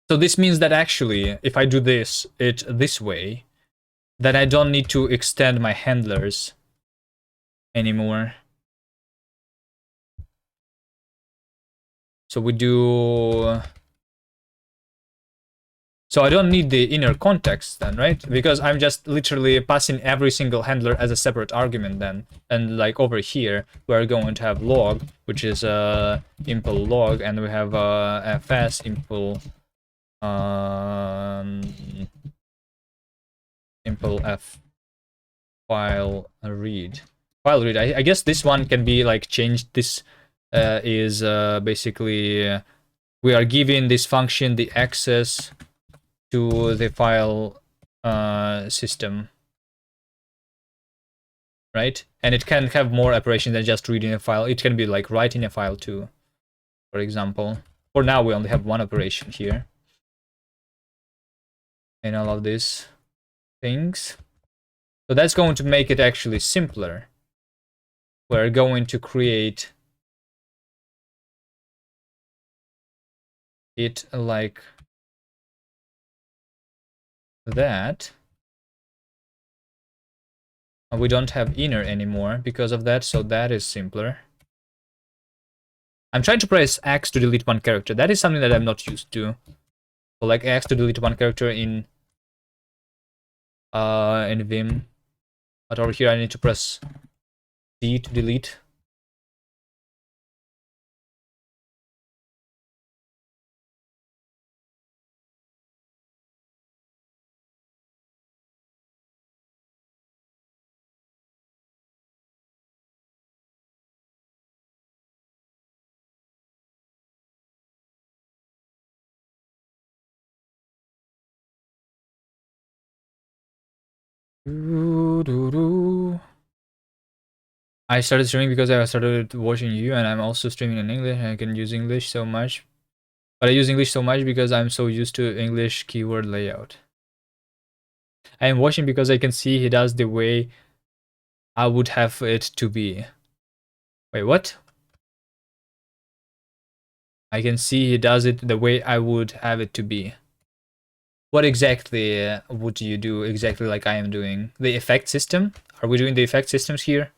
So this means that actually, if I do it this way, then I don't need to extend my handlers anymore. So we do... So I don't need the inner context then, right? Because I'm just literally passing every single handler as a separate argument then. And like over here, we're going to have log, which is impl log, and we have fs impl impl f file read. File read. I guess this one can be like changed. This is basically we are giving this function the access to the file system, right? And it can have more operations than just reading a file. It can be like writing a file too, for example. For now, we only have one operation here in all of these things. So that's going to make it actually simpler. We're going to create it like that. We don't have inner anymore because of that, so that is simpler. I'm trying to press X to delete one character. That is something that I'm not used to. So like X to delete one character in Vim. But over here I need to press D to delete. I started streaming because I started watching you, and I'm also streaming in English, and I can use English so much. But I use English so much because I'm so used to English keyword layout. I am watching because I can see he does the way I would have it to be. Wait, what? I can see he does it the way I would have it to be. What exactly would you do exactly like I am doing? The effect system? Are we doing the effect systems here?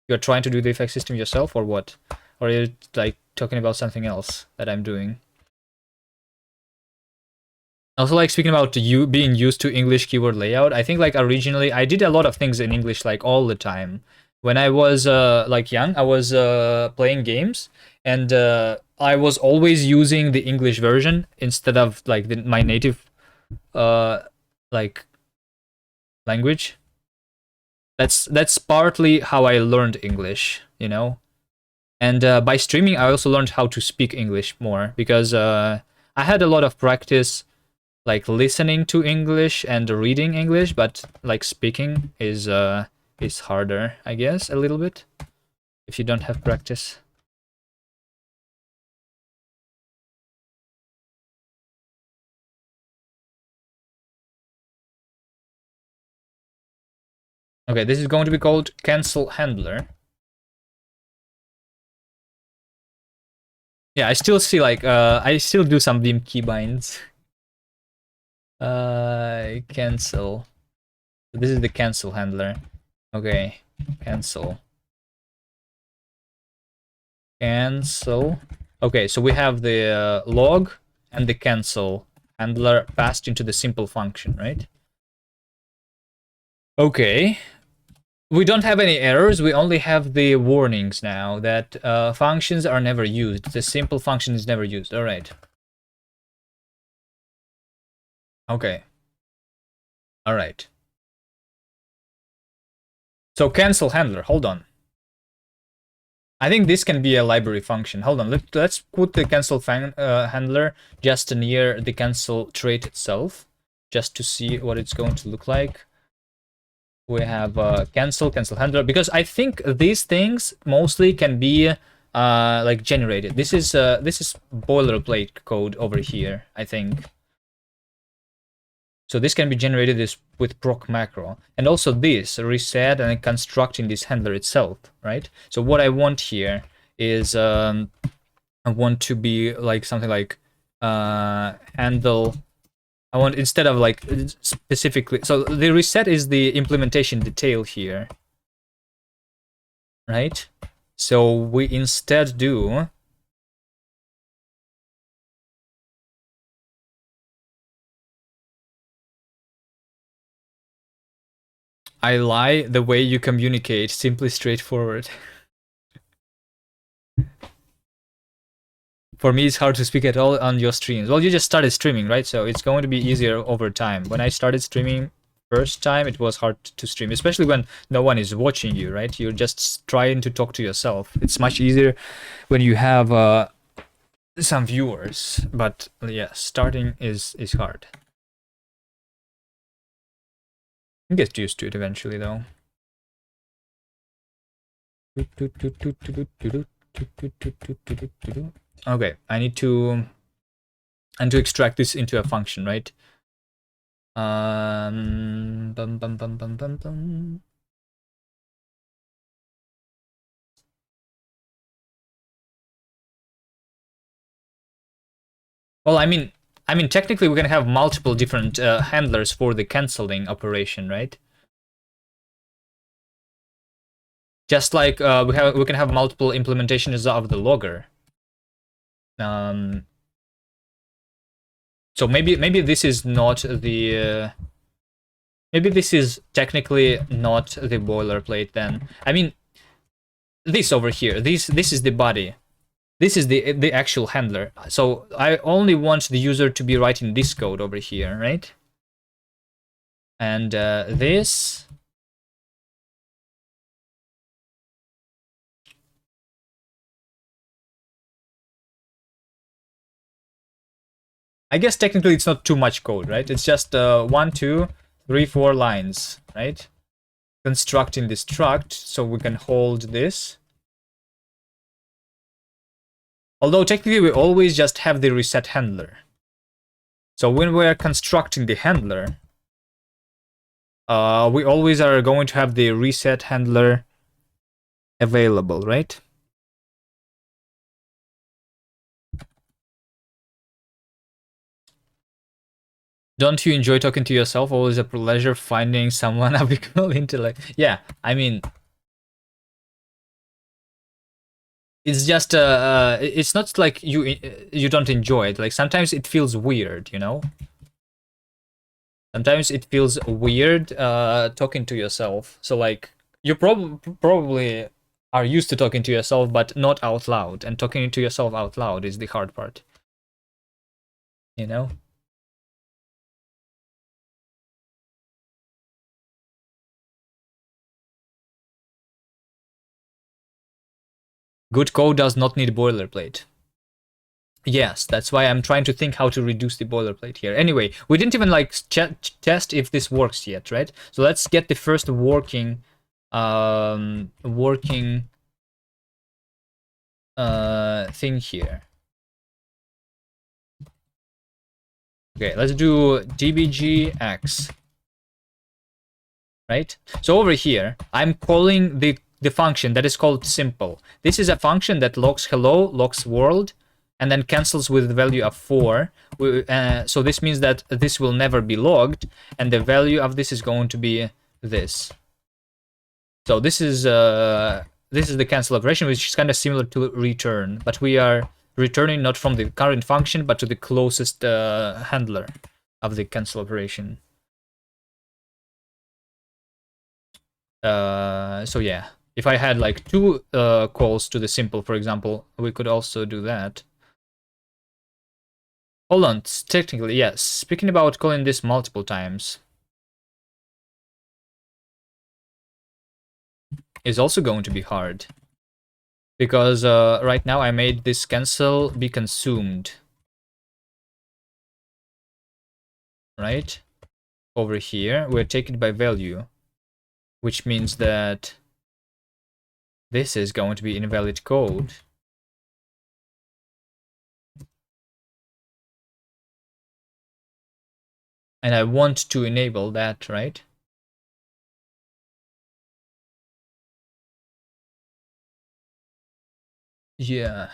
You're trying to do the effect system yourself or what? Or are you like talking about something else that I'm doing? Also, like speaking about you being used to English keyword layout, I think like originally I did a lot of things in English like all the time. When I was like young, I was playing games, and I was always using the English version instead of like my native like language. That's partly how I learned English, you know. And by streaming, I also learned how to speak English more because I had a lot of practice like listening to English and reading English, but like speaking is harder, I guess, a little bit if you don't have practice. Okay, this is going to be called cancel handler. Yeah, I still see like I still do some Vim keybinds. Cancel. This is the cancel handler. Okay, cancel. Cancel. Okay, so we have the log and the cancel handler passed into the simple function, right? Okay. We don't have any errors, we only have the warnings now that functions are never used. The simple function is never used. All right. Okay. All right. So cancel handler, hold on. I think this can be a library function. Hold on, let's put the cancel handler just near the cancel trait itself, just to see what it's going to look like. We have cancel handler, because I think these things mostly can be like generated. This is boilerplate code over here, I think. So this can be generated with proc macro, and also this reset and constructing this handler itself, right? So what I want here is I want to be like something like handle. I want, instead of like specifically, so the reset is the implementation detail here, right? So we instead do I lie the way you communicate, simply straightforward. For me, it's hard to speak at all on your streams. Well, you just started streaming, right? So it's going to be easier over time. When I started streaming first time, it was hard to stream, especially when no one is watching you, right? You're just trying to talk to yourself. It's much easier when you have some viewers, but yeah, starting is hard. You get used to it eventually, though. Okay, I need to extract this into a function, right? Bum, bum, bum, bum, bum, bum. Well, I mean, technically we can have multiple different handlers for the canceling operation, right? Just like we can have multiple implementations of the logger. So maybe this is not the maybe this is technically not the boilerplate then. I mean, this over here, this is the body. This is the actual handler. So I only want the user to be writing this code over here, right? And this. I guess technically it's not too much code, right? It's just 1, 2, 3, 4 lines, right? Constructing this struct, so we can hold this. Although technically we always just have the reset handler. So when we're constructing the handler, we always are going to have the reset handler available, right? Don't you enjoy talking to yourself? Always a pleasure finding someone of equal intellect. Yeah, I mean, it's just it's not like you don't enjoy it. Like sometimes it feels weird, you know. Sometimes it feels weird talking to yourself. So like you probably are used to talking to yourself, but not out loud. And talking to yourself out loud is the hard part. You know. Good code does not need boilerplate. Yes, that's why I'm trying to think how to reduce the boilerplate here. Anyway, we didn't even like test if this works yet, right? So let's get the first working thing here. Okay, let's do dbgx. Right? So over here, I'm calling the function that is called simple. This is a function that logs hello, logs world, and then cancels with the value of 4. So this means that this will never be logged, and the value of this is going to be this. So this is the cancel operation, which is kind of similar to return, but we are returning not from the current function, but to the closest handler of the cancel operation. So yeah, if I had like 2 calls to the simple, for example, we could also do that. Hold on, technically, yes. Speaking about calling this multiple times is also going to be hard. Because right now I made this cancel be consumed. Right? Over here, we're taking it by value. Which means that this is going to be invalid code. And I want to enable that, right? Yeah.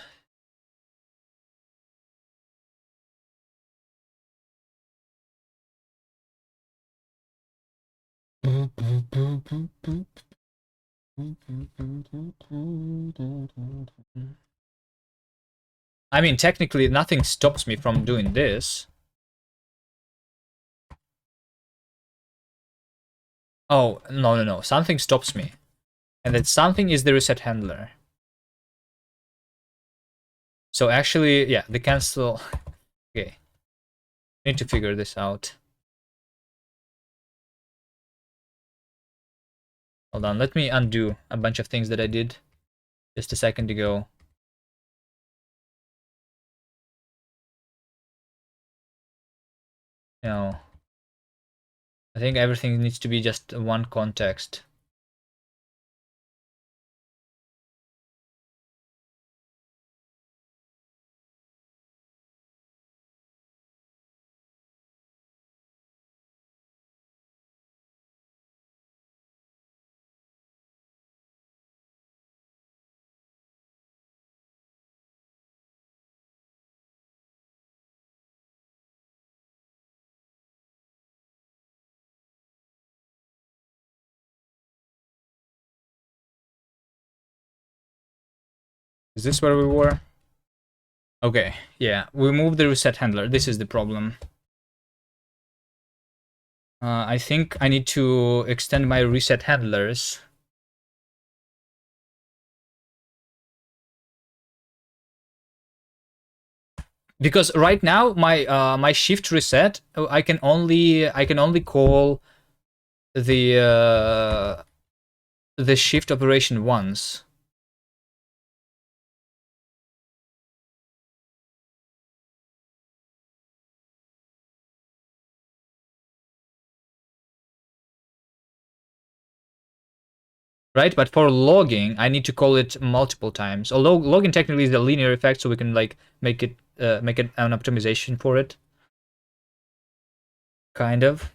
I mean, technically, nothing stops me from doing this. Oh, no. Something stops me. And that something is the reset handler. So actually, yeah, the cancel... Okay. Need to figure this out. Hold on, let me undo a bunch of things that I did just a second ago. No. I think everything needs to be just one context. Is this where we were? Okay, yeah, we moved the reset handler. This is the problem. I think I need to extend my reset handlers. Because right now my shift reset, I can only call the shift operation once. Right, but for logging, I need to call it multiple times. Although logging technically is a linear effect, so we can like make it an optimization for it. Kind of.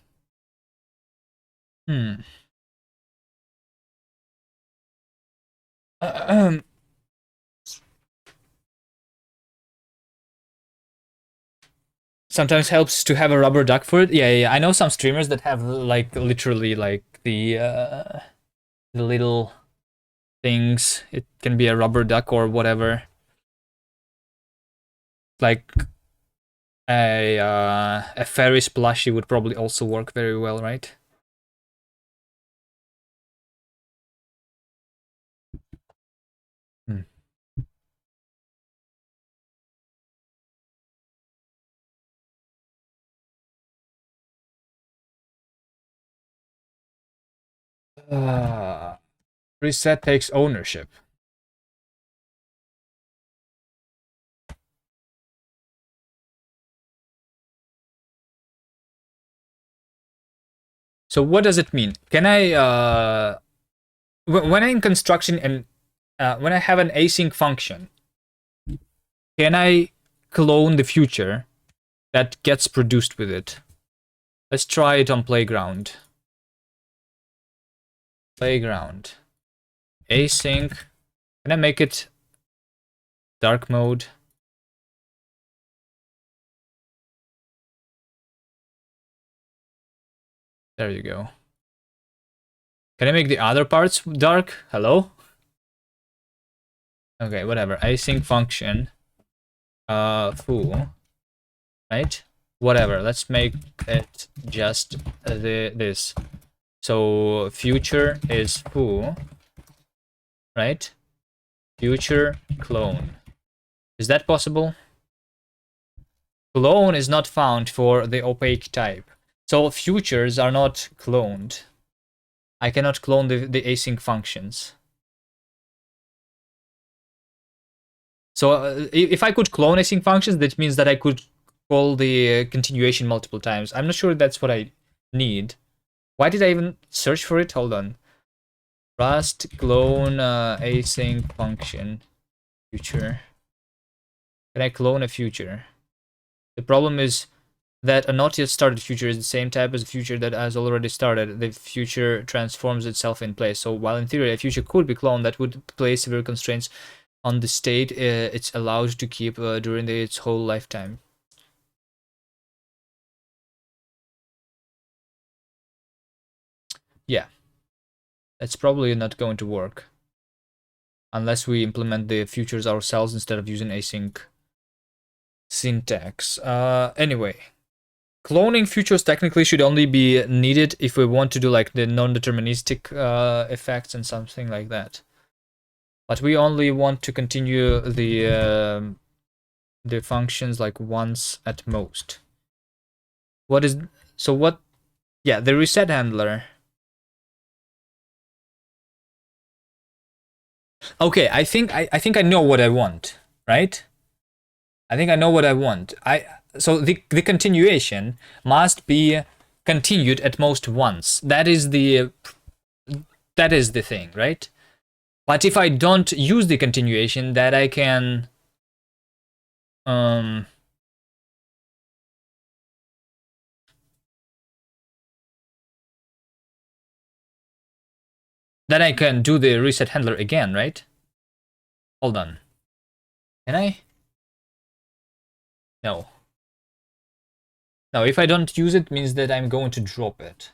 Sometimes helps to have a rubber duck for it. Yeah. I know some streamers that have like literally like the little things. It can be a rubber duck or whatever. Like a fairy plushie would probably also work very well, right? Hmm. Reset takes ownership. So what does it mean? Can I when I'm in construction and when I have an async function, can I clone the future that gets produced with it? Let's try it on playground. Playground. Async. Can I make it dark mode? There you go. Can I make the other parts dark? Hello? Okay, whatever. Async function. Foo. Right? Whatever. Let's make it just this. So future is foo. Right? Future clone. Is that possible? Clone is not found for the opaque type. So futures are not cloned. I cannot clone the async functions. So if I could clone async functions, that means that I could call the continuation multiple times. I'm not sure that's what I need. Why did I even search for it? Hold on. Rust clone async function future. Can I clone a future? The problem is that a not yet started future is the same type as a future that has already started. The future transforms itself in place. So while in theory a future could be cloned, that would place severe constraints on the state it's allowed to keep during its whole lifetime. Yeah, that's probably not going to work unless we implement the futures ourselves instead of using async syntax. Anyway, cloning futures technically should only be needed if we want to do like the non-deterministic effects and something like that. But we only want to continue the functions like once at most. What is so what? Yeah, the reset handler. Okay, I think I know what I want, right? I think I know what I want. So the continuation must be continued at most once. That is the thing, right? But if I don't use the continuation, that I can then I can do the reset handler again, right? Hold on. Can I? No. No, if I don't use it, means that I'm going to drop it.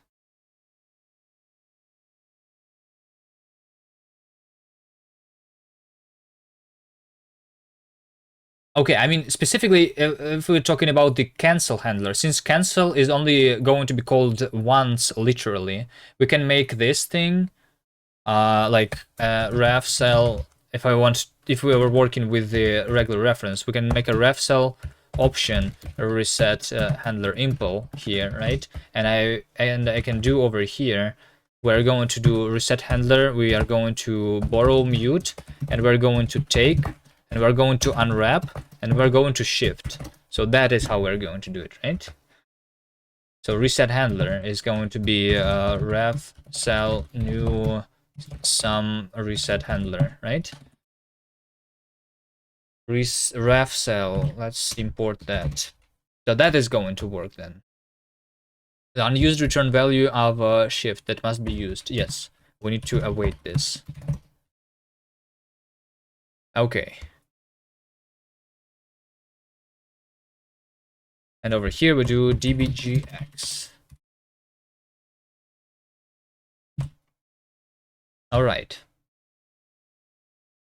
Okay, I mean, specifically, if we're talking about the cancel handler, since cancel is only going to be called once, literally, we can make this thing like ref cell. If we were working with the regular reference, we can make a ref cell option reset handler impl here, right? And I can do over here. We're going to do reset handler. We are going to borrow mute, and we're going to take, and we're going to unwrap, and we're going to shift. So that is how we're going to do it, right? So reset handler is going to be ref cell new some reset handler, right? Ref cell, let's import that. So that is going to work then. The unused return value of shift that must be used. Yes, we need to await this. Okay. And over here we do dbgx. All right.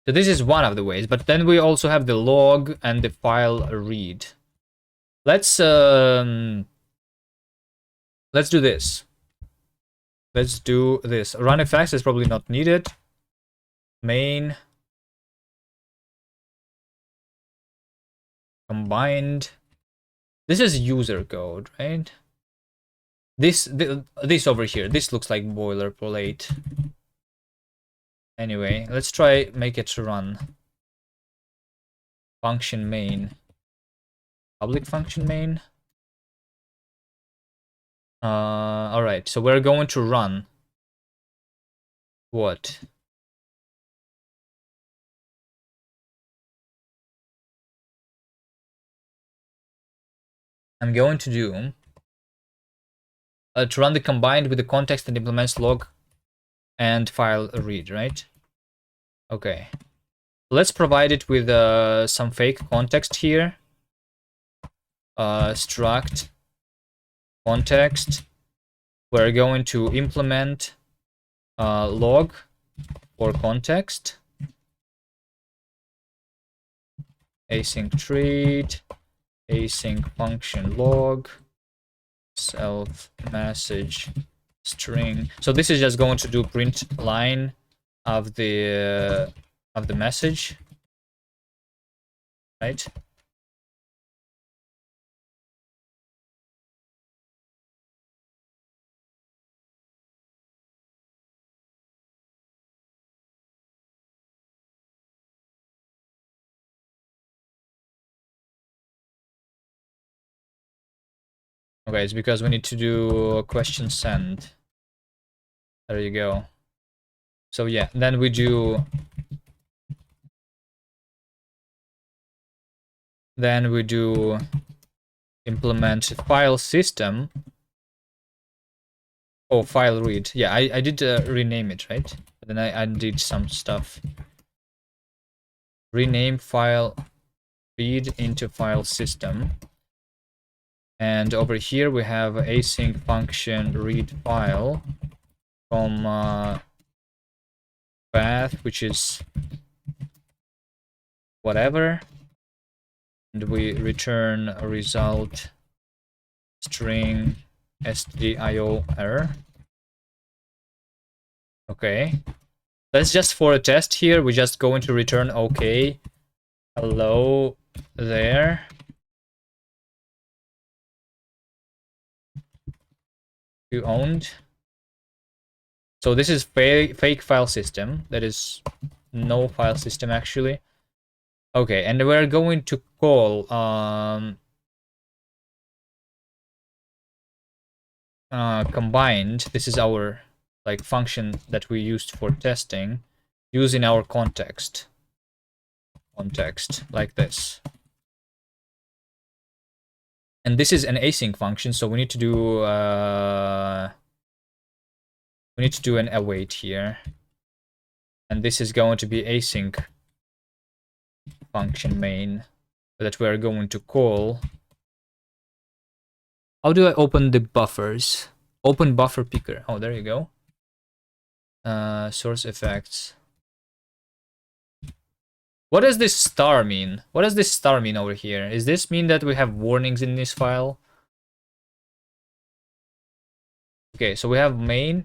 So this is one of the ways, but then we also have the log and the file read. Let's do this. Let's do this. Run effects is probably not needed. Main combined. This is user code, right? This over here. This looks like boilerplate. Anyway, let's try make it run. Function main. Public function main. All right. So we're going to run. What? I'm going to do to run the combined with the context that implements log and file read, right? Okay. Let's provide it with some fake context here. Struct context we're going to implement log for context, async treat, async function log, self message string. So this is just going to do print line of the message, right? Okay, it's because we need to do a question send. There you go. So yeah, then we do implement file system. Oh, file read. Yeah, I did rename it, right? But then I did some stuff. Rename file read into file system. And over here we have async function read file from path, which is whatever. And we return a result string stdio error. Okay. That's just for a test here. We're just going to return okay. Hello there. You owned. So this is fake file system. That is no file system actually. Okay, and we're going to call combined. This is our like function that we used for testing, using our context like this. And this is an async function, so we need to do an await here. And this is going to be async function main that we're going to call. How do I open the buffers? Open buffer picker. Oh, there you go. Source effects. What does this star mean? What does this star mean over here? Is this mean that we have warnings in this file? Okay, so we have main,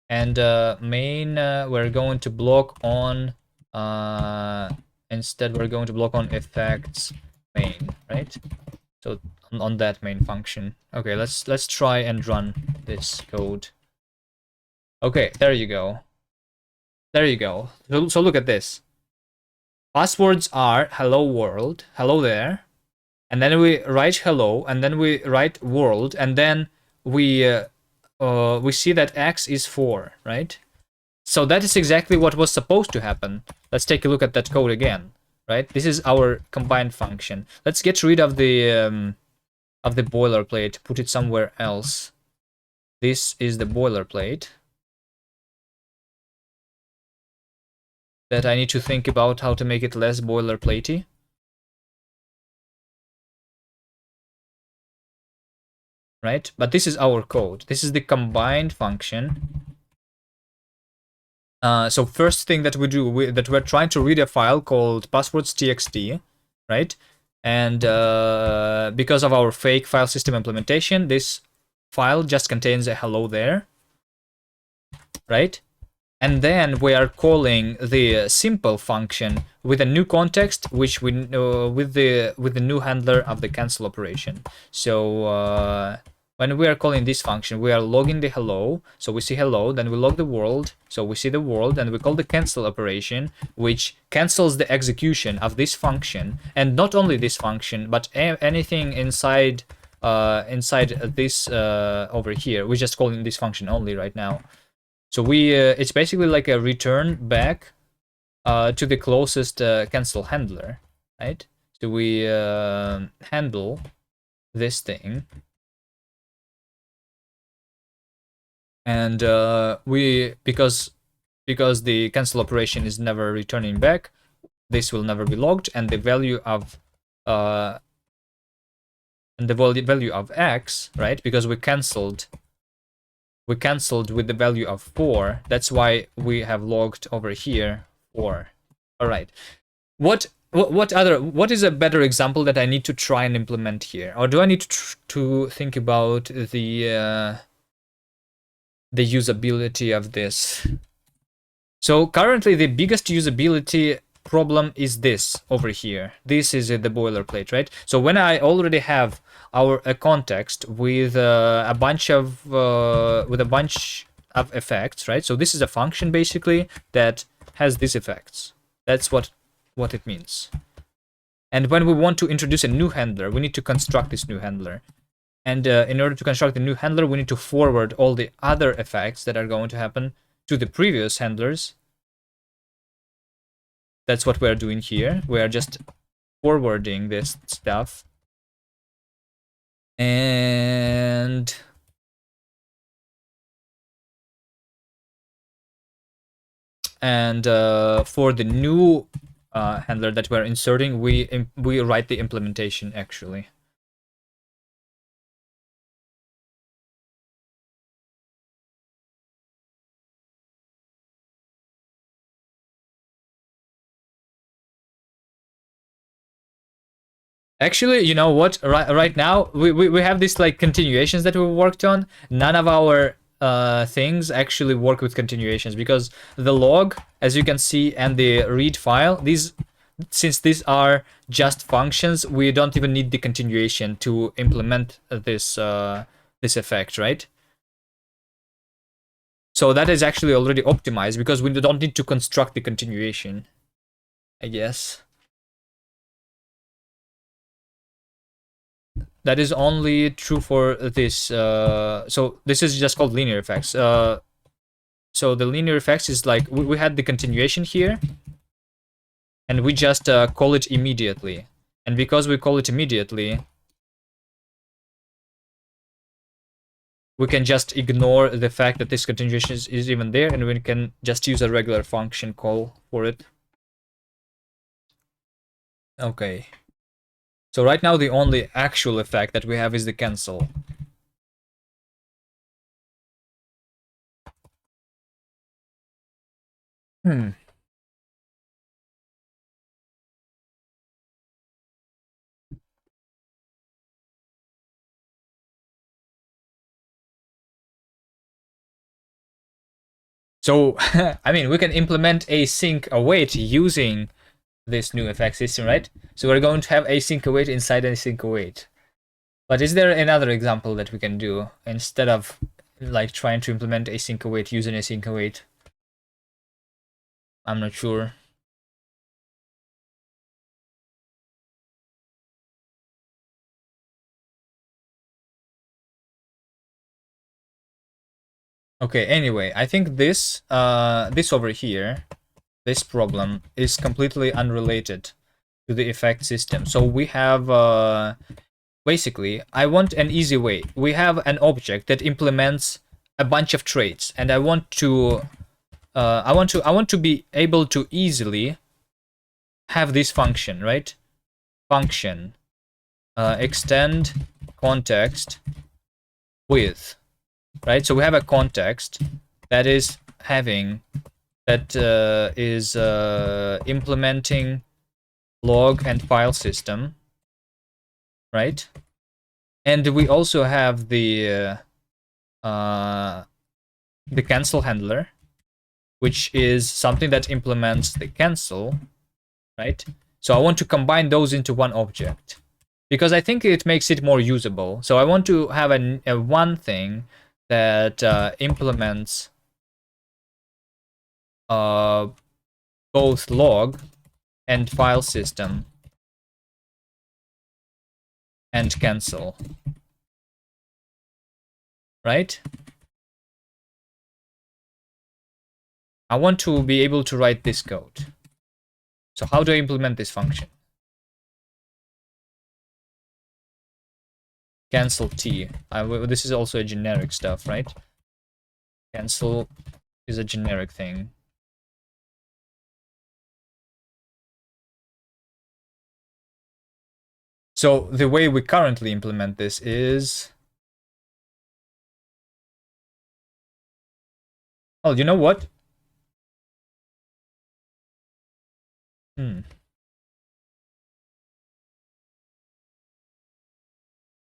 and main we're going to block on instead we're going to block on effects main, right? So on that main function. Okay, let's try and run this code. Okay, there you go. There you go. So look at this. Passwords are hello world, hello there, and then we write hello, and then we write world, and then we see that x is 4, right? So that is exactly what was supposed to happen. Let's take a look at that code again, right? This is our combined function. Let's get rid of the boilerplate, put it somewhere else. This is the boilerplate that I need to think about how to make it less boilerplatey. Right? But this is our code. This is the combined function. So first thing that we do, that we're trying to read a file called passwords.txt, right? And because of our fake file system implementation, this file just contains a hello there, right? And then we are calling the simple function with a new context, which we with the new handler of the cancel operation. So when we are calling this function, we are logging the hello. So we see hello, then we log the world. So we see the world, and we call the cancel operation, which cancels the execution of this function, and not only this function, but anything inside this over here. We're just calling this function only right now. So we it's basically like a return back to the closest cancel handler, right? So we handle this thing, and we because the cancel operation is never returning back, this will never be logged, and the value of x, right? Because we canceled we canceled with the value of 4. That's why we have logged over here 4. All right. What is a better example that I need to try and implement here, or do I need to think about the usability of this? So currently the biggest usability problem is this over here. This is the boilerplate, right? So when I already have a context with a bunch of effects, right? So this is a function basically that has these effects. That's what it means. And when we want to introduce a new handler, we need to construct this new handler. And in order to construct the new handler, we need to forward all the other effects that are going to happen to the previous handlers. That's what we're doing here. We are just forwarding this stuff. And for the new handler that we're inserting, we write the implementation actually. Actually, you know what? Right now, we have these like continuations that we worked on. None of our things actually work with continuations because the log, as you can see, and the read file, since these are just functions, we don't even need the continuation to implement this effect, right? So that is actually already optimized because we don't need to construct the continuation, I guess. That is only true for this. So this is just called linear effects. So the linear effects is like we had the continuation here, and we just call it immediately. And because we call it immediately, we can just ignore the fact that this continuation is even there, and we can just use a regular function call for it. Okay. So right now the only actual effect that we have is the cancel. So, I mean, we can implement async await using this new effect system, right? So we're going to have async await inside async await. But is there another example that we can do instead of like trying to implement async await using async await? I'm not sure. Okay, anyway, I think this over here, this problem is completely unrelated to the effect system. So we have basically, I want an easy way. We have an object that implements a bunch of traits, and I want to be able to easily have this function, right? Function extend context with, right? So we have a context that is implementing log and file system, right? And we also have the cancel handler, which is something that implements the cancel, right? So I want to combine those into one object because I think it makes it more usable. So I want to have a one thing that implements both log and file system and cancel, right? I want to be able to write this code. So how do I implement this function? Cancel T. This is also a generic stuff, right? Cancel is a generic thing. So the way we currently implement this is Oh, you know what?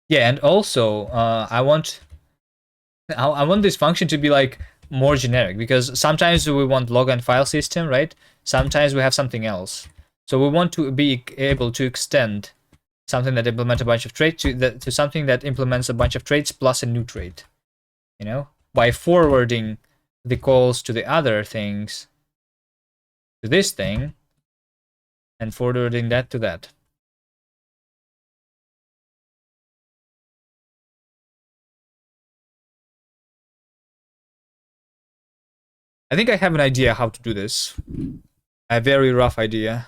Yeah, and also I want this function to be like more generic, because sometimes we want log and file system, right? Sometimes we have something else. So we want to be able to extend something that implements a bunch of traits to something that implements a bunch of traits plus a new trait, you know, by forwarding the calls to the other things to this thing and forwarding that to that. I think I have an idea how to do this. A very rough idea.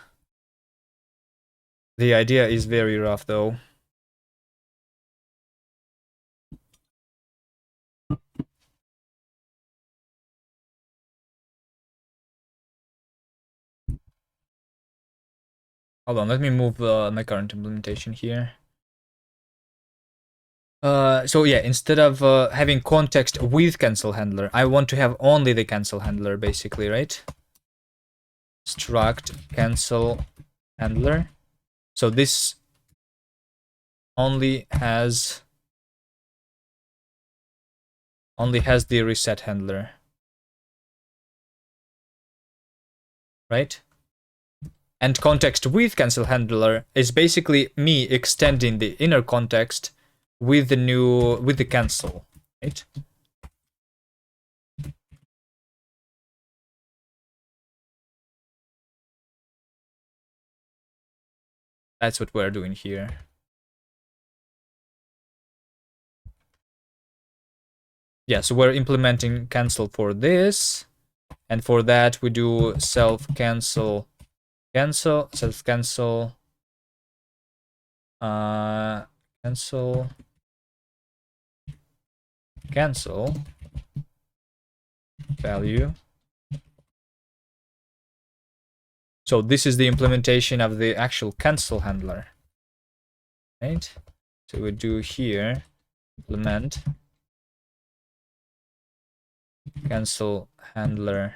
The idea is very rough though. Hold on, let me move my current implementation here. So yeah, instead of having context with cancel handler, I want to have only the cancel handler, basically, right? Struct cancel handler. So this only has the reset handler, right? And context with cancel handler is basically me extending the inner context with the cancel, right? That's what we're doing here. Yeah, so we're implementing cancel for this, and for that we do self cancel cancel cancel value. So this is the implementation of the actual cancel handler, right? So we do here implement cancel handler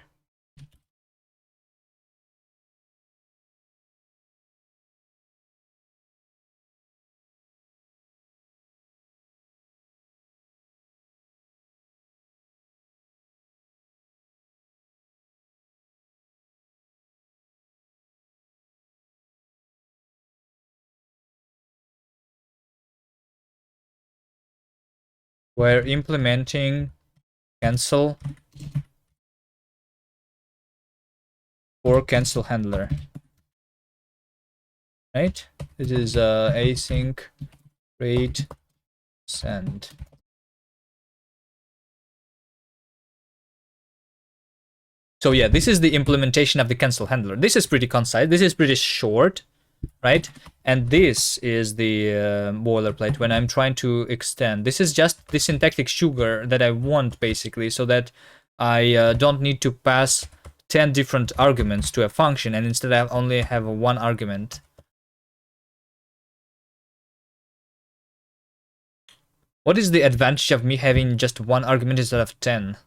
we're implementing cancel for cancel handler, right? This is async create send. So yeah, this is the implementation of the cancel handler. This is pretty concise. This is pretty short, right? And this is the boilerplate when I'm trying to extend. This is just the syntactic sugar that I want, basically, so that I don't need to pass 10 different arguments to a function, and instead I only have one argument. What is the advantage of me having just one argument instead of 10,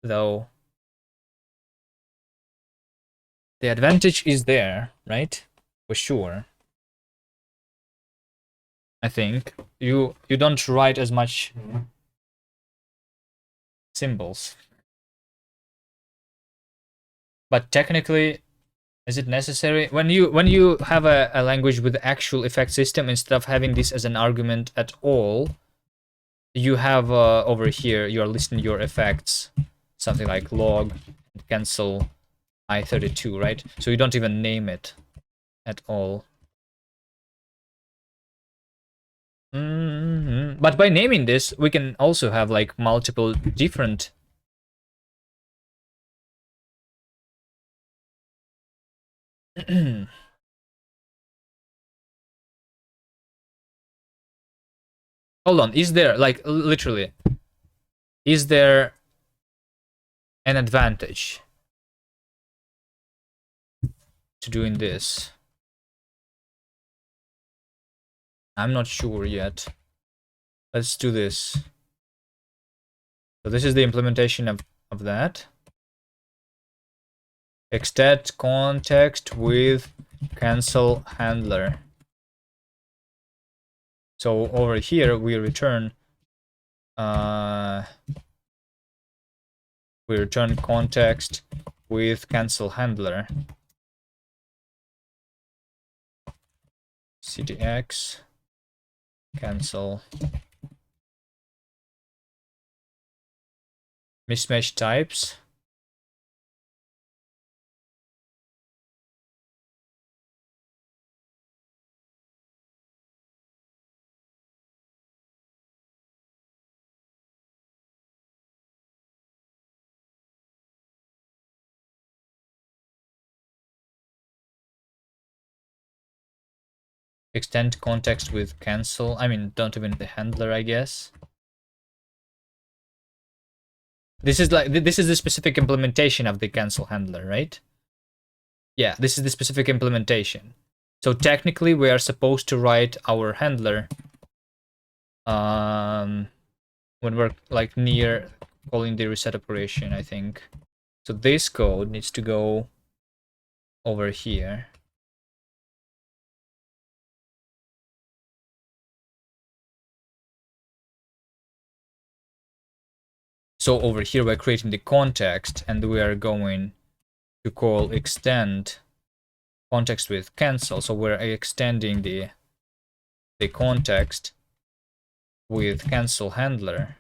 though? The advantage is there, right? For sure. I think you don't write as much symbols. But technically, is it necessary? When you have a language with actual effect system, instead of having this as an argument at all, you have over here, you're listing your effects, something like log, cancel, I32, right? So you don't even name it at all. But by naming this, we can also have like multiple different hold on, is there, like, literally, is there an advantage to doing this? I'm not sure yet. Let's do this. So this is the implementation of that. extend context with cancel handler. So over here we return context with cancel handler. ctx cancel mismatch types. Extend context with cancel. I mean, don't even the handler, I guess. This is the specific implementation of the cancel handler, right? Yeah, this is the specific implementation. So technically we are supposed to write our handler when we're like near calling the reset operation, I think. So this code needs to go over here. So over here we're creating the context and we are going to call extend context with cancel. So we're extending the context with cancel handler,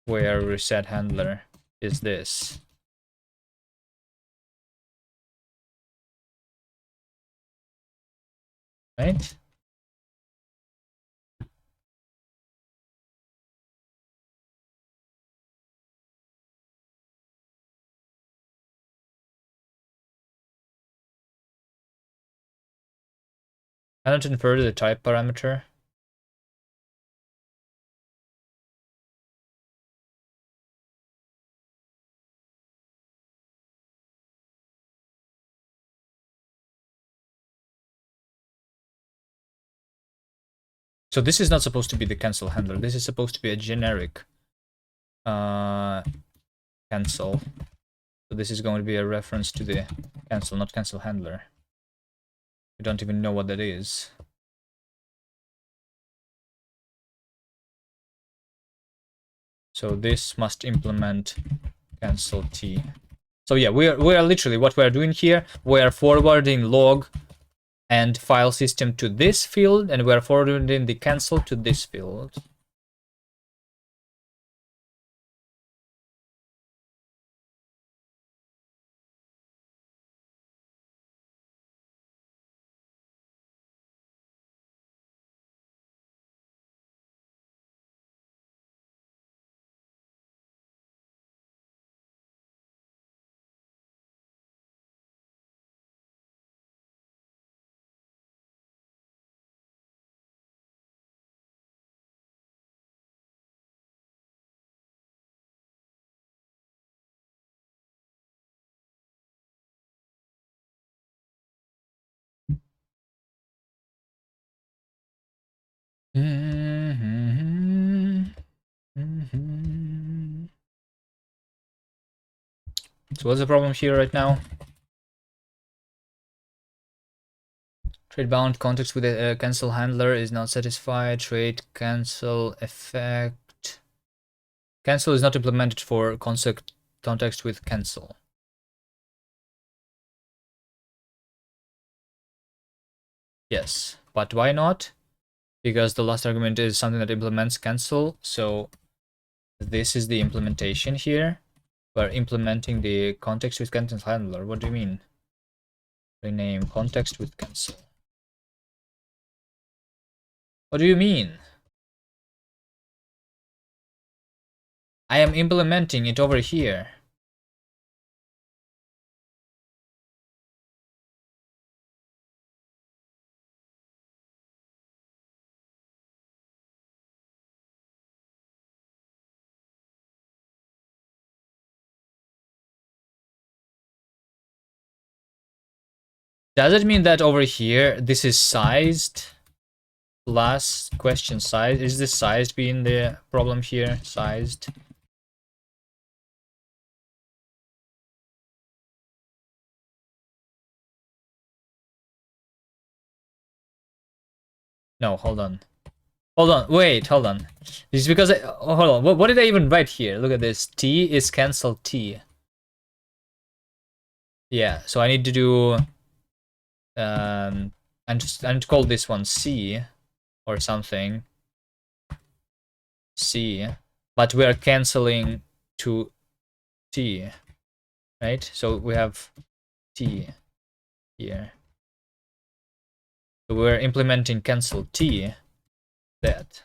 where reset handler is this. Right? I don't infer the type parameter. So this is not supposed to be the cancel handler. This is supposed to be a generic cancel. So this is going to be a reference to the cancel, not cancel handler. We don't even know what that is. So this must implement cancel t. So yeah, we are literally what we are doing here. We are forwarding log and file system to this field, and we are forwarding the cancel to this field. So what's the problem here right now? Trade bound context with a cancel handler is not satisfied. Trade cancel effect. Cancel is not implemented for context with cancel. Yes, but why not? Because the last argument is something that implements cancel. So this is the implementation here. We're implementing the context with cancel handler. What do you mean? Rename context with cancel. What do you mean? I am implementing it over here. Does it mean that over here this is sized plus question size? Is this sized being the problem here? Sized. No, hold on. Hold on, wait, hold on. It's because hold on. What did I even write here? Look at this. T is cancel T. Yeah, so I need to do and to call this one C or something. C, but we are canceling to T, right? So we have T here. So we're implementing cancel T. That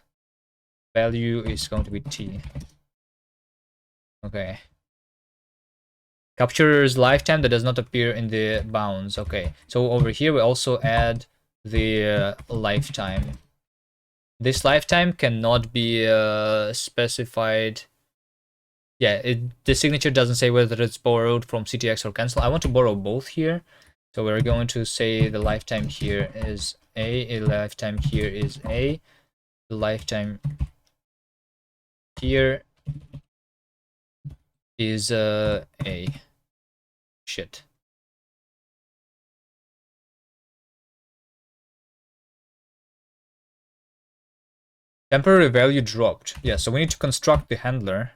value is going to be T. Okay. Captures lifetime that does not appear in the bounds. Okay. So over here we also add the lifetime. This lifetime cannot be specified. Yeah, the signature doesn't say whether it's borrowed from CTX or cancel. I want to borrow both here. So we're going to say the lifetime here is a lifetime here is A, the lifetime here is A. Shit. Temporary value dropped. Yeah, so we need to construct the handler.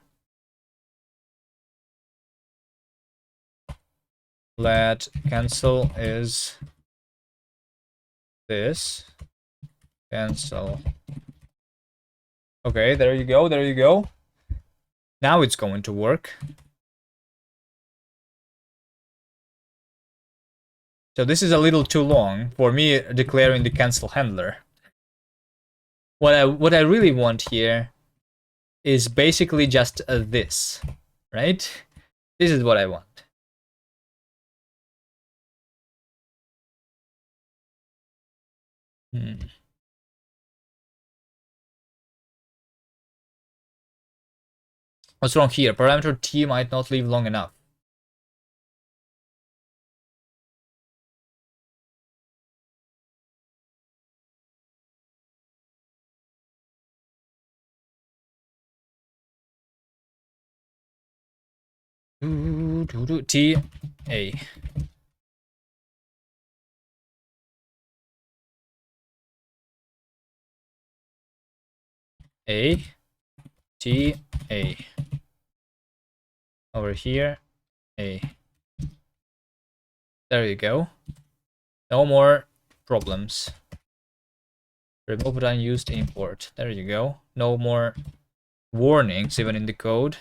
Let cancel is this. Cancel. Okay, there you go, there you go. Now it's going to work. So this is a little too long for me declaring the cancel handler. What I really want here is basically just this, right? This is what I want. What's wrong here? Parameter T might not live long enough. T A. A T A. Over here, A. There you go. No more problems. Remove unused import. There you go. No more warnings even in the code.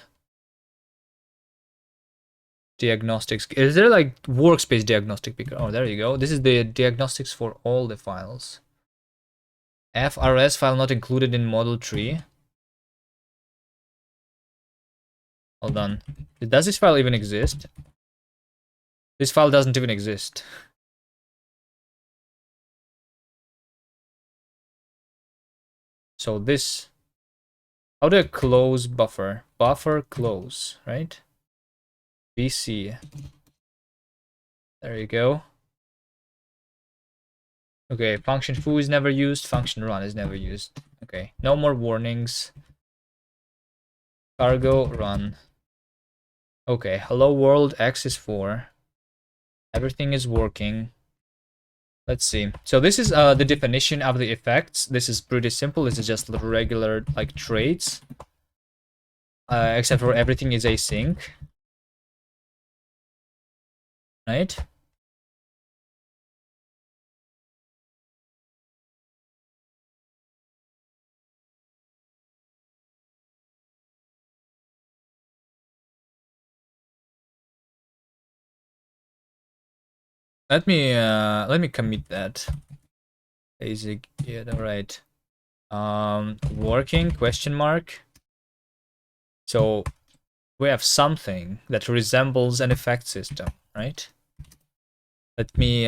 Diagnostics. Is there like workspace diagnostic picker? Oh, there you go. This is the diagnostics for all the files. FRS file not included in model tree. Hold on. Does this file even exist? This file doesn't even exist. So this, how do I close buffer? Buffer close, right? BC. There you go. Okay, function foo is never used, function run is never used. Okay, no more warnings. Cargo run. Okay, hello world, X is 4. Everything is working. Let's see. So this is the definition of the effects. This is pretty simple. This is just regular like traits. Except for everything is async. Right? Let me commit that. Basic, yeah, alright. Working question mark. So we have something that resembles an effect system, right? Let me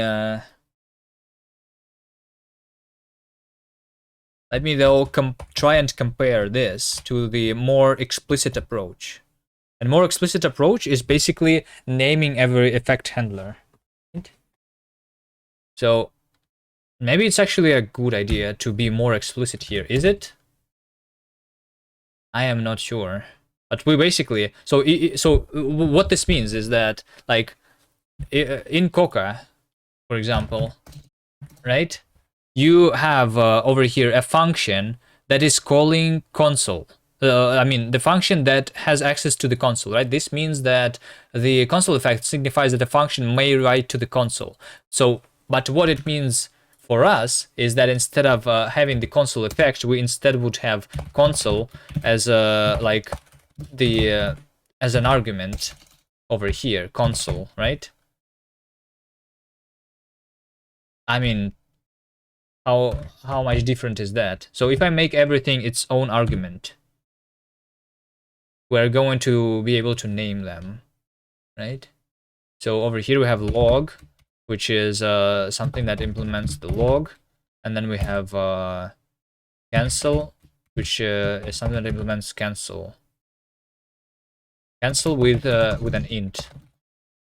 though try and compare this to the more explicit approach. And more explicit approach is basically naming every effect handler. Right? So maybe it's actually a good idea to be more explicit here. Is it? I am not sure. But we basically, so what this means is that, like, in Coca, for example, right? you have over here a function that is calling console. I mean, the function that has access to the console, right? This means that the console effect signifies that the function may write to the console. So, but what it means for us is that instead of having the console effect, we instead would have console as like the as an argument over here, console, right? I mean, how much different is that? So if I make everything its own argument, we're going to be able to name them, right? So over here we have log, which is something that implements the log, and then we have cancel, which is something that implements cancel. Cancel with an int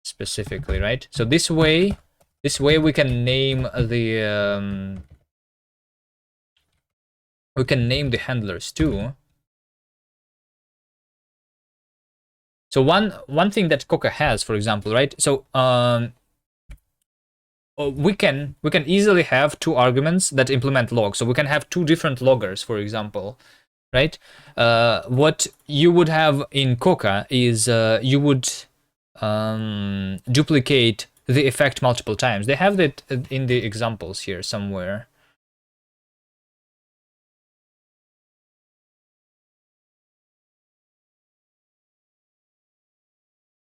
specifically, right? So this way we can name the handlers too. So one thing that Coca has, for example, right? So we can easily have two arguments that implement log. So we can have two different loggers, for example, right? What you would have in Coca is you would duplicate the effect multiple times. They have that in the examples here somewhere.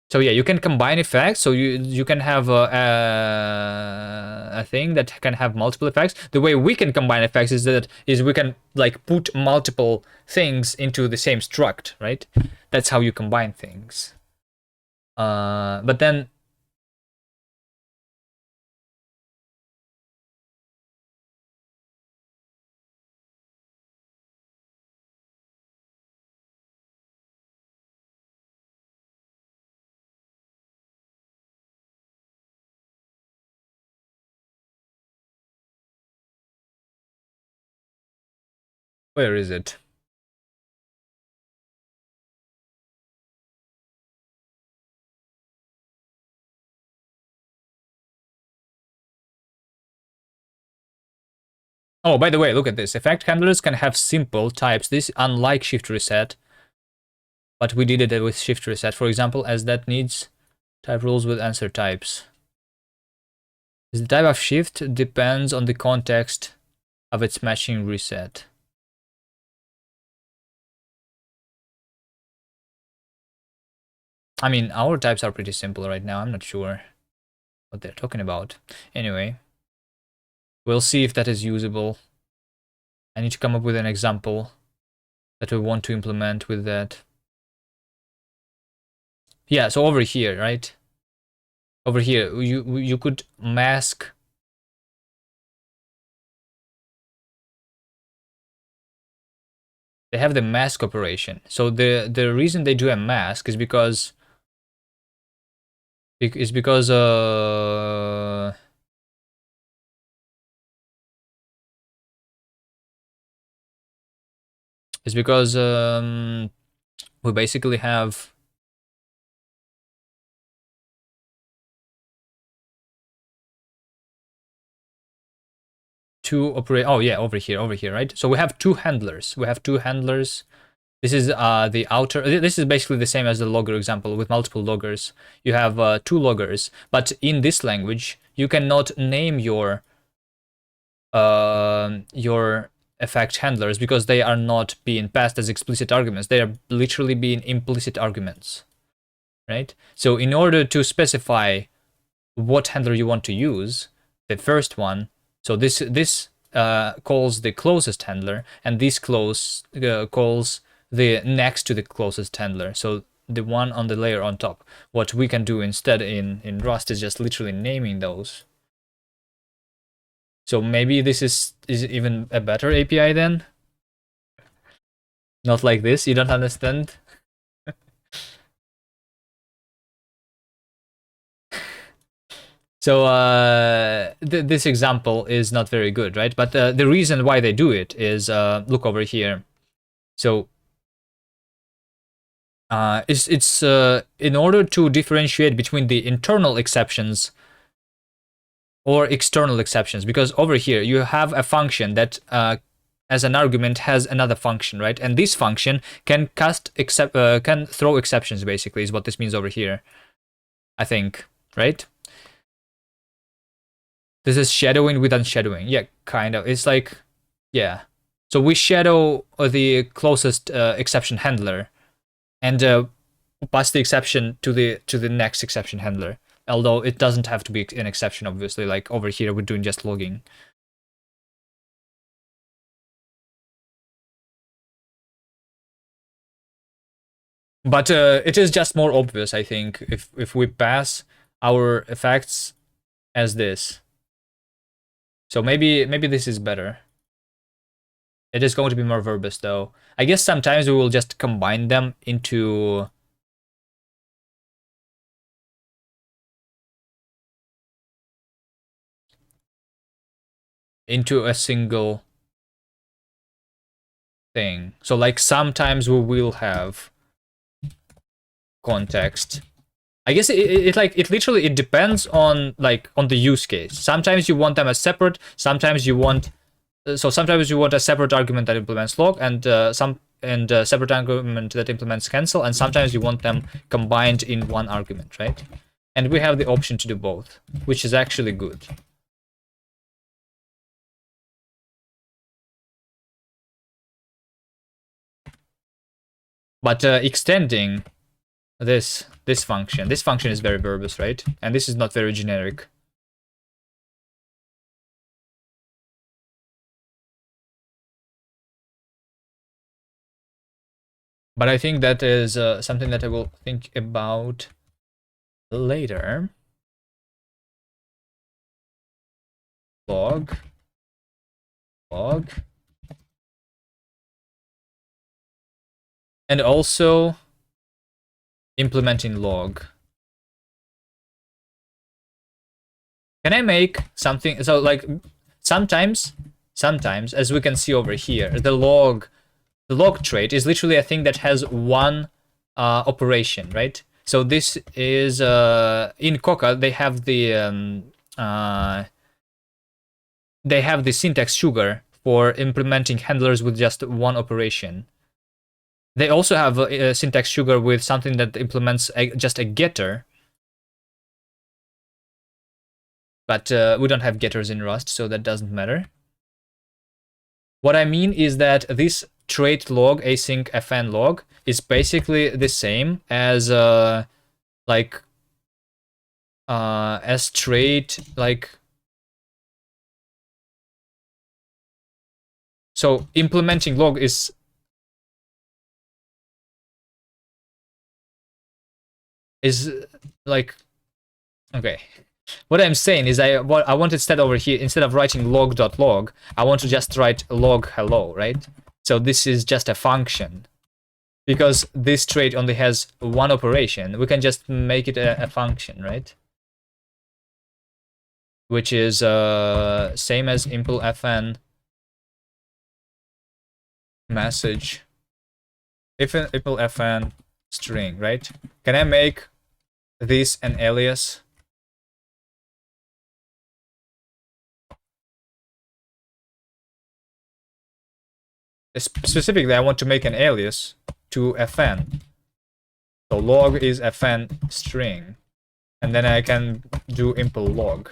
So yeah, you can combine effects. So you can have a thing that can have multiple effects. The way we can combine effects is we can like put multiple things into the same struct, right? That's how you combine things. But then where is it? Oh, by the way, look at this. Effect handlers can have simple types. This unlike shift reset, but we did it with shift reset, for example, as that needs type rules with answer types. The type of shift depends on the context of its matching reset. I mean, our types are pretty simple right now. I'm not sure what they're talking about. Anyway, we'll see if that is usable. I need to come up with an example that we want to implement with that. Yeah, so over here, right? Over here, you could mask. They have the mask operation. So the reason they do a mask is because is because we basically have two operate. Oh yeah, over here, right? So we have two handlers. This is the outer. This is basically the same as the logger example with multiple loggers. You have two loggers, but in this language, you cannot name your effect handlers because they are not being passed as explicit arguments. They are literally being implicit arguments, right? So in order to specify what handler you want to use, the first one. So this calls the closest handler, and this calls the next to the closest handler. So the one on the layer on top. What we can do instead in Rust is just literally naming those. So maybe this is even a better API then? Not like this, you don't understand? So this example is not very good, right? But the reason why they do it is, look over here. So it's in order to differentiate between the internal exceptions or external exceptions, because over here you have a function that as an argument has another function, right? And this function can can throw exceptions, basically, is what this means over here, I think, right? This is shadowing with unshadowing. Yeah, kind of. It's like, yeah. So we shadow the closest exception handler and pass the exception to the next exception handler. Although it doesn't have to be an exception, obviously. Like over here, we're doing just logging. But it is just more obvious, I think, if we pass our effects as this. So maybe this is better. It is going to be more verbose, though. I guess sometimes we will just combine them into a single thing. So like sometimes we will have context. I guess it literally it depends on on the use case. Sometimes you want them as separate. Sometimes you want sometimes you want a separate argument that implements log and separate argument that implements cancel, and sometimes you want them combined in one argument, right? And we have the option to do both, which is actually good. But extending this function is very verbose, right? And this is not very generic. But I think that is something that I will think about later. Log. And also implementing log. Can I make something? So like sometimes, as we can see over here, the log trait is literally a thing that has one operation, right? So this is in Coca they have the syntax sugar for implementing handlers with just one operation. They also have a syntax sugar with something that implements just a getter. But we don't have getters in Rust, so that doesn't matter. What I mean is that this trait log, async fn log, is basically the same as as trait so implementing log is like, okay. What I'm saying is I want instead over here, instead of writing log.log, I want to just write log hello, right? So this is just a function. Because this trait only has one operation, we can just make it a function, right? Which is same as impl fn message. If an impl fn string, right? Can I make this an alias? Specifically, I want to make an alias to fn. So log is fn string, and then I can do impl log.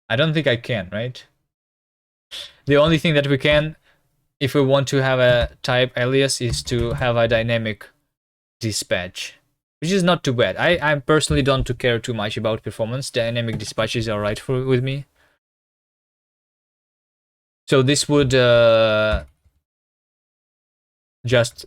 I don't think I can, right? The only thing that we can, if we want to have a type alias, is to have a dynamic dispatch, which is not too bad. I personally don't care too much about performance. Dynamic dispatch is alright with me. So this would just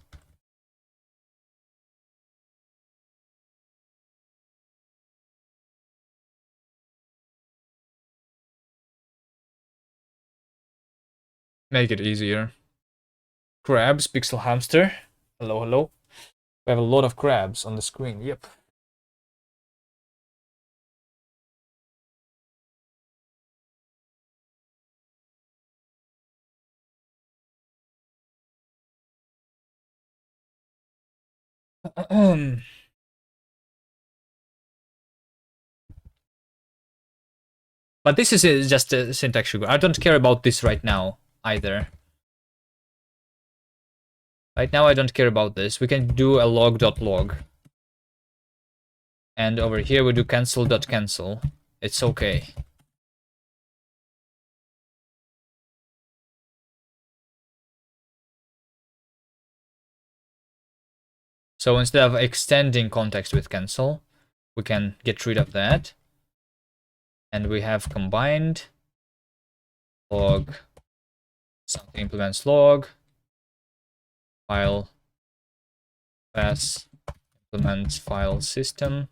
make it easier. Crabs, pixel hamster. Hello, hello. We have a lot of crabs on the screen. Yep. But this is just a syntax sugar. I don't care about this right now either. Right now I don't care about this. We can do a log.log. And over here we do cancel.cancel. It's okay. So instead of extending context with cancel, we can get rid of that. And we have combined log, something implements log, file pass implements file system,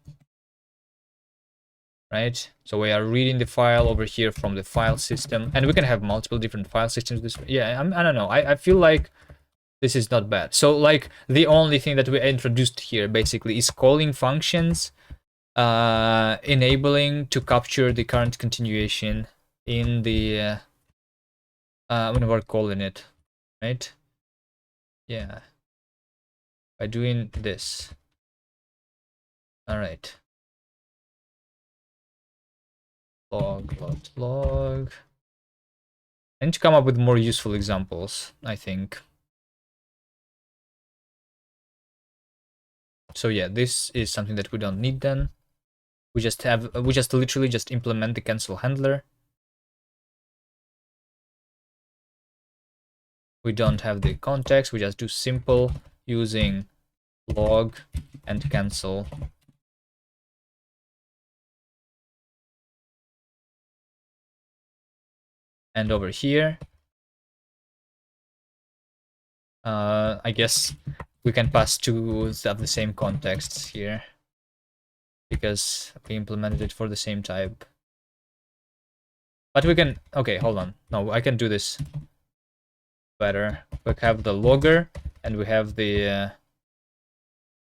right? So we are reading the file over here from the file system, and we can have multiple different file systems this way. Yeah, I don't know. I feel like this is not bad. So like the only thing that we introduced here basically is calling functions, enabling to capture the current continuation in the when we're calling it, right? Yeah, by doing this. All right. Log. I need to come up with more useful examples, I think. So yeah, this is something that we don't need then. We just literally just implement the cancel handler. We don't have the context, we just do simple using log and cancel. And over here, I guess we can pass two of the same contexts here because we implemented it for the same type. But we can, okay, hold on. No, I can do this better. We have the logger and we have the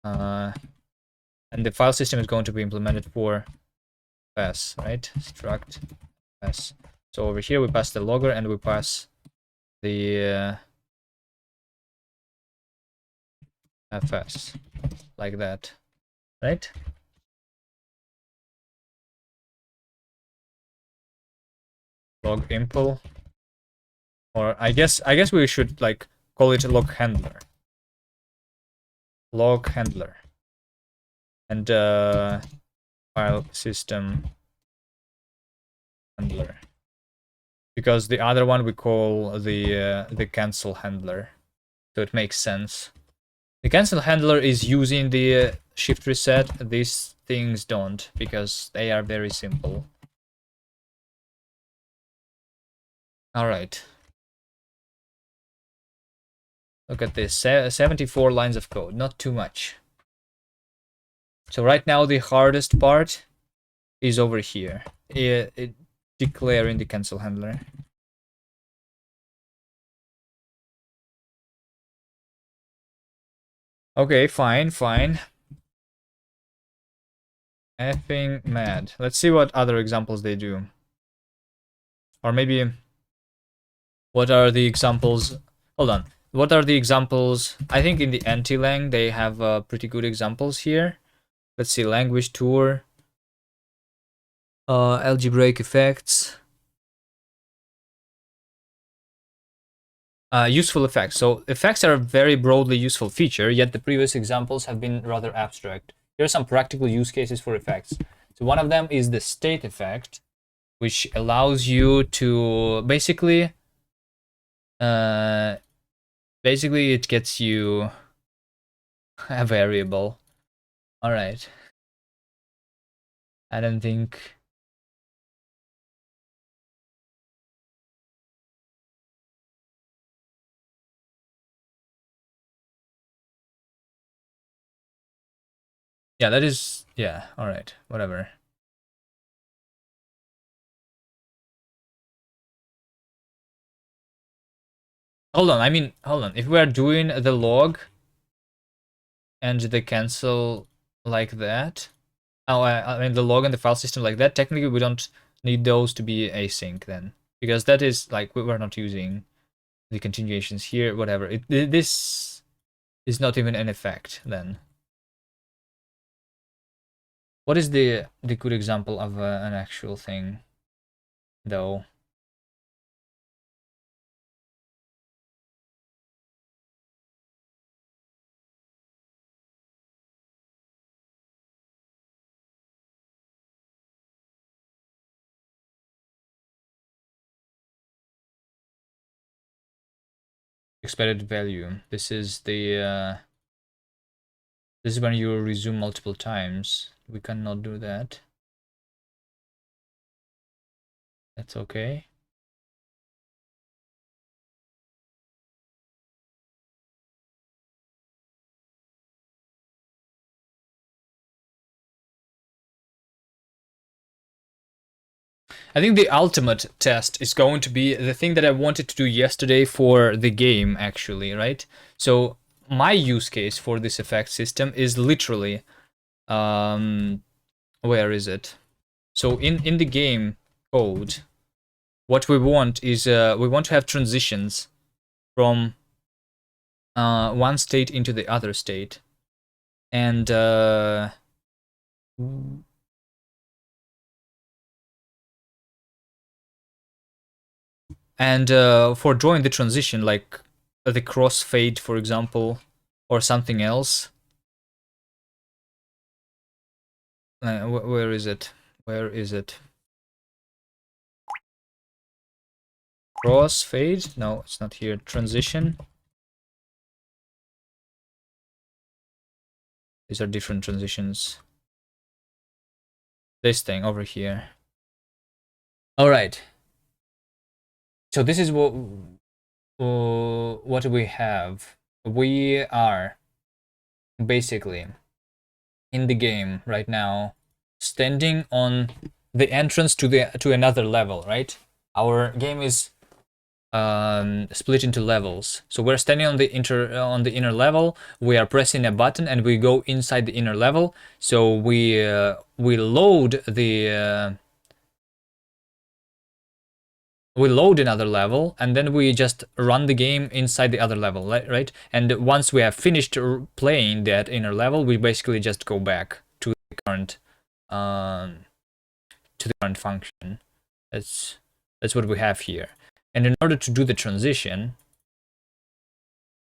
and the file system is going to be implemented for pass, right? Struct pass. So over here we pass the logger and we pass the fs like that, right? Log impl, or I guess we should like call it log handler. Log handler. And file system handler, because the other one we call the cancel handler, so it makes sense. The cancel handler is using the shift reset. These things don't, because they are very simple. All right. Look at this, 74 lines of code, not too much. So right now the hardest part is over here, declaring the cancel handler. Okay, fine. Effing mad. Let's see what other examples they do. Or maybe, what are the examples? Hold on. What are the examples? I think in the anti-lang they have pretty good examples here. Let's see, language tour, algebraic effects, useful effects. So effects are a very broadly useful feature, yet the previous examples have been rather abstract. Here are some practical use cases for effects. So one of them is the state effect, which allows you to basically it gets you a variable. All right. I don't think. Yeah, that is, yeah, all right, whatever. Hold on. If we are doing the log and the cancel like that, I mean the log and the file system like that, technically we don't need those to be async then, because that is like we're not using the continuations here, whatever. This is not even an effect then. What is the good example of an actual thing? though. Expected value. This is the this is when you resume multiple times. We cannot do that. That's okay. I think the ultimate test is going to be the thing that I wanted to do yesterday for the game, actually, right? So my use case for this effect system is literally, where is it? So in the game code, what we want is we want to have transitions from one state into the other state, and for drawing the transition, like the crossfade, for example, or something else. Where is it? Where is it? Crossfade? No, it's not here. Transition. These are different transitions. This thing over here. All right. So this is what we have. We are basically in the game right now, standing on the entrance to another level. Right. Our game is split into levels. So we're standing on the inner level. We are pressing a button and we go inside the inner level. So we load another level, and then we just run the game inside the other level, right? And once we have finished playing that inner level, we basically just go back to the current function. That's what we have here. And in order to do the transition,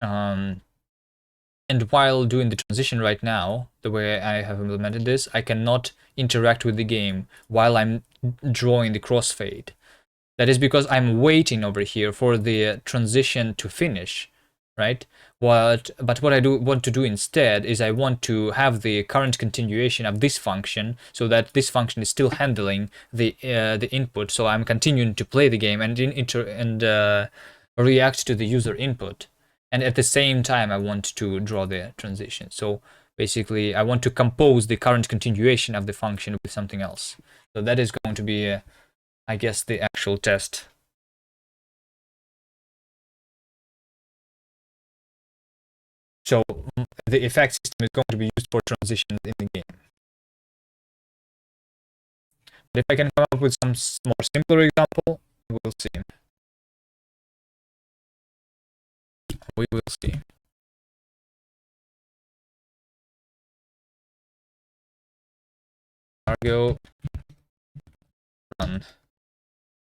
and while doing the transition right now, the way I have implemented this, I cannot interact with the game while I'm drawing the crossfade. That is because I'm waiting over here for the transition to finish, right? But what I want to do instead is I want to have the current continuation of this function, so that this function is still handling the input. So I'm continuing to play the game and react to the user input, and at the same time I want to draw the transition. So basically, I want to compose the current continuation of the function with something else. So that is going to be I guess the actual test. So the effect system is going to be used for transitions in the game. But if I can come up with some more simpler example, we'll see. We will see. Cargo run.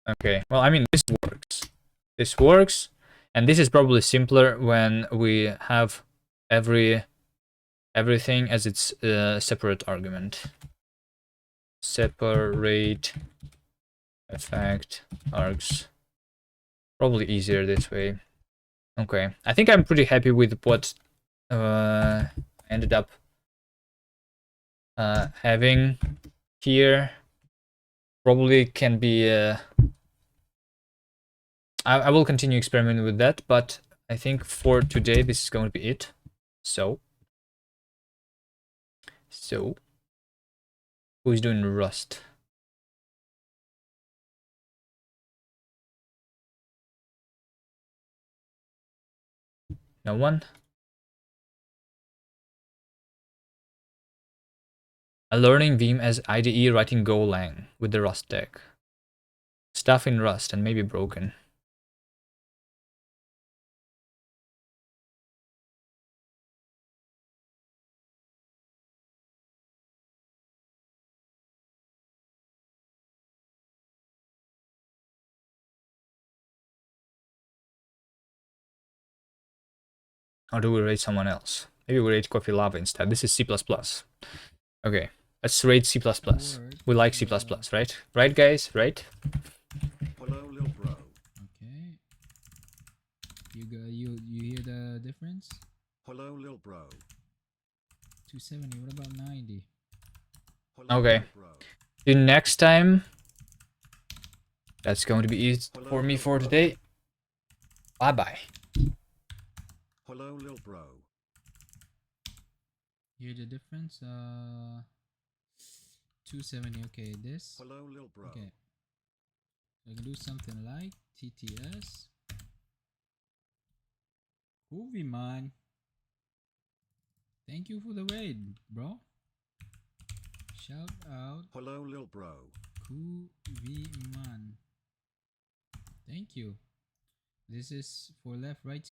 Okay, well, I mean, this works. This works, and this is probably simpler when we have everything as its separate argument. Separate effect args. Probably easier this way. Okay, I think I'm pretty happy with what I ended up having here. Probably can be I will continue experimenting with that, but I think for today this is going to be it. So who's doing Rust? No one? A learning Vim as IDE writing Golang with the Rust deck. Stuff in Rust and maybe broken. Or do we rate someone else? Maybe we rate Coffee Lava instead. This is C++. Okay, let's rate C++. We like C++, right? Right, guys? Right? Hello, little bro. Okay. You hear the difference? Hello, little bro. 270. What about 90? Hello, Okay. little bro. See you next time. That's going to be it for me for today. Bye-bye. Hello, little bro. Hear the difference? 270. Okay, this. Hello, little bro. Okay. I can do something like TTS. Groovy, man. Thank you for the raid, bro. Shout out Hello, little bro. Groovy, man. Thank you. This is for left, right.